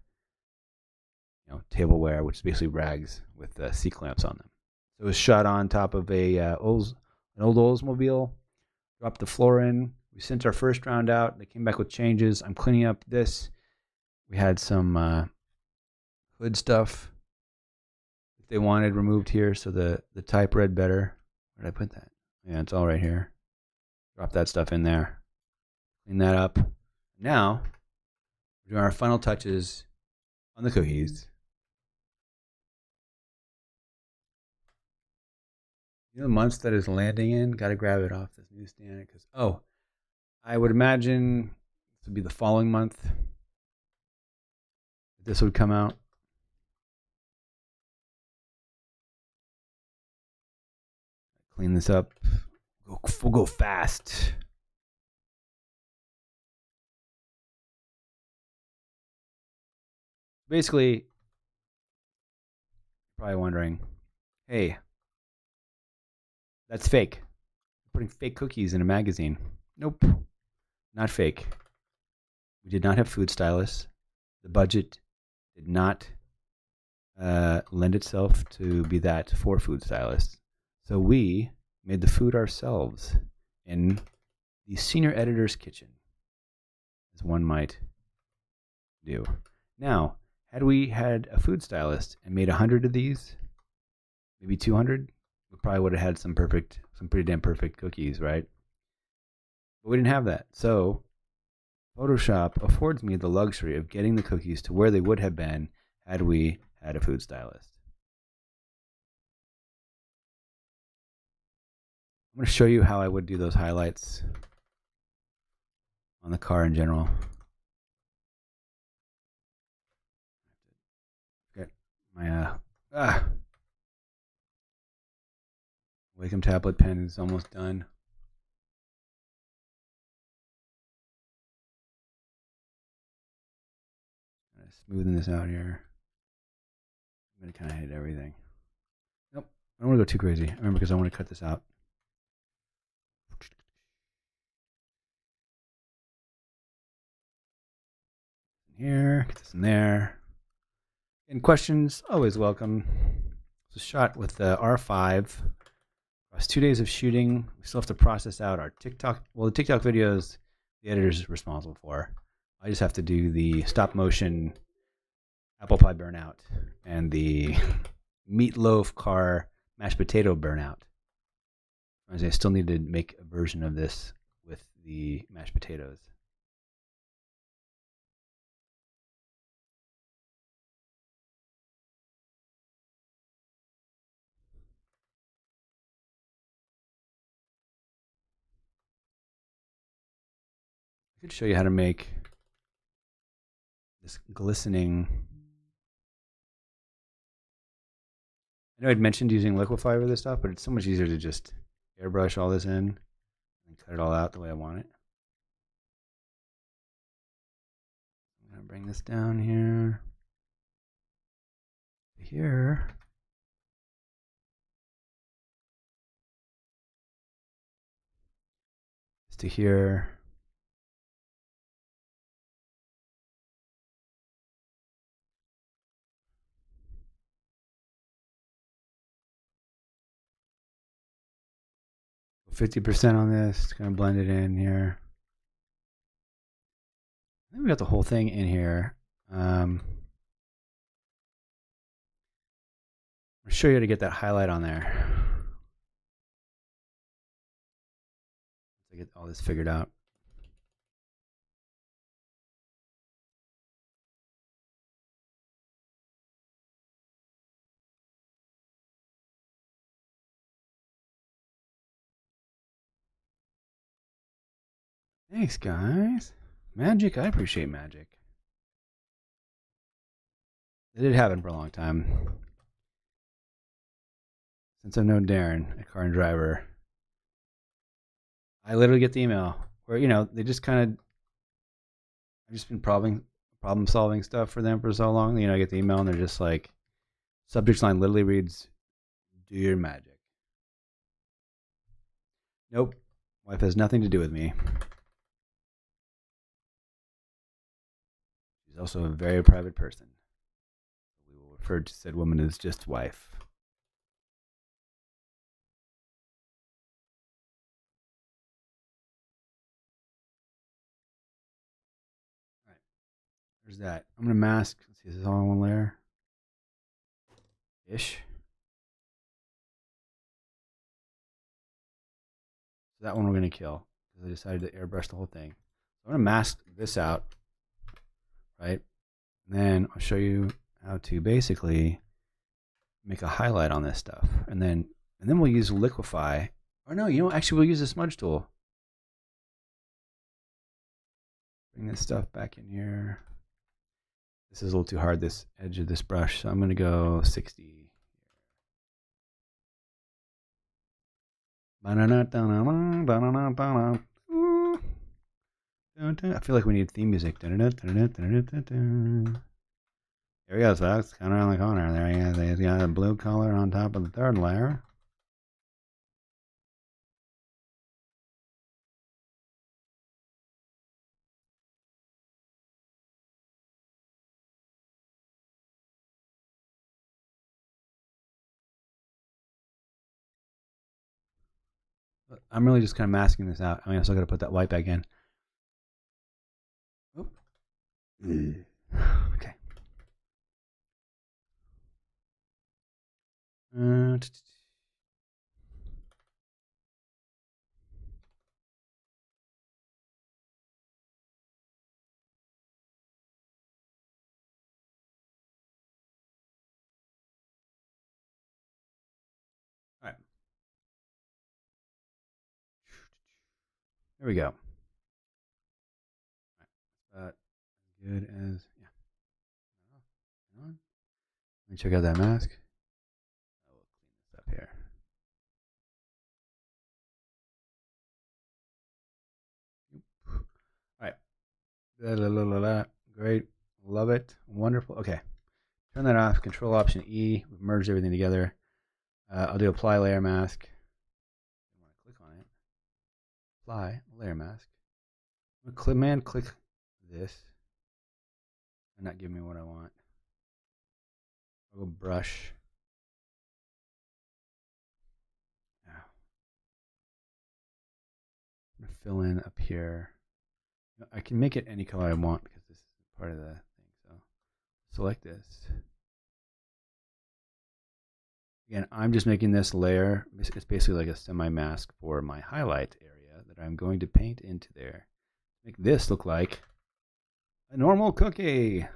tableware, which is basically rags with C clamps on them. So it was shot on top of an old Oldsmobile. Dropped the floor in. We sent our first round out. They came back with changes. I'm cleaning up this. We had some hood stuff that they wanted removed here, so the type read better. Where did I put that? Yeah, it's all right here. Drop that stuff in there. Clean that up. Now, we're doing our final touches on the cookies. The months that is landing in, got to grab it off this newsstand because I would imagine this would be the following month that this would come out. Clean this up. We'll go fast. Basically, you're probably wondering, hey, that's fake. You're putting fake cookies in a magazine. Nope, not fake. We did not have food stylists. The budget did not lend itself to be that for food stylists. So we made the food ourselves in the senior editor's kitchen, as one might do. Now, had we had a food stylist and made 100 of these, maybe 200, we probably would have had some pretty damn perfect cookies, right? But we didn't have that. So Photoshop affords me the luxury of getting the cookies to where they would have been had we had a food stylist. I'm going to show you how I would do those highlights on the car in general. Get my Wacom tablet pen is almost done. Smoothing this out here. I'm going to kind of hit everything. Nope, I don't want to go too crazy. Remember, because I want to cut this out. Here, get this in there. And questions, always welcome. It's a shot with the R5. Across 2 days of shooting, we still have to process out our TikTok. Well, the TikTok videos, the editor's responsible for. I just have to do the stop motion apple pie burnout and the meatloaf car mashed potato burnout. I still need to make a version of this with the mashed potatoes. I could show you how to make this glistening I know I'd mentioned using Liquify for this stuff, but it's so much easier to just airbrush all this in and cut it all out the way I want it. I'm going to bring this down here. Here. To here. Go 50% on this. Kind of blend it in here. I think we got the whole thing in here. I'll show you how to get that highlight on there. To get all this figured out. Thanks, guys. Magic, I appreciate magic. It did happen for a long time. Since I've known Darren, a car and driver, I literally get the email where, they just kind of, I've just been problem solving stuff for them for so long. I get the email and they're just like, subject line literally reads, do your magic. Nope. Wife has nothing to do with me. She's also a very private person. We will refer to said woman as just wife. All right. There's that. I'm going to mask. Let's see, is this all in one layer? Ish. So that one we're going to kill because I decided to airbrush the whole thing. So I'm going to mask this out, right? And then I'll show you how to basically make a highlight on this stuff. And then we'll use Liquify. Or no, actually we'll use the smudge tool. Bring this stuff back in here. This is a little too hard, this edge of this brush, so I'm going to go 60. I feel like we need theme music. There we go, so that's kind of around the corner. There he is. He's got a blue color on top of the third layer. I'm really just kind of masking this out. I mean, I still got to put that white back in. Oh. Okay. All right. There we go. About as good as, yeah. Let me check out that mask. I will clean this up here. All right. Great. Love it. Wonderful. Okay. Turn that off. Control Option E. We've merged everything together. I'll do Apply Layer Mask. I want to click on it. Apply Layer Mask. Command click this. And not give me what I want. I'll go brush. Now, I'm going to fill in up here. I can make it any color I want because this is part of the thing. So select this. Again, I'm just making this layer. It's basically like a semi-mask for my highlight area that I'm going to paint into there. Make this look like a normal cookie.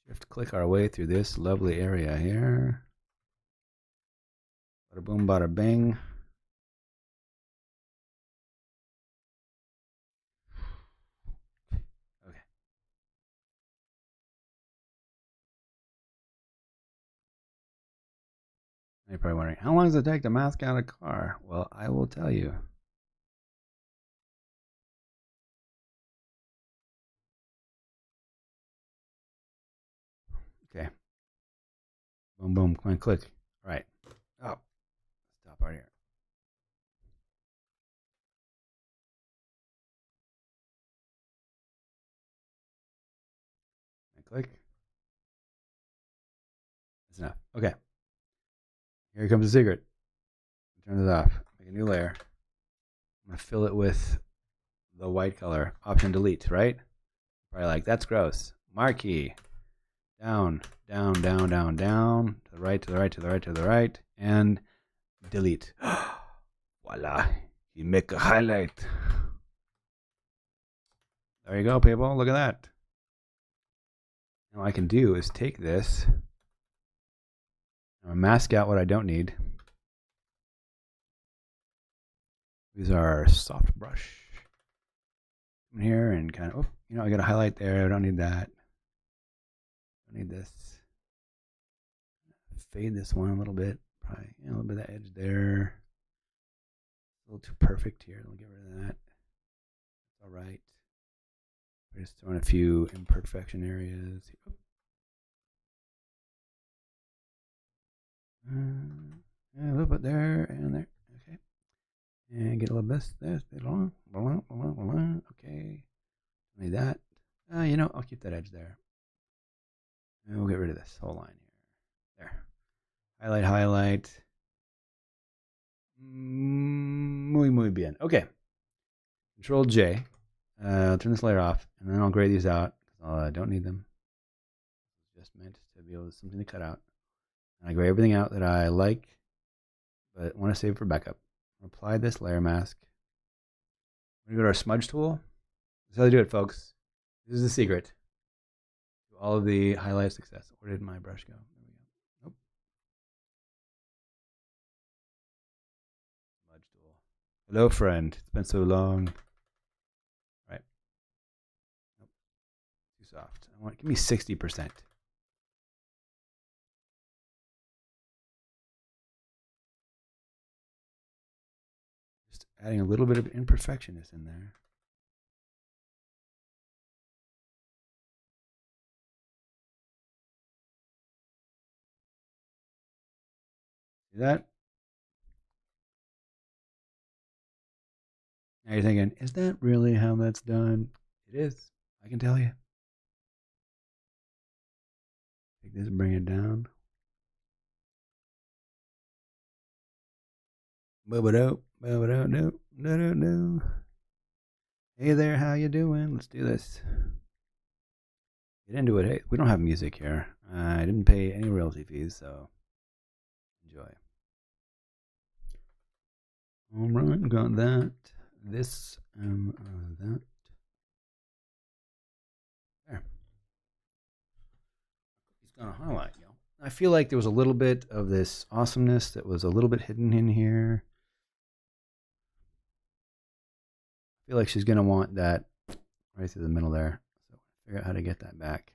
Shift click our way through this lovely area here. Bada boom, bada bing. Okay. You're probably wondering, how long does it take to mask out a car? Well, I will tell you. Okay. Boom, boom, click. All right. Oh, stop right here. Click. That's enough. Okay. Here comes the secret. Turn this off. Make a new layer. I'm going to fill it with the white color. Option delete, right? Probably like, that's gross. Marquee. Down, down, down, down, down. To the right, to the right, to the right, to the right. And delete. Voila. You make a highlight. There you go, people. Look at that. Now what I can do is take this. I'm going to mask out what I don't need. Use our soft brush. Come in here and kind of, I got a highlight there. I don't need that. Don't need this. Fade this one a little bit. Probably a little bit of that edge there. A little too perfect here. We'll get rid of that. That's all right. We're just throwing a few imperfection areas. A little bit there and there. Okay. And get a little bit this long. Okay. Need that. I'll keep that edge there. And we'll get rid of this whole line here. There. Highlight. Muy bien. Okay. Control J. I'll turn this layer off, and then I'll gray these out because I don't need them. It's just meant to be able to something to cut out. And I gray everything out that I like, but want to save for backup. Apply this layer mask. We're going to go to our smudge tool. That's how they do it, folks. This is the secret to all of the highlight success. Where did my brush go? There we go. Nope. Smudge tool. Hello, friend. It's been so long. Right. Nope. Too soft. Give me 60%. Just adding a little bit of imperfectionness in there. See that? Now you're thinking, is that really how that's done? It is. I can tell you. Take this and bring it down. No. Hey there, how you doing? Let's do this. Get into it. Hey, we don't have music here. I didn't pay any royalty fees, so enjoy. All right, got that. This and that. There. He's gonna highlight, I feel like there was a little bit of this awesomeness that was a little bit hidden in here. I feel like she's gonna want that right through the middle there. So figure out how to get that back.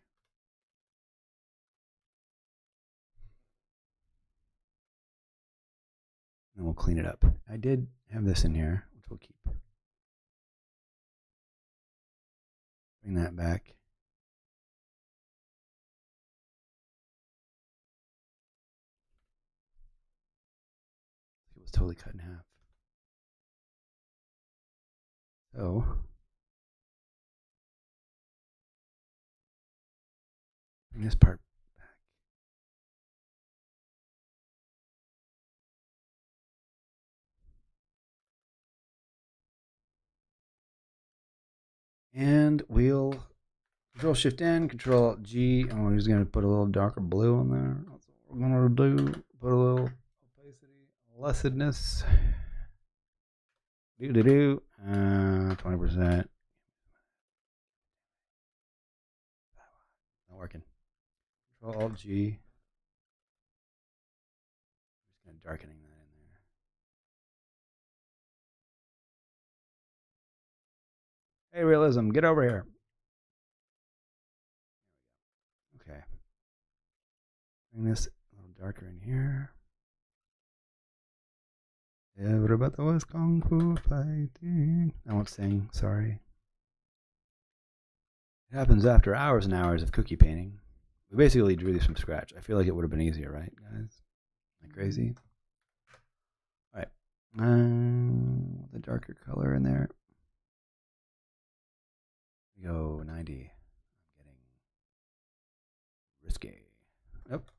And we'll clean it up. I did have this in here, which we'll keep. Bring that back. It was totally cut in half. So bring this part back. And we'll Control Shift N, Control G, and we're just going to put a little darker blue on there. That's what we're going to do. Put a little opacity, blessedness. 20%. Not working. Control Alt G. I'm just kind of darkening that in there. Hey, Realism, get over here. Okay. Bring this a little darker in here. Everybody was kung fu fighting. I won't sing, sorry. It happens after hours and hours of cookie painting. We basically drew these from scratch. I feel like it would have been easier, right, guys? Like crazy. All right. The darker color in there. We go 90. I'm getting risque. Nope.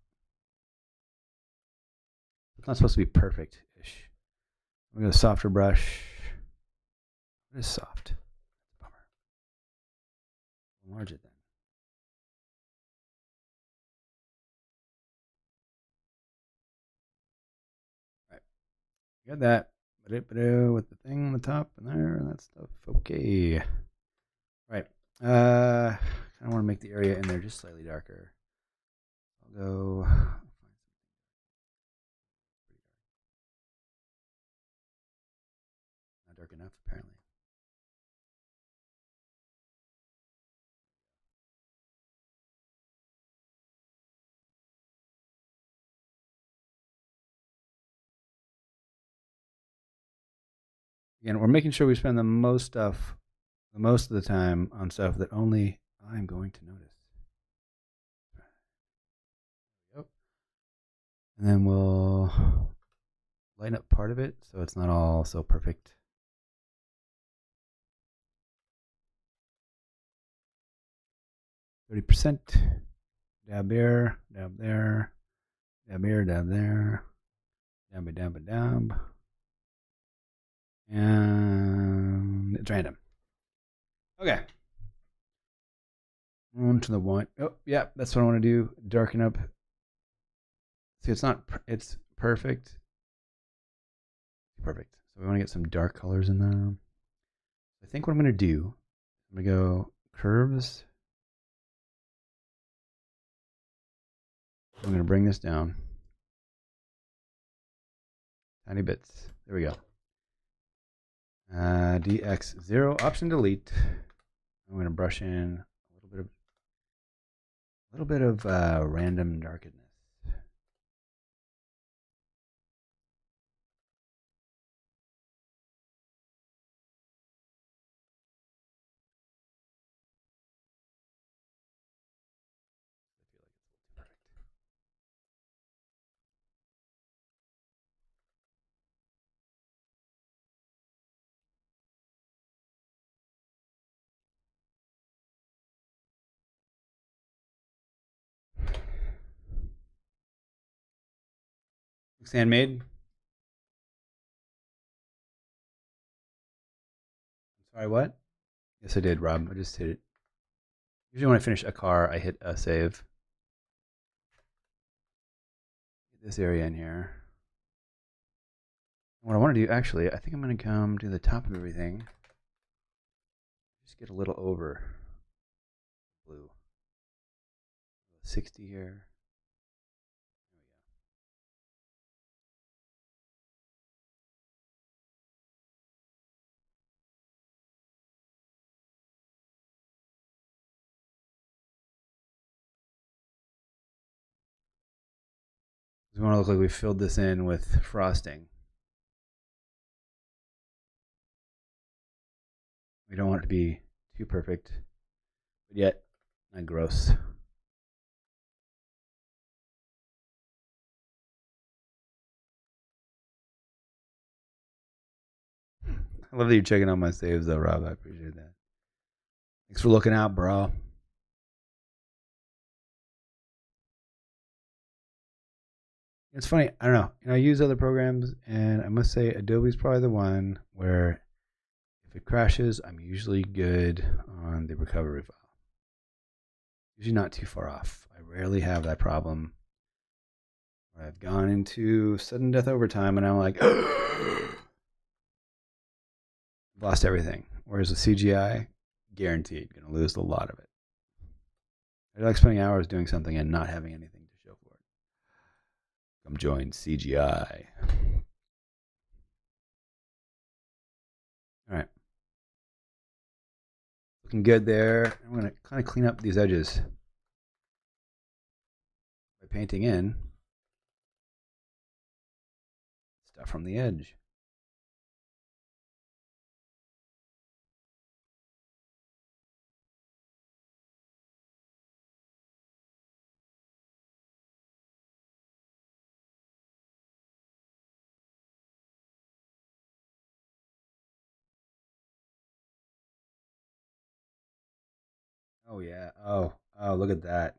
It's not supposed to be perfect-ish. I'm going to softer brush. What is soft? Bummer. Enlarge it then. All right. Got that. With the thing on the top and there and that stuff. Okay. All right. I kind of want to make the area in there just slightly darker. I'll go. Not dark enough, apparently. Again, we're making sure we spend the most of the time on stuff that only I'm going to notice. Yep. And then we'll lighten up part of it so it's not all so perfect. %. Dab here, dab there, dab here, dab there, dab, dab, dab. And it's random. Okay. On to the one. Oh, yeah, that's what I want to do. Darken up. See, it's perfect. Perfect. So we want to get some dark colors in there. I think what I'm going to do, I'm going to go curves. I'm going to bring this down. Tiny bits. There we go. DX0, option delete. I'm going to brush in a little bit of random darkness. Looks handmade. Sorry, what? Yes, I did, Rob. I just hit it. Usually when I finish a car, I hit a save. Get this area in here. What I want to do, actually, I think I'm going to come to the top of everything. Just get a little over blue. 60 here. We want to look like we filled this in with frosting. We don't want it to be too perfect, but yet not gross. I love that you're checking out my saves, though, Rob. I appreciate that. Thanks for looking out, bro. It's funny. I don't know. I use other programs, and I must say Adobe's probably the one where if it crashes, I'm usually good on the recovery file. Usually not too far off. I rarely have that problem where I've gone into sudden death overtime, and I'm like, lost everything. Whereas with CGI, guaranteed, going to lose a lot of it. I like spending hours doing something and not having anything to show for it. Come join CGI. All right. Looking good there. I'm going to kind of clean up these edges by painting in stuff from the edge. Oh yeah. Oh, look at that.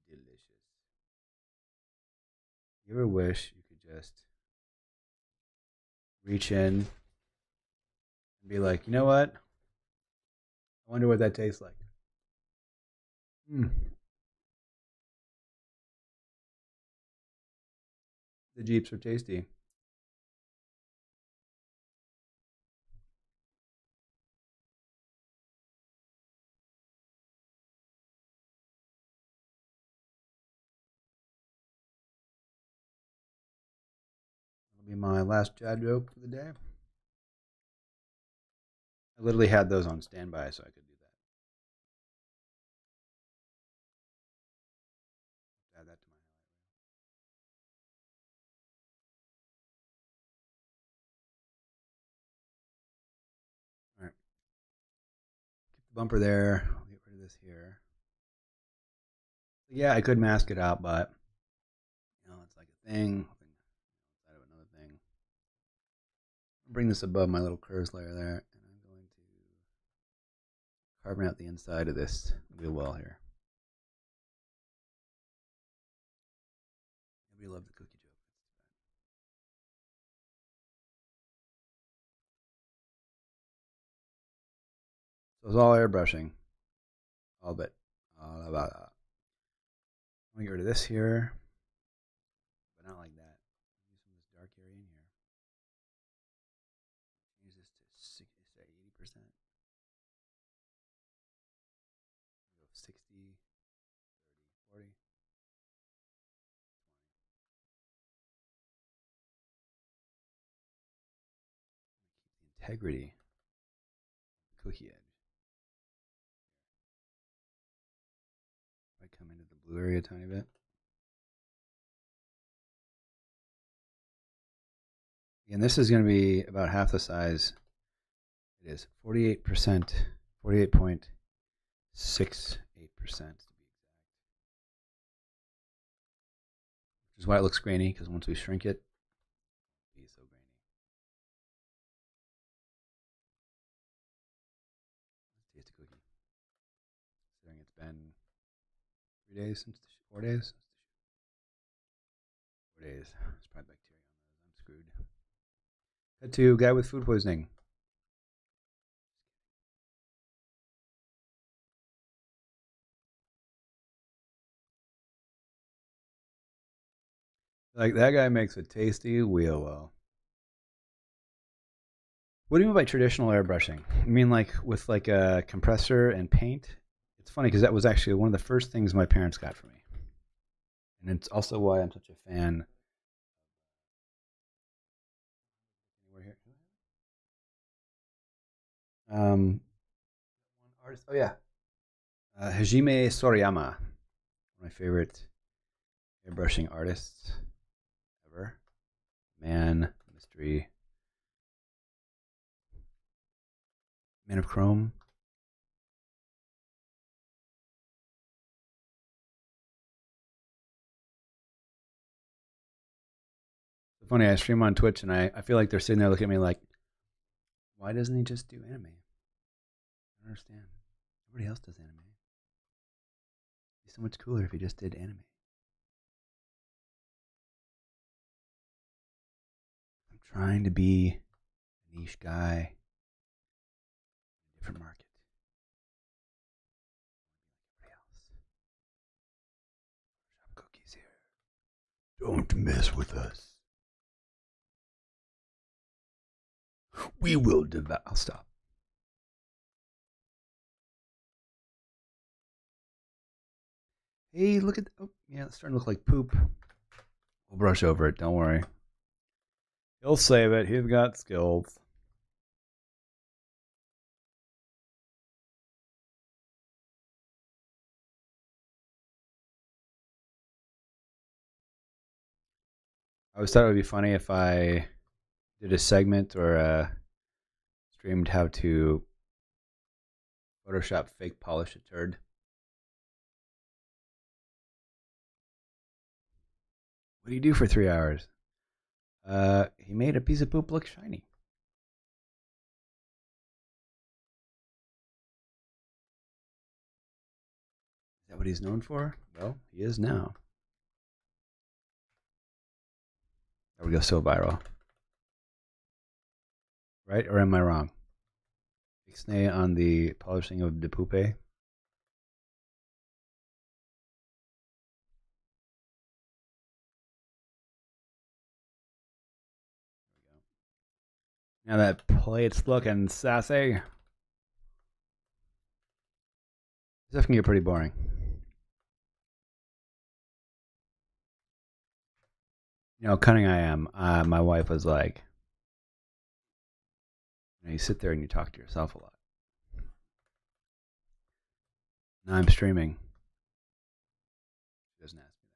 Delicious. You ever wish you could just reach in and be like, you know what? I wonder what that tastes like. Mm. The Jeeps are tasty. That'll be my last Chad joke for the day. I literally had those on standby so I could do that. Add that to my highlight. All right. Keep the bumper there. I'll get rid of this here. Yeah, I could mask it out, but it's like a thing. Inside of another thing. I'll bring this above my little curves layer there, and I'm going to carbon out the inside of this wheel well here. Nobody loved the cookie joke. So it's all airbrushing. All of it. All about that. I'm going to get rid of this here, but not like that. Use some of this dark area in here. Change this to 60, say 80%. Go 60, 30, 40. Keep the integrity of the cookie edge. I come into the blue area a tiny bit. And this is going to be about half the size. It is 48%, 48.68% to be exact. Which is why it looks grainy, because once we shrink it, it'll be so grainy. Let's taste a cookie. Considering it's been 3 days since 4 days? 4 days. There's probably bacteria on those. I'm screwed. Cut to guy with food poisoning. Like, that guy makes a tasty wheel well. What do you mean by traditional airbrushing? You mean like with like a compressor and paint? It's funny because that was actually one of the first things my parents got for me. And it's also why I'm such a fan. One artist. Oh yeah, Hajime Sorayama, one of my favorite airbrushing artists ever. Man, mystery, Man of Chrome. It's funny. I stream on Twitch, and I feel like they're sitting there looking at me like, why doesn't he just do anime? I don't understand. Nobody else does anime. It'd be so much cooler if he just did anime. I'm trying to be a niche guy in a different market. Shop cookies here. Don't mess with us. We will devour. I'll stop. Hey, look at. Oh, yeah, it's starting to look like poop. We'll brush over it. Don't worry. He'll save it. He's got skills. I always thought it would be funny if I did a segment or streamed how to Photoshop fake polish a turd. What do you do for 3 hours? He made a piece of poop look shiny. that what he's known for? Well, he is now. There we go, so viral. Right, or am I wrong? Ixnay on the polishing of the Poupe. Now that plate's looking sassy. This can get pretty boring. You know how cunning I am. My wife was like, you sit there and you talk to yourself a lot. Now I'm streaming. She doesn't ask me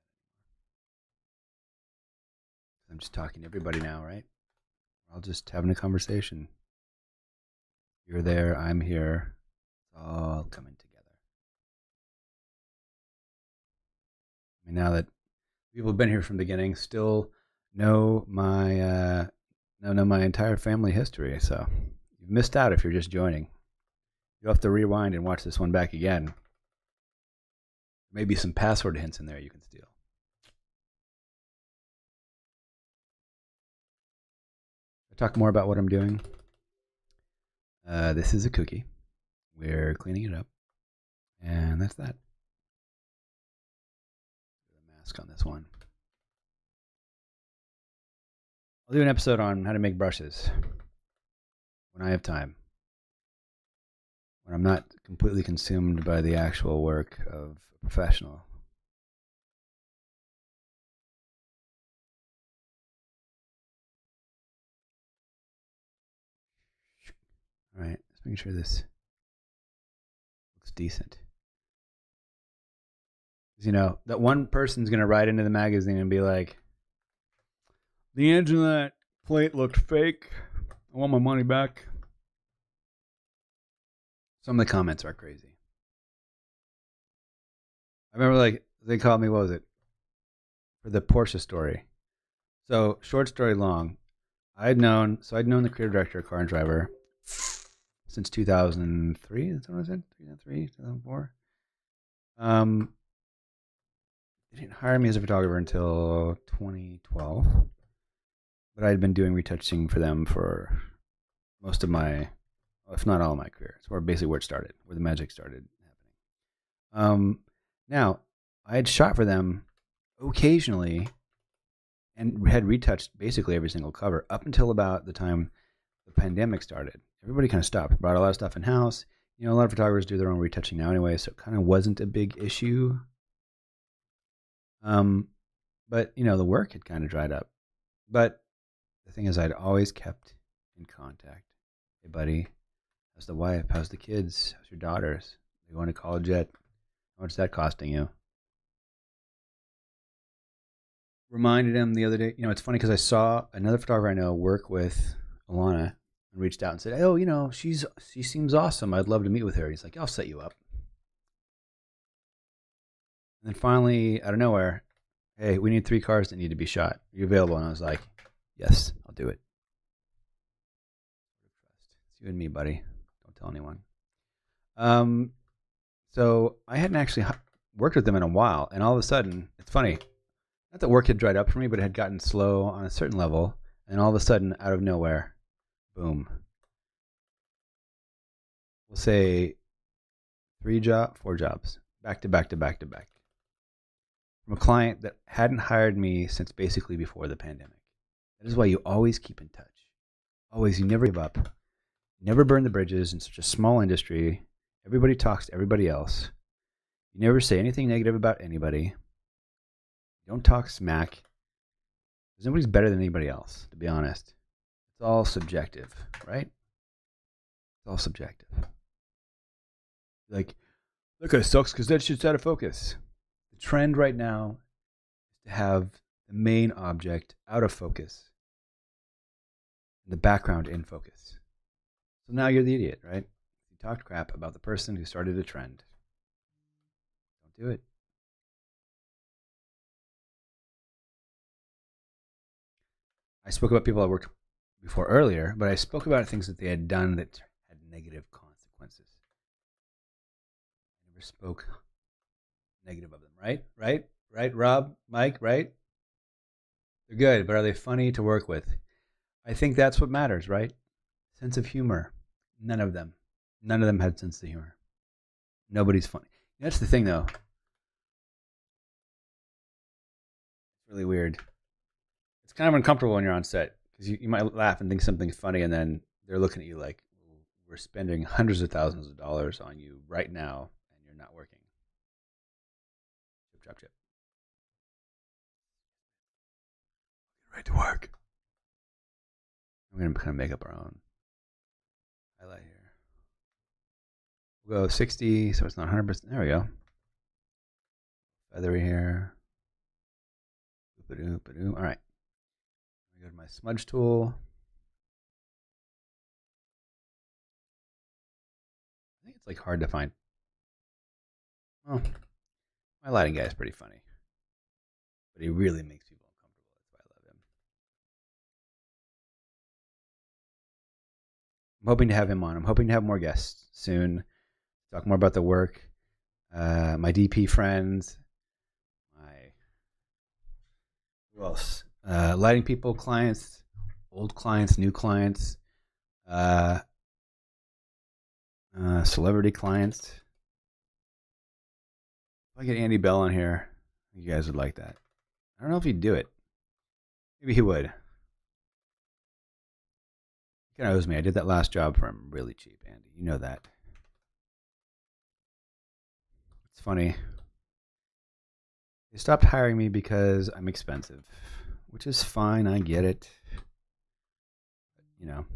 that. I'm just talking to everybody now, right? We're all just having a conversation. You're there, I'm here. It's all coming together. I mean, now that people have been here from the beginning, still know my entire family history. So you've missed out if you're just joining. You'll have to rewind and watch this one back again. Maybe some password hints in there you can steal. I'll talk more about what I'm doing. This is a cookie. We're cleaning it up. And that's that. Put a mask on this one. I'll do an episode on how to make brushes when I have time. When I'm not completely consumed by the actual work of a professional. All right, let's make sure this looks decent. You know, that one person's going to write into the magazine and be like, the edge of that plate looked fake. I want my money back. Some of the comments are crazy. I remember, like, they called me, what was it? For the Porsche story. So, short story long. I'd known the creative director of Car and Driver since 2003. That's what I said? 2003, 2004. They didn't hire me as a photographer until 2012. But I had been doing retouching for them for most of my, if not all of my career. It's basically where it started, where the magic started happening. Now, I had shot for them occasionally and had retouched basically every single cover up until about the time the pandemic started. Everybody kind of stopped, brought a lot of stuff in-house. You know, a lot of photographers do their own retouching now anyway, so it kind of wasn't a big issue. But, you know, the work had kind of dried up. But the thing is, I'd always kept in contact. Hey, buddy, how's the wife? How's the kids? How's your daughters? Are you going to college yet? How much is that costing you? Reminded him the other day. You know, it's funny because I saw another photographer I know work with Alana and reached out and said, oh, you know, she seems awesome. I'd love to meet with her. He's like, I'll set you up. And then finally, out of nowhere, hey, we need 3 cars that need to be shot. Are you available? And I was like, yes, I'll do it. It's you and me, buddy. Don't tell anyone. So I hadn't actually worked with them in a while, and all of a sudden, it's funny. Not that work had dried up for me, but it had gotten slow on a certain level, and all of a sudden, out of nowhere, boom. We'll say 4 jobs, back to back to back to back. From a client that hadn't hired me since basically before the pandemic. That is why you always keep in touch. Always, you never give up. You never burn the bridges in such a small industry. Everybody talks to everybody else. You never say anything negative about anybody. You don't talk smack. Because nobody's better than anybody else, to be honest. It's all subjective, right? It's all subjective. Like, that guy sucks because that shit's out of focus. The trend right now is to have the main object out of focus and the background in focus. So now you're the idiot, right? You talked crap about the person who started a trend. Don't do it. I spoke about people I worked before earlier, but I spoke about things that they had done that had negative consequences. I never spoke negative of them, right? Right, Rob, Mike, right? They're good, but are they funny to work with? I think that's what matters, right? Sense of humor. None of them. None of them had sense of humor. Nobody's funny. That's the thing, though. It's really weird. It's kind of uncomfortable when you're on set because you might laugh and think something's funny, and then they're looking at you like, we're spending hundreds of thousands of dollars on you right now, and you're not working. Chip, chop, chip. Get right to work. I'm going to kind of make up our own highlight here. We'll go 60, so it's not 100%. There we go. Feathery here. All right. I go to my smudge tool. I think it's like hard to find. Oh, my lighting guy is pretty funny, but he really makes people uncomfortable. That's why I love him. I'm hoping to have him on. I'm hoping to have more guests soon. Talk more about the work. My DP friends. Who else? Lighting people, clients, old clients, new clients, celebrity clients. If I get Andy Bell on here, you guys would like that. I don't know if he'd do it. Maybe he would. He kind of owes me. I did that last job for him really cheap, Andy. You know that. It's funny. They stopped hiring me because I'm expensive, which is fine. I get it. You know,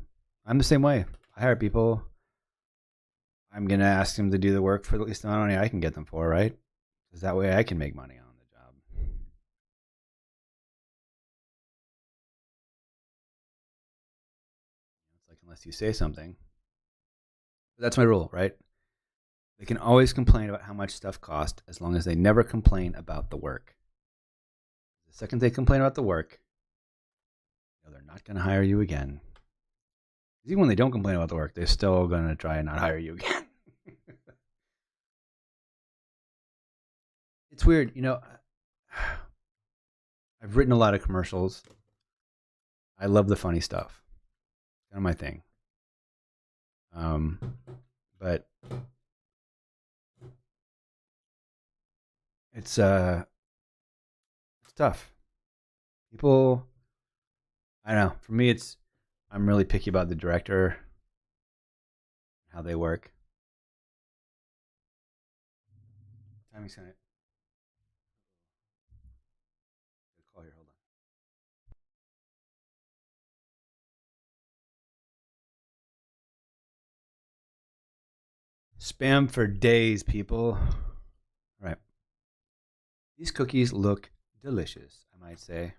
I'm the same way. I hire people. I'm going to ask them to do the work for at least the amount of money I can get them for, right? Because that way I can make money on the job. It's like unless you say something. But that's my rule, right? They can always complain about how much stuff costs as long as they never complain about the work. The second they complain about the work, they're not going to hire you again. Even when they don't complain about the work, they're still going to try and not hire you again. It's weird, you know. I've written a lot of commercials. I love the funny stuff. It's kind of my thing. But it's tough. People, I don't know. For me, I'm really picky about the director, how they work. Timing's gonna call here. Hold on. Spam for days, people. All right. These cookies look delicious, I might say.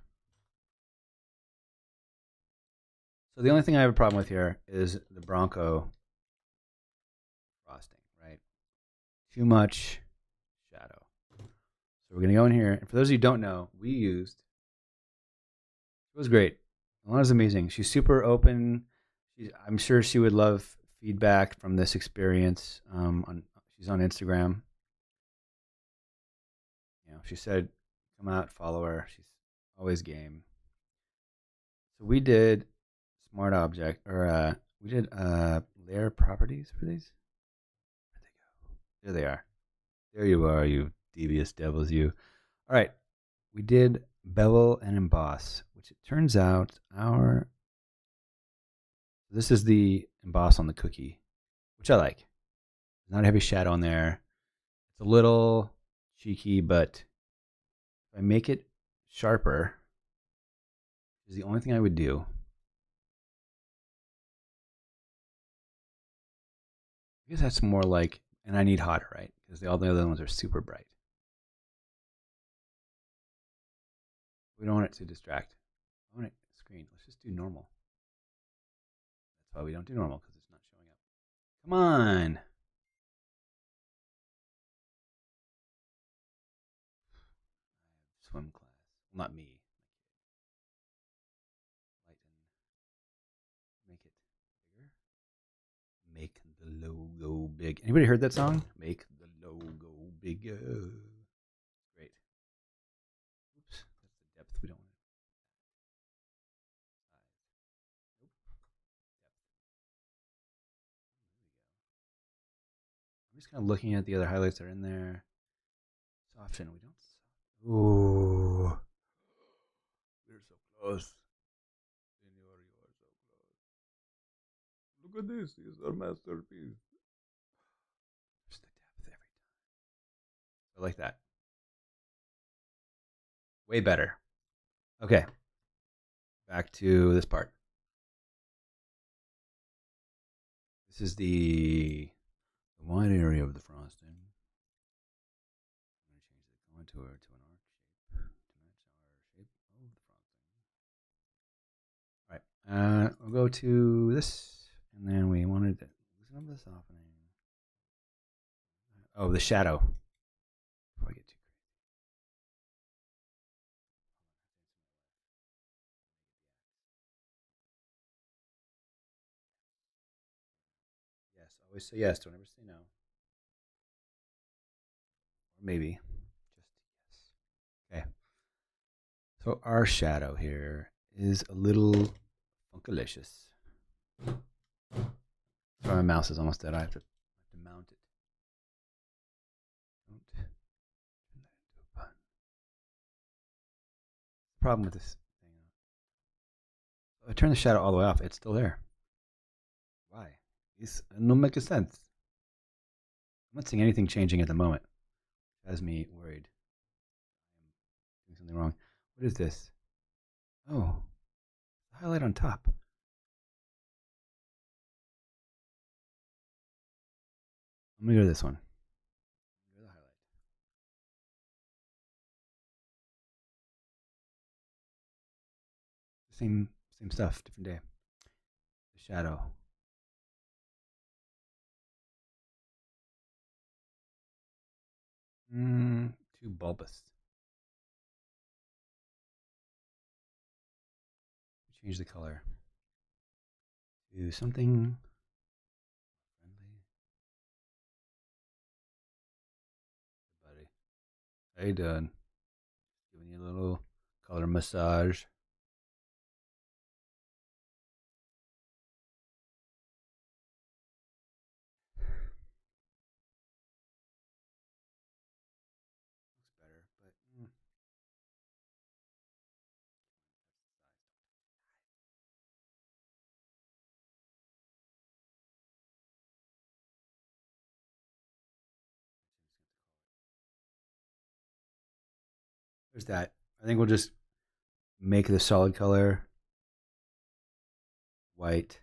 So the only thing I have a problem with here is the Bronco frosting, right? Too much shadow. So we're going to go in here. And for those of you who don't know, it was great. Alana's amazing. She's super open. I'm sure she would love feedback from this experience. She's on Instagram. You know, she said, come out, follow her. She's always game. So we did smart object, or we did layer properties for these. Where'd they go? There they are. There you are, you devious devils, you. All right, we did bevel and emboss, which it turns out this is the emboss on the cookie, which I like. There's not a heavy shadow on there. It's a little cheeky, but if I make it sharper, is the only thing I would do. I guess that's more like, and I need hotter, right? Because all the other ones are super bright. We don't want it to distract. I want it screen. Let's just do normal. That's why we don't do normal, because it's not showing up. Come on. Swim class. Well, not me. Lighten. Make it bigger. Make the logo big. Anybody heard that song? Make the logo bigger. I'm just kind of looking at the other highlights that are in there. Soften. We don't. Ooh. We're so close. Senor, you are so close. Look at this. This is our masterpiece. Just the depth every time. I like that. Way better. Okay. Back to this part. This is the wide area of the frosting. I'm going to change the contour to an arc shape to match our shape of the frosting. All right. We'll go to this, and then we wanted to loosen up the softening. Oh, the shadow. Before I get too crazy. Yes, always say yes. Don't ever say no. Or maybe just yes. Okay. So our shadow here is a little funkalicious. Sorry, my mouse is almost dead. I have to mount it. Don't turn that into a pun. Problem with this thing. I turn the shadow all the way off. It's still there. Why? This no make sense. I'm not seeing anything changing at the moment. It has me worried. I'm doing something wrong. What is this? Oh, the highlight on top. I'm gonna go to this one. Go to the highlight. Same stuff, different day. The shadow. Too bulbous. Change the color to something friendly. Hey, buddy. How you doing? Giving you a little color massage. Looks better, but there's that. I think we'll just make the solid color white.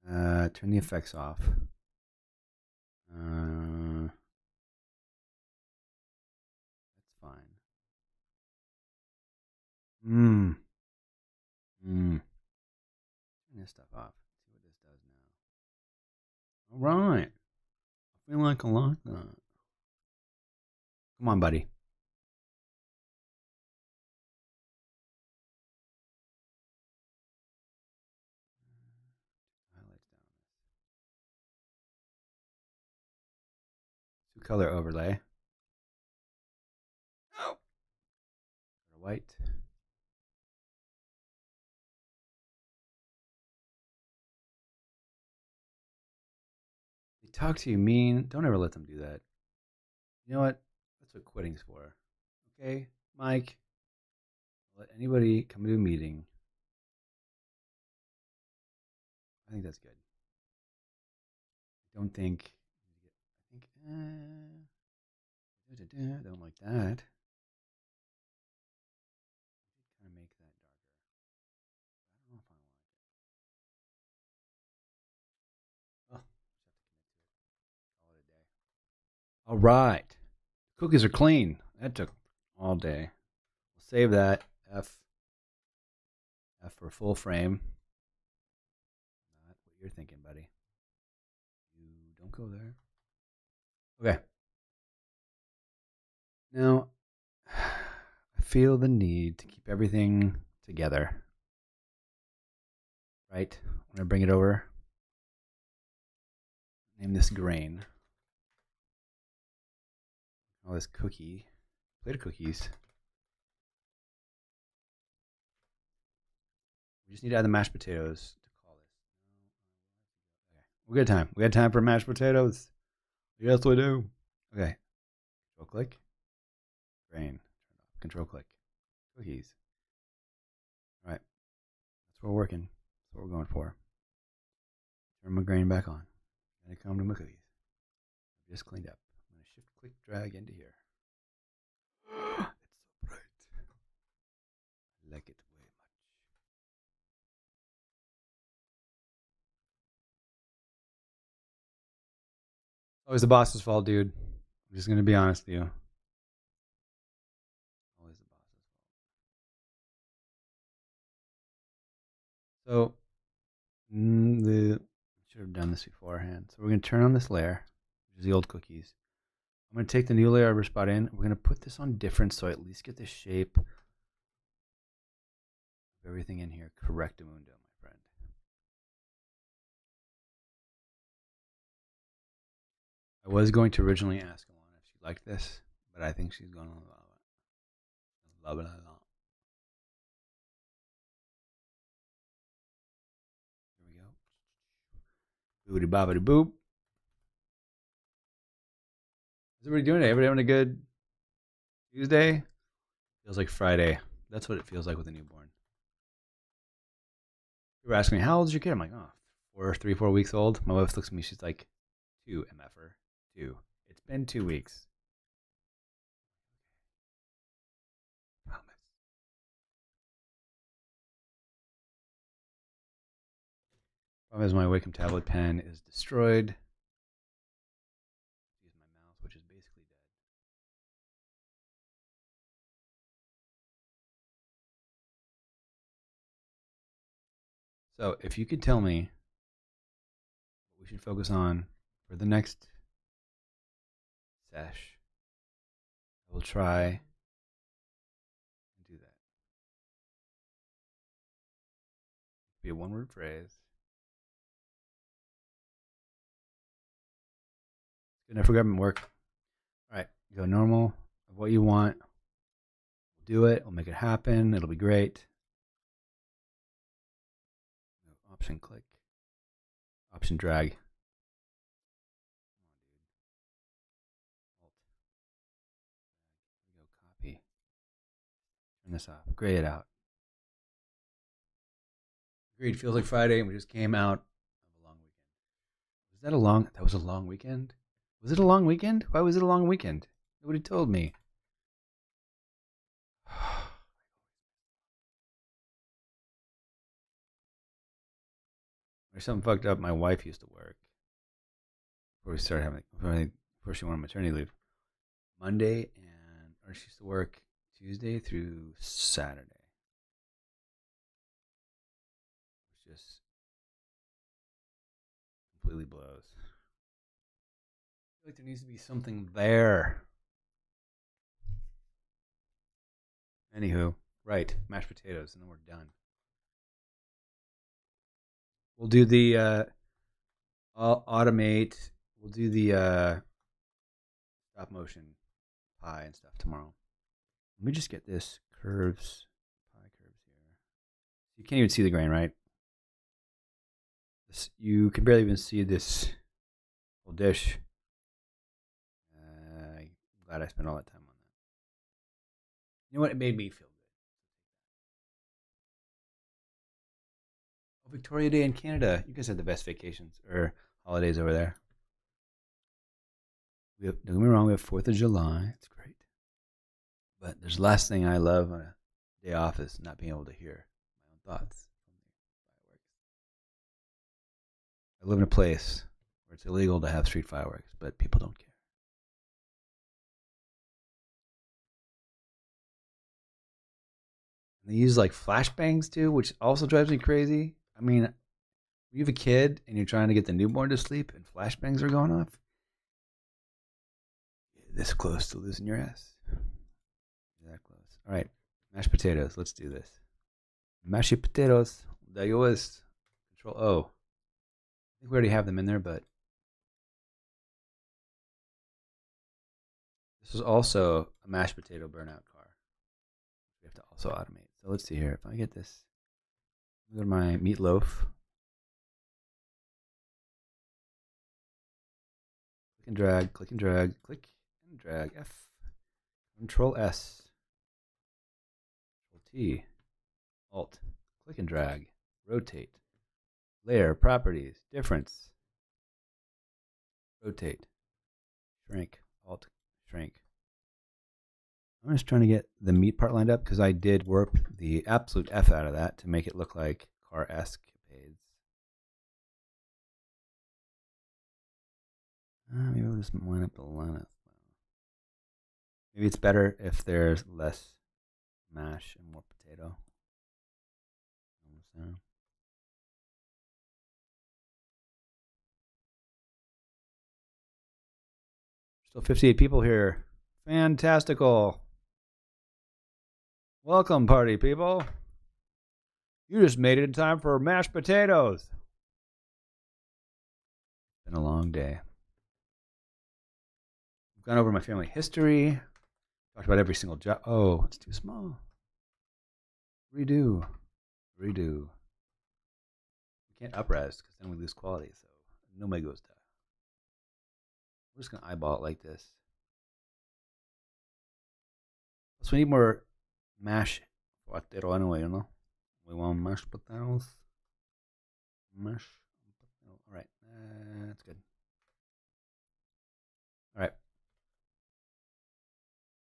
Turn the effects off. That's fine. Turn this stuff off. See what this does now. All right. I feel like I like that. Come on, buddy. Highlights down. To color overlay. Oh. White. They talk to you mean. Don't ever let them do that. You know what? That's what quitting's for. Okay, Mike. Let anybody come to a meeting. I think that's good. I don't think. I think. Don't like that. Kind of make that darker. I don't know if I want it. Oh, just have to commit to it. Call it a day. All right. Cookies are clean. That took all day. We'll save that. F for full frame. Not what you're thinking, buddy. You don't go there. Okay. Now, I feel the need to keep everything together. Right? I'm going to bring it over. Name this grain. Call this cookie. Plate of cookies. We just need to add the mashed potatoes to call this. Okay. We'll get time. We got time for mashed potatoes. Yes, I do. Okay. Control click. Grain. Control click. Cookies. All right. That's what we're working. That's what we're going for. Turn my grain back on. And I come to my cookies. Just cleaned up. I'm going to shift click drag into here. It's so bright. I like it way much. Always the boss's fault, dude. I'm just going to be honest with you. Always the boss's fault. So, should have done this beforehand. So we're going to turn on this layer, which is the old cookies. I'm going to take the new layer I brought in. We're going to put this on different so I at least get the shape of everything in here. Correctamundo, my friend. I was going to originally ask Alana if she liked this, but I think she's going to love it. Love it a lot. Here we go. Boobity bobbity boop. How's everybody doing today? Everybody having a good Tuesday? Feels like Friday. That's what it feels like with a newborn. People were asking me, how old is your kid? I'm like, oh, 4 weeks old. My wife looks at me, she's like, 2, MFer. 2. It's been 2 weeks. Promise. Problem is my Wacom tablet pen is destroyed. Use my mouse, which is basically dead. So if you could tell me what we should focus on for the next sesh, I will try and do that. Be a one-word phrase. Good enough for government work. All right, go normal of what you want. We'll do it. We'll make it happen. It'll be great. Option click. Option drag. Come on, dude. Alt. Go copy. Turn this off. Gray it out. Agreed. Feels like Friday, and we just came out of a long weekend. Was that a long? That was a long weekend. Was it a long weekend? Why was it a long weekend? Nobody told me. There's something fucked up. My wife used to work before we started before she went on maternity leave. Monday or she used to work Tuesday through Saturday. Which just completely blows. I feel like there needs to be something there. Anywho, right, mashed potatoes, and then we're done. We'll do the automate. We'll do the stop motion pie and stuff tomorrow. Let me just get this pie curves here. You can't even see the grain, right? You can barely even see this whole dish. I'm glad I spent all that time on that. You know what? It made me feel good. Oh, Victoria Day in Canada. You guys have the best vacations or holidays over there. Don't get me wrong, we have 4th of July. It's great. But there's the last thing I love on a day off is not being able to hear my own thoughts from the fireworks. I live in a place where it's illegal to have street fireworks, but people don't care. And they use like flashbangs too, which also drives me crazy. I mean, you have a kid and you're trying to get the newborn to sleep and flashbangs are going off. You're this close to losing your ass. You're that close. All right, mashed potatoes. Let's do this. Mashed potatoes. There you is. Control O. I think we already have them in there, but this is also a mashed potato burnout car. We have to also automate. So let's see here. If I get this, go to my meatloaf. and drag, click and drag, click and drag. F, Control S, Control T, Alt, click and drag, rotate, layer, properties, difference, rotate, shrink, Alt, shrink. I'm just trying to get the meat part lined up because I did warp the absolute F out of that to make it look like car escapades. Maybe we'll just line up the line. Maybe it's better if there's less mash and more potato. Still 58 people here. Fantastical. Welcome, party people. You just made it in time for mashed potatoes. It's been a long day. I've gone over my family history. Talked about every single job. Oh, it's too small. Redo. We can't upres because then we lose quality. So no me gusta. We're just gonna eyeball it like this. So we need more mash potato anyway, you know. We want mashed potatoes. Mash. All right, that's good. All right.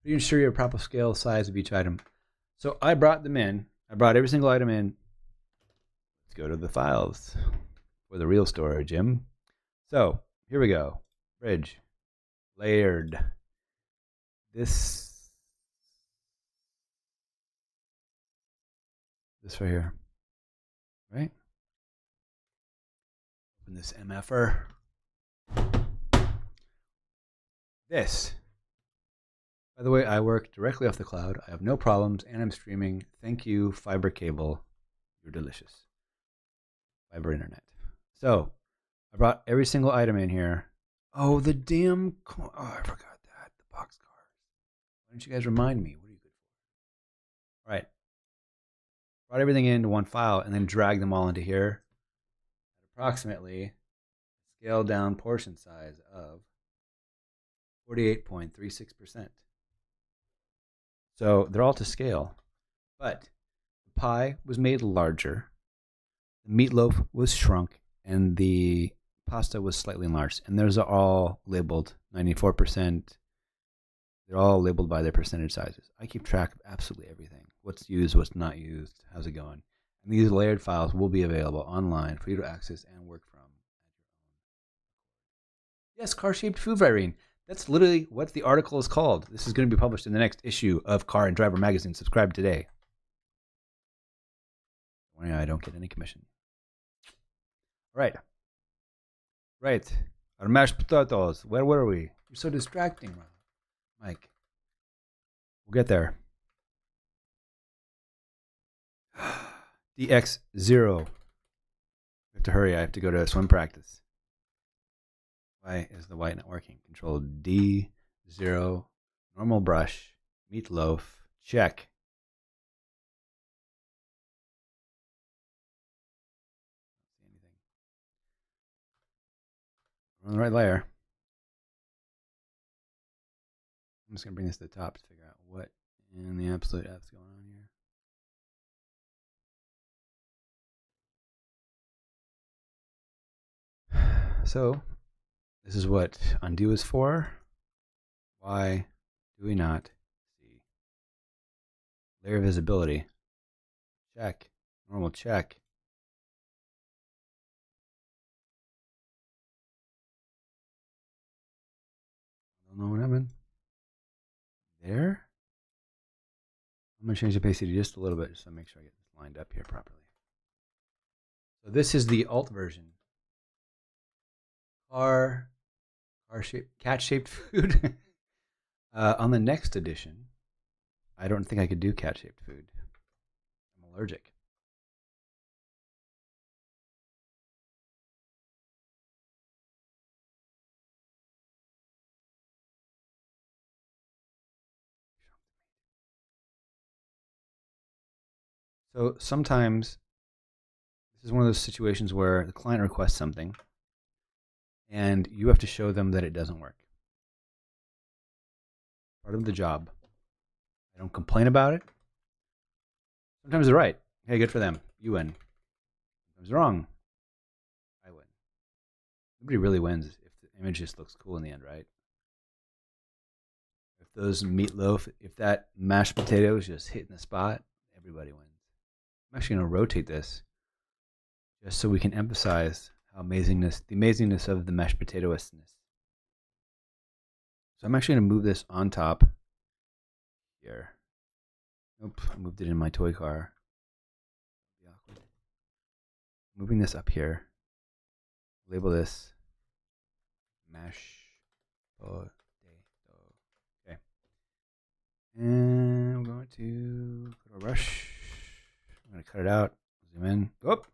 You ensure your proper scale size of each item. So I brought them in. I brought every single item in. Let's go to the files for the real storage, Jim. So here we go. Bridge. Layered. This right here. Right? Open this MFR. This. By the way, I work directly off the cloud. I have no problems, and I'm streaming. Thank you, fiber cable. You're delicious. Fiber internet. So, I brought every single item in here. Oh, the damn... Oh, I forgot that. The box cars. Why don't you guys remind me? What are you good for? All right. Brought everything into one file and then dragged them all into here. At approximately scaled down portion size of 48.36%. So they're all to scale. But the pie was made larger. The meatloaf was shrunk. And the pasta was slightly enlarged. And those are all labeled 94%. They're all labeled by their percentage sizes. I keep track of absolutely everything. What's used, what's not used, how's it going. And these layered files will be available online for you to access and work from at your own. Yes, car-shaped food, Irene. That's literally what the article is called. This is going to be published in the next issue of Car and Driver Magazine. Subscribe today. I don't get any commission. Right. Our mashed potatoes. Where were we? You're so distracting, Mike. We'll get there. DX0. I have to hurry. I have to go to swim practice. Why is the white not working? Control D0. Normal brush. Meatloaf. Check. Don't see anything. We're on the right layer. I'm just going to bring this to the top to figure out what in the absolute F is going on here. So, this is what undo is for. Why do we not see? Layer visibility. Check. Normal check. I don't know what happened. There. I'm going to change the opacity just a little bit just to make sure I get this lined up here properly. So this is the alt version. Cat-shaped food. On the next edition, I don't think I could do cat-shaped food. I'm allergic. So sometimes this is one of those situations where the client requests something and you have to show them that it doesn't work. Part of the job. I don't complain about it. Sometimes they're right. Hey, good for them. You win. Sometimes they're wrong. I win. Nobody really wins if the image just looks cool in the end, right? If those meatloaf, if that mashed potato is just hitting the spot, everybody wins. I'm actually going to rotate this just so we can emphasize how the amazingness of the mashed potatoishness. So I'm actually going to move this on top here. Nope, I moved it in my toy car. Be awkward. Moving this up here. Label this mashed potato. Okay. And I'm going to put a brush. I'm going to cut it out. Zoom in. Whoop.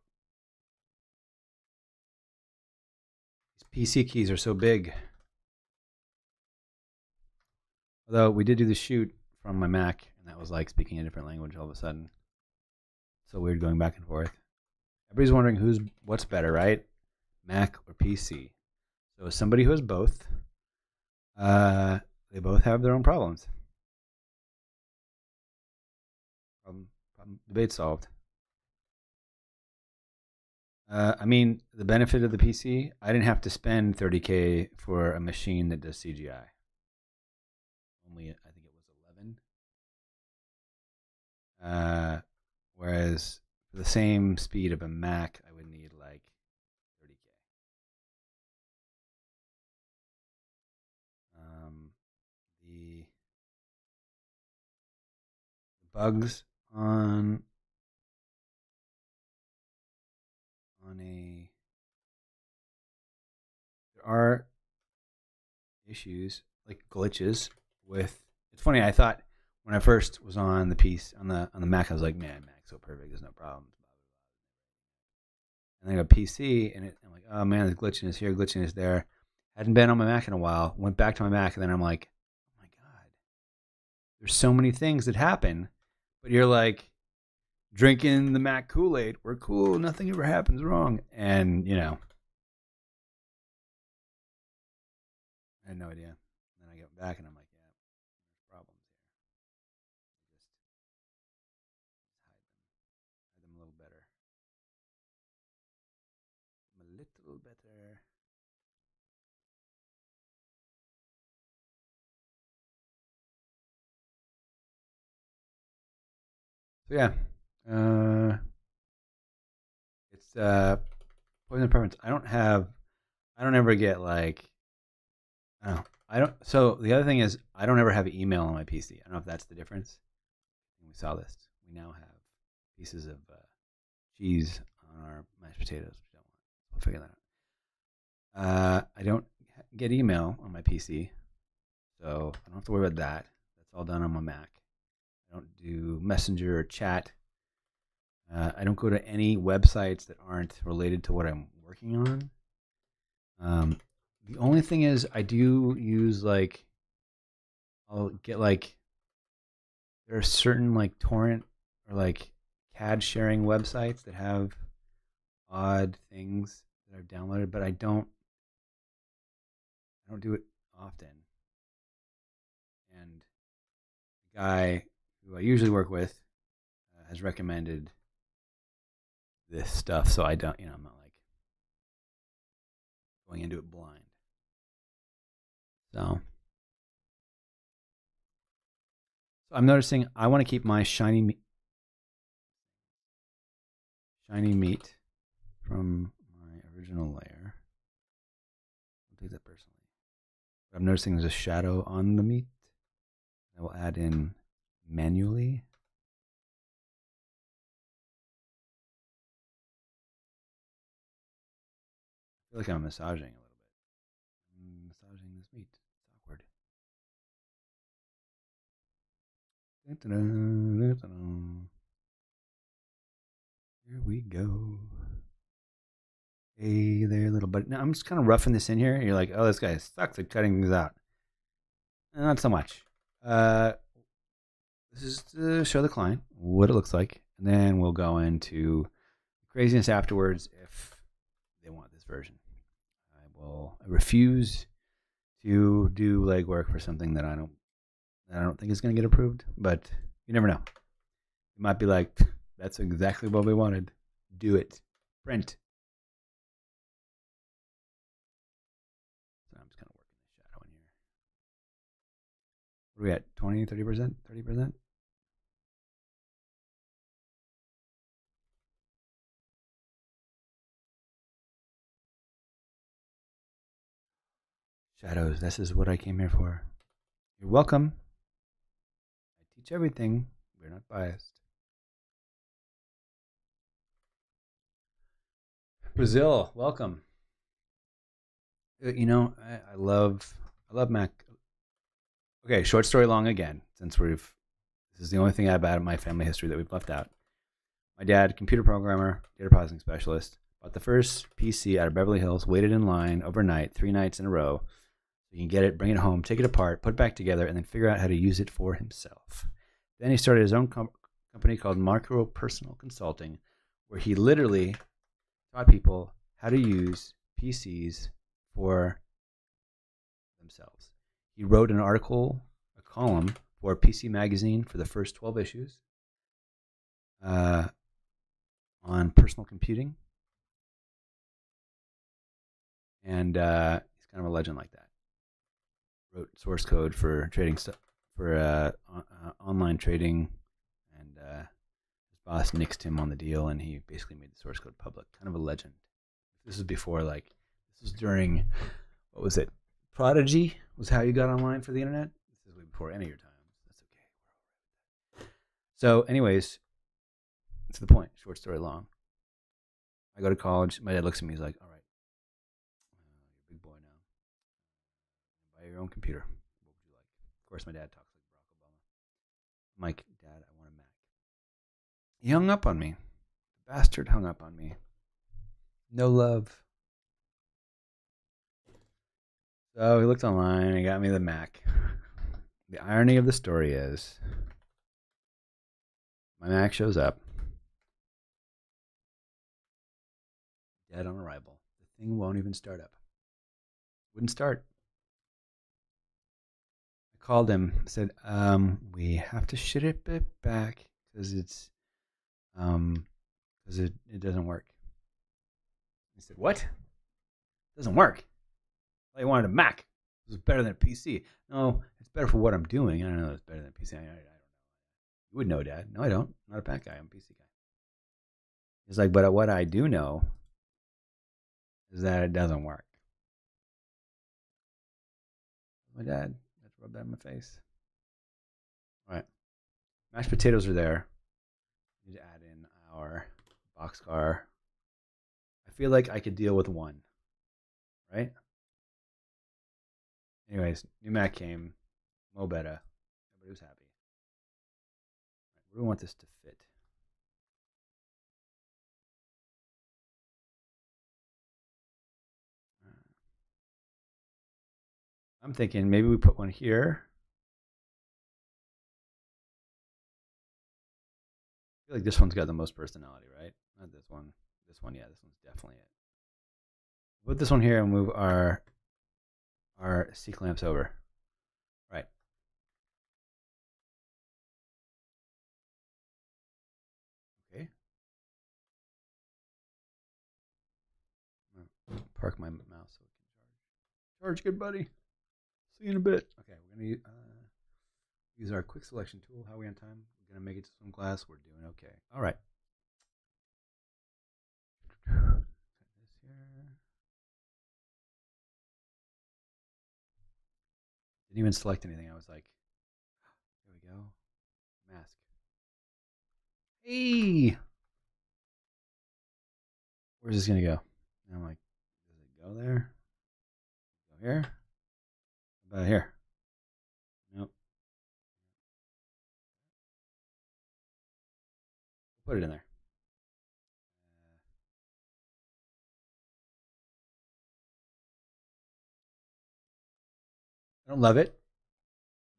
These PC keys are so big. Although we did do the shoot from my Mac, and that was like speaking a different language all of a sudden. So weird going back and forth. Everybody's wondering what's better, right? Mac or PC. So as somebody who has both, they both have their own problems. Debate solved. I mean, the benefit of the PC, I didn't have to spend $30K for a machine that does CGI. Only, I think it was 11. Whereas for the same speed of a Mac, I would need like 30K. The bugs on there are issues like glitches with. It's funny. I thought when I first was on the piece on the Mac, I was like, man, Mac's so perfect. There's no problems. And then I got PC, and I'm like, oh man, there's glitchiness here, glitchiness there. Hadn't been on my Mac in a while. Went back to my Mac, and then I'm like, oh my god, there's so many things that happen, but you're like drinking the Mac Kool-Aid. We're cool. Nothing ever happens wrong, and I had no idea. And then I get back, and I'm like, yeah, there's problems here. Just hide them a little better. A little better. So yeah, it's poison preference. I don't ever get like, I don't. So the other thing is, I don't ever have email on my PC. I don't know if that's the difference. We saw this. We now have pieces of cheese on our mashed potatoes. We don't want. We'll figure that out. I don't get email on my PC, so I don't have to worry about that. That's all done on my Mac. I don't do Messenger or chat. I don't go to any websites that aren't related to what I'm working on. The only thing is I do use I'll get there are certain torrent or CAD sharing websites that have odd things that I've downloaded, but I don't do it often. And the guy who I usually work with has recommended this stuff, so I don't, I'm not going into it blind. So I'm noticing I want to keep my shiny meat from my original layer. I'll take that personally. But I'm noticing there's a shadow on the meat. I will add in manually. I feel like I'm massaging a little bit. I'm massaging this meat. It's awkward. Here we go. Hey there, little buddy. Now I'm just kind of roughing this in here. You're like, oh, this guy sucks at cutting things out. Not so much. This is to show the client what it looks like, and then we'll go into craziness afterwards if they want this version. I refuse to do legwork for something that I don't think is going to get approved. But you never know. It might be like, that's exactly what we wanted. Do it. Print. So I'm just kind of working the shadow in here. What are we at? 20, 30%? 30%? Shadows, this is what I came here for. You're welcome. I teach everything. We're not biased. Brazil, welcome. You know, I love Mac. Okay, short story long again, since this is the only thing about my family history that we've left out. My dad, computer programmer, data processing specialist, bought the first PC out of Beverly Hills, waited in line overnight, 3 nights in a row. You can get it, bring it home, take it apart, put it back together, and then figure out how to use it for himself. Then he started his own company called Macro Personal Consulting, where he literally taught people how to use PCs for themselves. He wrote an article, a column for PC Magazine for the first 12 issues on personal computing. And he's kind of a legend like that. Wrote source code for trading stuff, for online trading, and his boss nixed him on the deal, and he basically made the source code public. Kind of a legend. This was before, this was during, what was it? Prodigy was how you got online for the internet. This is way before any of your times. That's okay. So, anyways, to the point. Short story long. I go to college. My dad looks at me. He's like, "All right, you're a big boy now. Buy your own computer. What would you like?" Of course, my dad talks like Barack Obama. I'm like, "Dad, I want a Mac." He hung up on me. The bastard hung up on me. No love. So he looked online and he got me the Mac. The irony of the story is, my Mac shows up. Dead on arrival. The thing won't even start up. Wouldn't start. I called him. Said, we have to ship it back because it doesn't work. He said, what? It doesn't work. I wanted a Mac. It was better than a PC. No, it's better for what I'm doing. I don't know. It's better than a PC. I don't know. You would know, Dad. No, I don't. I'm not a Mac guy. I'm a PC guy. He's like, but what I do know is that it doesn't work. My dad, let's rub that in my face. All right. Mashed potatoes are there. We need to add in our boxcar. I feel like I could deal with one. Right? Anyways, new Mac came. Mo better. Everybody was happy. Right, where do we want this to fit? I'm thinking maybe we put one here. I feel like this one's got the most personality, right? Not this one. This one, yeah, this one's definitely it. Put this one here and move our C clamps over. Right. Okay. Park my mouse so it can charge. Charge, good buddy. See you in a bit. Okay, we're gonna use our quick selection tool. How are we on time? We're gonna make it to swim class. We're doing okay. All right. This here. Didn't even select anything. I was like, here we go. Mask. Hey. Where's this gonna go? And I'm like, does it go there? Go here? How about here? Nope. Put it in there. I don't love it.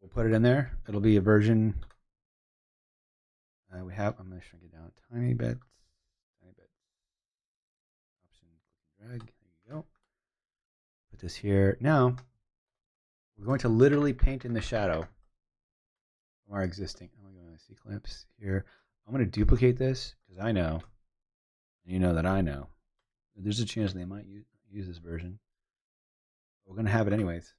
We'll put it in there. It'll be a version we have. I'm going to shrink it down a tiny bit. Tiny bit. Option, click and drag. There you go. Put this here. Now, we're going to literally paint in the shadow from our existing. I'm going to go to C-Clips here. I'm going to duplicate this because I know, and you know that I know, there's a chance they might use this version. We're going to have it anyways.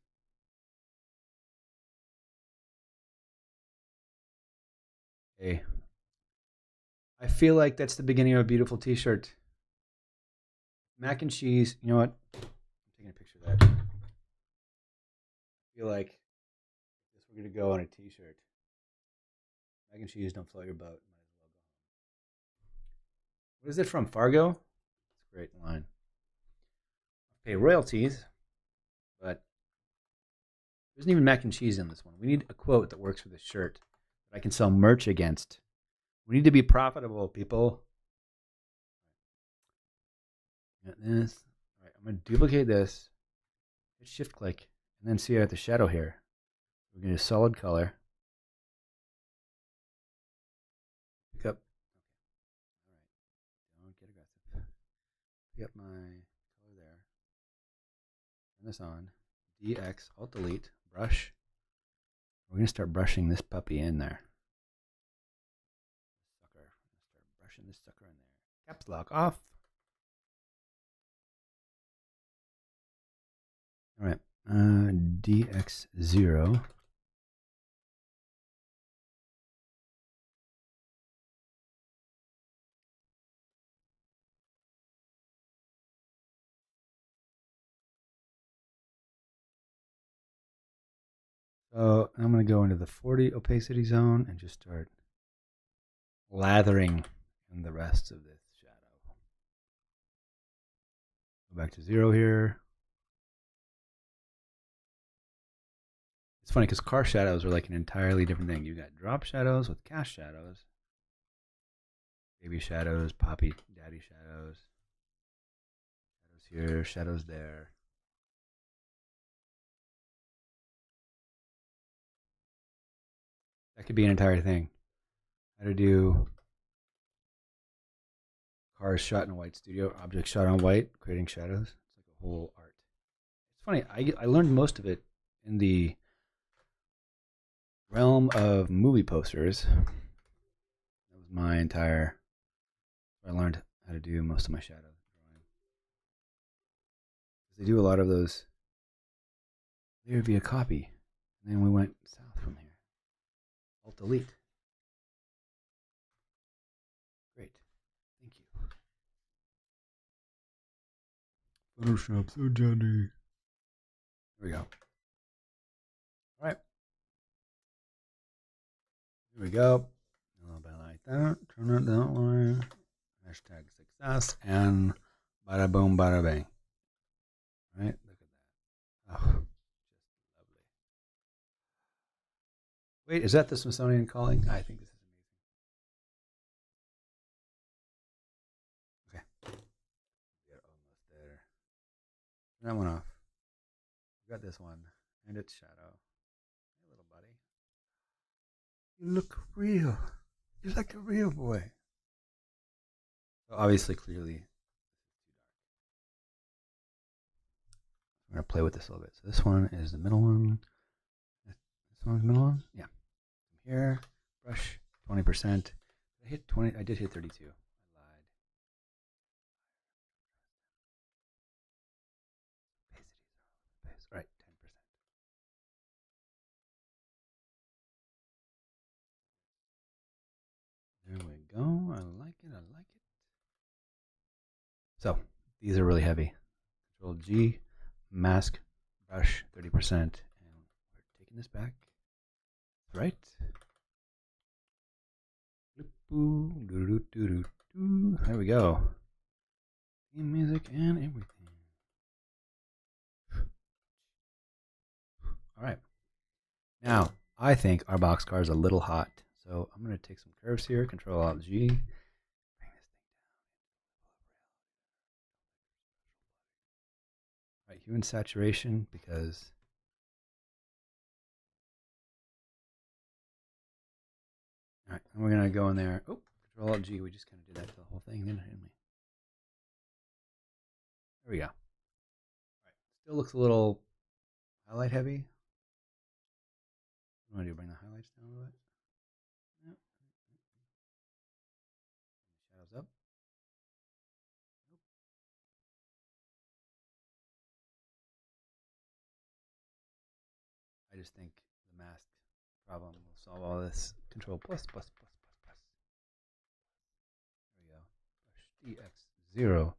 Okay. I feel like that's the beginning of a beautiful t-shirt. Mac and cheese. You know what? I'm taking a picture of that. I feel like if we're going to go on a t-shirt. Mac and cheese don't float your boat. Might as well go home. What is it from? Fargo? It's a great line. Pay royalties, but there isn't even mac and cheese in this one. We need a quote that works for this shirt that I can sell merch against. We need to be profitable, people. Got this. All right, I'm going to duplicate this. Hit shift click, and then see at the shadow here. We're going to do solid color. Pick up. All right. Don't get aggressive. Pick up my color there. Turn this on. DX, Alt Delete, brush. We're going to start brushing this puppy in there. Sucker. Start brushing this sucker in there. Caps lock off. All right. DX0. So I'm going to go into the 40 opacity zone and just start lathering in the rest of this shadow. Go back to 0 here. It's funny because car shadows are like an entirely different thing. You got drop shadows with cast shadows, baby shadows, poppy, daddy shadows, shadows here, shadows there. That could be an entire thing. How to do cars shot in white, studio objects shot on white, creating shadows. It's like a whole art. It's funny. I learned most of it in the realm of movie posters. That was my entire. I learned how to do most of my shadow drawing. They do a lot of those. There would be a copy, and then we went south from here. Alt Delete. Great. Thank you. Photoshop so Johnny. There we go. All right. Here we go. A little bit like that. Turn it that way. Hashtag success and bada boom, bada bang. All right. Look at that. Oh, just lovely. Wait, is that the Smithsonian calling? I think this is amazing. Okay. We're almost there. Turn that one off. We got this one and its shadow. Hey, little buddy. You look real. You're like a real boy. So obviously, clearly, I'm going to play with this a little bit. So this one is the middle one. This one's the middle one? Yeah. From here, brush 20%. I hit 20. I did hit 32. I lied. Opacities are all over the place. All right, 10%. There we go. I like it. I like it. So these are really heavy. Control G, mask, brush 30%, and we're taking this back. Right. There we go. Theme music and everything. All right. Now, I think our boxcar is a little hot. So I'm going to take some curves here. Control Alt G. Bring this thing down. All right, hue and saturation because. All right, and we're going to go in there. Oh, Control Alt G. We just kind of did that to the whole thing, didn't we? There we go. All right, Still looks a little highlight heavy. What do I do? Bring the highlights down a little bit. Yep. Shadows up. Nope. I just think the mask problem will solve all this. Control plus plus plus plus plus. There we go. Brush DX0.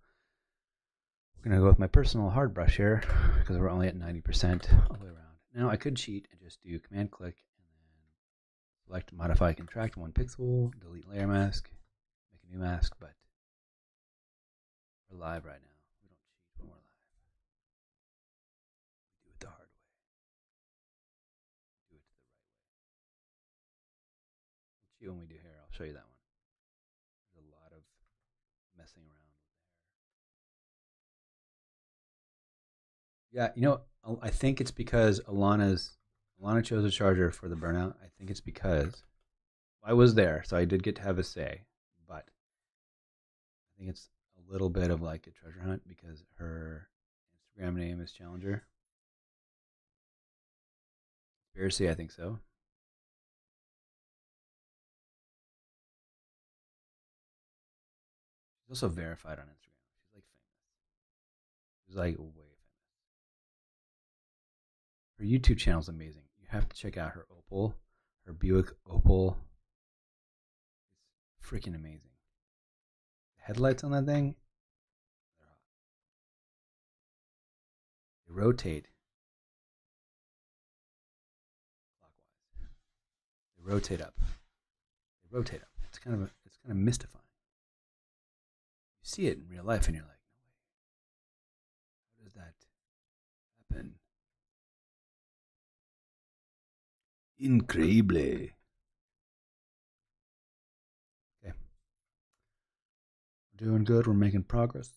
We're going to go with my personal hard brush here because we're only at 90% all the way around. Now I could cheat and just do command click and then select modify contract 1 pixel, delete layer mask, make a new mask, but we're live right now. We don't cheat when we're live. We do it the hard way. We do it the right way. We'll cheat when we do hair. I'll show you that one. There's a lot of messing around. Yeah, you know, I think it's because Alana chose a charger for the burnout. I think it's because I was there, so I did get to have a say, but I think it's a little bit of like a treasure hunt because her Instagram name is Challenger. Conspiracy, I think so. She's also verified on Instagram. She's like famous. She's like way famous. Her YouTube channel is amazing. You have to check out her Opal, her Buick Opal. It's freaking amazing. The headlights on that thing, they're hot. They rotate clockwise. They rotate up. They rotate up. It's kind of mystifying. You see it in real life, and you're like, no way. How does that happen? Increíble. Okay. We're doing good. We're making progress.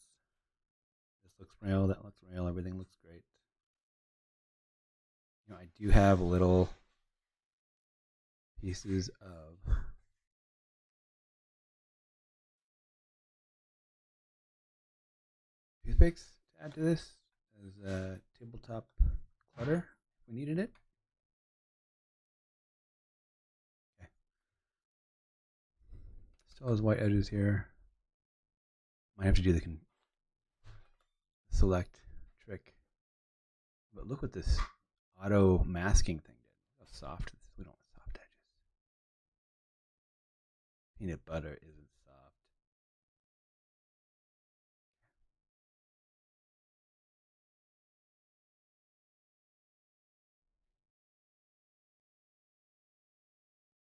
This looks real. That looks real. Everything looks great. You know, I do have little pieces of toothpicks to add to this as a tabletop clutter if we needed it. Okay. Still has white edges here. Might have to do the select trick. But look what this auto masking thing did. How soft this is. We don't want soft edges. Peanut butter isn't soft.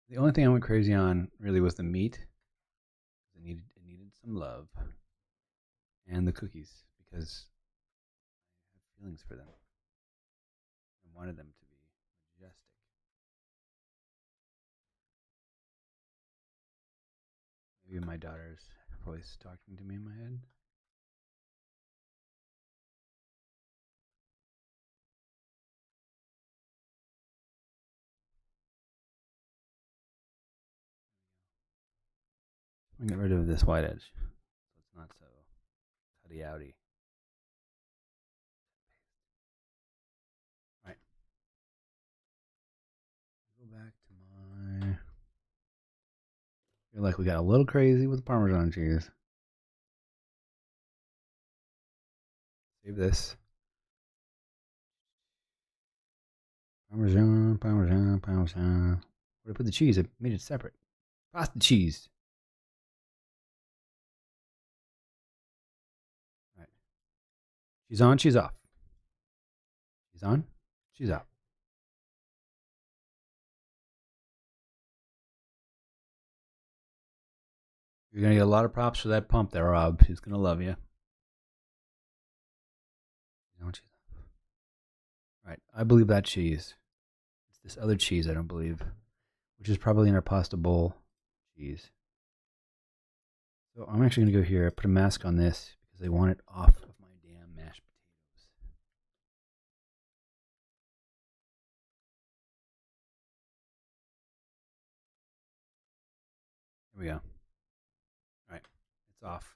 The only thing I went crazy on really was the meat. It needed some love. And the cookies because I have feelings for them. I wanted them to be majestic. Maybe my daughter's voice talking to me in my head. I'm gonna get rid of this white edge so it's not so cutty outy. All right. Go back to my. I feel like we got a little crazy with Parmesan cheese. Save this. Parmesan, Parmesan, Parmesan. Where did I put the cheese? I made it separate. Pasta cheese. All right. She's on, she's off. She's on, she's off. You're going to get a lot of props for that pump there, Rob. She's going to love you. Don't you? Right. I believe that cheese. It's this other cheese I don't believe, which is probably in our pasta bowl cheese. So I'm actually going to go here, put a mask on this because I want it off of my damn mashed potatoes. Here we go. All right. It's off.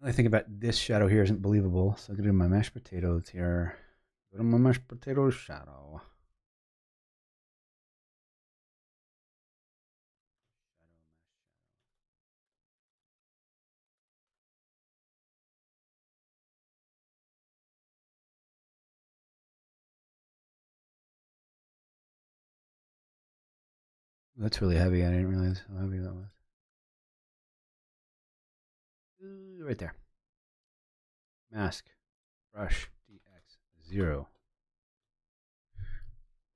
I think about this shadow here isn't believable, so I go to my mashed potatoes here. Go to my mashed potato shadow. That's really heavy. I didn't realize how heavy that was. Right there. Mask. Brush. DX0.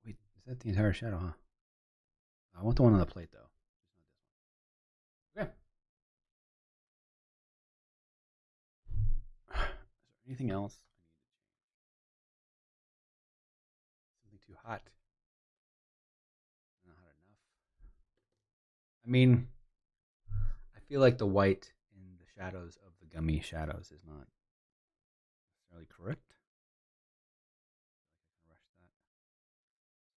Wait, is that the entire shadow, huh? I want the one on the plate, though. Okay. Is there anything else? Something too hot. Not hot enough. I mean, I feel like the white in the shadows of the gummy shadows is not necessarily correct. I can rush that.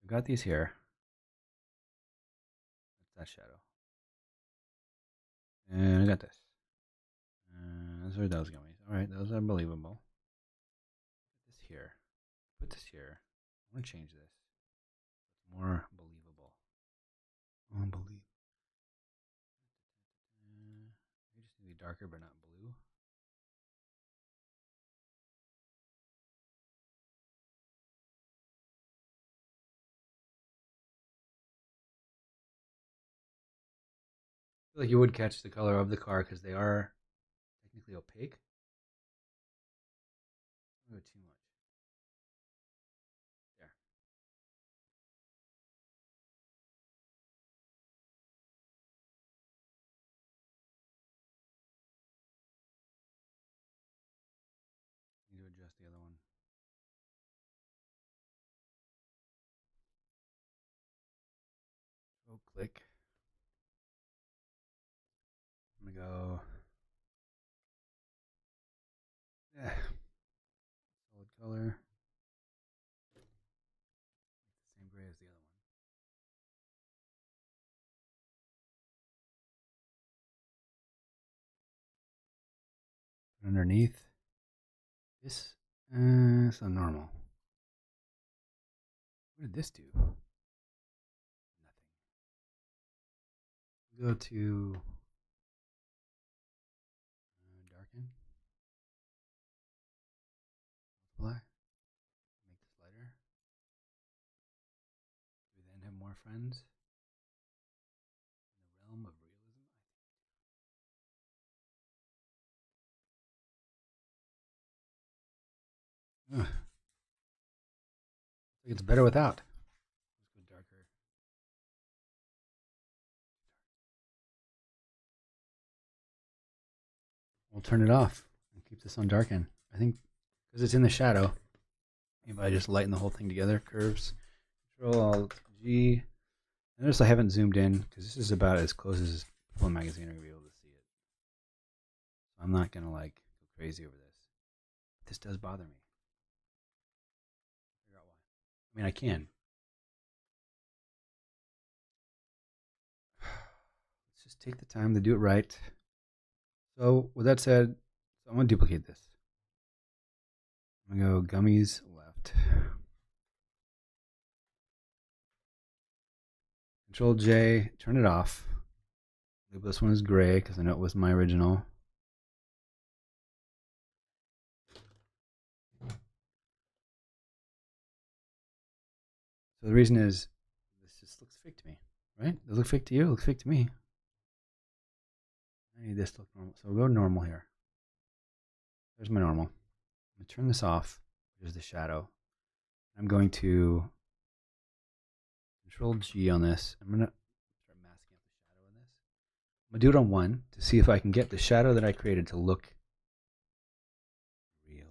I've got these here. That's that shadow. And I got this. Those are those gummies. All right, those are believable. Put this here. Put this here. I want to change this. It's more believable. Unbelievable. Maybe just need to be darker, but not blue. I feel like you would catch the color of the car because they are technically opaque. Oh, too much. There. Need to adjust the other one. Oh, click. I'm gonna go. Yeah. Solid color. Same gray as the other one. Put underneath. This. It's not normal. What did this do? Nothing. Go to darken. Multiply. Make this lighter. Do we then have more friends in the realm of realism? I think it's better without. Let's go darker. We'll turn it off and keep this on darken. I think because it's in the shadow, if I just lighten the whole thing together, curves, Control Alt G. Notice I haven't zoomed in because this is about as close as People Magazine are gonna be able to see it. So I'm not gonna like go crazy over this. But this does bother me. Figure out why. I mean, I can. Let's just take the time to do it right. So with that said, I'm gonna duplicate this. I'm gonna go gummies left. Control J, turn it off. This one is gray because I know it was my original. So the reason is this just looks fake to me, right? Does it look fake to you? It looks fake to me. I need this to look normal. So we'll go normal here. There's my normal. I'm going to turn this off. There's the shadow. I'm going to Control G on this. I'm going to start masking out the shadow in this. I'm going to do it on 1 to see if I can get the shadow that I created to look real.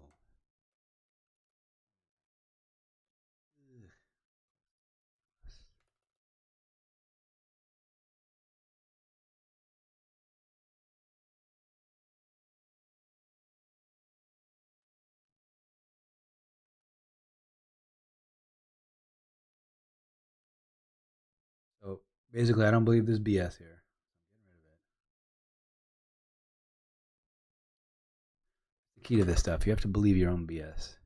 So basically, I don't believe there's BS here. I'm getting rid of it. key to this stuff. You have to believe your own BS.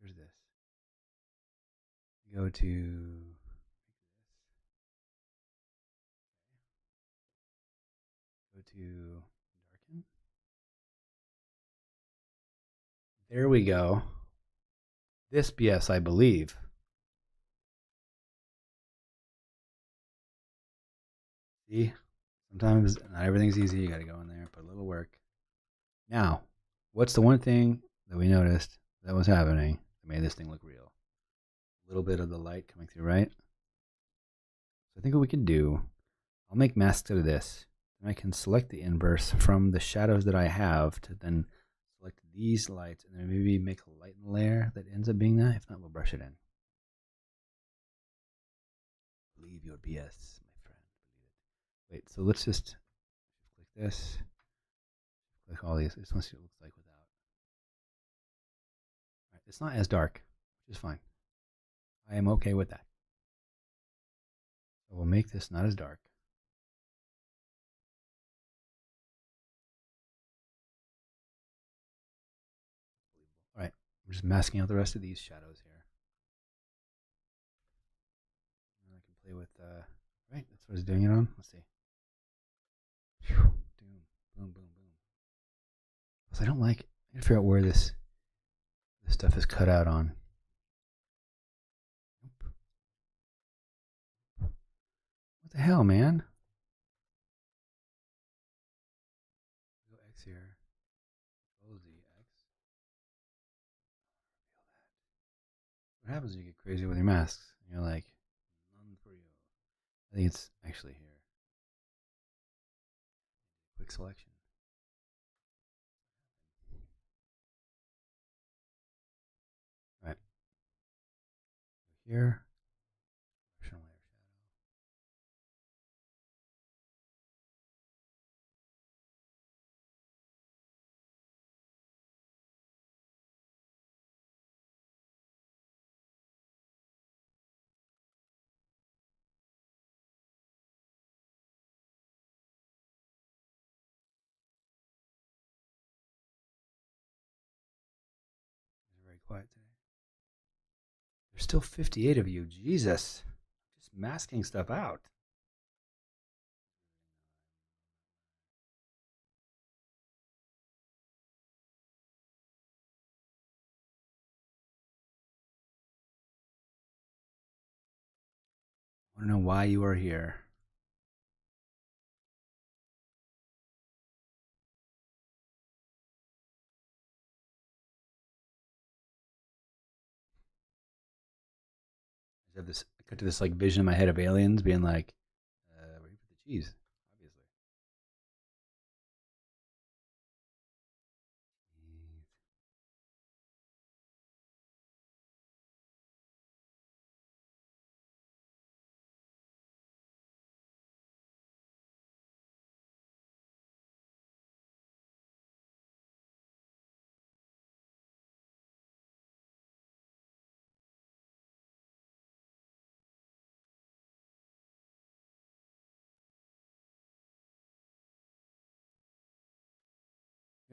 Here's this. Go to darken. There we go. This BS, I believe. See? Sometimes not everything's easy. You got to go in there, put a little work. Now, what's the one thing that we noticed that was happening that made this thing look real? A little bit of the light coming through, right? So I think what we can do, I'll make masks out of this. And I can select the inverse from the shadows that I have to then select these lights and then maybe make a light layer that ends up being that. If not, we'll brush it in. Believe your BS, my friend. Believe it. Wait, so let's just click this. Click all these. I just want to see what it looks like without. All right, it's not as dark, which is fine. I am okay with that. So we'll make this not as dark. All right, I'm just masking out the rest of these shadows here. And I can play with, right, that's what I was doing it on. Let's see. Boom, boom, boom, boom. I don't like, I gotta figure out where this stuff is cut out on. What the hell, man? Go X here. Control Z, X. What happens when you get crazy with your masks? You're like, none for you. I think it's actually here. Quick selection. All right. Here. It's very quiet today. There's still 58 of you. Jesus. Just masking stuff out. I want to know why you are here. I have this. I got to this like vision in my head of aliens being like, "Where you put the cheese?" Obviously.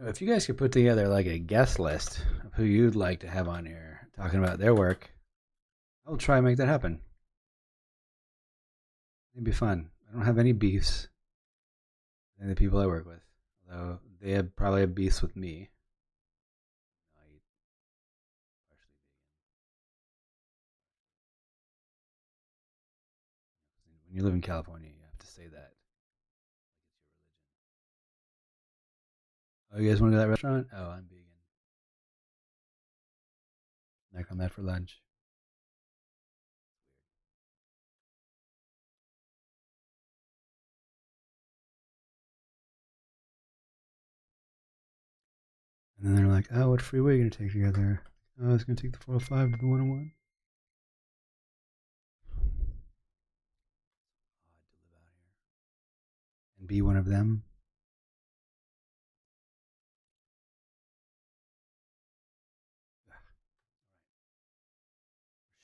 If you guys could put together like a guest list of who you'd like to have on here talking about their work, I'll try and make that happen. It'd be fun. I don't have any beefs with any of the people I work with, although they have probably have beefs with me. I eat partially vegan. When you live in California, you have to say that. Oh, you guys want to go to that restaurant? Oh, I'm vegan. Back on that for lunch. And then they're like, "Oh, what freeway are you gonna take together?" "Oh, I was gonna take the 405 to the 101." Odd to live out here and be one of them.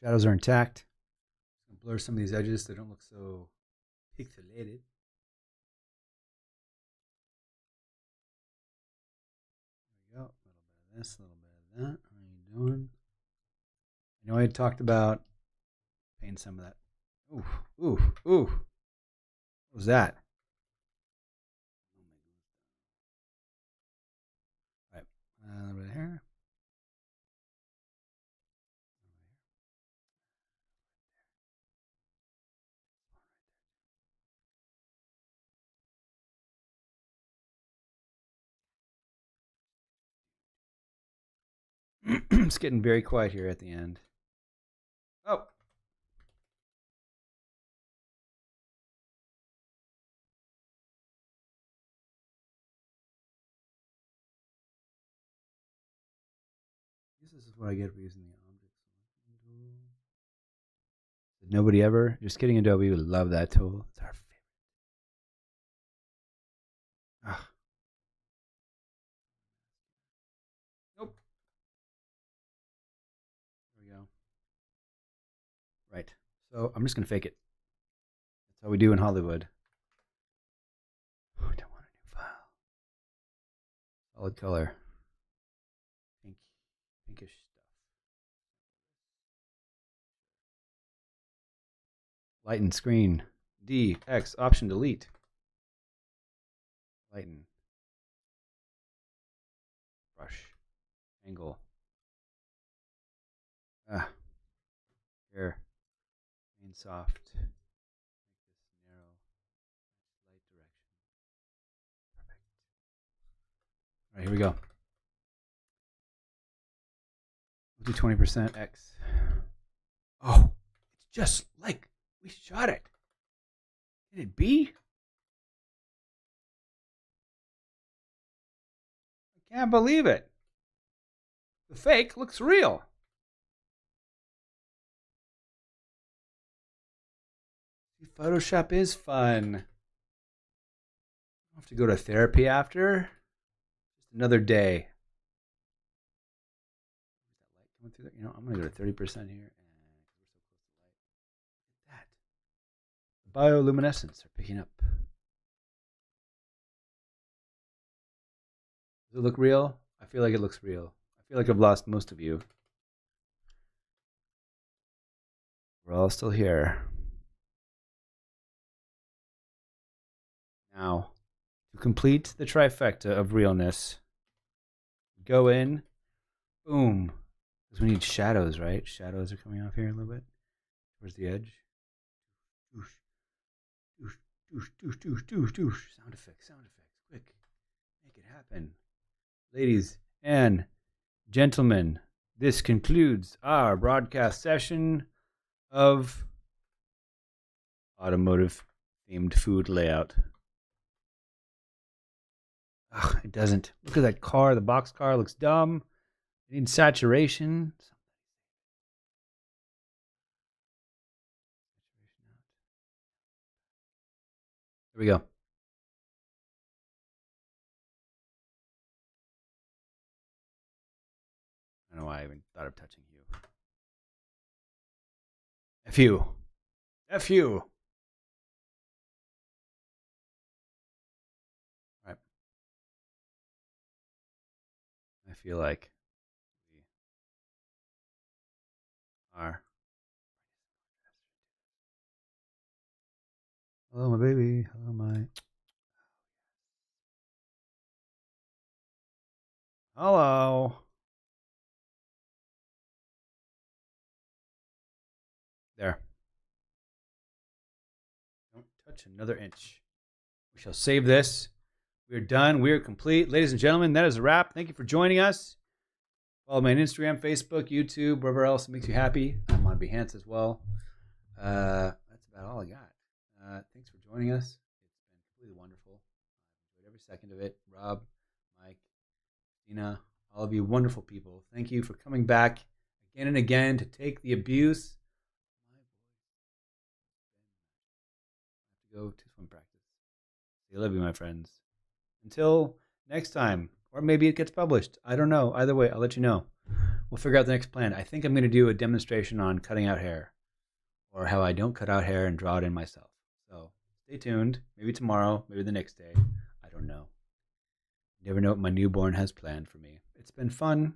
Shadows are intact. Blur some of these edges so they don't look so pixelated. this, a little bit of that. How are you doing? I know I had talked about painting some of that. Ooh. What was that? All right. A little bit here. It's getting very quiet here at the end. Oh. This is what I get for using the object selection tool. Did nobody ever? Just kidding, Adobe would love that tool. It's our favorite. Ah. Nope. There we go. Right. So I'm just going to fake it. That's how we do in Hollywood. Oh, I don't want a new file. Solid color. Pinkish stuff. Lighten screen. D, X, option delete. Lighten. Brush. Angle. Here. Main soft. Make this narrow. Light direction. Perfect. All right, here we go. We'll do 20% X. Oh, it's just like we shot it. Can it be? I can't believe it. The fake looks real. Photoshop is fun. I have to go to therapy after. Just another day. You know, I'm going to go to 30% here. And we're so close to light. Look at that. The bioluminescence are picking up. Does it look real? I feel like it looks real. I feel like I've lost most of you. We're all still here. Now, to complete the trifecta of realness, go in, boom. Because we need shadows, right? Shadows are coming off here a little bit towards the edge. Doosh, doosh, doosh, doosh, doosh, doosh. Sound effects, quick. Make it happen. Ladies and gentlemen, this concludes our broadcast session of automotive themed food layout. Ugh, it doesn't. Look at that car. The box car looks dumb. It needs saturation. There we go. I don't know why I even thought of touching you. F you. F you. All right. I feel like we are. Hello, my baby. Hello, my. Hello. There. Don't touch another inch. We shall save this. We're done. We're complete. Ladies and gentlemen, that is a wrap. Thank you for joining us. Follow me on Instagram, Facebook, YouTube, wherever else makes you happy. I'm on Behance as well. That's about all I got. Thanks for joining us. It's been completely wonderful. I enjoyed every second of it. Rob, Mike, Tina, all of you wonderful people. Thank you for coming back again and again to take the abuse. I have to go to swim practice. I love you, my friends. Until next time. Or maybe it gets published. I don't know. Either way, I'll let you know. We'll figure out the next plan. I think I'm going to do a demonstration on cutting out hair. Or how I don't cut out hair and draw it in myself. So stay tuned. Maybe tomorrow. Maybe the next day. I don't know. You never know what my newborn has planned for me. It's been fun